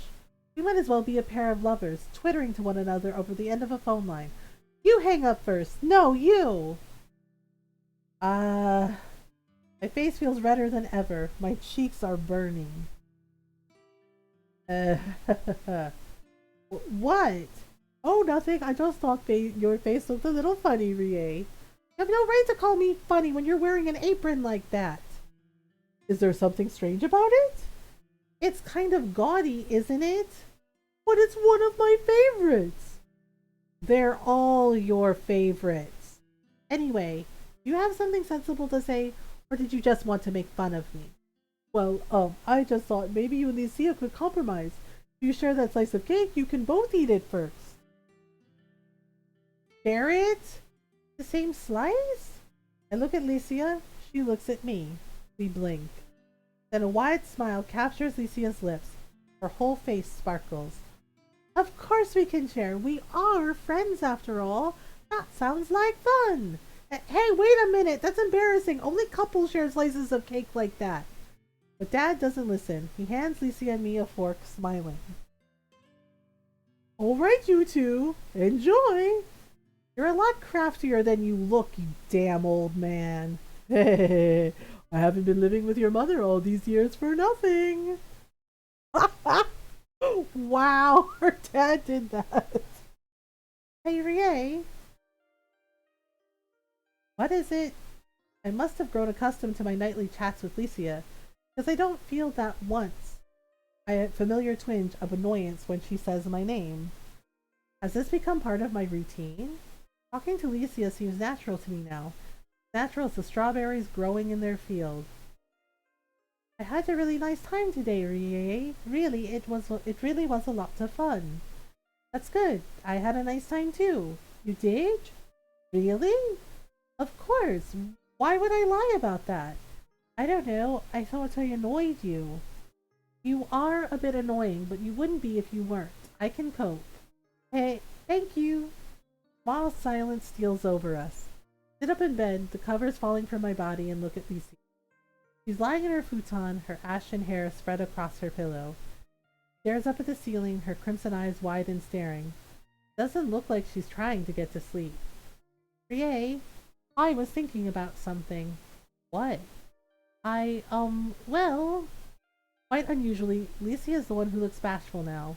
We might as well be a pair of lovers, twittering to one another over the end of a phone line. You hang up first. No, you! My face feels redder than ever. My cheeks are burning. What? Oh, nothing. I just thought your face looked a little funny, Rie. You have no right to call me funny when you're wearing an apron like that. Is there something strange about it? It's kind of gaudy, isn't it? But it's one of my favorites. They're all your favorites. Anyway, do you have something sensible to say, or did you just want to make fun of me? Well, I just thought maybe you and Lucia could compromise. If you share that slice of cake, you can both eat it first. Share it? The same slice? I look at Lucia. She looks at me. We blink. Then a wide smile captures Lucia's lips. Her whole face sparkles. Of course we can share. We are friends after all. That sounds like fun. Hey, wait a minute. That's embarrassing. Only couples share slices of cake like that. But Dad doesn't listen. He hands Lisa and me a fork, smiling. All right, you two. Enjoy. You're a lot craftier than you look, you damn old man. Hey, I haven't been living with your mother all these years for nothing. Wow, her dad did that. Hey, Rie. What is it? I must have grown accustomed to my nightly chats with Licia, because I don't feel that once. A familiar twinge of annoyance when she says my name. Has this become part of my routine? Talking to Licia seems natural to me now. Natural as the strawberries growing in their field. I had a really nice time today, Rie. Really, it really was a lot of fun. That's good. I had a nice time too. You did? Really? Of course. Why would I lie about that? I don't know. I thought I annoyed you. You are a bit annoying, but you wouldn't be if you weren't. I can cope. Hey, thank you. Mild silence steals over us. Sit up in bed, the covers falling from my body, and look at Lucy. She's lying in her futon, her ashen hair spread across her pillow. Stares up at the ceiling, her crimson eyes wide and staring. Doesn't look like she's trying to get to sleep. Rie, I was thinking about something. What? Well... Quite unusually, Lucy is the one who looks bashful now.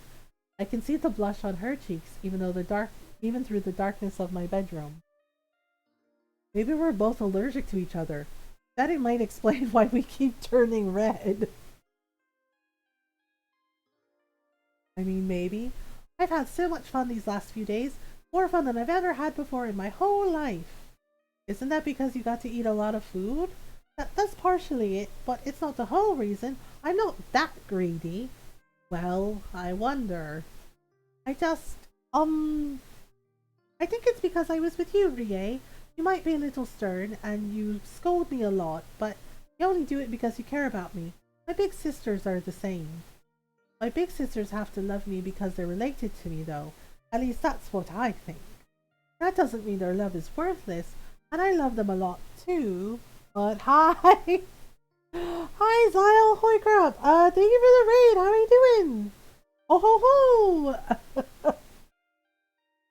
I can see the blush on her cheeks, even through the darkness of my bedroom. Maybe we're both allergic to each other. That might explain why we keep turning red. I mean, maybe. I've had so much fun these last few days. More fun than I've ever had before in my whole life. Isn't that because you got to eat a lot of food? That's partially it, but it's not the whole reason. I'm not that greedy. Well, I wonder. I think it's because I was with you, Rie. You might be a little stern, and you scold me a lot, but you only do it because you care about me. My big sisters are the same. My big sisters have to love me because they're related to me, though. At least that's what I think. That doesn't mean their love is worthless, and I love them a lot, too. But hi! Hi, Zyle! Holy crap! Thank you for the raid! How are you doing? Oh ho ho!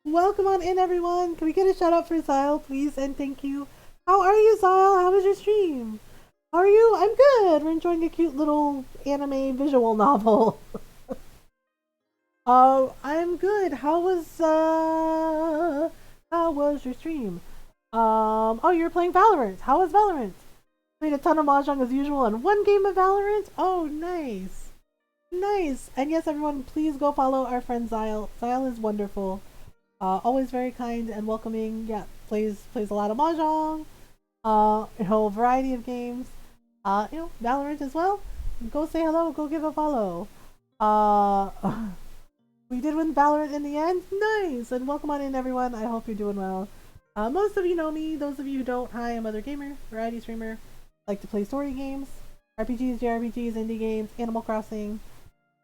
Welcome on in, everyone! Can we get a shout out for Zyle, please? And thank you. How are you, Zyle? How was your stream? How are you? I'm good! We're enjoying a cute little anime visual novel. I'm good. How was your stream? Oh, you're playing Valorant. How was Valorant? Played a ton of Mahjong as usual and one game of Valorant? Oh, nice. Nice. And yes, everyone, please go follow our friend Zyle. Zyle is wonderful. Always very kind and welcoming. Yeah, plays a lot of Mahjong. A whole variety of games. Valorant as well. Go say hello, go give a follow. We did win Valorant in the end. Nice. And welcome on in, everyone. I hope you're doing well. Most of you know me. Those of you who don't, hi, I'm Mothergamer, variety streamer. Like to play story games, RPGs, JRPGs, indie games, Animal Crossing.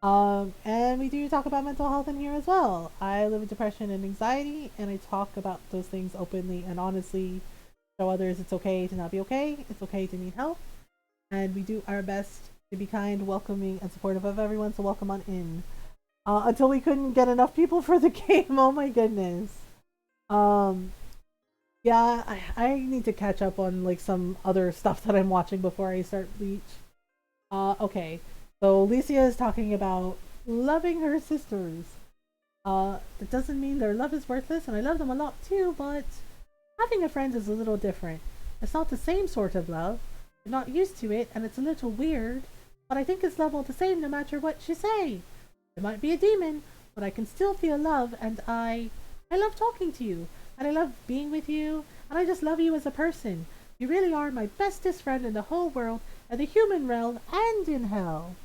And we do talk about mental health in here as well. I live with depression and anxiety, and I talk about those things openly and honestly. Show others it's okay to not be okay. It's okay to need help. And we do our best to be kind, welcoming, and supportive of everyone, so welcome on in. Until we couldn't get enough people for the game, oh my goodness. Yeah, I need to catch up on like some other stuff that I'm watching before I start Bleach. Okay. So Licia is talking about loving her sisters. That doesn't mean their love is worthless, and I love them a lot too, but having a friend is a little different. It's not the same sort of love. I'm not used to it, and it's a little weird, but I think it's love all the same no matter what you say. I might be a demon, but I can still feel love, and I love talking to you. And I love being with you, and I just love you as a person. You really are my bestest friend in the whole world, and the human realm, and in hell.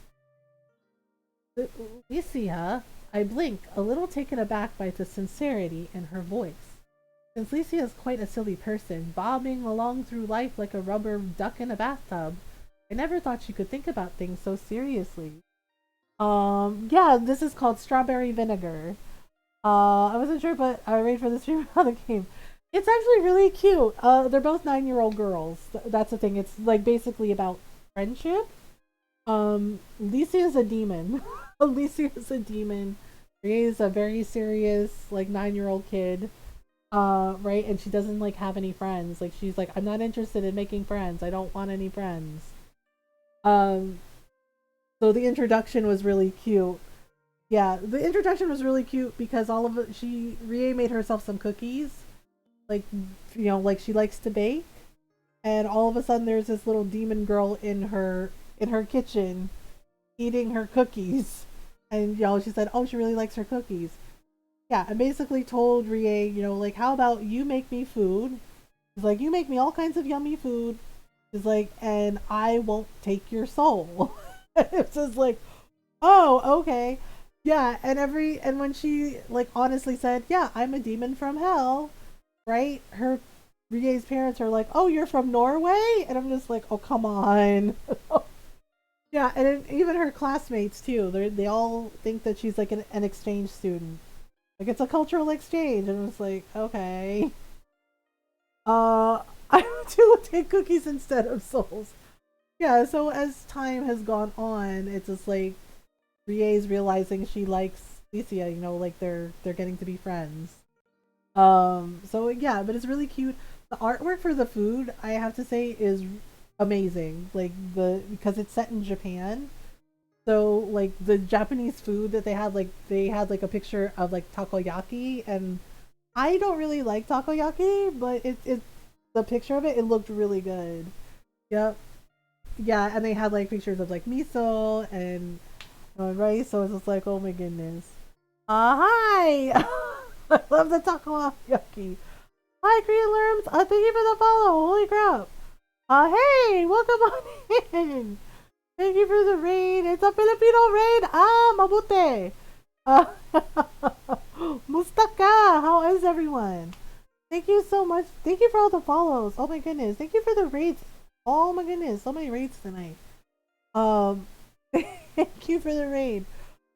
Licia, I blink, a little taken aback by the sincerity in her voice. Since Licia is quite a silly person, bobbing along through life like a rubber duck in a bathtub, I never thought she could think about things so seriously. Yeah, this is called strawberry vinegar. I wasn't sure, but I wait for the stream of the game. It's actually really cute. They're both 9-year-old girls. That's the thing. It's like basically about friendship. Lisa is a demon. Lisa is a demon. Ria is a very serious, like 9-year-old kid. Right, and she doesn't like have any friends. Like she's like, I'm not interested in making friends. I don't want any friends. Um, so the introduction was really cute. Yeah, the introduction was really cute because all of it. Rie made herself some cookies, like like she likes to bake, and all of a sudden there's this little demon girl in her kitchen eating her cookies, and she said, oh, she really likes her cookies. Yeah, and basically told Rie, like, how about you make me food? He's like, you make me all kinds of yummy food. He's like, and I won't take your soul. It's just like, oh, okay. Yeah, and when she like honestly said, yeah, I'm a demon from hell, right? Her Rie's parents are like, oh, you're from Norway? And I'm just like, oh, come on. Yeah, and even her classmates too. They all think that she's like an exchange student. Like it's a cultural exchange, and it's like, okay. Uh, I do take cookies instead of souls. Yeah, so as time has gone on, it's just like Rie's realizing she likes Licia. Like they're getting to be friends. So yeah, but it's really cute. The artwork for the food, I have to say, is amazing. Like because it's set in Japan. So like the Japanese food that they had like a picture of like takoyaki, and I don't really like takoyaki, but it the picture of it looked really good. Yep. Yeah, and they had like pictures of like miso and rice, so it's just like, oh my goodness. Hi! I love the takoyaki. Hi, Korean Lerms. Thank you for the follow. Holy crap. Hey, welcome on in. Thank you for the raid. It's a Filipino raid. Mabute. Uh, Mustaka. How is everyone? Thank you so much. Thank you for all the follows. Oh my goodness. Thank you for the raids. Oh my goodness. So many raids tonight. Um, thank you for the raid.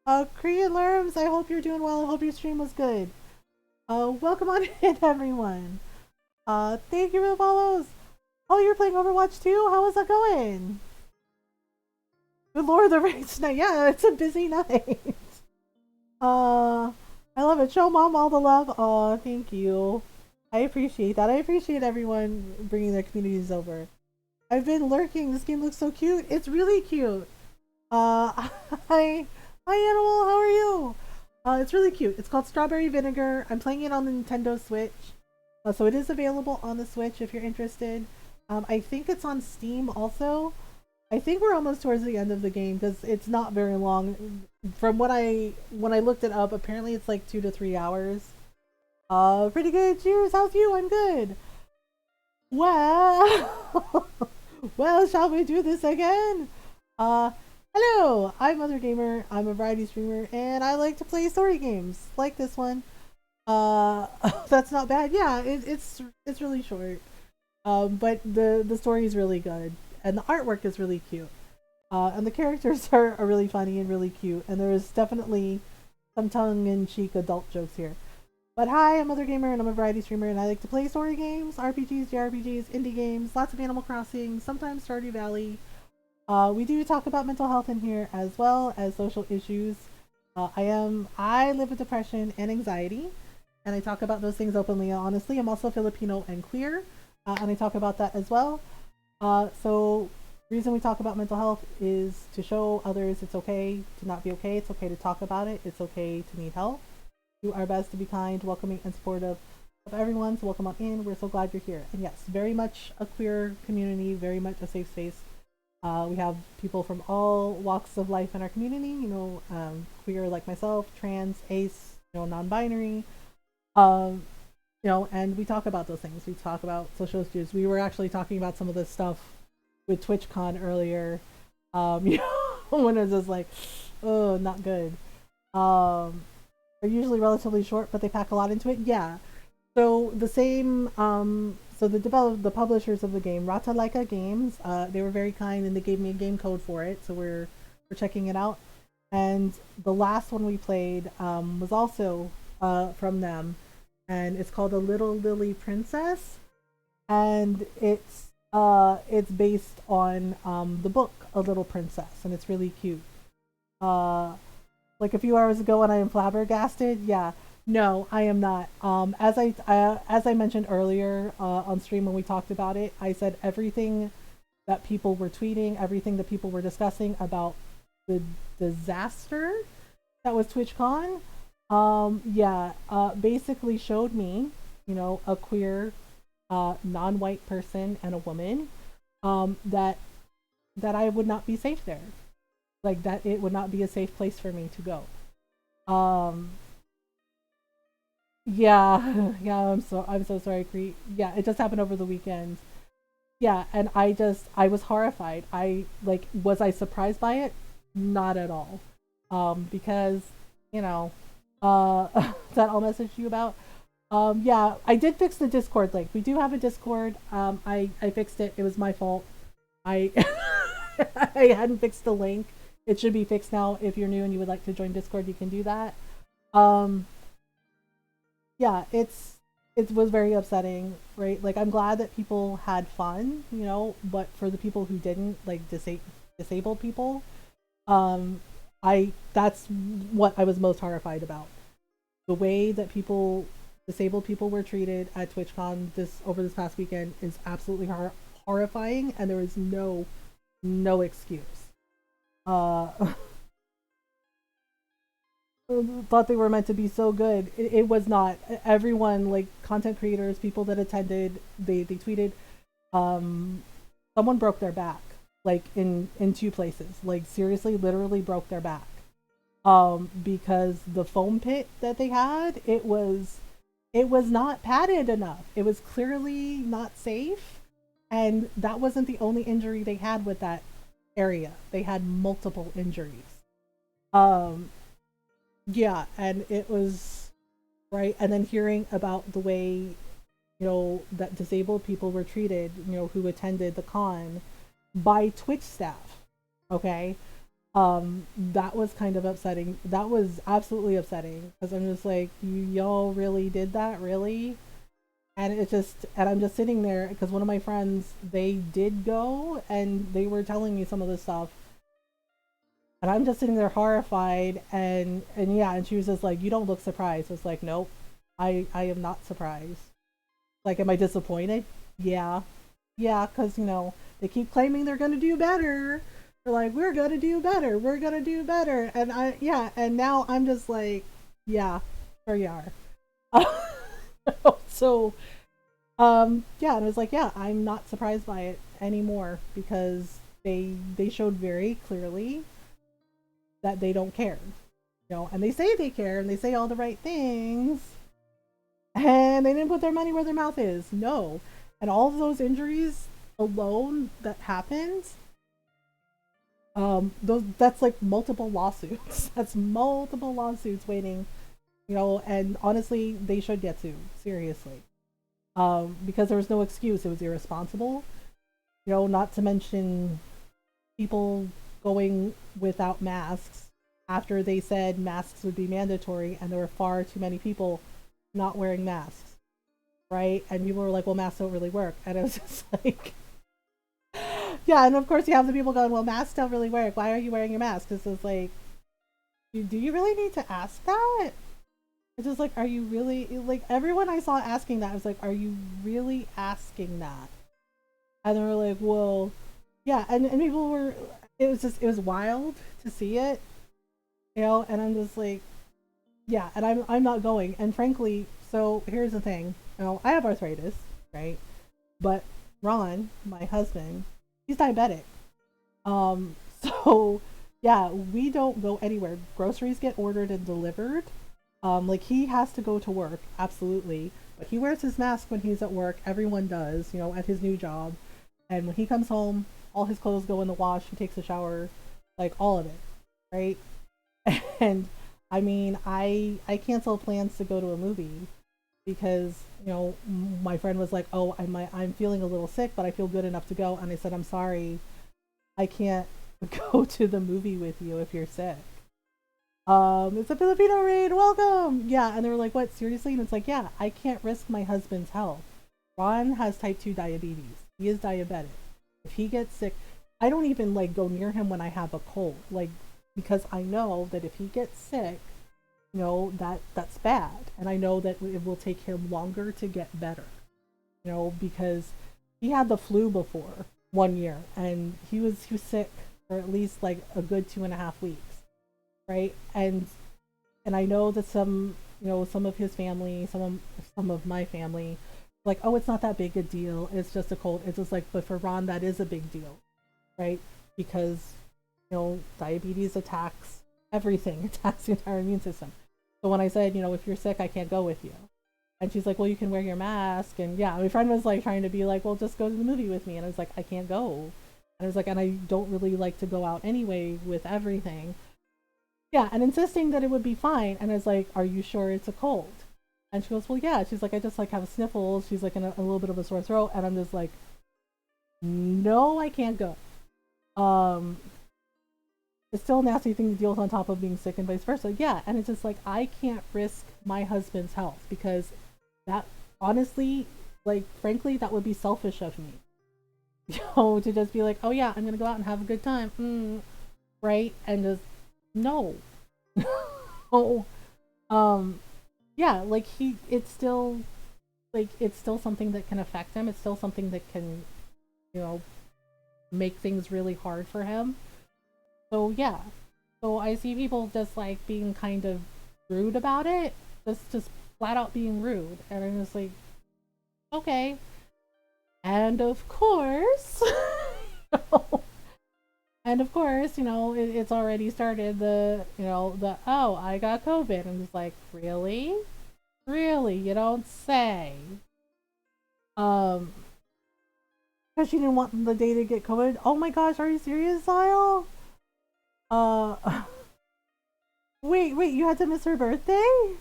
Korean Lerms, I hope you're doing well. I hope your stream was good. Welcome on in, everyone. Thank you for the follows. Oh, you're playing Overwatch too? How is that going? Good lord, the raids tonight. Yeah, it's a busy night. I love it. Show mom all the love. Oh, thank you. I appreciate that. I appreciate everyone bringing their communities over. I've been lurking. This game looks so cute. It's really cute. Hi, Animal. How are you? It's really cute. It's called Strawberry Vinegar. I'm playing it on the Nintendo Switch, so it is available on the Switch if you're interested. I think it's on Steam also. I think we're almost towards the end of the game because it's not very long. From when I looked it up, apparently it's like 2 to 3 hours. Pretty good. Cheers. How's you? I'm good. Well, well, shall we do this again? Hello. I'm Mothergamer. I'm a variety streamer, and I like to play story games like this one. That's not bad. Yeah, it's really short. But the story is really good, and the artwork is really cute. And the characters are really funny and really cute, and there is definitely some tongue-in-cheek adult jokes here. But hi, I'm Mothergamer, and I'm a variety streamer, and I like to play story games, RPGs, JRPGs, indie games, lots of Animal Crossing, sometimes Stardew Valley. We do talk about mental health in here as well as social issues. I live with depression and anxiety, and I talk about those things openly and honestly. I'm also Filipino and queer, and I talk about that as well. So the reason we talk about mental health is to show others it's okay to not be okay. It's okay to talk about it. It's okay to need help. Do our best to be kind, welcoming, and supportive of everyone. So welcome on in. We're so glad you're here. And yes, very much a queer community, very much a safe space. We have people from all walks of life in our community. Queer like myself, trans, ace, non-binary. And we talk about those things. We talk about social issues. We were actually talking about some of this stuff with TwitchCon earlier. When it was just like, oh, not good. They're usually relatively short, but they pack a lot into it. Yeah. So the same. So the publishers of the game, Rata Laika Games, they were very kind and they gave me a game code for it. So we're checking it out. And the last one we played was also from them, and it's called A Little Lily Princess, and it's based on the book A Little Princess, and it's really cute. Uh, like a few hours ago when I am flabbergasted, yeah. No, I am not. As I mentioned earlier on stream when we talked about it, I said everything that people were tweeting, everything that people were discussing about the disaster that was TwitchCon, yeah, basically showed me, a queer, non-white person and a woman, that I would not be safe there, like that it would not be a safe place for me to go. Yeah, yeah, I'm so sorry, Crete. Yeah, it just happened over the weekend. Yeah, and I was horrified. Was I surprised by it? Not at all. Because, you know, that I'll message you about. Yeah, I did fix the Discord link. We do have a Discord. I fixed it. It was my fault. I I hadn't fixed the link. It should be fixed now. If you're new and you would like to join Discord, you can do that. Um, yeah, it was very upsetting, right? Like I'm glad that people had fun, but for the people who didn't, like disabled people, um, I that's what I was most horrified about. The way that disabled people were treated at TwitchCon this past weekend is absolutely horrifying, and there is no excuse. Uh, thought they were meant to be so good. It was not. Everyone, like content creators, people that attended, they tweeted, um, someone broke their back, like in two places. Like seriously, literally broke their back. Because the foam pit that they had, it was not padded enough. It was clearly not safe, and that wasn't the only injury they had with that area. They had multiple injuries. Um, yeah, and it was right. And then hearing about the way that disabled people were treated, who attended the con by Twitch staff. Okay, that was kind of upsetting. That was absolutely upsetting because I'm just like, y'all really did that, really? And I'm just sitting there because one of my friends, they did go and they were telling me some of this stuff, and I'm just sitting there horrified, and yeah, and she was just like, you don't look surprised. I was like, nope, I am not surprised. Like, am I disappointed? Yeah, yeah, because they keep claiming they're gonna do better. They're like, we're gonna do better, we're gonna do better, and yeah, and now I'm just like, yeah, there you are. So, yeah, and I was like, yeah, I'm not surprised by it anymore because they showed very clearly that they don't care, and they say they care and they say all the right things, and they didn't put their money where their mouth is. No, and all of those injuries alone that happened, that's like multiple lawsuits. That's multiple lawsuits waiting, and honestly, they should get sued seriously, because there was no excuse. It was irresponsible, not to mention people going without masks after they said masks would be mandatory, and there were far too many people not wearing masks, right? And people were like, well, masks don't really work. And I was just like, yeah, and of course you have the people going, well, masks don't really work. Why are you wearing your mask? This is like, do you really need to ask that? It's just like, are you really, like, everyone I saw asking that, I was like, are you really asking that? And they were like, well, yeah, and people were, it was wild to see it, and I'm just like, yeah, and I'm not going. And frankly, so here's the thing, I have arthritis, right? But Ron, my husband, he's diabetic. Um, so yeah, we don't go anywhere. Groceries get ordered and delivered. Like he has to go to work, absolutely. But he wears his mask when he's at work. Everyone does, at his new job. And when he comes home, all his clothes go in the wash. He takes a shower, like all of it, right? And I mean, I canceled plans to go to a movie because my friend was like, "Oh, I'm feeling a little sick, but I feel good enough to go." And I said, "I'm sorry, I can't go to the movie with you if you're sick." It's a Filipino raid, welcome. Yeah, and they were like, what, seriously? And it's like, yeah, I can't risk my husband's health. Ron has type 2 diabetes. He is diabetic. If he gets sick, I don't even like go near him when I have a cold, like, because I know that if he gets sick, that's bad, and I know that it will take him longer to get better. Because he had the flu before 1 year, and he was sick for at least like a good 2.5 weeks, right? And I know that some of his family, some of my family, like, oh, it's not that big a deal. It's just a cold. It's just like, but for Ron, that is a big deal, right? Because diabetes attacks everything, attacks the entire immune system. So when I said, if you're sick, I can't go with you. And she's like, well, you can wear your mask. And yeah, my friend was like trying to be like, well, just go to the movie with me. And I was like, I can't go. And I was like, and I don't really like to go out anyway with everything. Yeah, and insisting that it would be fine. And I was like, are you sure it's a cold? And she goes, well, yeah. She's like, I just like have a sniffle. She's like in a little bit of a sore throat. And I'm just like, no, I can't go. It's still a nasty thing to deal with on top of being sick and vice versa. Yeah, and it's just like, I can't risk my husband's health because that, honestly, like, frankly, that would be selfish of me. To just be like, oh yeah, I'm gonna go out and have a good time, right? And just no. Oh, yeah, like it's still something that can affect him. It's still something that can, you know, make things really hard for him. So yeah, so I see people just like being kind of rude about it, just flat out being rude, and I'm just like, okay. And of course, and of course, it's already started oh, I got COVID. And it's like, really? Really? You don't say. Um, because she didn't want the day to get COVID. Oh my gosh, are you serious, Lyle? Uh, wait, you had to miss her birthday?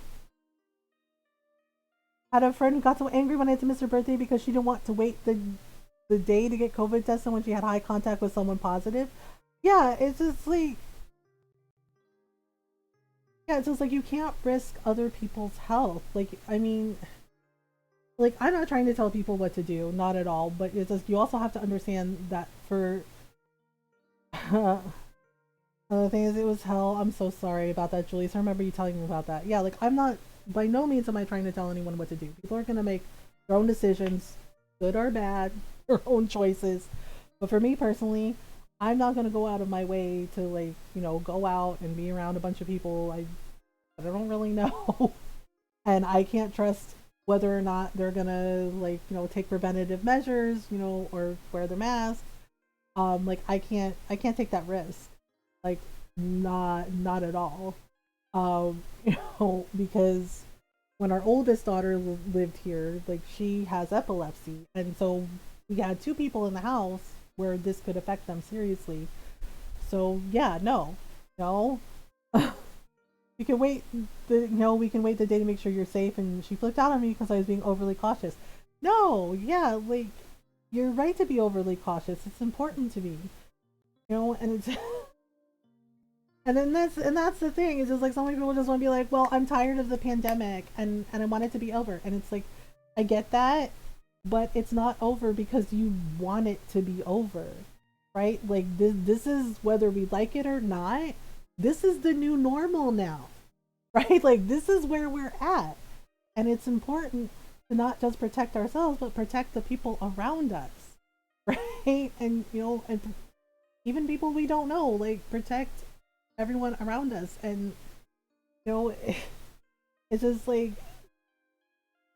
Had a friend who got so angry when I had to miss her birthday because she didn't want to wait the day to get COVID tested when she had high contact with someone positive. Yeah, it's just like, you can't risk other people's health. Like, I mean, like, I'm not trying to tell people what to do, not at all, but it's just, you also have to understand that for the thing is, it was hell. I'm so sorry about that, Julie. So I remember you telling me about that. Yeah, like, I'm not, by no means am I trying to tell anyone what to do. People are gonna make their own decisions, good or bad, their own choices. But for me personally, I'm not gonna go out of my way to, like, go out and be around a bunch of people I don't really know. And I can't trust whether or not they're gonna, like, take preventative measures, or wear their mask. Like, I can't take that risk. Like, not at all. Because when our oldest daughter lived here, like, she has epilepsy, and so we had two people in the house where this could affect them seriously. So yeah, no. We can wait we can wait the day to make sure you're safe. And she flipped out on me because I was being overly cautious. No, yeah, like, you're right to be overly cautious. It's important to be, and it's and that's the thing. It's just like, so many people just want to be like, well, I'm tired of the pandemic and I want it to be over. And it's like, I get that, but it's not over because you want it to be over, right? Like, this is, whether we like it or not, this is the new normal now, right? Like, this is where we're at, and it's important to not just protect ourselves but protect the people around us, right? And and even people we don't know, like, protect everyone around us. And you know it's just like,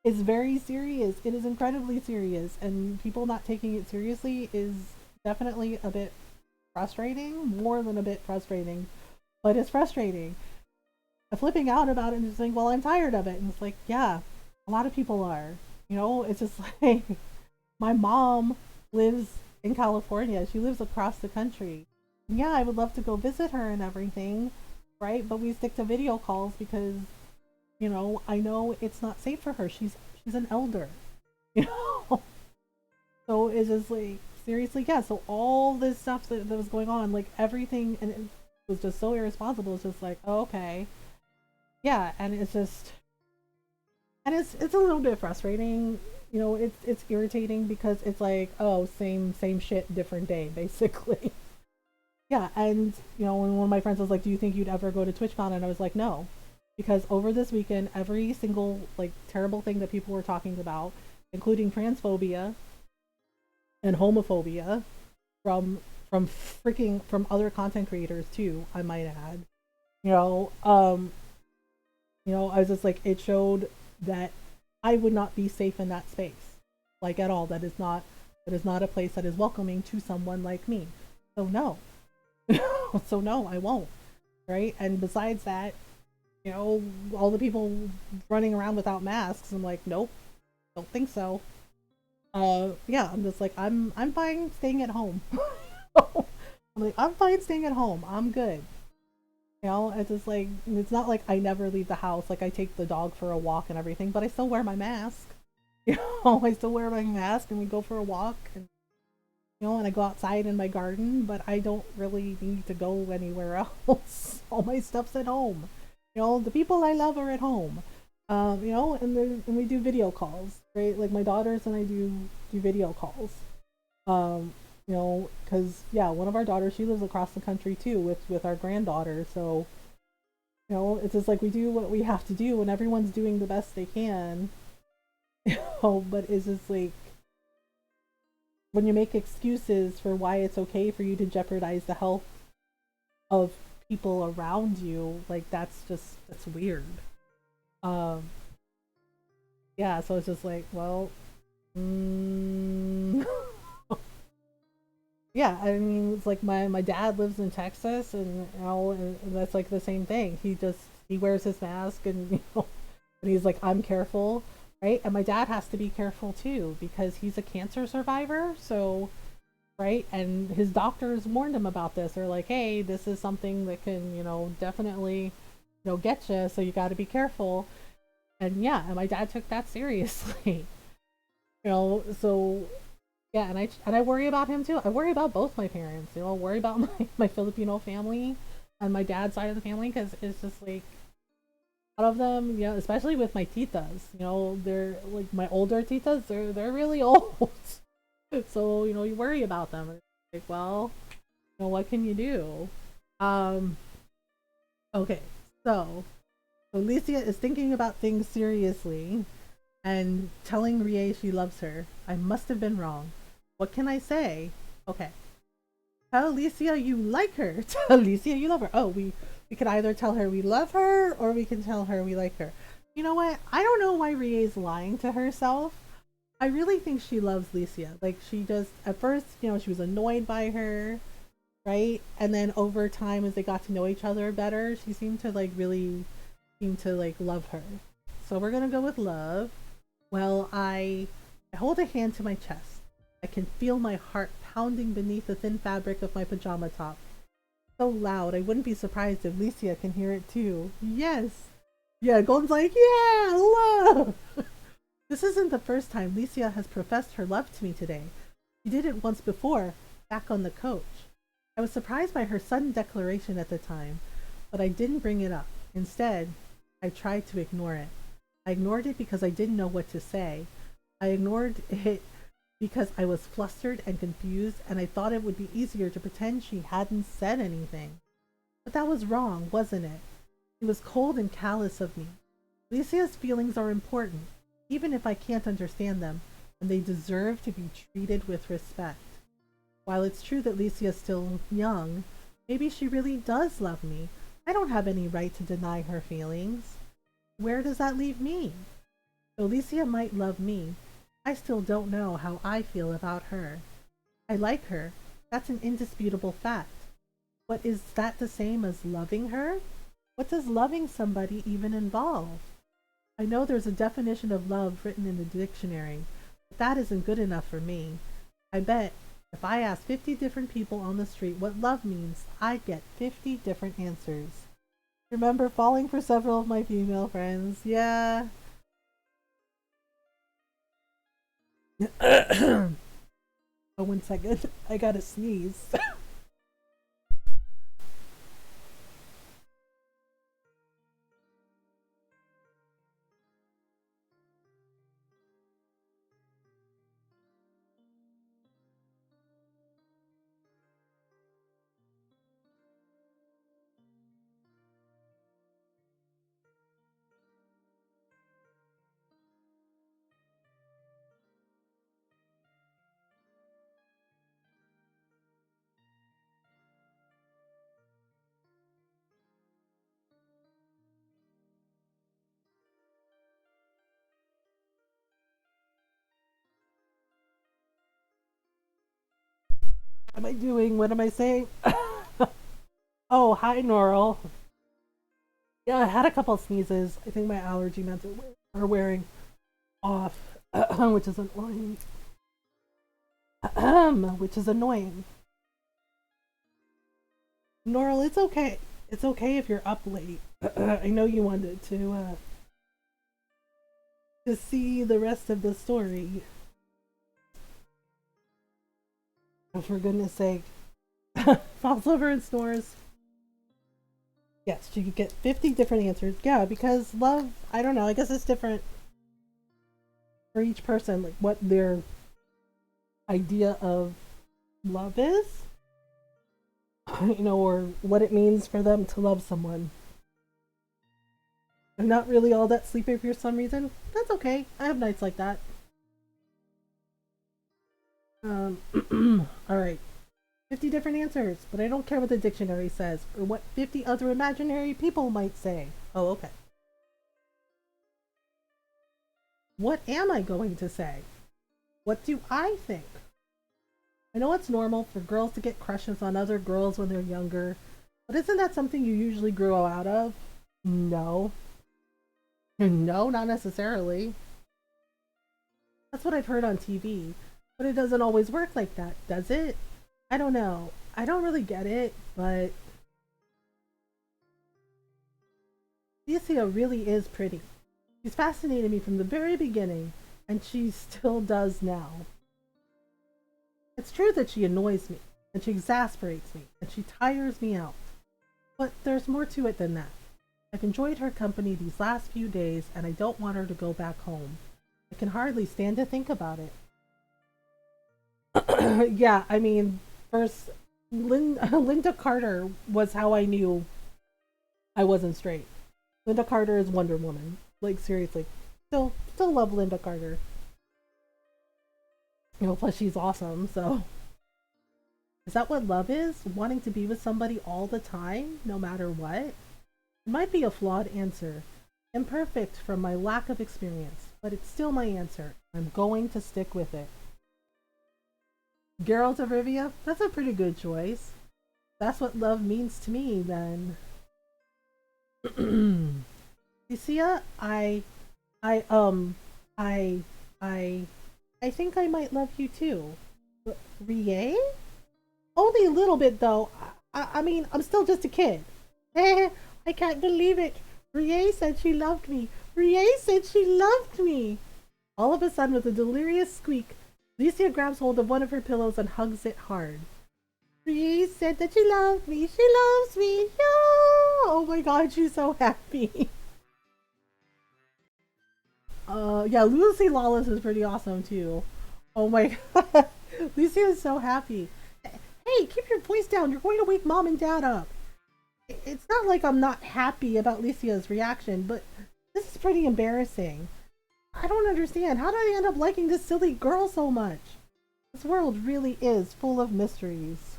it's very serious. It is incredibly serious, and people not taking it seriously is definitely a bit frustrating, more than a bit frustrating, but it's frustrating. Flipping out about it and just saying, well, I'm tired of it. And it's like, yeah, a lot of people are. It's just like, my mom lives in California. She lives across the country. Yeah, I would love to go visit her and everything, right? But we stick to video calls because, I know it's not safe for her. She's an elder, you know. So it's just like, seriously, yeah. So all this stuff that was going on, like, everything, and was just so irresponsible. It's just like, oh, okay, yeah, and it's just, and it's a little bit frustrating. You know, it's irritating because it's like, oh, same shit, different day, basically. Yeah, and you know, when one of my friends was like, "Do you think you'd ever go to TwitchCon?" and I was like, "No," because over this weekend, every single like terrible thing that people were talking about, including transphobia and homophobia, from from other content creators too, I might add. You know, I was just like, it showed that I would not be safe in that space, like at all. That is not a place that is welcoming to someone like me. So no, so no, I won't. Right? And besides that, you know, all the people running around without masks, I'm like, nope, don't think so. Yeah, I'm just like, I'm fine staying at home. I'm like, I'm fine staying at home. I'm good. You know, it's just like, it's not like I never leave the house. Like I take the dog for a walk and everything, but I still wear my mask. You know, I still wear my mask and we go for a walk, and you know, and I go outside in my garden, but I don't really need to go anywhere else. All my stuff's at home. You know, the people I love are at home. You know, and we do video calls, right? Like my daughters and I do video calls. You know, because yeah, one of our daughters, she lives across the country too with our granddaughter. So you know, it's just like we do what we have to do, and everyone's doing the best they can. You know, but it's just like when you make excuses for why it's okay for you to jeopardize the health of people around you, like that's weird. Um, yeah, so it's just like, well, mm, yeah, I mean, it's like my dad lives in Texas, and you know, and that's like the same thing. He wears his mask, and you know, and he's like, I'm careful, right? And my dad has to be careful too because he's a cancer survivor, so right, and his doctors warned him about this. They're like, hey, this is something that can, you know, definitely, you know, get you, so you got to be careful. And yeah, and my dad took that seriously. You know, so yeah, and I worry about him too. I worry about both my parents. You know, I worry about my Filipino family and my dad's side of the family because it's just like a lot of them, you know, especially with my titas. You know, they're like my older titas. They're really old, so you know you worry about them. It's like, well, you know, what can you do? Um, okay, so Alicia is thinking about things seriously and telling Rie she loves her. I must have been wrong. What can I say? Okay. Tell Alicia you like her. Tell Alicia you love her. Oh, we could either tell her we love her or we can tell her we like her. You know what? I don't know why Rie's lying to herself. I really think she loves Licia. Like she just at first, you know, she was annoyed by her, right? And then over time as they got to know each other better, she seemed to like really seem to like love her. So we're gonna go with love. Well, I hold a hand to my chest. I can feel my heart pounding beneath the thin fabric of my pajama top. So loud, I wouldn't be surprised if Licia can hear it too. Yes. Yeah, Golden's like, yeah, love. This isn't the first time Licia has professed her love to me today. She did it once before, back on the coach. I was surprised by her sudden declaration at the time, but I didn't bring it up. Instead, I tried to ignore it. I ignored it because I didn't know what to say. I ignored it because I was flustered and confused, and I thought it would be easier to pretend she hadn't said anything. But that was wrong, wasn't it? It was cold and callous of me. Licia's feelings are important, even if I can't understand them, and they deserve to be treated with respect. While it's true that Licia's still young, maybe she really does love me. I don't have any right to deny her feelings. Where does that leave me? Though Licia might love me, I still don't know how I feel about her. I like her. That's an indisputable fact. But is that the same as loving her? What does loving somebody even involve? I know there's a definition of love written in the dictionary, but that isn't good enough for me. I bet if I asked 50 different people on the street what love means, I'd get 50 different answers. Remember falling for several of my female friends? Yeah. Oh, 1 second. I gotta sneeze. am I doing? What am I saying? Oh, hi, Norl. Yeah, I had a couple sneezes. I think my allergy meds are wearing off, which is annoying. Which is annoying. Norl, it's okay. It's okay if you're up late. I know you wanted to see the rest of the story. Oh, for goodness sake. Falls over and snores. Yes, you could get 50 different answers. Yeah, because love, I don't know, I guess it's different for each person, like what their idea of love is, or what it means for them to love someone. I'm not really all that sleepy for some reason. That's okay. I have nights like that. Alright. 50 different answers, but I don't care what the dictionary says or what 50 other imaginary people might say. Oh, okay. What am I going to say? What do I think? I know it's normal for girls to get crushes on other girls when they're younger, but isn't that something you usually grow out of? No. No, not necessarily. That's what I've heard on TV, but it doesn't always work like that, does it? I don't know. I don't really get it, but Alicia really is pretty. She's fascinated me from the very beginning, and she still does now. It's true that she annoys me, and she exasperates me, and she tires me out. But there's more to it than that. I've enjoyed her company these last few days, and I don't want her to go back home. I can hardly stand to think about it. Yeah, I mean, first, Linda Carter was how I knew I wasn't straight. Linda Carter is Wonder Woman. Like, seriously. Still love Linda Carter. Plus she's awesome, so. Is that what love is? Wanting to be with somebody all the time, no matter what? It might be a flawed answer. Imperfect from my lack of experience, but it's still my answer. I'm going to stick with it. Geralt of Rivia? That's a pretty good choice. That's what love means to me, then. Lucia, I, um, I, I, I think I might love you too. Rie? Only a little bit, though. I mean, I'm still just a kid. I can't believe it. Rie said she loved me. Rie said she loved me. All of a sudden, with a delirious squeak, Alicia grabs hold of one of her pillows and hugs it hard. Rie said that she loved me. She loves me. Yeah! Oh my god, she's so happy. Yeah, Lucy Lawless is pretty awesome too. Oh my god. Lucy is so happy. Hey, keep your voice down. You're going to wake mom and dad up. It's not like I'm not happy about Lucia's reaction, but this is pretty embarrassing. I don't understand. How did I end up liking this silly girl so much? This world really is full of mysteries.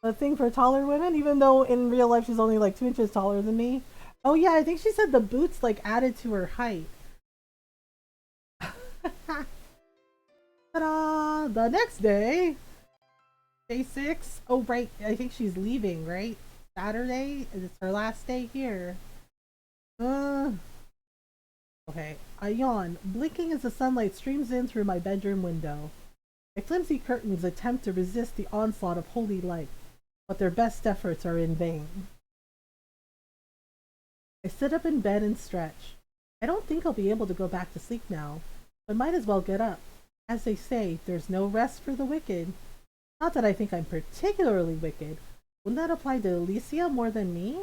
A thing for taller women, even though in real life she's only like 2 inches taller than me. Oh yeah, I think she said the boots like added to her height. Ta-da! The next day, day 6. Oh right, I think she's leaving, right? Saturday? It's her last day here. Okay, I yawn, blinking as the sunlight streams in through my bedroom window. My flimsy curtains attempt to resist the onslaught of holy light, but their best efforts are in vain. I sit up in bed and stretch. I don't think I'll be able to go back to sleep now, but might as well get up. As they say, there's no rest for the wicked. Not that I think I'm particularly wicked. Wouldn't that apply to Alicia more than me?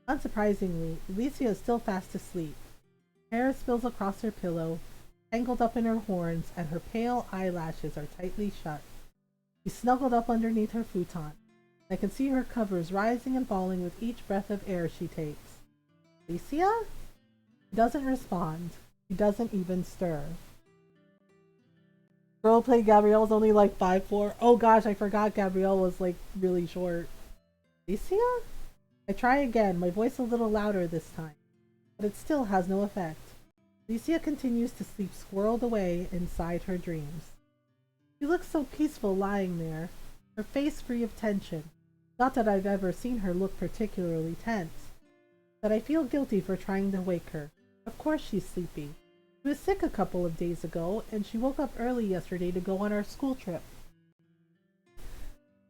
Unsurprisingly, Alicia is still fast asleep. Hair spills across her pillow, tangled up in her horns, and her pale eyelashes are tightly shut. She's snuggled up underneath her futon. I can see her covers rising and falling with each breath of air she takes. Alicia? She doesn't respond. She doesn't even stir. Roleplay Gabrielle's only like 5'4". Oh gosh, I forgot Gabrielle was like really short. Alicia? I try again, my voice a little louder this time, but it still has no effect. Alicia continues to sleep squirreled away inside her dreams. She looks so peaceful lying there, her face free of tension. Not that I've ever seen her look particularly tense, but I feel guilty for trying to wake her. Of course she's sleepy. She was sick a couple of days ago, and she woke up early yesterday to go on our school trip.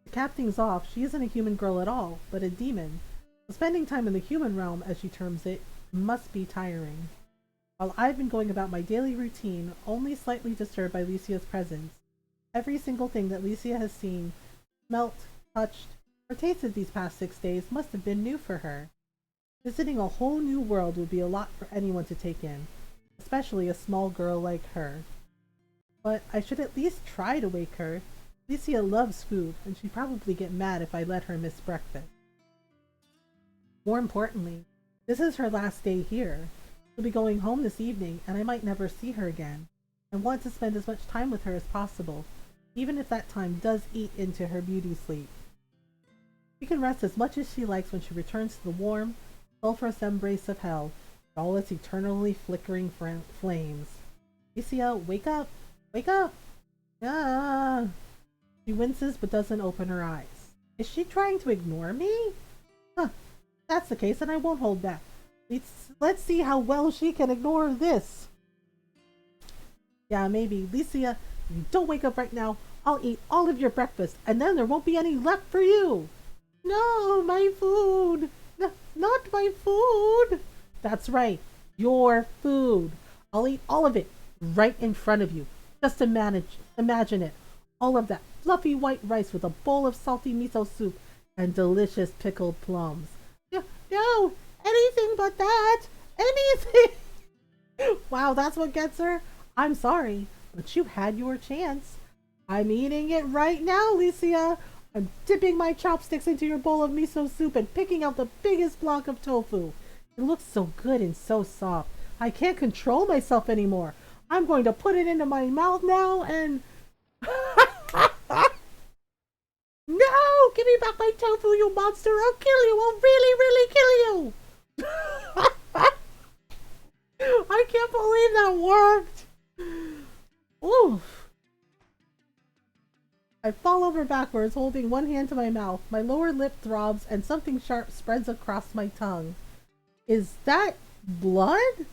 To cap things off, she isn't a human girl at all, but a demon. So spending time in the human realm, as she terms it, must be tiring. While I've been going about my daily routine, only slightly disturbed by Lycia's presence, every single thing that Lycia has seen, smelt, touched, or tasted these past 6 days must have been new for her. Visiting a whole new world would be a lot for anyone to take in, especially a small girl like her. But I should at least try to wake her. Lycia loves food, and she'd probably get mad if I let her miss breakfast. More importantly, this is her last day here. She'll be going home this evening, and I might never see her again. I want to spend as much time with her as possible, even if that time does eat into her beauty sleep. She can rest as much as she likes when she returns to the warm, sulphurous embrace of hell, with all its eternally flickering flames. Lycia, wake up! Wake up! Ah! She winces but doesn't open her eyes. Is she trying to ignore me? Huh. If that's the case, then I won't hold back. Let's see how well she can ignore this. Yeah, maybe. Lycia, if you don't wake up right now, I'll eat all of your breakfast, and then there won't be any left for you. No, my food. Not my food. That's right, your food. I'll eat all of it right in front of you. Just imagine it. All of that fluffy white rice with a bowl of salty miso soup and delicious pickled plums. No, anything but that. Anything. Wow, that's what gets her? I'm sorry, but you had your chance. I'm eating it right now, Lycia. I'm dipping my chopsticks into your bowl of miso soup and picking out the biggest block of tofu. It looks so good and so soft. I can't control myself anymore. I'm going to put it into my mouth now and... No! Give me back my tofu, you monster! I'll kill you! I'll really, really kill you! I can't believe that worked! Oof. I fall over backwards, holding one hand to my mouth. My lower lip throbs and something sharp spreads across my tongue. Is that blood?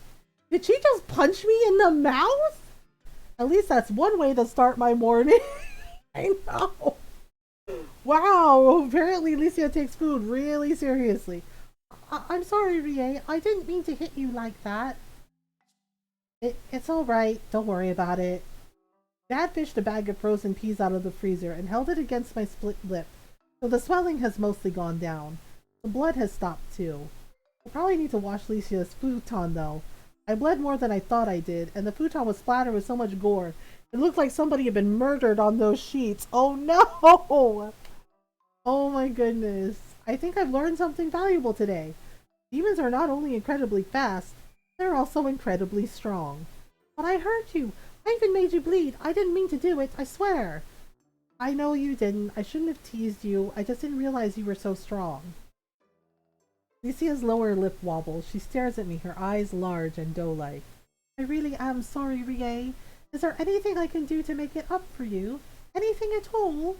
Did she just punch me in the mouth? At least that's one way to start my morning. I know. Wow, apparently Lycia takes food really seriously. I'm sorry, Rie. I didn't mean to hit you like that. It's alright. Don't worry about it. Dad fished a bag of frozen peas out of the freezer and held it against my split lip, so the swelling has mostly gone down. The blood has stopped too. I probably need to wash Lycia's futon though. I bled more than I thought I did, and the futon was splattered with so much gore. It looked like somebody had been murdered on those sheets. Oh no! Oh my goodness. I think I've learned something valuable today. Demons are not only incredibly fast, they're also incredibly strong. But I hurt you. I even made you bleed. I didn't mean to do it, I swear. I know you didn't. I shouldn't have teased you. I just didn't realize you were so strong. Lycia's lower lip wobbles. She stares at me, her eyes large and doe-like. I really am sorry, Rie. Is there anything I can do to make it up for you? Anything at all?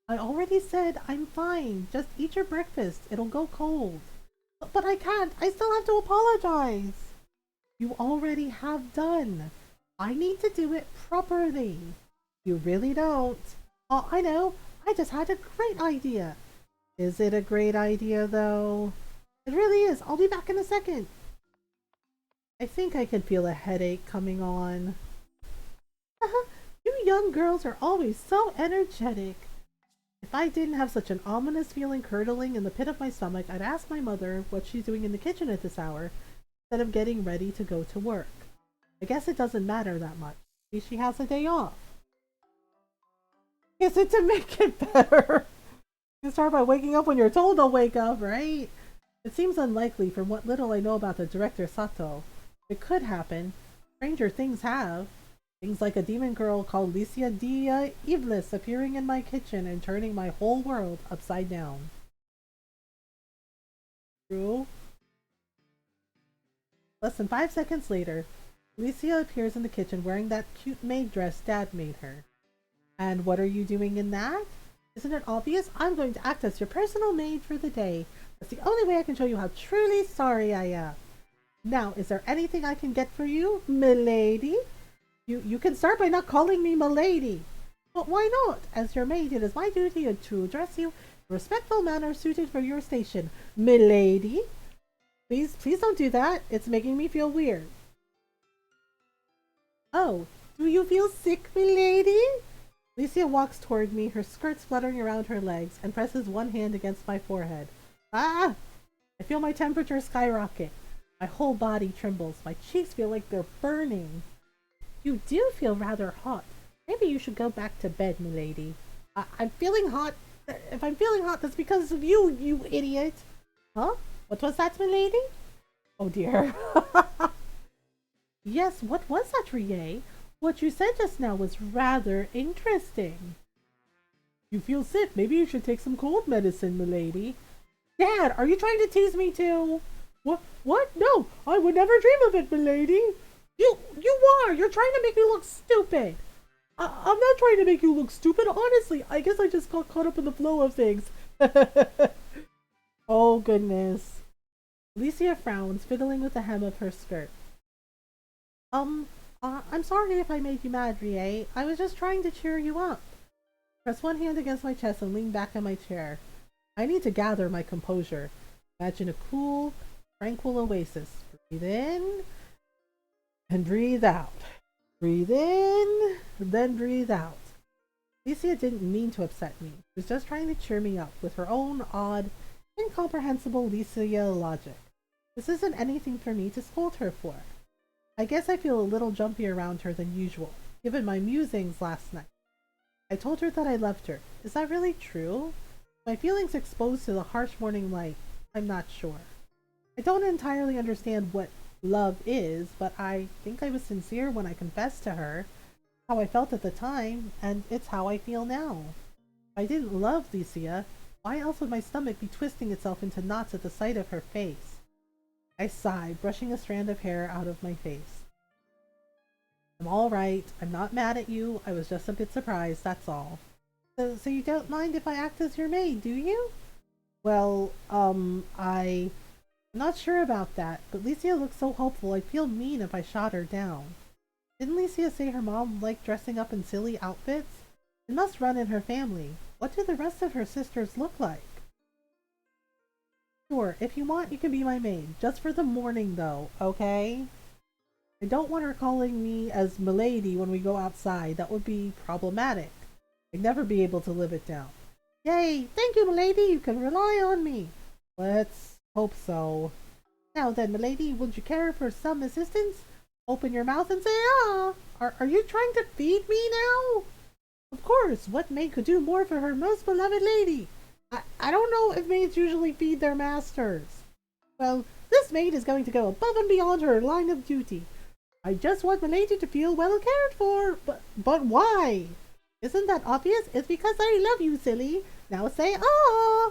I already said I'm fine. Just eat your breakfast. It'll go cold. But I can't. I still have to apologize. You already have done. I need to do it properly. You really don't. Oh, I know. I just had a great idea. Is it a great idea, though? It really is. I'll be back in a second. I think I can feel a headache coming on. You young girls are always so energetic. If I didn't have such an ominous feeling curdling in the pit of my stomach, I'd ask my mother what she's doing in the kitchen at this hour, instead of getting ready to go to work. I guess it doesn't matter that much. Maybe she has a day off. Is it to make it better? You start by waking up when you're told to wake up, right? It seems unlikely from what little I know about the director Sato. It could happen. Stranger things have. Things like a demon girl called Lycia Dia Iblis appearing in my kitchen and turning my whole world upside down. True. Less than 5 seconds later, Lycia appears in the kitchen wearing that cute maid dress Dad made her. And what are you doing in that? Isn't it obvious? I'm going to act as your personal maid for the day. That's the only way I can show you how truly sorry I am. Now, is there anything I can get for you, milady? You can start by not calling me milady. But why not? As your maid, it is my duty to address you in a respectful manner suited for your station, milady. Please don't do that. It's making me feel weird. Oh, do you feel sick, milady? Alicia walks toward me, her skirts fluttering around her legs, and presses one hand against my forehead. Ah! I feel my temperature skyrocket. My whole body trembles. My cheeks feel like they're burning. You do feel rather hot. Maybe you should go back to bed, milady. I'm feeling hot. If I'm feeling hot, that's because of you, you idiot. Huh? What was that, milady? Oh dear. Yes, what was that, Rie? What you said just now was rather interesting. You feel sick. Maybe you should take some cold medicine, milady. Dad, are you trying to tease me too? What? No, I would never dream of it, milady. You are. You're trying to make me look stupid. I'm not trying to make you look stupid. Honestly, I guess I just got caught up in the flow of things. Oh, goodness. Alicia frowns, fiddling with the hem of her skirt. I'm sorry if I made you mad, Rie. I was just trying to cheer you up. Press one hand against my chest and lean back in my chair. I need to gather my composure. Imagine a cool, tranquil oasis. Breathe in and breathe out. Breathe in, then breathe out. Alicia didn't mean to upset me. She was just trying to cheer me up with her own odd, incomprehensible Alicia logic. This isn't anything for me to scold her for. I guess I feel a little jumpy around her than usual, given my musings last night. I told her that I loved her. Is that really true? My feelings exposed to the harsh morning light, I'm not sure. I don't entirely understand what love is, but I think I was sincere when I confessed to her how I felt at the time, and it's how I feel now. If I didn't love Licia, why else would my stomach be twisting itself into knots at the sight of her face? I sighed, brushing a strand of hair out of my face. I'm all right. I'm not mad at you. I was just a bit surprised, that's all. So you don't mind if I act as your maid, do you? Well, I'm not sure about that, but Licia looks so hopeful I'd feel mean if I shot her down. Didn't Licia say her mom liked dressing up in silly outfits? It must run in her family. What do the rest of her sisters look like? Sure, if you want, you can be my maid. Just for the morning, though, okay? I don't want her calling me as milady when we go outside. That would be problematic. I'd never be able to live it down. Yay! Thank you, milady! You can rely on me! Let's hope so. Now then, milady, would you care for some assistance? Open your mouth and say, ah! Are you trying to feed me now? Of course, what maid could do more for her most beloved lady? I don't know if maids usually feed their masters. Well, this maid is going to go above and beyond her line of duty. I just want my lady to feel well cared for. But why? Isn't that obvious? It's because I love you, silly. Now say, ah!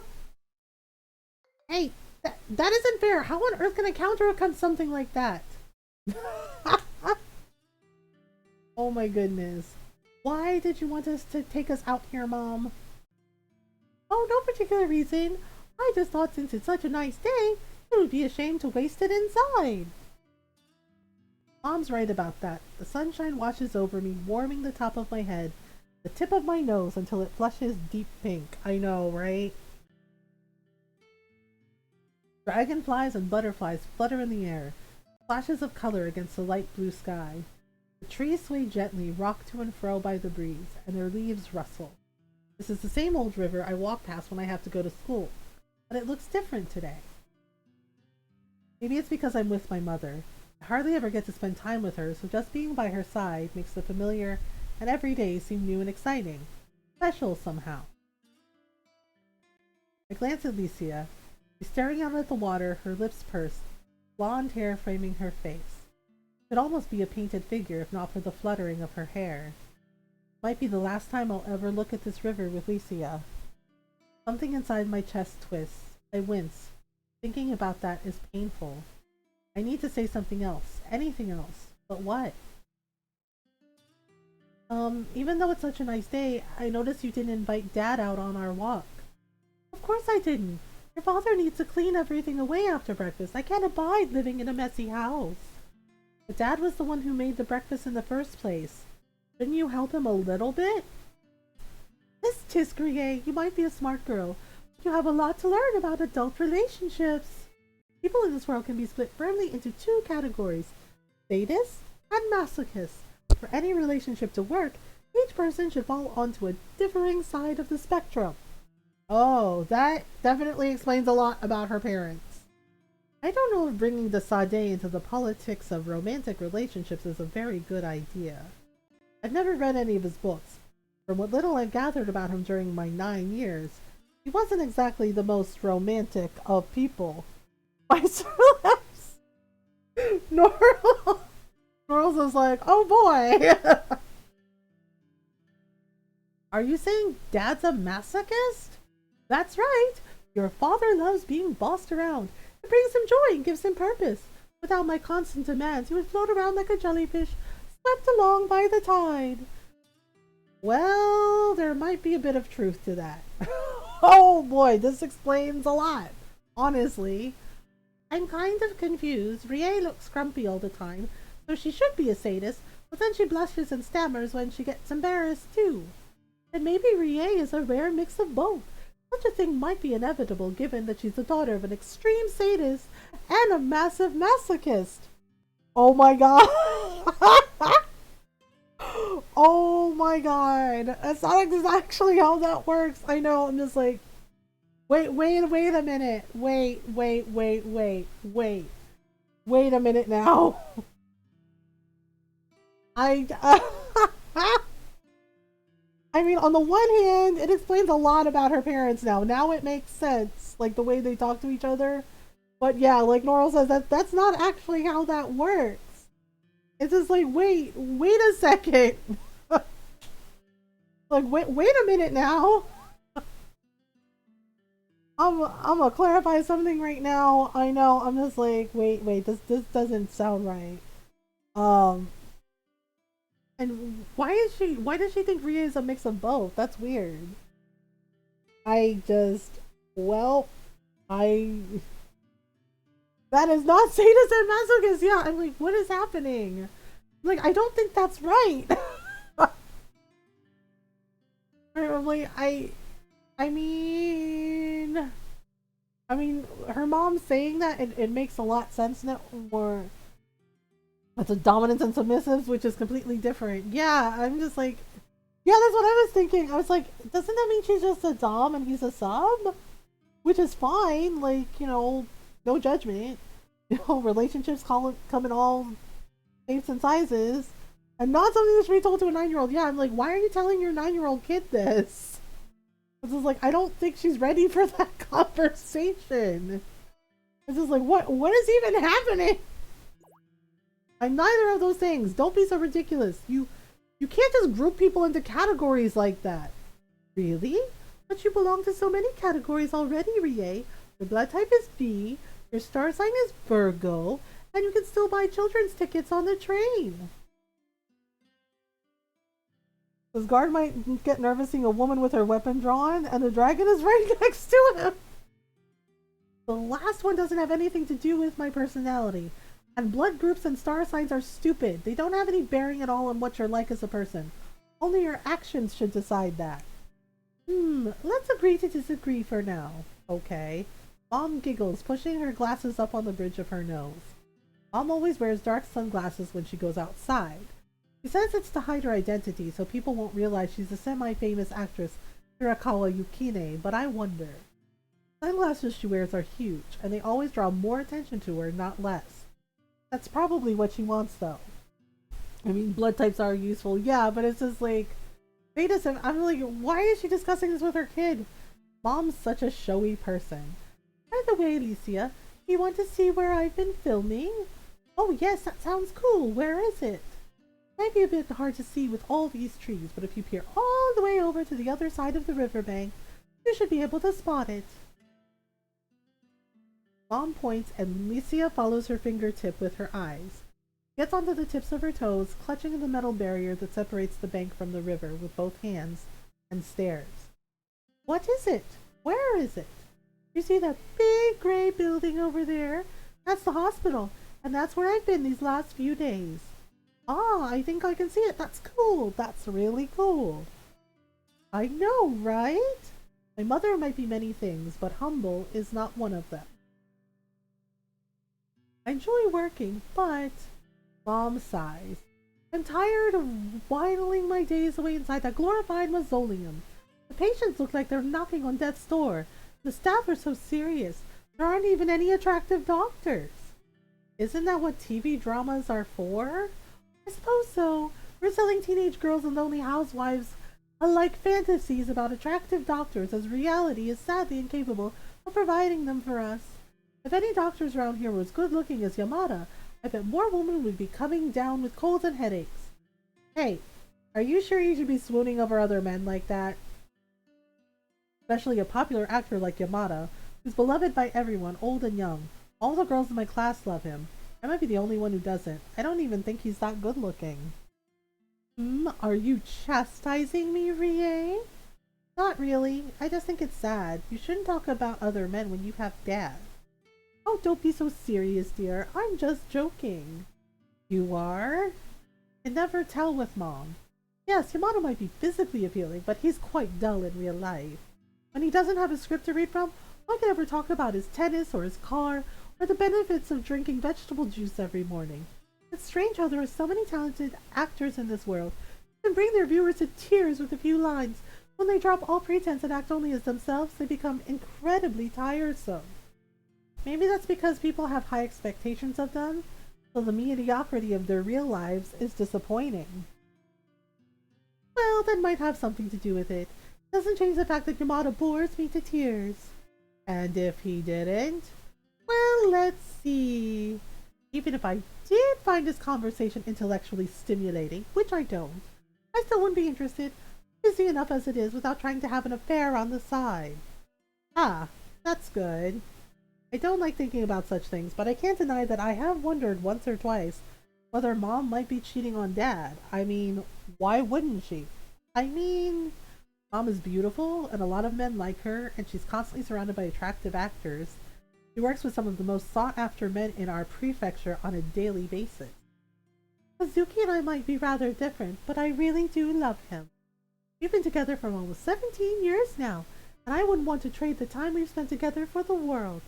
Hey, that isn't fair. How on earth can I counter something like that? Oh my goodness. Why did you want us to take us out here, Mom? Oh, no particular reason. I just thought since it's such a nice day, it would be a shame to waste it inside. Mom's right about that. The sunshine washes over me, warming the top of my head, the tip of my nose until it flushes deep pink. I know, right? Dragonflies and butterflies flutter in the air, flashes of color against the light blue sky. The trees sway gently, rocked to and fro by the breeze, and their leaves rustle. This is the same old river I walk past when I have to go to school, but it looks different today. Maybe it's because I'm with my mother. I hardly ever get to spend time with her, so just being by her side makes the familiar and every day seem new and exciting. Special somehow. I glance at Licia. She's staring out at the water, her lips pursed, blonde hair framing her face. Could almost be a painted figure if not for the fluttering of her hair. Might be the last time I'll ever look at this river with Licia. Something inside my chest twists. I wince. Thinking about that is painful. I need to say something else. Anything else. But what? Even though it's such a nice day, I noticed you didn't invite Dad out on our walk. Of course I didn't. Your father needs to clean everything away after breakfast. I can't abide living in a messy house. But Dad was the one who made the breakfast in the first place. Shouldn't you help him a little bit? Miss Tisgrier, you might be a smart girl. But you have a lot to learn about adult relationships. People in this world can be split firmly into two categories, sadists and masochists. For any relationship to work, each person should fall onto a differing side of the spectrum. Oh, that definitely explains a lot about her parents. I don't know if bringing the Sade into the politics of romantic relationships is a very good idea. I've never read any of his books. From what little I've gathered about him during my 9 years, he wasn't exactly the most romantic of people. Vice Norl. Norls is like, oh boy. Are you saying Dad's a masochist? That's right. Your father loves being bossed around. It brings him joy and gives him purpose. Without my constant demands, he would float around like a jellyfish, swept along by the tide. Well, there might be a bit of truth to that. Oh boy, this explains a lot. Honestly. I'm kind of confused. Rie looks grumpy all the time, so she should be a sadist, but then she blushes and stammers when she gets embarrassed too. And maybe Rie is a rare mix of both. Such a thing might be inevitable given that she's the daughter of an extreme sadist and a massive masochist. Oh my god. Oh my god. That's not actually how that works. I know, I'm just like, wait a minute. Wait a minute now. I mean, on the one hand, it explains a lot about her parents now. Now it makes sense, like the way they talk to each other. But yeah, like Norl says, that's not actually how that works. It's just like, wait a second. Like, wait a minute now. I'm gonna clarify something right now. I know, I'm just like, wait, this doesn't sound right. And why does she think Ria is a mix of both? That's weird. Well, that is not sadist and masochist. Yeah, I'm like, what is happening? Like, I don't think that's right. I'm like, I mean, her mom saying that, it makes a lot of sense now, or it's a dominance and submissives, which is completely different. Yeah, I'm just like, yeah, that's what I was thinking. I was like, doesn't that mean she's just a dom and he's a sub? Which is fine, like, no judgment. Relationships come in all shapes and sizes. And not something that should be told to a 9-year-old. Yeah, I'm like, why are you telling your 9-year-old kid this? It's just like, I don't think she's ready for that conversation. It's just like, what is even happening? I'm neither of those things. Don't be so ridiculous. You can't just group people into categories like that. Really? But you belong to so many categories already, Rie. Your blood type is B, your star sign is Virgo, and you can still buy children's tickets on the train. This guard might get nervous seeing a woman with her weapon drawn, and the dragon is right next to him. The last one doesn't have anything to do with my personality. And blood groups and star signs are stupid. They don't have any bearing at all on what you're like as a person. Only your actions should decide that. Let's agree to disagree for now. Okay. Mom giggles, pushing her glasses up on the bridge of her nose. Mom always wears dark sunglasses when she goes outside. She says it's to hide her identity so people won't realize she's a semi-famous actress, Hirakawa Yukine, but I wonder. Sunglasses she wears are huge, and they always draw more attention to her, not less. That's probably what she wants, though. I mean, blood types are useful, yeah, but it's just like, I'm like, why is she discussing this with her kid? Mom's such a showy person. By the way, Alicia, you want to see where I've been filming? Oh yes, that sounds cool. Where is it? Might be a bit hard to see with all these trees, but if you peer all the way over to the other side of the riverbank, you should be able to spot it. Mom points and Alicia follows her fingertip with her eyes. Gets onto the tips of her toes, clutching the metal barrier that separates the bank from the river with both hands, and stares. What is it? Where is it? You see that big gray building over there? That's the hospital, and that's where I've been these last few days. Ah, I think I can see it. That's cool. That's really cool. I know, right? My mother might be many things, but humble is not one of them. I enjoy working, but Mom sighs. I'm tired of whiling my days away inside that glorified mausoleum. The patients look like they're knocking on death's door. The staff are so serious. There aren't even any attractive doctors. Isn't that what TV dramas are for? I suppose so. We're selling teenage girls and lonely housewives alike fantasies about attractive doctors, as reality is sadly incapable of providing them for us. If any doctors around here were as good looking as Yamada, I bet more women would be coming down with colds and headaches. Hey, are you sure you should be swooning over other men like that? Especially a popular actor like Yamada, who's beloved by everyone, old and young. All the girls in my class love him. I might be the only one who doesn't. I don't even think he's that good looking. Are you chastising me, Rie? Not really. I just think it's sad. You shouldn't talk about other men when you have Dad. Oh, don't be so serious, dear. I'm just joking. You are? I never tell with Mom. Yes, Yamada might be physically appealing, but he's quite dull in real life. When he doesn't have a script to read from, all I can ever talk about is tennis or his car or the benefits of drinking vegetable juice every morning. It's strange how there are so many talented actors in this world who can bring their viewers to tears with a few lines. When they drop all pretense and act only as themselves, they become incredibly tiresome. Maybe that's because people have high expectations of them, so the mediocrity of their real lives is disappointing. Well, that might have something to do with it. Doesn't change the fact that Yamada bores me to tears. And if he didn't? Well, let's see. Even if I did find this conversation intellectually stimulating, which I don't, I still wouldn't be interested, busy enough as it is without trying to have an affair on the side. Ah, that's good. I don't like thinking about such things, but I can't deny that I have wondered once or twice whether Mom might be cheating on Dad. I mean, why wouldn't she? I mean, Mom is beautiful, and a lot of men like her, and she's constantly surrounded by attractive actors. She works with some of the most sought-after men in our prefecture on a daily basis. Kazuki and I might be rather different, but I really do love him. We've been together for almost 17 years now, and I wouldn't want to trade the time we've spent together for the world.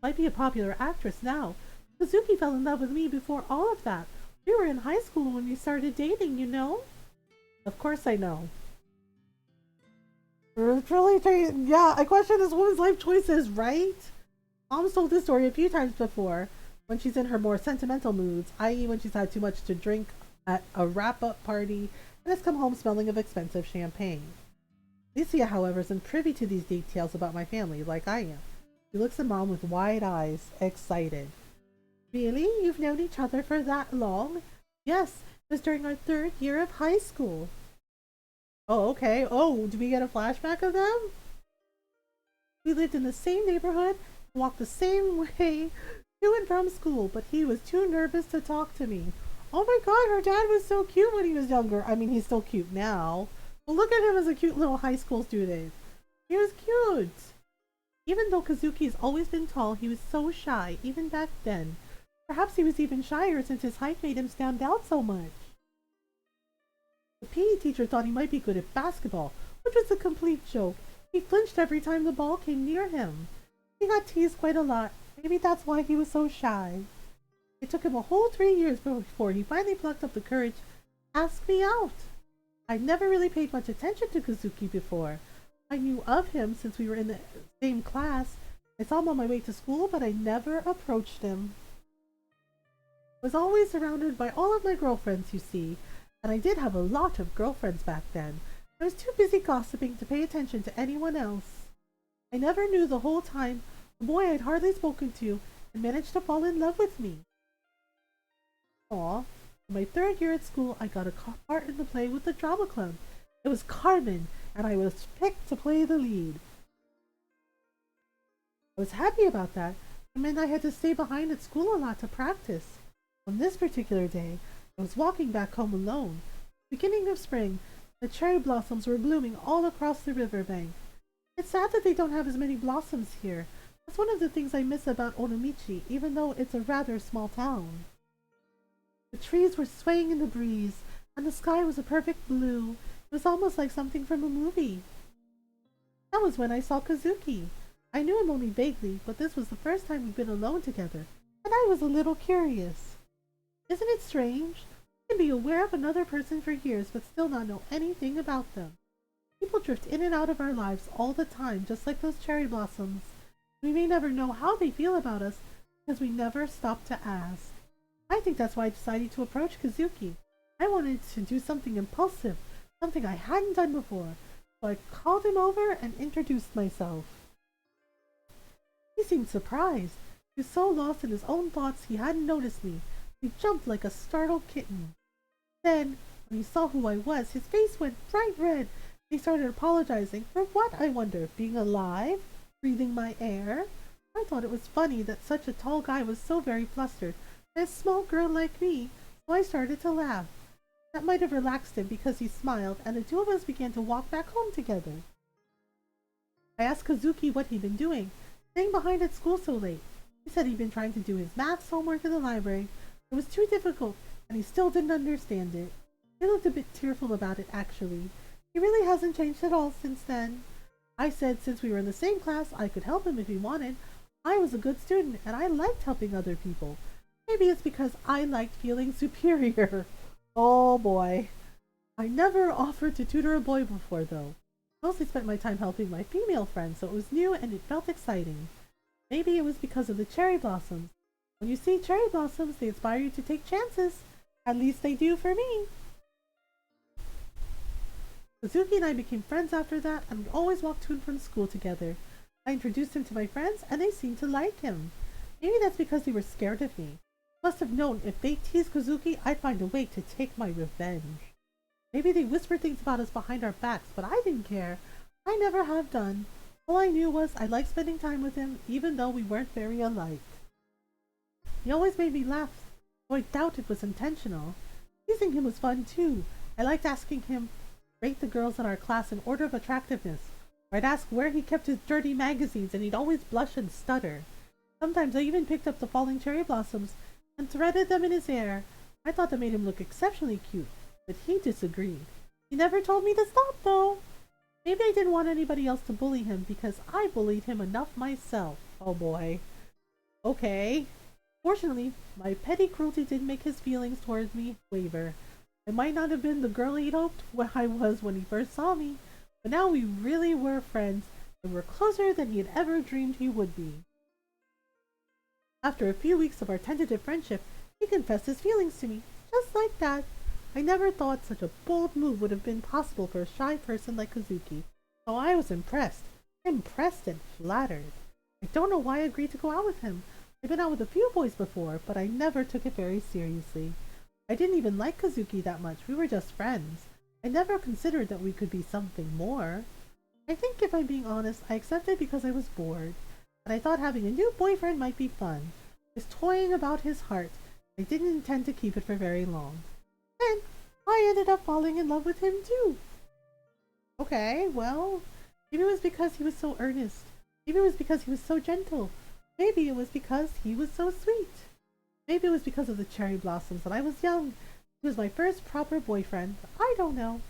Might be a popular actress now. Kazuki fell in love with me before all of that. We were in high school when we started dating, you know? Of course I know. Yeah, I question this woman's life choices, right? Mom's told this story a few times before, when she's in her more sentimental moods, i.e. when she's had too much to drink at a wrap-up party and has come home smelling of expensive champagne. Alicia, however, isn't privy to these details about my family like I am. She looks at Mom with wide eyes, excited. Really? You've known each other for that long? Yes, it was during our 3rd year of high school. Oh, okay. Oh, do we get a flashback of them? We lived in the same neighborhood, walked the same way to and from school, but he was too nervous to talk to me. Oh my god, her dad was so cute when he was younger. I mean, he's still cute now. But look at him as a cute little high school student. He was cute. Even though Kazuki's always been tall, he was so shy, even back then. Perhaps he was even shyer since his height made him stand out so much. The PE teacher thought he might be good at basketball, which was a complete joke. He flinched every time the ball came near him. He got teased quite a lot. Maybe that's why he was so shy. It took him a whole 3 years before he finally plucked up the courage to ask me out. I'd never really paid much attention to Kazuki before. I knew of him since we were in the same class. I saw him on my way to school, but I never approached him. I was always surrounded by all of my girlfriends, you see, and I did have a lot of girlfriends back then. I was too busy gossiping to pay attention to anyone else. I never knew the whole time a boy I'd hardly spoken to and managed to fall in love with me. Aw, in my 3rd year at school, I got a part in the play with the drama club. It was Carmen, and I was picked to play the lead. I was happy about that. It meant I had to stay behind at school a lot to practice. On this particular day, I was walking back home alone. Beginning of spring, the cherry blossoms were blooming all across the river bank. It's sad that they don't have as many blossoms here. That's one of the things I miss about Onomichi, even though it's a rather small town. The trees were swaying in the breeze, and the sky was a perfect blue. It was almost like something from a movie. That was when I saw Kazuki. I knew him only vaguely, but this was the first time we'd been alone together, and I was a little curious. Isn't it strange? You can be aware of another person for years, but still not know anything about them. People drift in and out of our lives all the time, just like those cherry blossoms. We may never know how they feel about us, because we never stop to ask. I think that's why I decided to approach Kazuki. I wanted to do something impulsive, something I hadn't done before, so I called him over and introduced myself. He seemed surprised. He was so lost in his own thoughts he hadn't noticed me. He jumped like a startled kitten. Then, when he saw who I was, his face went bright red. He started apologizing. For what, I wonder? Being alive? Breathing my air? I thought it was funny that such a tall guy was so very flustered by a small girl like me, so I started to laugh. That might have relaxed him because he smiled, and the two of us began to walk back home together. I asked Kazuki what he'd been doing, staying behind at school so late. He said he'd been trying to do his maths homework in the library. It was too difficult, and he still didn't understand it. He looked a bit tearful about it, actually. He really hasn't changed at all since then. I said since we were in the same class, I could help him if he wanted. I was a good student, and I liked helping other people. Maybe it's because I liked feeling superior. Oh boy. I never offered to tutor a boy before, though. I mostly spent my time helping my female friends, so it was new and it felt exciting. Maybe it was because of the cherry blossoms. When you see cherry blossoms, they inspire you to take chances. At least they do for me. Kazuki and I became friends after that, and would always walk to and from school together. I introduced him to my friends, and they seemed to like him. Maybe that's because they were scared of me. Must have known if they teased Kazuki, I'd find a way to take my revenge. Maybe they whispered things about us behind our backs, but I didn't care. I never have done. All I knew was I liked spending time with him, even though we weren't very alike. He always made me laugh, though I doubt it was intentional. Teasing him was fun too. I liked asking him rate the girls in our class in order of attractiveness, or I'd ask where he kept his dirty magazines, and he'd always blush and stutter. Sometimes I even picked up the falling cherry blossoms and threaded them in his hair. I thought that made him look exceptionally cute, but he disagreed. He never told me to stop, though. Maybe I didn't want anybody else to bully him because I bullied him enough myself. Oh boy. Okay. Fortunately, my petty cruelty didn't make his feelings towards me waver. I might not have been the girl he'd hoped I was when he first saw me, but now we really were friends, and were closer than he had ever dreamed he would be. After a few weeks of our tentative friendship, he confessed his feelings to me, just like that. I never thought such a bold move would have been possible for a shy person like Kazuki, so I was impressed and flattered. I don't know why I agreed to go out with him. I've been out with a few boys before, but I never took it very seriously. I didn't even like Kazuki that much. We were just friends. I never considered that we could be something more. I think if I'm being honest, I accepted because I was bored, and I thought having a new boyfriend might be fun. I was toying about his heart. I didn't intend to keep it for very long. Then I ended up falling in love with him too. Okay, well, maybe it was because he was so earnest. Maybe it was because he was so gentle. Maybe it was because he was so sweet. Maybe it was because of the cherry blossoms that I was young. He was my first proper boyfriend. I don't know.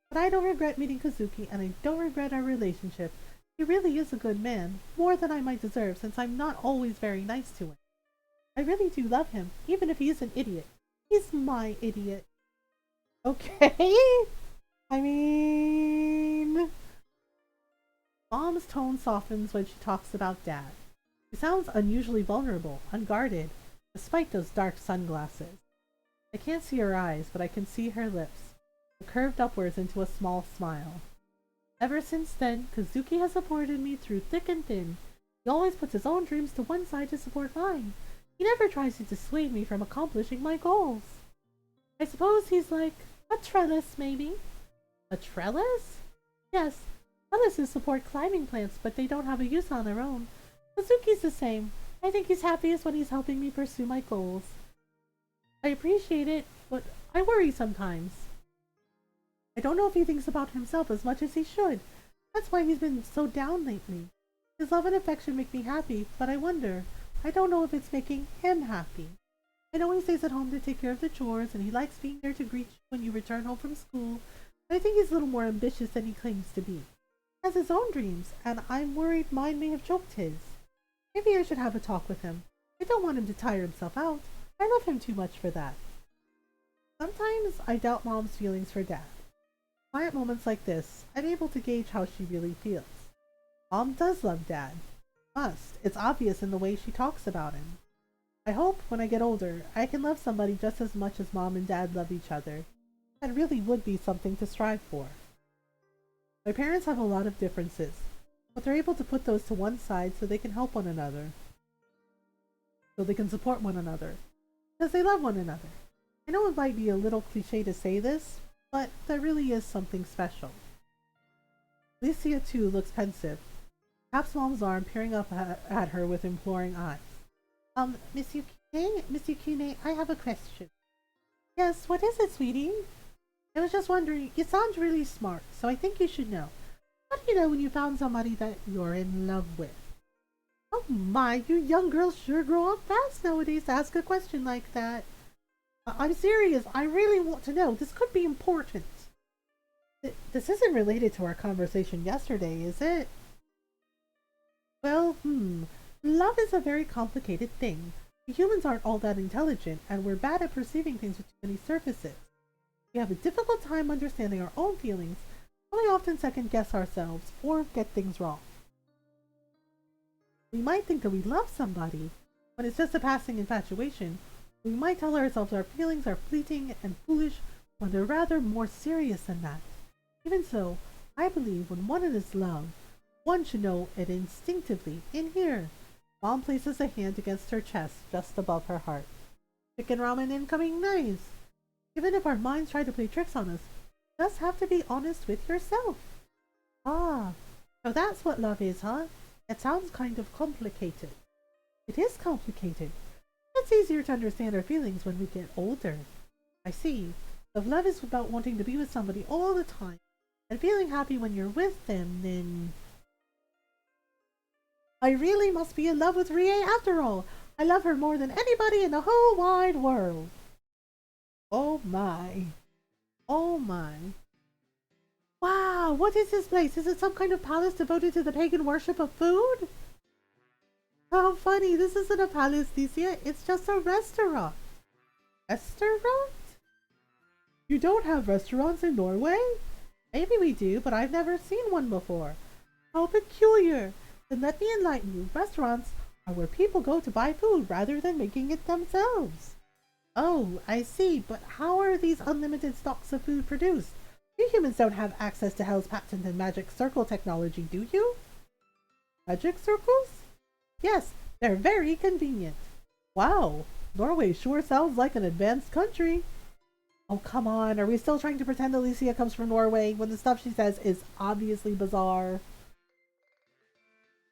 But I don't regret meeting Kazuki, and I don't regret our relationship. He really is a good man, more than I might deserve since I'm not always very nice to him. I really do love him, even if he is an idiot. He's my idiot. Okay? I mean... Mom's tone softens when she talks about Dad. She sounds unusually vulnerable, unguarded, despite those dark sunglasses. I can't see her eyes, but I can see her lips, curved upwards into a small smile. Ever since then, Kazuki has supported me through thick and thin. He always puts his own dreams to one side to support mine. He never tries to dissuade me from accomplishing my goals. I suppose he's like a trellis, maybe. A trellis? Yes, trellises support climbing plants, but they don't have a use on their own. Kazuki's the same. I think he's happiest when he's helping me pursue my goals. I appreciate it, but I worry sometimes. I don't know if he thinks about himself as much as he should. That's why he's been so down lately. His love and affection make me happy, but I wonder. I don't know if it's making him happy. I know he stays at home to take care of the chores, and he likes being there to greet you when you return home from school, but I think he's a little more ambitious than he claims to be. He has his own dreams, and I'm worried mine may have choked his. Maybe I should have a talk with him. I don't want him to tire himself out. I love him too much for that. Sometimes I doubt Mom's feelings for Dad. Quiet moments like this, I'm able to gauge how she really feels. Mom does love Dad. Must. It's obvious in the way she talks about him. I hope, when I get older, I can love somebody just as much as Mom and Dad love each other. That really would be something to strive for. My parents have a lot of differences, but they're able to put those to one side so they can help one another. So they can support one another. Because they love one another. I know it might be a little cliche to say this, but that really is something special. Alicia, too, looks pensive. Taps Mom's arm, peering up at her with imploring eyes. Miss Yukine, I have a question. Yes, what is it, sweetie? I was just wondering, you sound really smart, so I think you should know. How do you know when you found somebody that you're in love with? Oh my, you young girls sure grow up fast nowadays to ask a question like that. I'm serious, I really want to know. This could be important. This isn't related to our conversation yesterday, is it? Well, love is a very complicated thing. Humans aren't all that intelligent, and we're bad at perceiving things with too many surfaces. We have a difficult time understanding our own feelings, and we often second-guess ourselves or get things wrong. We might think that we love somebody, when it's just a passing infatuation. We might tell ourselves our feelings are fleeting and foolish when they're rather more serious than that. Even so, I believe when one is loved, one should know it instinctively. In here, Mom places a hand against her chest, just above her heart. Chicken ramen incoming, nice. Even if our minds try to play tricks on us, you just have to be honest with yourself. Ah, so that's what love is, huh? It sounds kind of complicated. It is complicated. It's easier to understand our feelings when we get older. I see. If love is about wanting to be with somebody all the time and feeling happy when you're with them, then I really must be in love with Rie after all. I love her more than anybody in the whole wide world. Oh my. Oh my. Wow, what is this place? Is it some kind of palace devoted to the pagan worship of food? How funny, this isn't a palace, Licia. It's just a restaurant. Restaurant? You don't have restaurants in Norway? Maybe we do, but I've never seen one before. How peculiar. Then let me enlighten you. Restaurants are where people go to buy food rather than making it themselves. Oh, I see, but how are these unlimited stocks of food produced? You humans don't have access to Hell's patented magic circle technology, do you? Magic circles? Yes, they're very convenient. Wow, Norway sure sounds like an advanced country. Oh, come on, are we still trying to pretend Alicia comes from Norway when the stuff she says is obviously bizarre?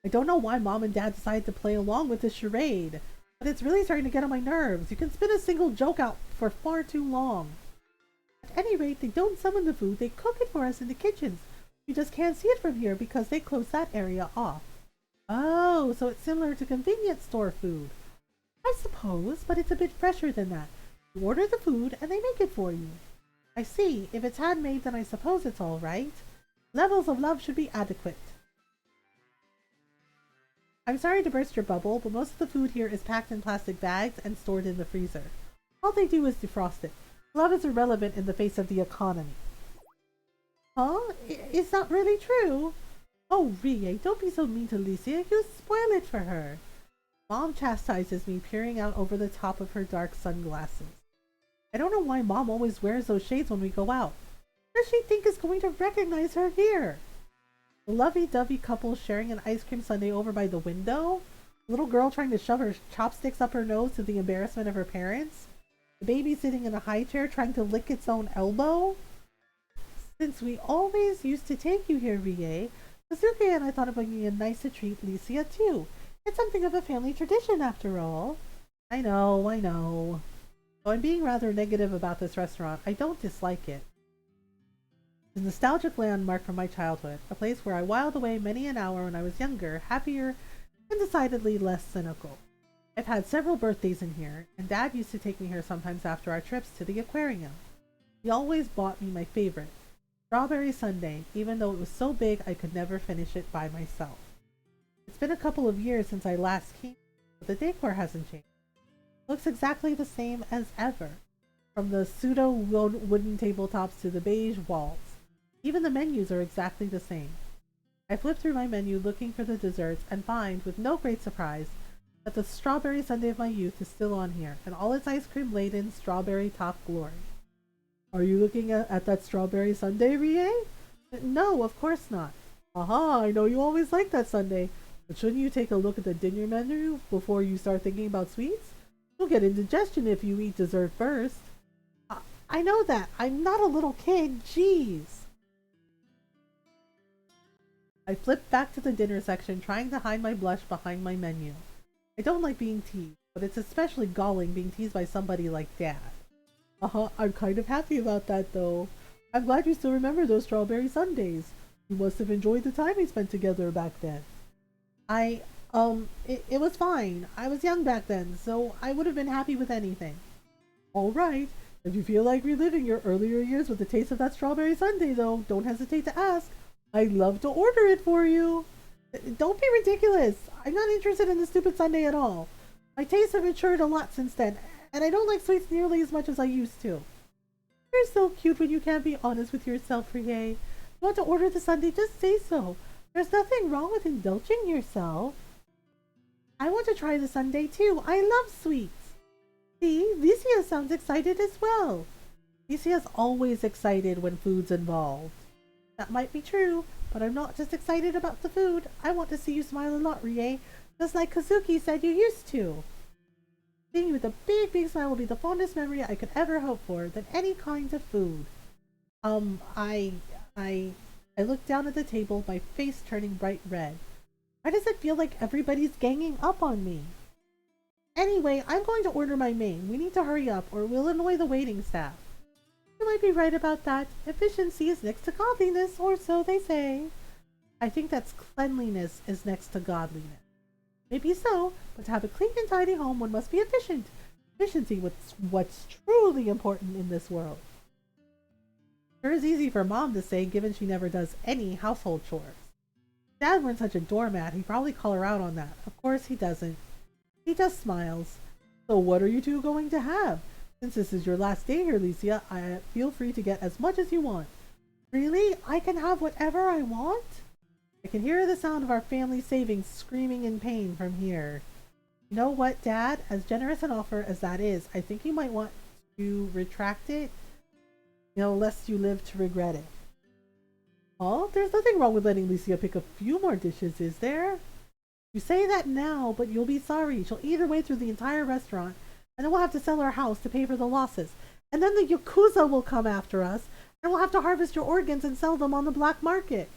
I don't know why Mom and Dad decided to play along with this charade, but it's really starting to get on my nerves. You can spin a single joke out for far too long. At any rate, they don't summon the food, they cook it for us in the kitchens. You just can't see it from here because they closed that area off. Oh, so it's similar to convenience store food. I suppose, but it's a bit fresher than that. You order the food and they make it for you. I see. If it's handmade, then I suppose it's all right. Levels of love should be adequate. I'm sorry to burst your bubble, but most of the food here is packed in plastic bags and stored in the freezer. All they do is defrost it. Love is irrelevant in the face of the economy. Huh? Is that really true? Oh, Rie, don't be so mean to Licia. You spoil it for her. Mom chastises me, peering out over the top of her dark sunglasses. I don't know why Mom always wears those shades when we go out. What does she think is going to recognize her here? The lovey-dovey couple sharing an ice cream sundae over by the window? The little girl trying to shove her chopsticks up her nose to the embarrassment of her parents? The baby sitting in a high chair trying to lick its own elbow? Since we always used to take you here, Rie, Kazuki and I thought it would be nice to treat Licia too. It's something of a family tradition after all. I know, I know. Though I'm being rather negative about this restaurant, I don't dislike it. It's a nostalgic landmark from my childhood, a place where I whiled away many an hour when I was younger, happier, and decidedly less cynical. I've had several birthdays in here, and Dad used to take me here sometimes after our trips to the aquarium. He always bought me my favorite, strawberry sundae, even though it was so big I could never finish it by myself. It's been a couple of years since I last came, but the decor hasn't changed. It looks exactly the same as ever, from the pseudo wooden tabletops to the beige walls. Even the menus are exactly the same. I flip through my menu looking for the desserts and find, with no great surprise, that the strawberry sundae of my youth is still on here, and all its ice cream laden strawberry top glory. Are you looking at that strawberry sundae, Rie? No, of course not. Aha, I know you always like that sundae, but shouldn't you take a look at the dinner menu before you start thinking about sweets? You'll get indigestion if you eat dessert first. I know that. I'm not a little kid. Jeez. I flipped back to the dinner section, trying to hide my blush behind my menu. I don't like being teased, but it's especially galling being teased by somebody like Dad. I'm kind of happy about that, though. I'm glad you still remember those strawberry sundaes. You must have enjoyed the time we spent together back then. It was fine. I was young back then, so I would have been happy with anything. All right. If you feel like reliving your earlier years with the taste of that strawberry sundae, though, don't hesitate to ask. I'd love to order it for you. Don't be ridiculous. I'm not interested in the stupid sundae at all. My tastes have matured a lot since then, and I don't like sweets nearly as much as I used to. You're so cute when you can't be honest with yourself, Rie. You want to order the sundae, just say so. There's nothing wrong with indulging yourself. I want to try the sundae too. I love sweets. See, Licia sounds excited as well. Licia's always excited when food's involved. That might be true, but I'm not just excited about the food. I want to see you smile a lot, Rie, just like Kazuki said you used to. Seeing you with a big, big smile will be the fondest memory I could ever hope for than any kind of food. I look down at the table, my face turning bright red. Why does it feel like everybody's ganging up on me? Anyway, I'm going to order my main. We need to hurry up or we'll annoy the waiting staff. You might be right about that. Efficiency is next to godliness, or so they say. I think that's cleanliness is next to godliness. Maybe so, but to have a clean and tidy home, one must be efficient. Efficiency was what's truly important in this world. Sure is easy for Mom to say, given she never does any household chores. If Dad weren't such a doormat, he'd probably call her out on that. Of course he doesn't. He just smiles. So what are you two going to have? Since this is your last day here, Licia, feel free to get as much as you want. Really? I can have whatever I want? I can hear the sound of our family savings screaming in pain from here. You know what, Dad? As generous an offer as that is, I think you might want to retract it. Lest you live to regret it. Oh, there's nothing wrong with letting Licia pick a few more dishes, is there? You say that now, but you'll be sorry. She'll eat her way through the entire restaurant, and then we'll have to sell our house to pay for the losses. And then the Yakuza will come after us, and we'll have to harvest your organs and sell them on the black market.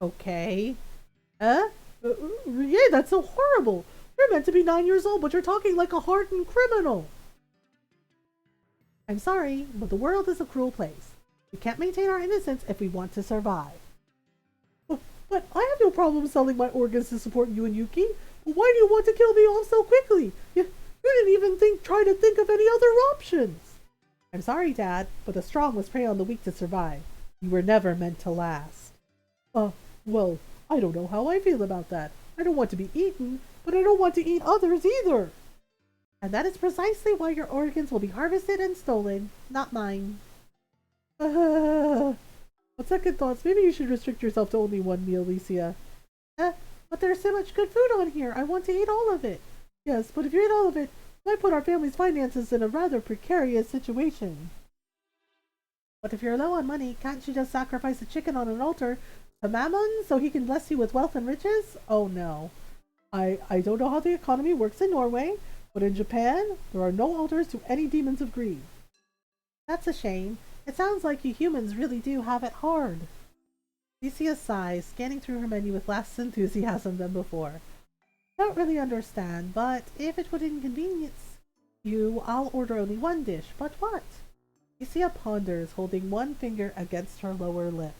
Okay. Yeah, that's so horrible. You're meant to be 9 years old, but you're talking like a hardened criminal. I'm sorry, but the world is a cruel place. We can't maintain our innocence if we want to survive. But I have no problem selling my organs to support you and Yuki. But why do you want to kill me off so quickly? You didn't even try to think of any other options. I'm sorry, Dad, but the strong must prey on the weak to survive. You were never meant to last. Well, I don't know how I feel about that. I don't want to be eaten, but I don't want to eat others either. And that is precisely why your organs will be harvested and stolen, not mine. On second thoughts, maybe you should restrict yourself to only one meal, Licia. But there's so much good food on here. I want to eat all of it. Yes, but if you eat all of it, it might put our family's finances in a rather precarious situation. But if you're low on money, can't you just sacrifice a chicken on an altar to Mammon so he can bless you with wealth and riches? Oh no. I don't know how the economy works in Norway, but in Japan, there are no altars to any demons of greed. That's a shame. It sounds like you humans really do have it hard. Licia sighs, scanning through her menu with less enthusiasm than before. I don't really understand, but if it would inconvenience... I'll order only one dish, but what? Alicia ponders, holding one finger against her lower lip.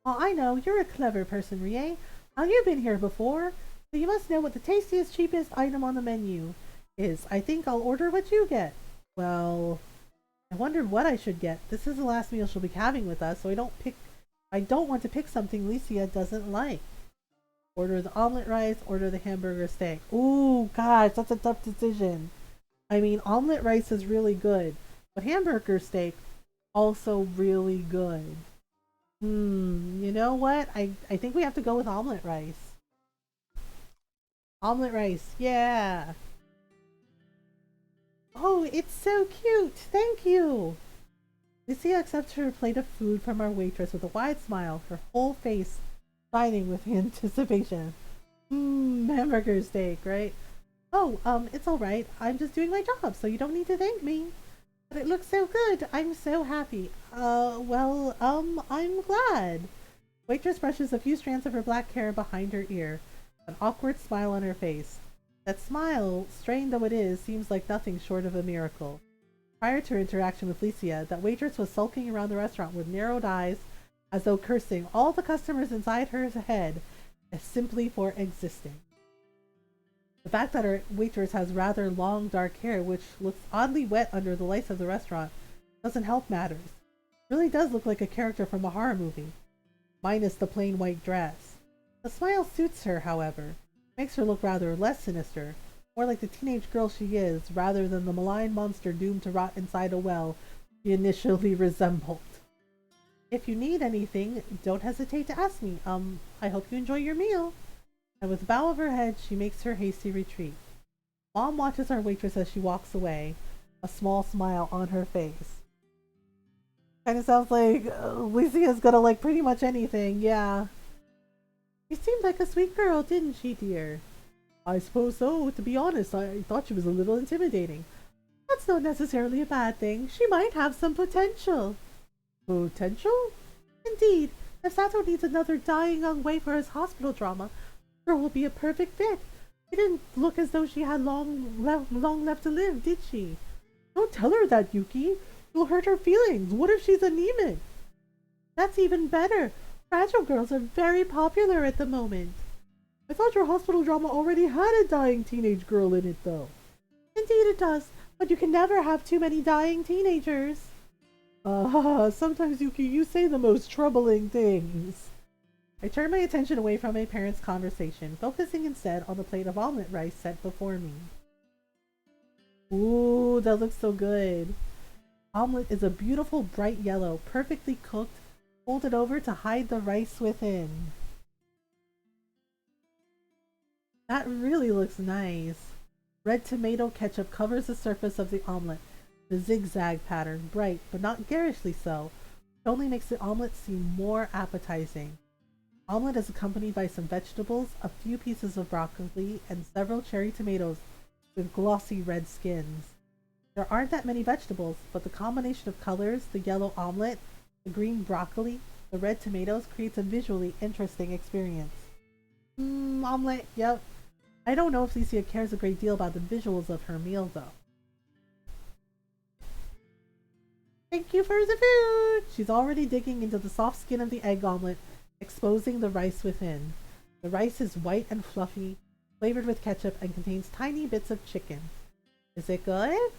Oh, I know, you're a clever person, Rie. You've been here before, so you must know what the tastiest, cheapest item on the menu is. I think I'll order what you get. Well, I wondered what I should get. This is the last meal she'll be having with us, so I don't want to pick something Alicia doesn't like. Order the omelet rice, order the hamburger steak. Ooh, gosh, that's a tough decision. I mean, omelet rice is really good, but hamburger steak also really good. You know what? I think we have to go with omelet rice. Omelet rice, yeah. Oh, it's so cute. Thank you. Lucia accepts her plate of food from our waitress with a wide smile, her whole face shining with anticipation. Hamburger steak, right? Oh, it's alright. I'm just doing my job, so you don't need to thank me. But it looks so good. I'm so happy. I'm glad. Waitress brushes a few strands of her black hair behind her ear, an awkward smile on her face. That smile, strained though it is, seems like nothing short of a miracle. Prior to her interaction with Licia, that waitress was sulking around the restaurant with narrowed eyes, as though cursing all the customers inside her head as simply for existing. The fact that our waitress has rather long dark hair, which looks oddly wet under the lights of the restaurant, doesn't help matters. It really does look like a character from a horror movie, minus the plain white dress. The smile suits her, however, makes her look rather less sinister, more like the teenage girl she is, rather than the malign monster doomed to rot inside a well she initially resembled. If you need anything, don't hesitate to ask me. I hope you enjoy your meal. And with a bow of her head, she makes her hasty retreat. Mom watches our waitress as she walks away, a small smile on her face. Kind of sounds like Lucia's gonna like pretty much anything, yeah. She seemed like a sweet girl, didn't she, dear? I suppose so. To be honest, I thought she was a little intimidating. That's not necessarily a bad thing. She might have some potential. Potential? Indeed. If Sato needs another dying young way for his hospital drama, her will be a perfect fit. She didn't look as though she had long left to live, did she? Don't tell her that, Yuki. You'll hurt her feelings. What if she's anemic? That's even better. Fragile girls are very popular at the moment. I thought your hospital drama already had a dying teenage girl in it, though. Indeed it does, but you can never have too many dying teenagers. Sometimes, Yuki, you say the most troubling things. I turn my attention away from my parents' conversation, focusing instead on the plate of omelet rice set before me. Ooh, that looks so good. Omelet is a beautiful bright yellow, perfectly cooked, folded over to hide the rice within. That really looks nice. Red tomato ketchup covers the surface of the omelet. The zigzag pattern, bright but not garishly so, only makes the omelet seem more appetizing. Omelet is accompanied by some vegetables, a few pieces of broccoli, and several cherry tomatoes with glossy red skins. There aren't that many vegetables, but the combination of colors, the yellow omelet, the green broccoli, the red tomatoes, creates a visually interesting experience. Omelet, yep. I don't know if Licia cares a great deal about the visuals of her meal, though. Thank you for the food! She's already digging into the soft skin of the egg omelet, exposing the rice within. The rice is white and fluffy, flavored with ketchup, and contains tiny bits of chicken. Is it good?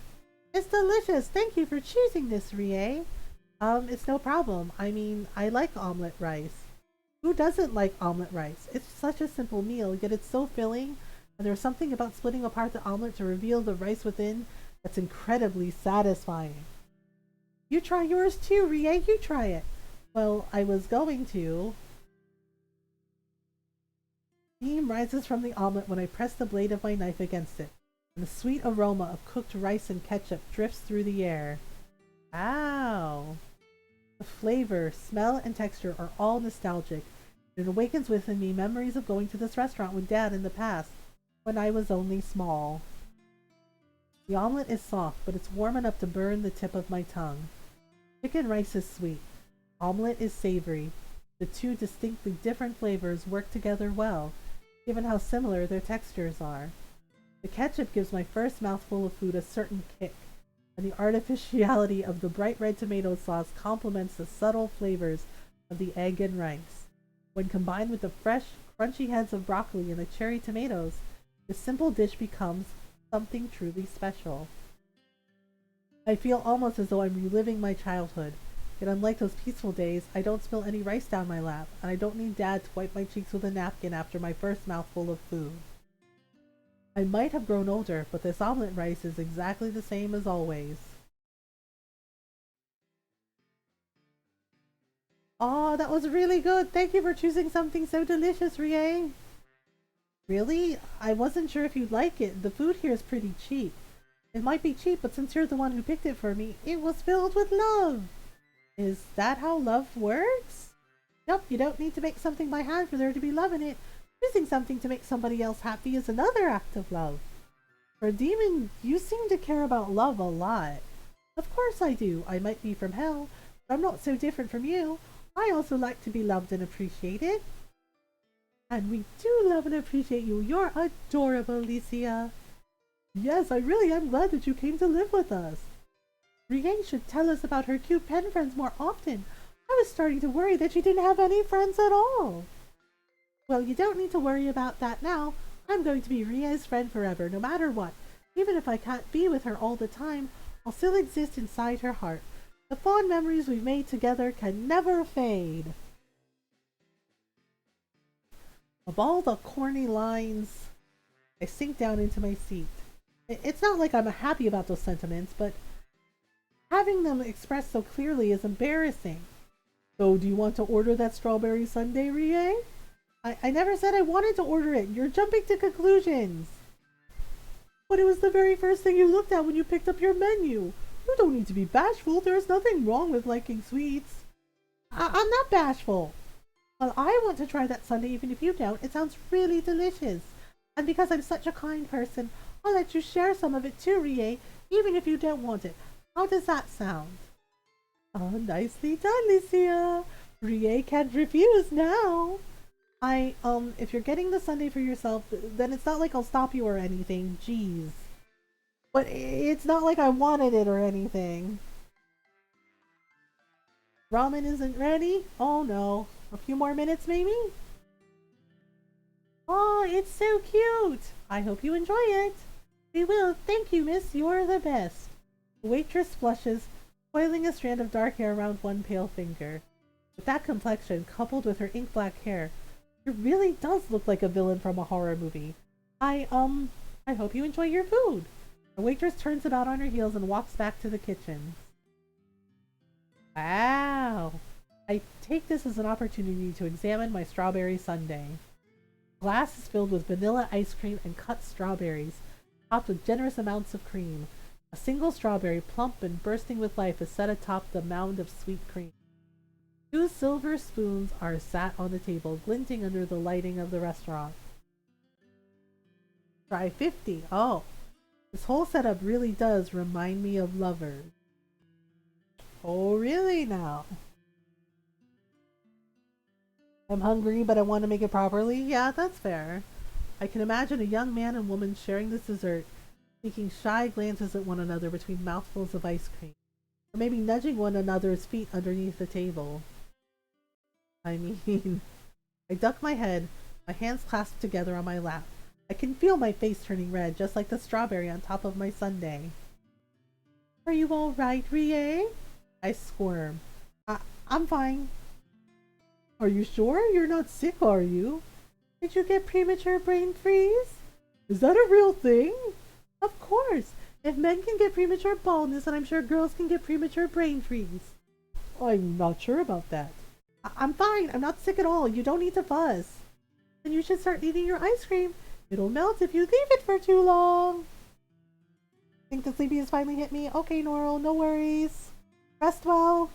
It's delicious! Thank you for choosing this, Rie. It's no problem. I mean, I like omelet rice. Who doesn't like omelet rice? It's such a simple meal, yet it's so filling, and there's something about splitting apart the omelet to reveal the rice within that's incredibly satisfying. You try yours too, Rie. You try it. Well, I was going to. Steam rises from the omelet when I press the blade of my knife against it, and the sweet aroma of cooked rice and ketchup drifts through the air. Ow! The flavor, smell, and texture are all nostalgic. It awakens within me memories of going to this restaurant with Dad in the past, when I was only small. The omelet is soft, but it's warm enough to burn the tip of my tongue. Chicken rice is sweet. Omelet is savory. The two distinctly different flavors work together well, given how similar their textures are. The ketchup gives my first mouthful of food a certain kick, and the artificiality of the bright red tomato sauce complements the subtle flavors of the egg and rice. When combined with the fresh, crunchy heads of broccoli and the cherry tomatoes, this simple dish becomes something truly special. I feel almost as though I'm reliving my childhood. Yet unlike those peaceful days, I don't spill any rice down my lap, and I don't need Dad to wipe my cheeks with a napkin after my first mouthful of food. I might have grown older, but this omelet rice is exactly the same as always. Oh, that was really good. Thank you for choosing something so delicious, Rie. Really? I wasn't sure if you'd like it. The food here is pretty cheap. It might be cheap, but since you're the one who picked it for me, it was filled with love. Is that how love works? Nope, you don't need to make something by hand for there to be love in it. Choosing something to make somebody else happy is another act of love. For a demon, you seem to care about love a lot. Of course I do. I might be from hell, but I'm not so different from you. I also like to be loved and appreciated. And we do love and appreciate you. You're adorable, Alicia. Yes, I really am glad that you came to live with us. Rie should tell us about her cute pen friends more often. I was starting to worry that she didn't have any friends at all. Well, you don't need to worry about that now. I'm going to be Rie's friend forever, no matter what. Even if I can't be with her all the time, I'll still exist inside her heart. The fond memories we've made together can never fade. Of all the corny lines, I sink down into my seat. It's not like I'm happy about those sentiments, but having them expressed so clearly is embarrassing. So, do you want to order that strawberry sundae, Rie? I never said I wanted to order it. You're jumping to conclusions. But it was the very first thing you looked at when you picked up your menu. You don't need to be bashful. There's nothing wrong with liking sweets. I'm not bashful. Well, I want to try that sundae even if you don't. It sounds really delicious. And because I'm such a kind person, I'll let you share some of it too, Rie, even if you don't want it. How does that sound? Oh, nicely done, Lucia. Rie can't refuse now. If you're getting the sundae for yourself, then it's not like I'll stop you or anything. Jeez. But it's not like I wanted it or anything. Ramen isn't ready? Oh no. A few more minutes maybe? Oh, it's so cute. I hope you enjoy it. We will. Thank you, miss. You're the best. The waitress flushes, coiling a strand of dark hair around one pale finger. With that complexion, coupled with her ink-black hair, she really does look like a villain from a horror movie. I hope you enjoy your food. The waitress turns about on her heels and walks back to the kitchen. Wow. I take this as an opportunity to examine my strawberry sundae. The glass is filled with vanilla ice cream and cut strawberries, topped with generous amounts of cream. A single strawberry, plump and bursting with life, is set atop the mound of sweet cream. 2 silver spoons are sat on the table, glinting under the lighting of the restaurant. Try 50. Oh, this whole setup really does remind me of Lovers. Oh, really now? I'm hungry, but I want to make it properly? Yeah, that's fair. I can imagine a young man and woman sharing this dessert, taking shy glances at one another between mouthfuls of ice cream, or maybe nudging one another's feet underneath the table. I mean, I duck my head, my hands clasped together on my lap. I can feel my face turning red, just like the strawberry on top of my sundae. Are you all right, Rie? I squirm. I'm fine. Are you sure? You're not sick, are you? Did you get premature brain freeze? Is that a real thing? Of course. If men can get premature baldness, then I'm sure girls can get premature brain freeze. I'm not sure about that. I'm fine. I'm not sick at all. You don't need to fuss. Then you should start eating your ice cream. It'll melt if you leave it for too long. Think the sleepy has finally hit me? Okay, Norl, no worries. Rest well.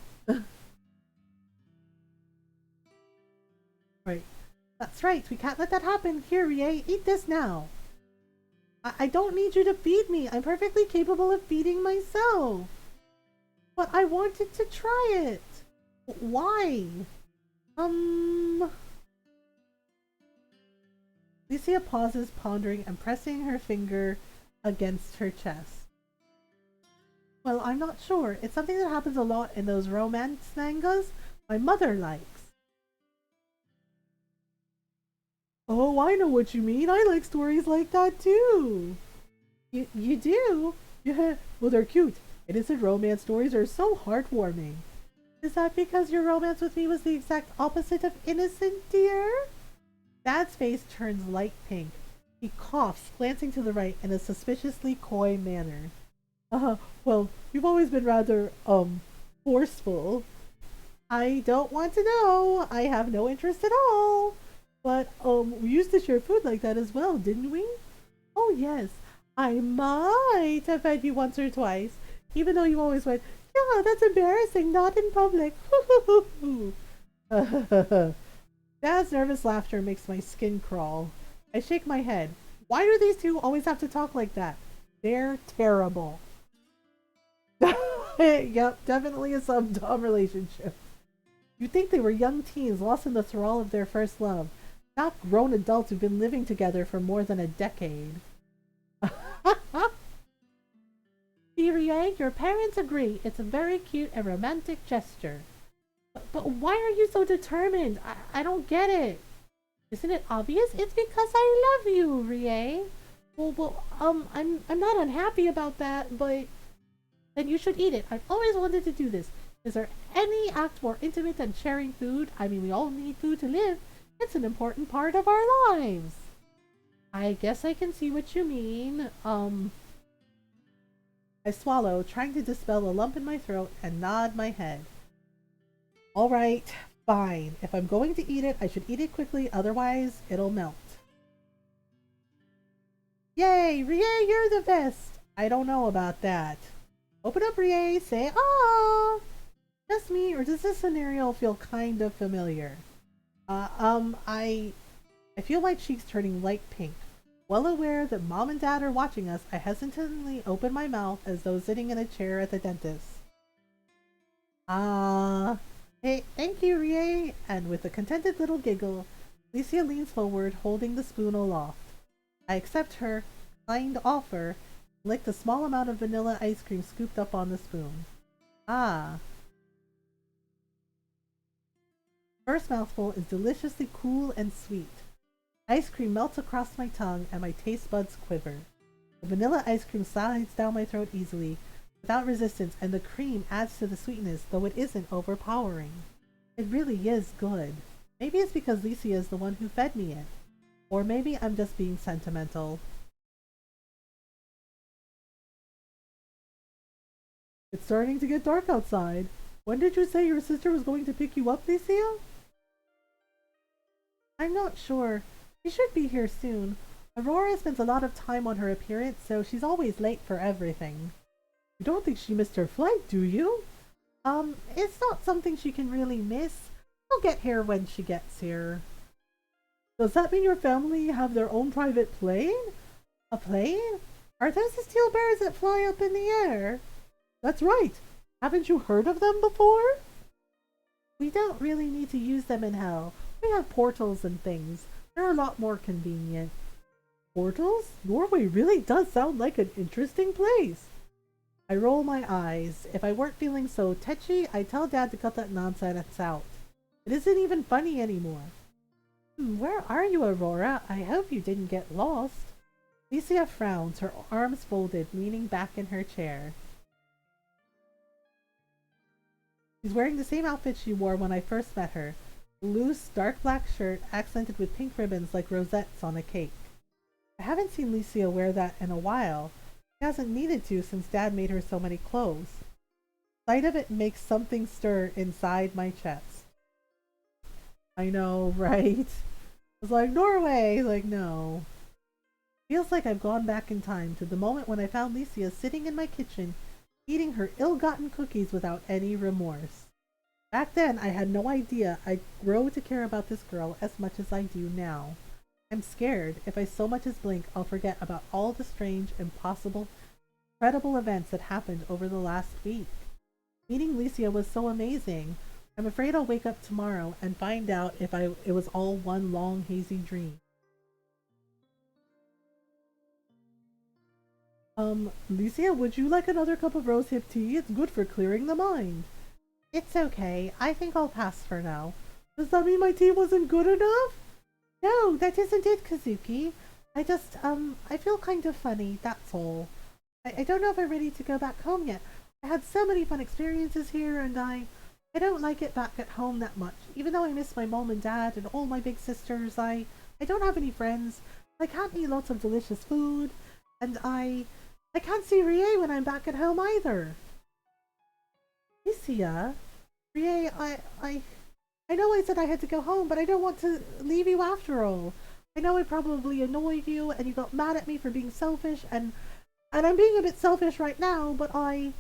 Right. That's right. We can't let that happen. Here, Rie, eat this now. I don't need you to feed me. I'm perfectly capable of feeding myself. But I wanted to try it. Why? Licia pauses, pondering and pressing her finger against her chest. Well, I'm not sure. It's something that happens a lot in those romance mangas my mother likes. Oh, I know what you mean. I like stories like that too. You do? Yeah, well, they're cute. Innocent romance stories are so heartwarming. Is that because your romance with me was the exact opposite of innocent, dear? Dad's face turns light pink. He coughs, glancing to the right in a suspiciously coy manner. Well, you've always been rather, forceful. I don't want to know. I have no interest at all. But, we used to share food like that as well, didn't we? Oh, yes. I might have fed you once or twice, even though you always went, yeah, that's embarrassing, not in public. Dad's nervous laughter makes my skin crawl. I shake my head. Why do these two always have to talk like that? They're terrible. Yep, definitely a dumb relationship. You'd think they were young teens lost in the thrall of their first love, not grown adults who've been living together for more than a decade. Rie, your parents agree. It's a very cute and romantic gesture. But why are you so determined? I don't get it. Isn't it obvious? It's because I love you, Rie. I'm not unhappy about that, but then you should eat it. I've always wanted to do this. Is there any act more intimate than sharing food? I mean, we all need food to live. It's an important part of our lives. I guess I can see what you mean. I swallow, trying to dispel a lump in my throat, and nod my head. All right, fine. If I'm going to eat it, I should eat it quickly, otherwise it'll melt. Yay, Rie, you're the best. I don't know about that. Open up, Rie, say ah. Just me, or does this scenario feel kind of familiar? I feel my cheeks turning light pink. Well aware that Mom and Dad are watching us, I hesitantly open my mouth as though sitting in a chair at the dentist. Hey, thank you, Rie. And with a contented little giggle, Licia leans forward, holding the spoon aloft. I accept her kind offer, and lick the small amount of vanilla ice cream scooped up on the spoon. First mouthful is deliciously cool and sweet. Ice cream melts across my tongue and my taste buds quiver. The vanilla ice cream slides down my throat easily, without resistance, and the cream adds to the sweetness, though it isn't overpowering. It really is good. Maybe it's because Licia is the one who fed me it. Or maybe I'm just being sentimental. It's starting to get dark outside. When did you say your sister was going to pick you up, Licia? I'm not sure. She should be here soon. Aurora spends a lot of time on her appearance, so she's always late for everything. You don't think she missed her flight, do you? It's not something she can really miss. I'll get here when she gets here. Does that mean your family have their own private plane? A plane? Are those the steel birds that fly up in the air? That's right. Haven't you heard of them before? We don't really need to use them in hell. We have portals and things. They're a lot more convenient. Portals? Norway really does sound like an interesting place. I roll my eyes. If I weren't feeling so tetchy, I'd tell Dad to cut that nonsense out. It isn't even funny anymore. Where are you, Aurora? I hope you didn't get lost. Licia frowns, her arms folded, leaning back in her chair. She's wearing the same outfit she wore when I first met her. A loose, dark black shirt accented with pink ribbons like rosettes on a cake. I haven't seen Licia wear that in a while. She hasn't needed to since Dad made her so many clothes. Sight of it makes something stir inside my chest. I know, right? I was like, Norway! Like, no. Feels like I've gone back in time to the moment when I found Licia sitting in my kitchen, eating her ill-gotten cookies without any remorse. Back then, I had no idea I'd grow to care about this girl as much as I do now. I'm scared if I so much as blink, I'll forget about all the strange, impossible, incredible events that happened over the last week. Meeting Licia was so amazing. I'm afraid I'll wake up tomorrow and find out if it was all one long, hazy dream. Licia, would you like another cup of rosehip tea? It's good for clearing the mind. It's okay. I think I'll pass for now. Does that mean my tea wasn't good enough? No, that isn't it, Kazuki. I feel kind of funny, that's all. I don't know if I'm ready to go back home yet. I had so many fun experiences here, and I don't like it back at home that much. Even though I miss my mom and dad and all my big sisters, I don't have any friends. I can't eat lots of delicious food, and I can't see Rie when I'm back at home either. Alicia, Rie, I know I said I had to go home, but I don't want to leave you after all. I know I probably annoyed you, and you got mad at me for being selfish, and I'm being a bit selfish right now, but I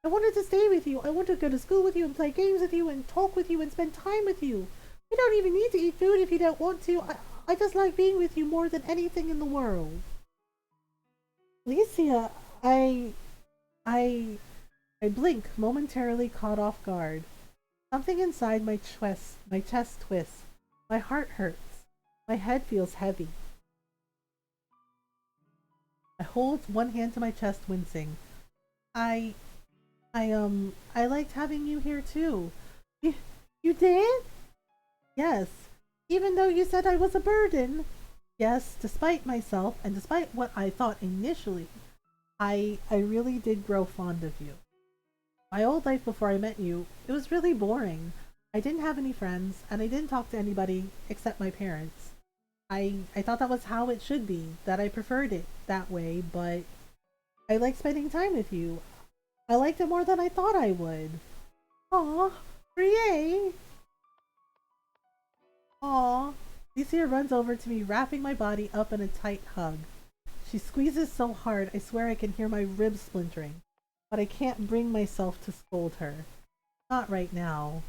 wanted to stay with you. I want to go to school with you and play games with you and talk with you and spend time with you. You don't even need to eat food if you don't want to. I just like being with you more than anything in the world. Alicia, I, I blink, momentarily caught off guard. Something inside my chest twists. My heart hurts. My head feels heavy. I hold one hand to my chest, wincing. I, I liked having you here too. You did? Yes. Even though you said I was a burden. Yes, despite myself and despite what I thought initially, I really did grow fond of you. My old life before I met you, it was really boring. I didn't have any friends, and I didn't talk to anybody except my parents. I thought that was how it should be, that I preferred it that way, but I like spending time with you. I liked it more than I thought I would. Aw, Rie! Aw. Lucia runs over to me, wrapping my body up in a tight hug. She squeezes so hard, I swear I can hear my ribs splintering. But I can't bring myself to scold her. Not right now.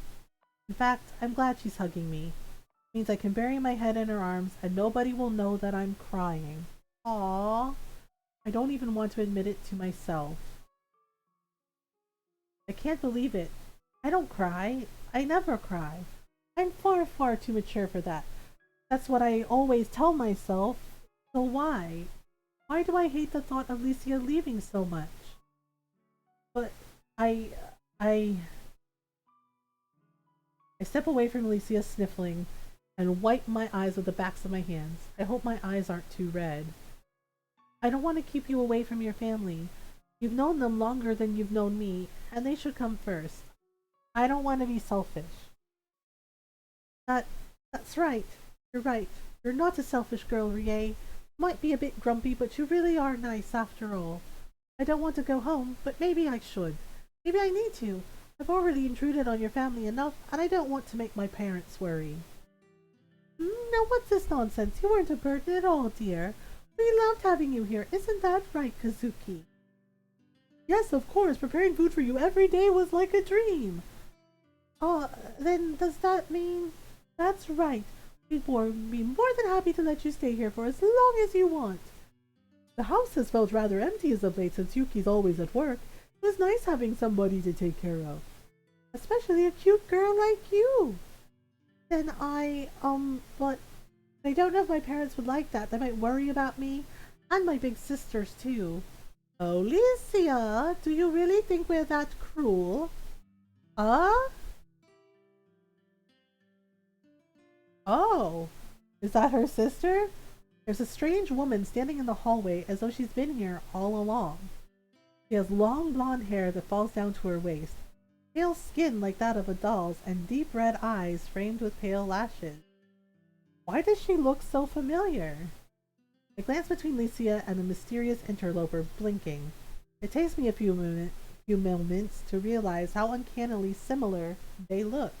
In fact, I'm glad she's hugging me. It means I can bury my head in her arms and nobody will know that I'm crying. Aww. I don't even want to admit it to myself. I can't believe it. I don't cry. I never cry. I'm far, far too mature for that. That's what I always tell myself. So why? Why do I hate the thought of Licia leaving so much? But I step away from Licia sniffling and wipe my eyes with the backs of my hands. I hope my eyes aren't too red. I don't want to keep you away from your family. You've known them longer than you've known me, and they should come first. I don't want to be selfish. That's right. You're right. You're not a selfish girl, Rie. Might be a bit grumpy, but you really are nice after all. I don't want to go home, but maybe I should. Maybe I need to. I've already intruded on your family enough, and I don't want to make my parents worry. Now what's this nonsense? You weren't a burden at all, dear. We loved having you here. Isn't that right, Kazuki? Yes, of course. Preparing food for you every day was like a dream. Then does that mean... That's right. We'd be more than happy to let you stay here for as long as you want. The house has felt rather empty as of late since Yuki's always at work. It was nice having somebody to take care of. Especially a cute girl like you. Then but I don't know if my parents would like that. They might worry about me. And my big sisters, too. Oh, Licia, do you really think we're that cruel? Oh, is that her sister? There's a strange woman standing in the hallway as though she's been here all along. She has long blonde hair that falls down to her waist, pale skin like that of a doll's, and deep red eyes framed with pale lashes. Why does she look so familiar? I glance between Licia and the mysterious interloper, blinking. It takes me a few moments to realize how uncannily similar they look.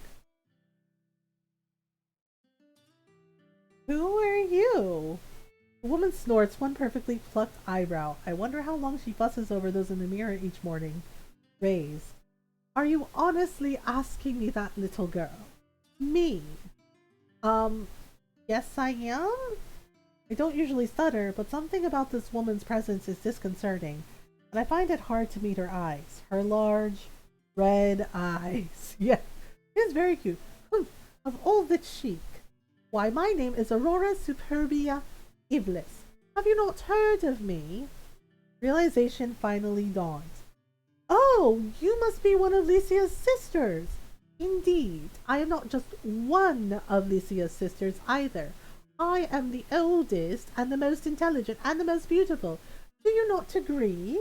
Who are you? The woman snorts one perfectly plucked eyebrow. I wonder how long she fusses over those in the mirror each morning. Raise. Are you honestly asking me that, little girl? Me? Yes I am? I don't usually stutter, but something about this woman's presence is disconcerting, and I find it hard to meet her eyes. Her large, red eyes. Yeah, it's very cute. Of all the chic. Why, my name is Aurora Superbia Iblis. Have you not heard of me? Realization finally dawned. Oh, you must be one of Lycia's sisters. Indeed, I am not just one of Lycia's sisters either. I am the oldest and the most intelligent and the most beautiful. Do you not agree?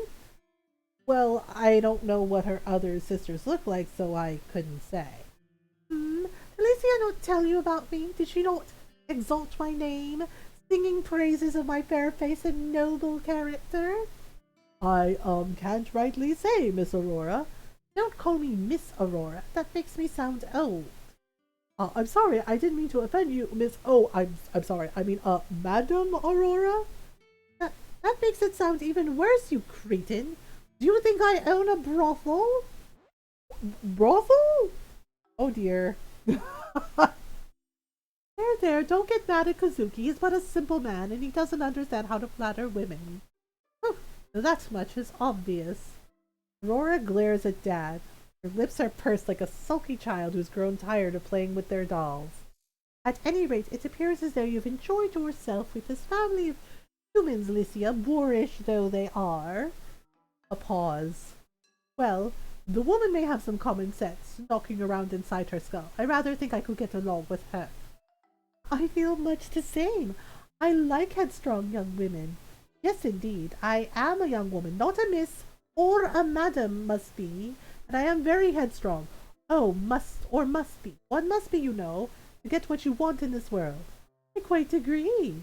Well, I don't know what her other sisters look like, so I couldn't say. Did Lycia not tell you about me? Did she not exalt my name, singing praises of my fair face and noble character? I can't rightly say, Miss Aurora. Don't call me Miss Aurora. That makes me sound old. I'm sorry, I didn't mean to offend you, Miss. Oh, I'm sorry. I mean, Madam Aurora. That makes it sound even worse, you cretin. Do you think I own a brothel? Brothel? Oh dear. There, don't get mad at Kazuki. He's but a simple man, and he doesn't understand how to flatter women. That much is obvious. Aurora glares at Dad. Her lips are pursed like a sulky child who's grown tired of playing with their dolls. At any rate, it appears as though you've enjoyed yourself with this family of humans, Lycia, boorish though they are. A pause. Well, the woman may have some common sense, knocking around inside her skull. I rather think I could get along with her. I feel much the same. I like headstrong young women. Yes, indeed. I am a young woman, not a miss or a madam must be, and I am very headstrong. Oh, must be. One must be, you know, to get what you want in this world. I quite agree.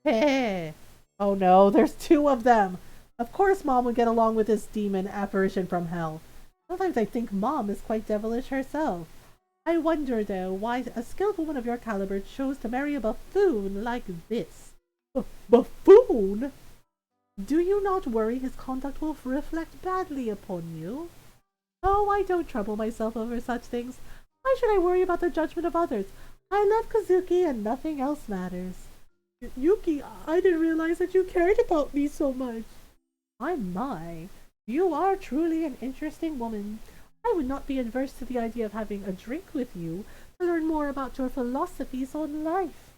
Heh. Oh no, there's two of them. Of course Mom would get along with this demon apparition from hell. Sometimes I think Mom is quite devilish herself. I wonder, though, why a skilled woman of your caliber chose to marry a buffoon like this. Buffoon? Do you not worry his conduct will reflect badly upon you? Oh, I don't trouble myself over such things. Why should I worry about the judgment of others? I love Kazuki and nothing else matters. Yuki, I didn't realize that you cared about me so much. My. You are truly an interesting woman. I would not be adverse to the idea of having a drink with you to learn more about your philosophies on life.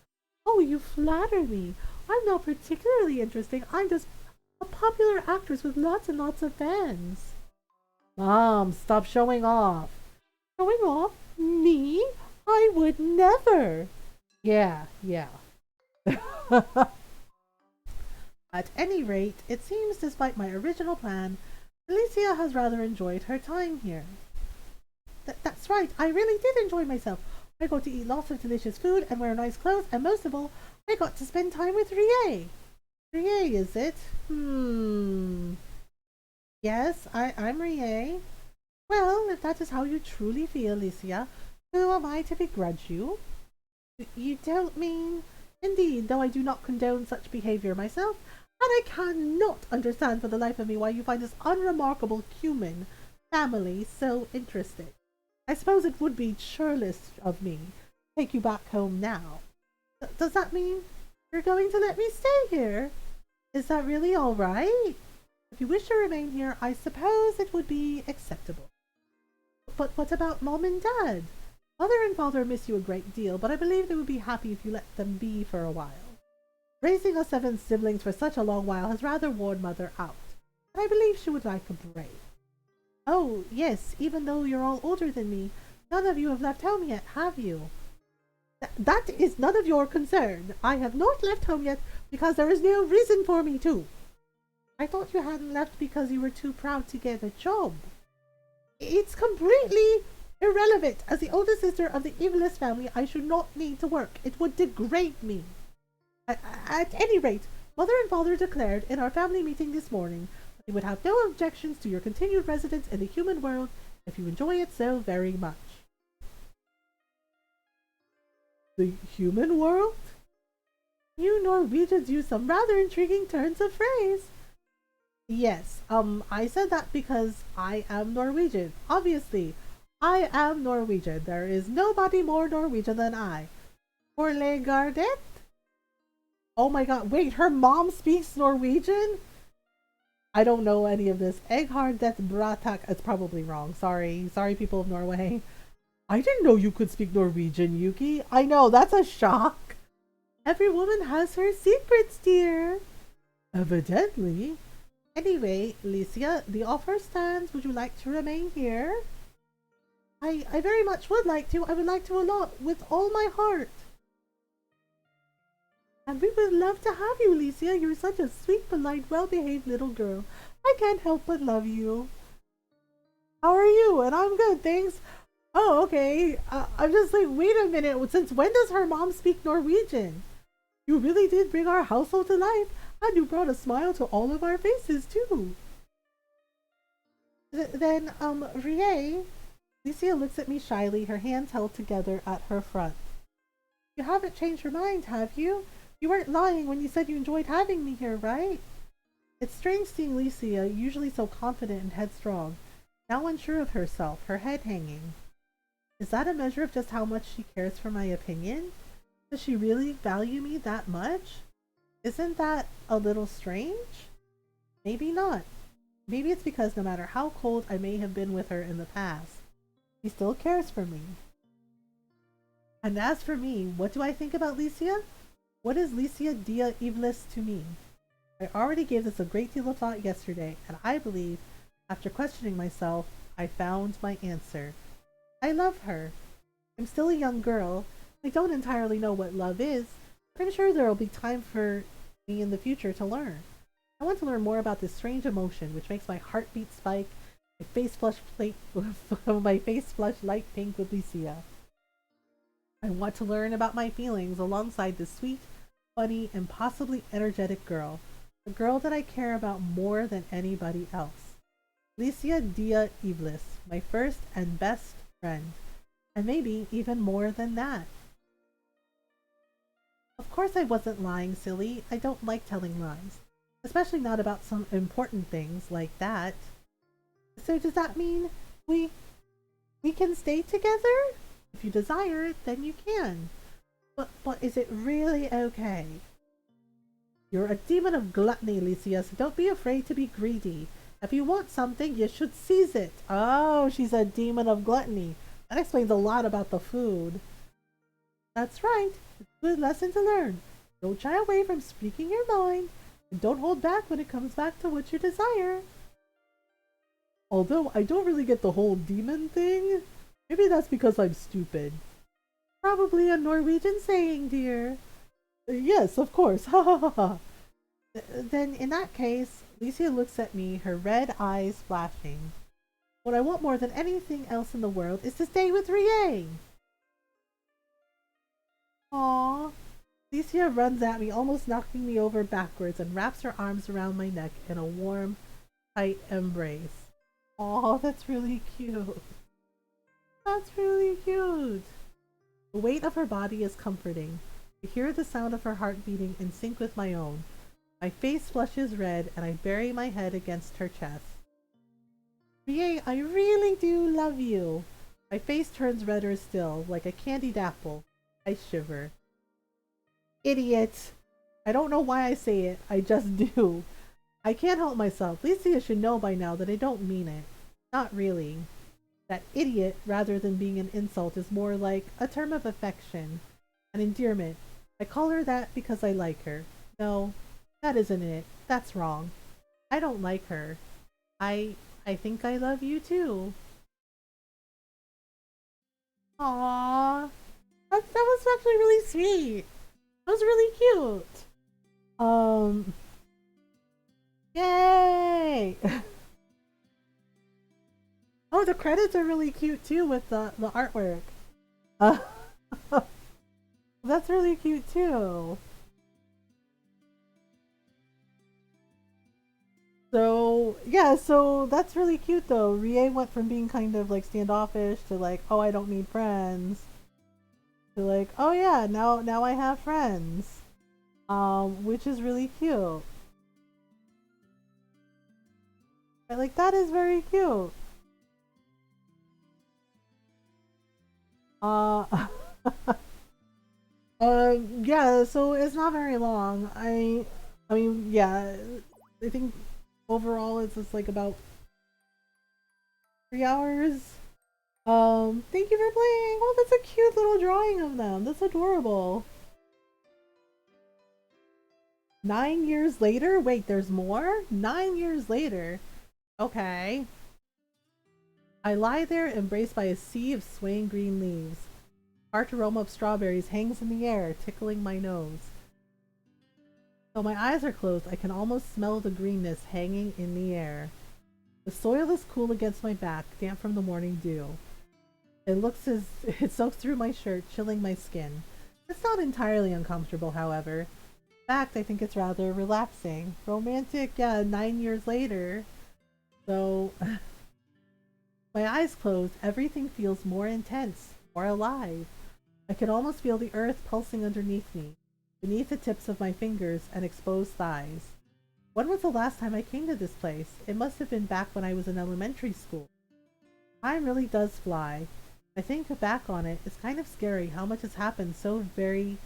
Oh, you flatter me. I'm not particularly interesting. I'm just a popular actress with lots and lots of fans. Mom, stop showing off. Showing off? Me? I would never. Yeah. At any rate, it seems despite my original plan, Alicia has rather enjoyed her time here. That's right, I really did enjoy myself. I got to eat lots of delicious food and wear nice clothes, and most of all, I got to spend time with Rie. Rie, is it? Yes, I'm Rie. Well, if that is how you truly feel, Alicia, who am I to begrudge you? You don't mean... Indeed, though I do not condone such behavior myself, and I cannot understand for the life of me why you find this unremarkable human family so interesting. I suppose it would be churlish of me to take you back home now. Does that mean you're going to let me stay here? Is that really all right? If you wish to remain here, I suppose it would be acceptable. But what about Mom and Dad? Mother and Father miss you a great deal, but I believe they would be happy if you let them be for a while. Raising us 7 siblings for such a long while has rather worn Mother out, and I believe she would like a break. Oh, yes, even though you're all older than me, none of you have left home yet, have you? That is none of your concern. I have not left home yet because there is no reason for me to. I thought you hadn't left because you were too proud to get a job. It's completely irrelevant. As the oldest sister of the evilest family, I should not need to work. It would degrade me. At any rate, Mother and Father declared in our family meeting this morning that they would have no objections to your continued residence in the human world if you enjoy it so very much. The human world? You Norwegians use some rather intriguing turns of phrase. Yes, I said that because I am Norwegian. Obviously, I am Norwegian. There is nobody more Norwegian than I. For le gardet? Oh my god, wait, her mom speaks Norwegian? I don't know any of this. Egghard det bratak. It's probably wrong. Sorry, people of Norway. I didn't know you could speak Norwegian, Yuki. I know, that's a shock. Every woman has her secrets, dear. Evidently. Anyway, Alicia, the offer stands. Would you like to remain here? I very much would like to. I would like to a lot, with all my heart. And we would love to have you, Alicia. You're such a sweet, polite, well-behaved little girl. I can't help but love you. How are you? And I'm good, thanks. Oh, okay. I'm just like, wait a minute. Since when does her mom speak Norwegian? You really did bring our household to life, and you brought a smile to all of our faces, too. Then, Rie, Alicia looks at me shyly, her hands held together at her front. You haven't changed your mind, have you? You weren't lying when you said you enjoyed having me here, right? It's strange seeing Alicia, usually so confident and headstrong, now unsure of herself, her head hanging. Is that a measure of just how much she cares for my opinion? Does she really value me that much? Isn't that a little strange? Maybe not. Maybe it's because no matter how cold I may have been with her in the past, she still cares for me. And as for me, what do I think about Licia? What is Licia dia Iblis to me? I already gave this a great deal of thought yesterday, and I believe, after questioning myself, I found my answer. I love her. I'm still a young girl. I don't entirely know what love is, but I'm sure there will be time for me in the future to learn. I want to learn more about this strange emotion which makes my heartbeat spike, my face flush light pink with Licia. I want to learn about my feelings alongside this sweet, funny, and possibly energetic girl. A girl that I care about more than anybody else. Licia dia Iblis, my first and best friend. And maybe even more than that. Of course I wasn't lying, silly. I don't like telling lies. Especially not about some important things like that. So does that mean we can stay together? If you desire it, then you can. But is it really okay? You're a demon of gluttony, Licia, so don't be afraid to be greedy. If you want something, you should seize it. Oh, she's a demon of gluttony. That explains a lot about the food. That's right. It's a good lesson to learn. Don't shy away from speaking your mind, and don't hold back when it comes back to what you desire. Although I don't really get the whole demon thing. Maybe that's because I'm stupid. Probably a Norwegian saying, dear. Yes, of course. Ha ha ha ha. Then in that case, Licia looks at me, her red eyes flashing. What I want more than anything else in the world is to stay with Rie. Aww. Licia runs at me, almost knocking me over backwards, and wraps her arms around my neck in a warm, tight embrace. Aw, that's really cute. That's really cute. The weight of her body is comforting. I hear the sound of her heart beating in sync with my own. My face flushes red, and I bury my head against her chest. Rie, I really do love you. My face turns redder still, like a candied apple. I shiver. Idiot! I don't know why I say it, I just do. I can't help myself. Licia should know by now that I don't mean it. Not really. That idiot, rather than being an insult, is more like a term of affection, an endearment. I call her that because I like her. No, that isn't it. That's wrong. I don't like her. I think I love you too. Aww. That was actually really sweet. That was really cute. Yay! Oh, the credits are really cute too with the artwork. Uh, that's really cute too. So yeah, so that's really cute though. Rie went from being kind of like standoffish to like, oh, I don't need friends, to like, oh yeah, now I have friends, which is really cute. Like that is very cute. Uh, yeah. So it's not very long. I mean, yeah. I think overall it's just like about 3 hours. Thank you for playing. Oh, that's a cute little drawing of them. That's adorable. 9 years later? Wait, there's more? 9 years later. Okay. I lie there, embraced by a sea of swaying green leaves. Tart aroma of strawberries hangs in the air, tickling my nose. Though my eyes are closed, I can almost smell the greenness hanging in the air. The soil is cool against my back, damp from the morning dew. It looks as it soaks through my shirt, chilling my skin. It's not entirely uncomfortable, however. In fact, I think it's rather relaxing. Romantic, yeah, 9 years later. So, my eyes closed, everything feels more intense, more alive. I can almost feel the earth pulsing underneath me, beneath the tips of my fingers and exposed thighs. When was the last time I came to this place? It must have been back when I was in elementary school. Time really does fly. I think back on it, it's kind of scary how much has happened so very,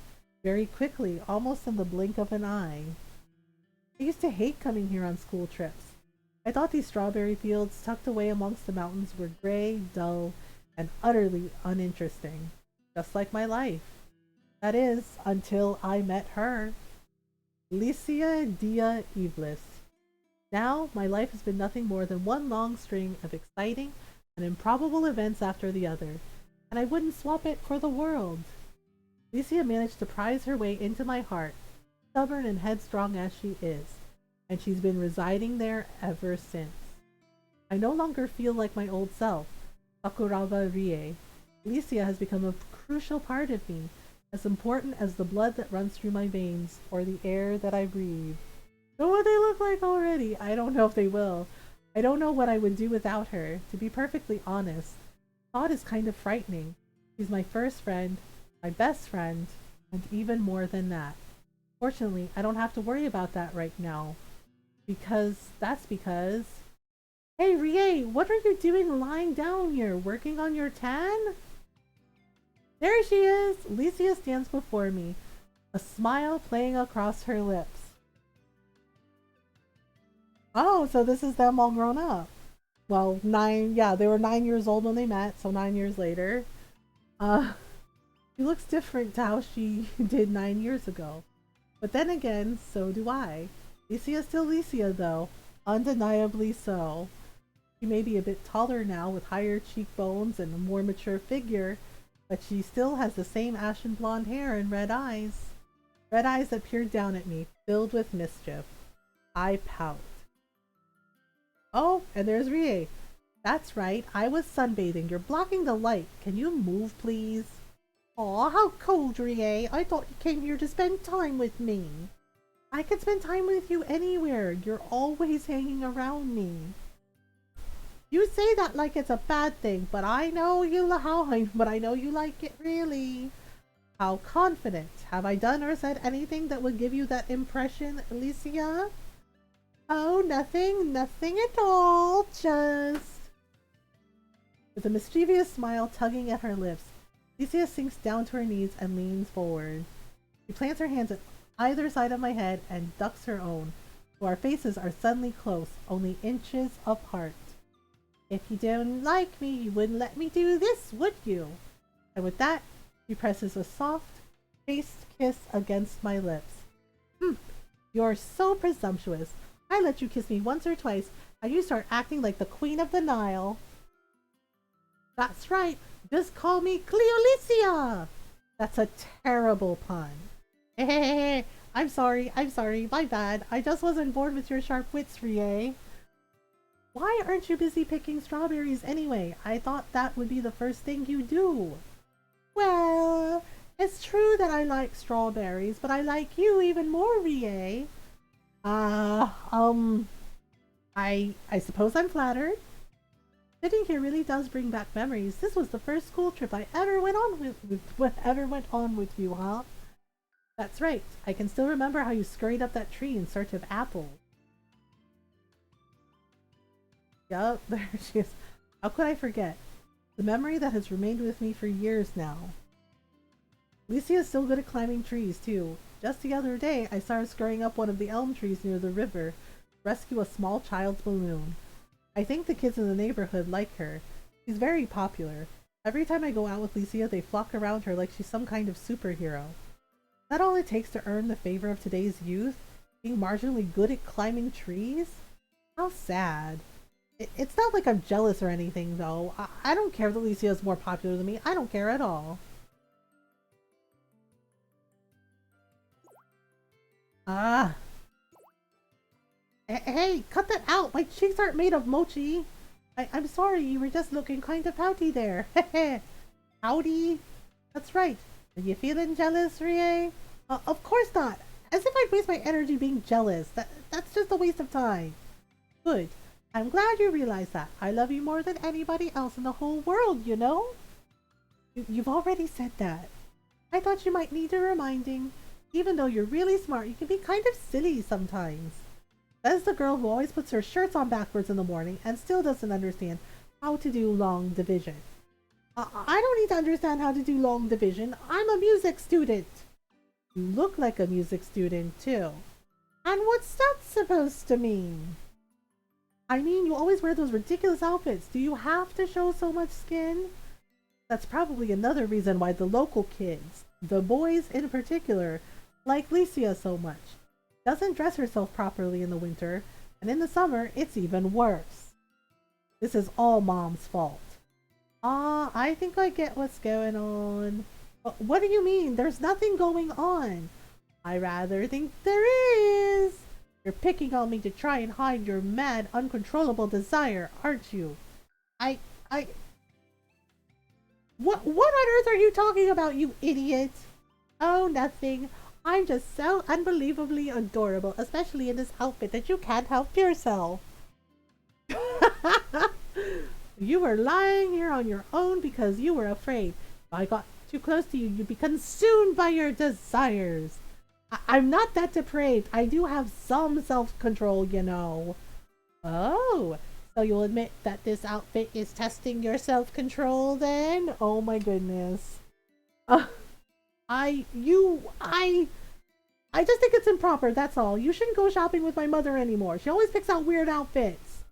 very quickly, almost in the blink of an eye. I used to hate coming here on school trips. I thought these strawberry fields tucked away amongst the mountains were gray, dull, and utterly uninteresting. Just like my life. That is, until I met her. Licia Dia Iblis. Now, my life has been nothing more than one long string of exciting and improbable events after the other, and I wouldn't swap it for the world. Licia managed to prise her way into my heart, stubborn and headstrong as she is, and she's been residing there ever since. I no longer feel like my old self, Sakuraba Rie. Licia has become a crucial part of me, as important as the blood that runs through my veins or the air that I breathe. Know what they look like already? I don't know if they will. I don't know what I would do without her. To be perfectly honest, thought is kind of frightening. She's my first friend, my best friend, and even more than that. Fortunately, I don't have to worry about that right now. Because... Hey, Rie, what are you doing lying down here? Working on your tan? There she is! Licia stands before me, a smile playing across her lips. Oh, so this is them all grown up. Well, they were 9 years old when they met, so 9 years later. She looks different to how she did 9 years ago. But then again, so do I. Licia's still Licia, though. Undeniably so. She may be a bit taller now, with higher cheekbones and a more mature figure, but she still has the same ashen blonde hair and red eyes. Red eyes that peered down at me, filled with mischief. I pout. Oh, and there's Rie. That's right, I was sunbathing. You're blocking the light. Can you move, please? Aw, how cold, Rie. I thought you came here to spend time with me. I could spend time with you anywhere. You're always hanging around me. You say that like it's a bad thing, but I know you like it really. How confident. Have I done or said anything that would give you that impression, Alicia? Oh, nothing at all. Just... With a mischievous smile tugging at her lips, Alicia sinks down to her knees and leans forward. She plants her hands at either side of my head and ducks her own, so our faces are suddenly close, only inches apart. If you didn't like me, you wouldn't let me do this, would you? And with that, she presses a soft, chaste kiss against my lips. You're so presumptuous. I let you kiss me once or twice, and you start acting like the Queen of the Nile. That's right. Just call me Cleolicia. That's a terrible pun. I'm sorry, my bad. I just wasn't born with your sharp wits, Rie. Why aren't you busy picking strawberries anyway? I thought that would be the first thing you do. Well, it's true that I like strawberries, but I like you even more, Rie. I suppose I'm flattered. Sitting here really does bring back memories. This was the first school trip I ever went on with you, huh? That's right. I can still remember how you scurried up that tree in search of apples. Yup, there she is. How could I forget? The memory that has remained with me for years now. Licia is still good at climbing trees, too. Just the other day, I saw her scurrying up one of the elm trees near the river to rescue a small child's balloon. I think the kids in the neighborhood like her. She's very popular. Every time I go out with Licia, they flock around her like she's some kind of superhero. Is that all it takes to earn the favor of today's youth? being marginally good at climbing trees? How sad. It's not like I'm jealous or anything, though. I don't care that Alicia is more popular than me. I don't care at all. Ah. Hey, cut that out! My cheeks aren't made of mochi! I'm sorry, you were just looking kind of pouty there. Heh. Howdy? That's right. Are you feeling jealous, Rie? Of course not! As if I'd waste my energy being jealous. That's just a waste of time. Good. I'm glad you realize that. I love you more than anybody else in the whole world, you know? You've already said that. I thought you might need a reminding. Even though you're really smart, you can be kind of silly sometimes. Says the girl who always puts her shirts on backwards in the morning and still doesn't understand how to do long division. I don't need to understand how to do long division. I'm a music student. You look like a music student, too. And what's that supposed to mean? I mean, you always wear those ridiculous outfits. Do you have to show so much skin? That's probably another reason why the local kids, the boys in particular, like Licia so much. Doesn't dress herself properly in the winter, and in the summer, it's even worse. This is all Mom's fault. I think I get what's going on. What do you mean? There's nothing going on. I rather think there is. You're picking on me to try and hide your mad, uncontrollable desire, aren't you? What on earth are you talking about, you idiot? Oh, nothing. I'm just so unbelievably adorable, especially in this outfit, that you can't help yourself. You were lying here on your own because you were afraid. If I got too close to you, you'd be consumed by your desires. I'm not that depraved. I do have some self-control, you know. Oh, so you'll admit that this outfit is testing your self-control then? Oh my goodness. I just think it's improper, that's all. You shouldn't go shopping with my mother anymore. She always picks out weird outfits.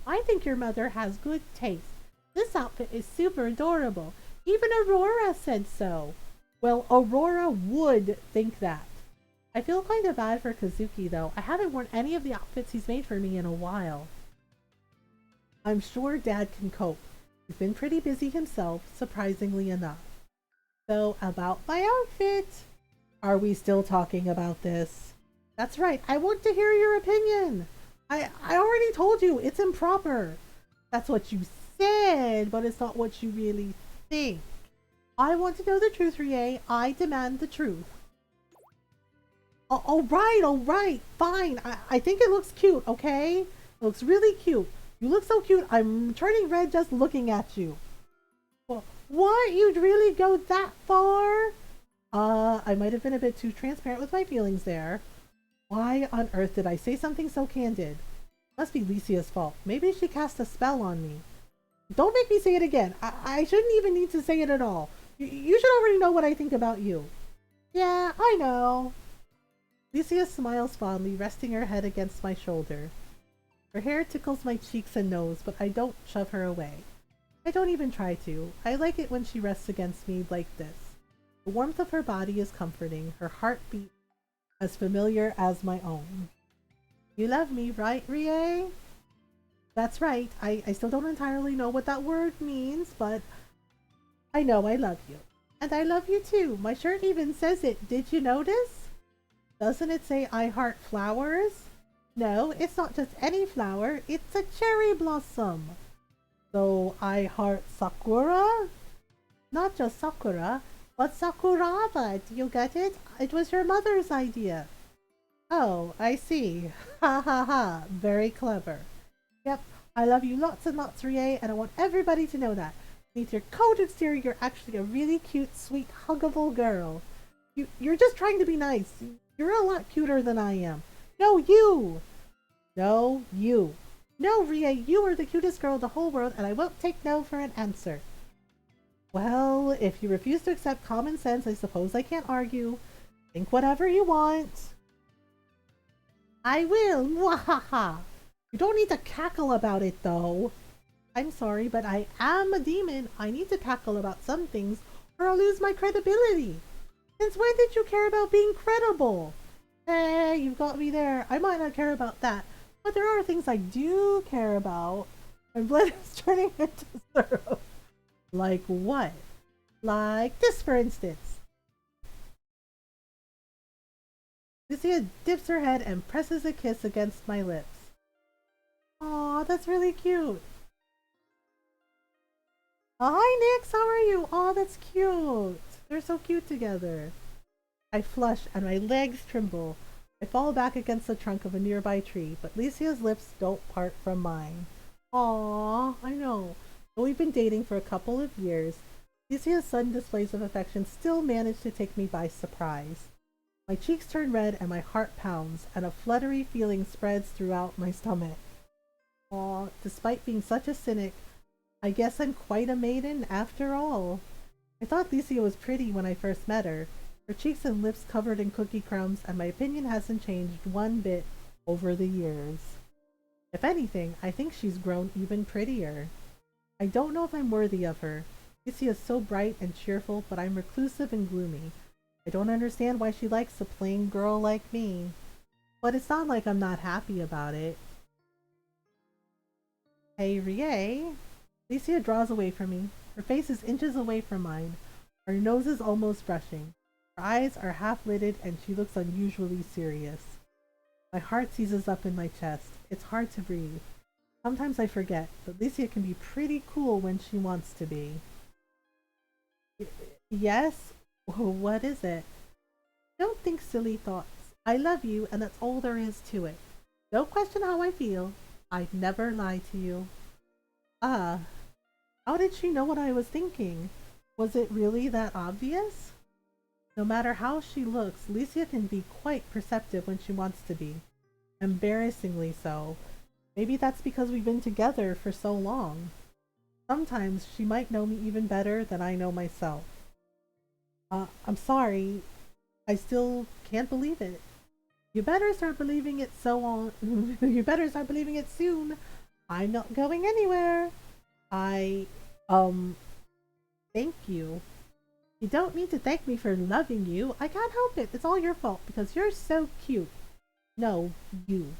I think your mother has good taste. This outfit is super adorable. Even Aurora said so. Well, Aurora would think that. I feel kind of bad for Kazuki, though. I haven't worn any of the outfits he's made for me in a while. I'm sure Dad can cope. He's been pretty busy himself, surprisingly enough. So, about my outfit. Are we still talking about this? That's right. I want to hear your opinion. I already told you it's improper. That's what you said, but it's not what you really think. I want to know the truth, Rie. I demand the truth. All right, fine. I think it looks cute, okay? It looks really cute. You look so cute, I'm turning red just looking at you. Well, what? You'd really go that far? I might have been a bit too transparent with my feelings there. Why on earth did I say something so candid? Must be Licia's fault. Maybe she cast a spell on me. Don't make me say it again. I shouldn't even need to say it at all. You should already know what I think about you. Yeah, I know. Licia smiles fondly, resting her head against my shoulder. Her hair tickles my cheeks and nose, but I don't shove her away. I don't even try to. I like it when she rests against me like this. The warmth of her body is comforting, her heartbeat as familiar as my own. You love me, right, Rie? That's right. I still don't entirely know what that word means, but I know I love you. And I love you too. My shirt even says it. Did you notice? Doesn't it say I heart flowers? No, it's not just any flower. It's a cherry blossom. So I heart sakura? Not just sakura, but sakuraba. Do you get it? It was your mother's idea. Oh, I see. Ha ha ha. Very clever. Yep, I love you lots and lots, Rie, and I want everybody to know that. Beneath your cold exterior, you're actually a really cute, sweet, huggable girl. You're just trying to be nice. You're a lot cuter than I am. No, you! No, you. No, Rie, you are the cutest girl in the whole world, and I won't take no for an answer. Well, if you refuse to accept common sense, I suppose I can't argue. Think whatever you want. I will. Mwahaha. You don't need to cackle about it, though. I'm sorry, but I am a demon. I need to cackle about some things, or I'll lose my credibility. Since when did you care about being credible? Hey, you've got me there. I might not care about that, but there are things I do care about. My blood is turning into syrup. Like what? Like this, for instance. Lucia dips her head and presses a kiss against my lips. Aw, that's really cute. Oh, hi, Nix. How are you? Aw, that's cute. They're so cute together. I flush and my legs tremble. I fall back against the trunk of a nearby tree, but Lucia's lips don't part from mine. Aw, I know. Though we've been dating for a couple of years, Lucia's sudden displays of affection still manage to take me by surprise. My cheeks turn red and my heart pounds, and a fluttery feeling spreads throughout my stomach. Aw, despite being such a cynic, I guess I'm quite a maiden after all. I thought Lucia was pretty when I first met her, her cheeks and lips covered in cookie crumbs, and my opinion hasn't changed one bit over the years. If anything, I think she's grown even prettier. I don't know if I'm worthy of her. Lucia is so bright and cheerful, but I'm reclusive and gloomy. I don't understand why she likes a plain girl like me. But it's not like I'm not happy about it. Hey, Rie. Lucia draws away from me. Her face is inches away from mine. Our noses almost brushing. Her eyes are half-lidded and she looks unusually serious. My heart seizes up in my chest. It's hard to breathe. Sometimes I forget, but Lucia can be pretty cool when she wants to be. Yes? What is it? Don't think silly thoughts. I love you and that's all there is to it. Don't question how I feel. I'd never lie to you. Ah, how did she know what I was thinking? Was it really that obvious? No matter how she looks, Lucia can be quite perceptive when she wants to be. Embarrassingly so. Maybe that's because we've been together for so long. Sometimes she might know me even better than I know myself. I'm sorry. I still can't believe it. You better start believing it you better start believing it soon. I'm not going anywhere. I, thank you. You don't need to thank me for loving you. I can't help it. It's all your fault because you're so cute. No, you.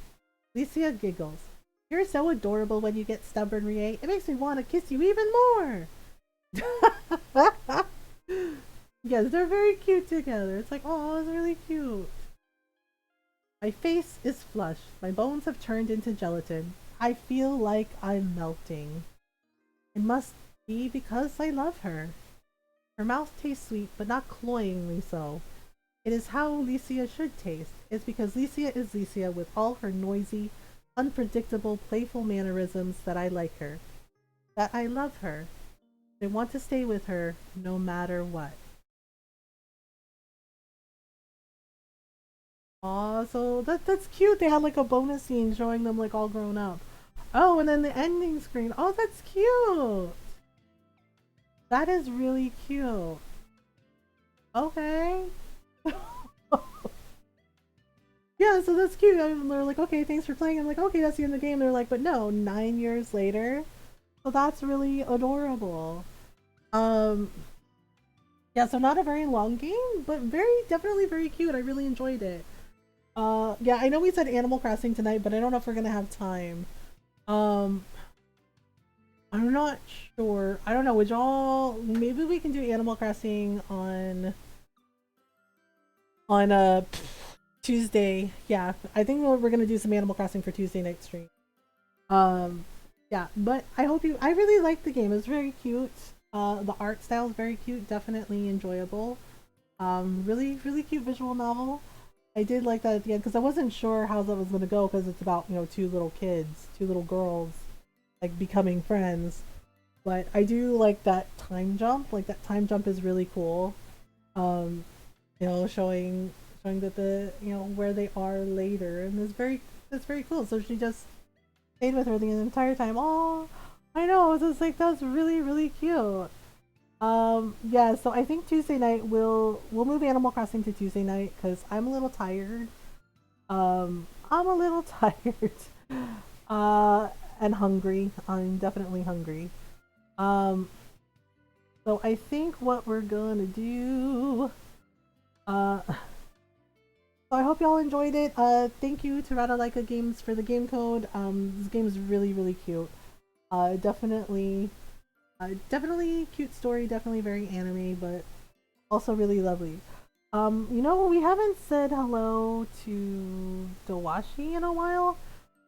Lucia giggles. You're so adorable when you get stubborn, Rie. It makes me want to kiss you even more. Yes, they're very cute together. It's like, oh, it's really cute. My face is flushed. My bones have turned into gelatin. I feel like I'm melting. It must be because I love her. Her mouth tastes sweet, but not cloyingly so. It is how Lucia should taste. It's because Lucia is Lucia with all her noisy, unpredictable, playful mannerisms that I like her. That I love her. I want to stay with her no matter what. Aw, so that's cute. They had like a bonus scene showing them like all grown up. Oh, and then the ending screen. Oh, that's cute. That is really cute. Okay. Yeah, so that's cute. And they're like, okay, thanks for playing. I'm like, okay, that's the end of the game. They're like, but no, 9 years later. So that's really adorable. Um, yeah, so not a very long game, but definitely very cute. I really enjoyed it. Yeah, I know we said Animal Crossing tonight, but I don't know if we're gonna have time. Um, I'm not sure. I don't know. Would y'all? Maybe we can do Animal Crossing on Tuesday. Yeah, I think we're gonna do some Animal Crossing for Tuesday night stream. Um, yeah, but I hope you. I really liked the game. It was very cute. The art style is very cute. Definitely enjoyable. Really cute visual novel. I did like that at the end because I wasn't sure how that was gonna go because it's about two little kids, two little girls, like becoming friends. But I do like that time jump. Like that time jump is really cool. Um, showing that the where they are later, and it's very cool. So she just stayed with her the entire time. Oh, I know. I was just like, that's really cute. Yeah. So I think Tuesday night we'll move Animal Crossing to Tuesday night because I'm a little tired. I'm a little tired. Uh, and hungry. I'm definitely hungry. Um, so I think what we're gonna do. Uh, So I hope y'all enjoyed it. Thank you to Radalaika Games for the game code. This game is really, really cute. Definitely, definitely cute story. Definitely very anime, but also really lovely. We haven't said hello to Dawashi in a while.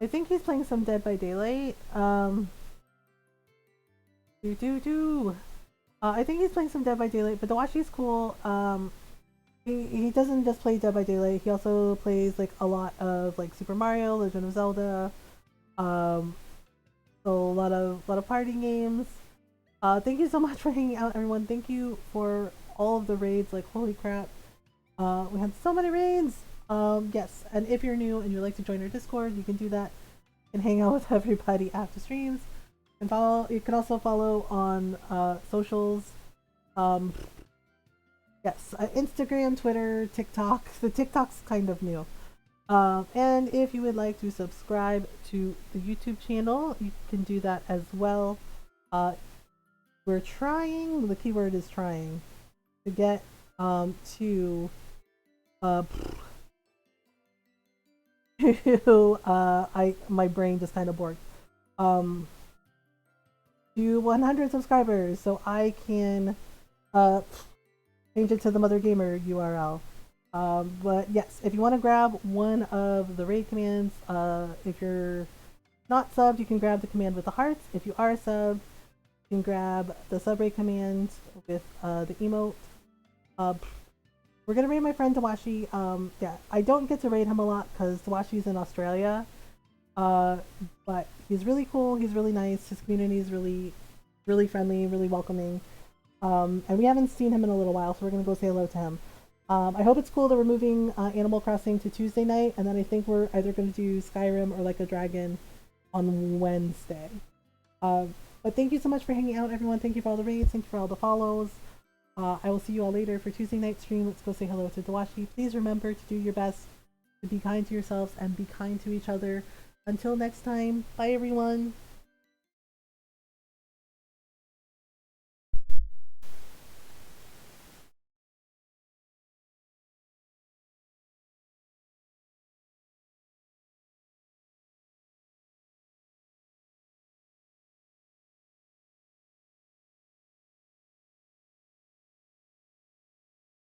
I think he's playing some Dead by Daylight. Do do do. I think he's playing some Dead by Daylight, but Dawashi's cool. He doesn't just play Dead by Daylight. He also plays like a lot of like Super Mario, Legend of Zelda. Um, so a lot of party games. Thank you so much for hanging out, everyone. Thank you for all of the raids. Like holy crap, we had so many raids. Yes, and if you're new and you'd like to join our Discord, you can do that and hang out with everybody after streams. And follow. You can also follow on socials. Um, yes, Instagram, Twitter, TikTok. The TikTok's kind of new. And if you would like to subscribe to the YouTube channel, you can do that as well. We're trying. The keyword is trying to get to to my brain just kind of borked. To 100 subscribers so I can change it to the Mothergamer URL. But yes, if you want to grab one of the raid commands, if you're not subbed, you can grab the command with the hearts. If you are subbed, you can grab the sub raid command with the emote. We're gonna raid my friend Tawashi. Yeah, I don't get to raid him a lot because Tawashi's in Australia. But he's really cool. He's really nice. His community is really, really friendly, really welcoming. And we haven't seen him in a little while, so we're gonna go say hello to him. I hope it's cool that we're moving Animal Crossing to Tuesday night, and then I think we're either gonna do Skyrim or Like a Dragon on Wednesday. But thank you so much for hanging out, everyone. Thank you for all the raids. Thank you for all the follows. I will see you all later for Tuesday night stream. Let's go say hello to Dawashi. Please remember to do your best, to be kind to yourselves and be kind to each other. Until next time, bye everyone.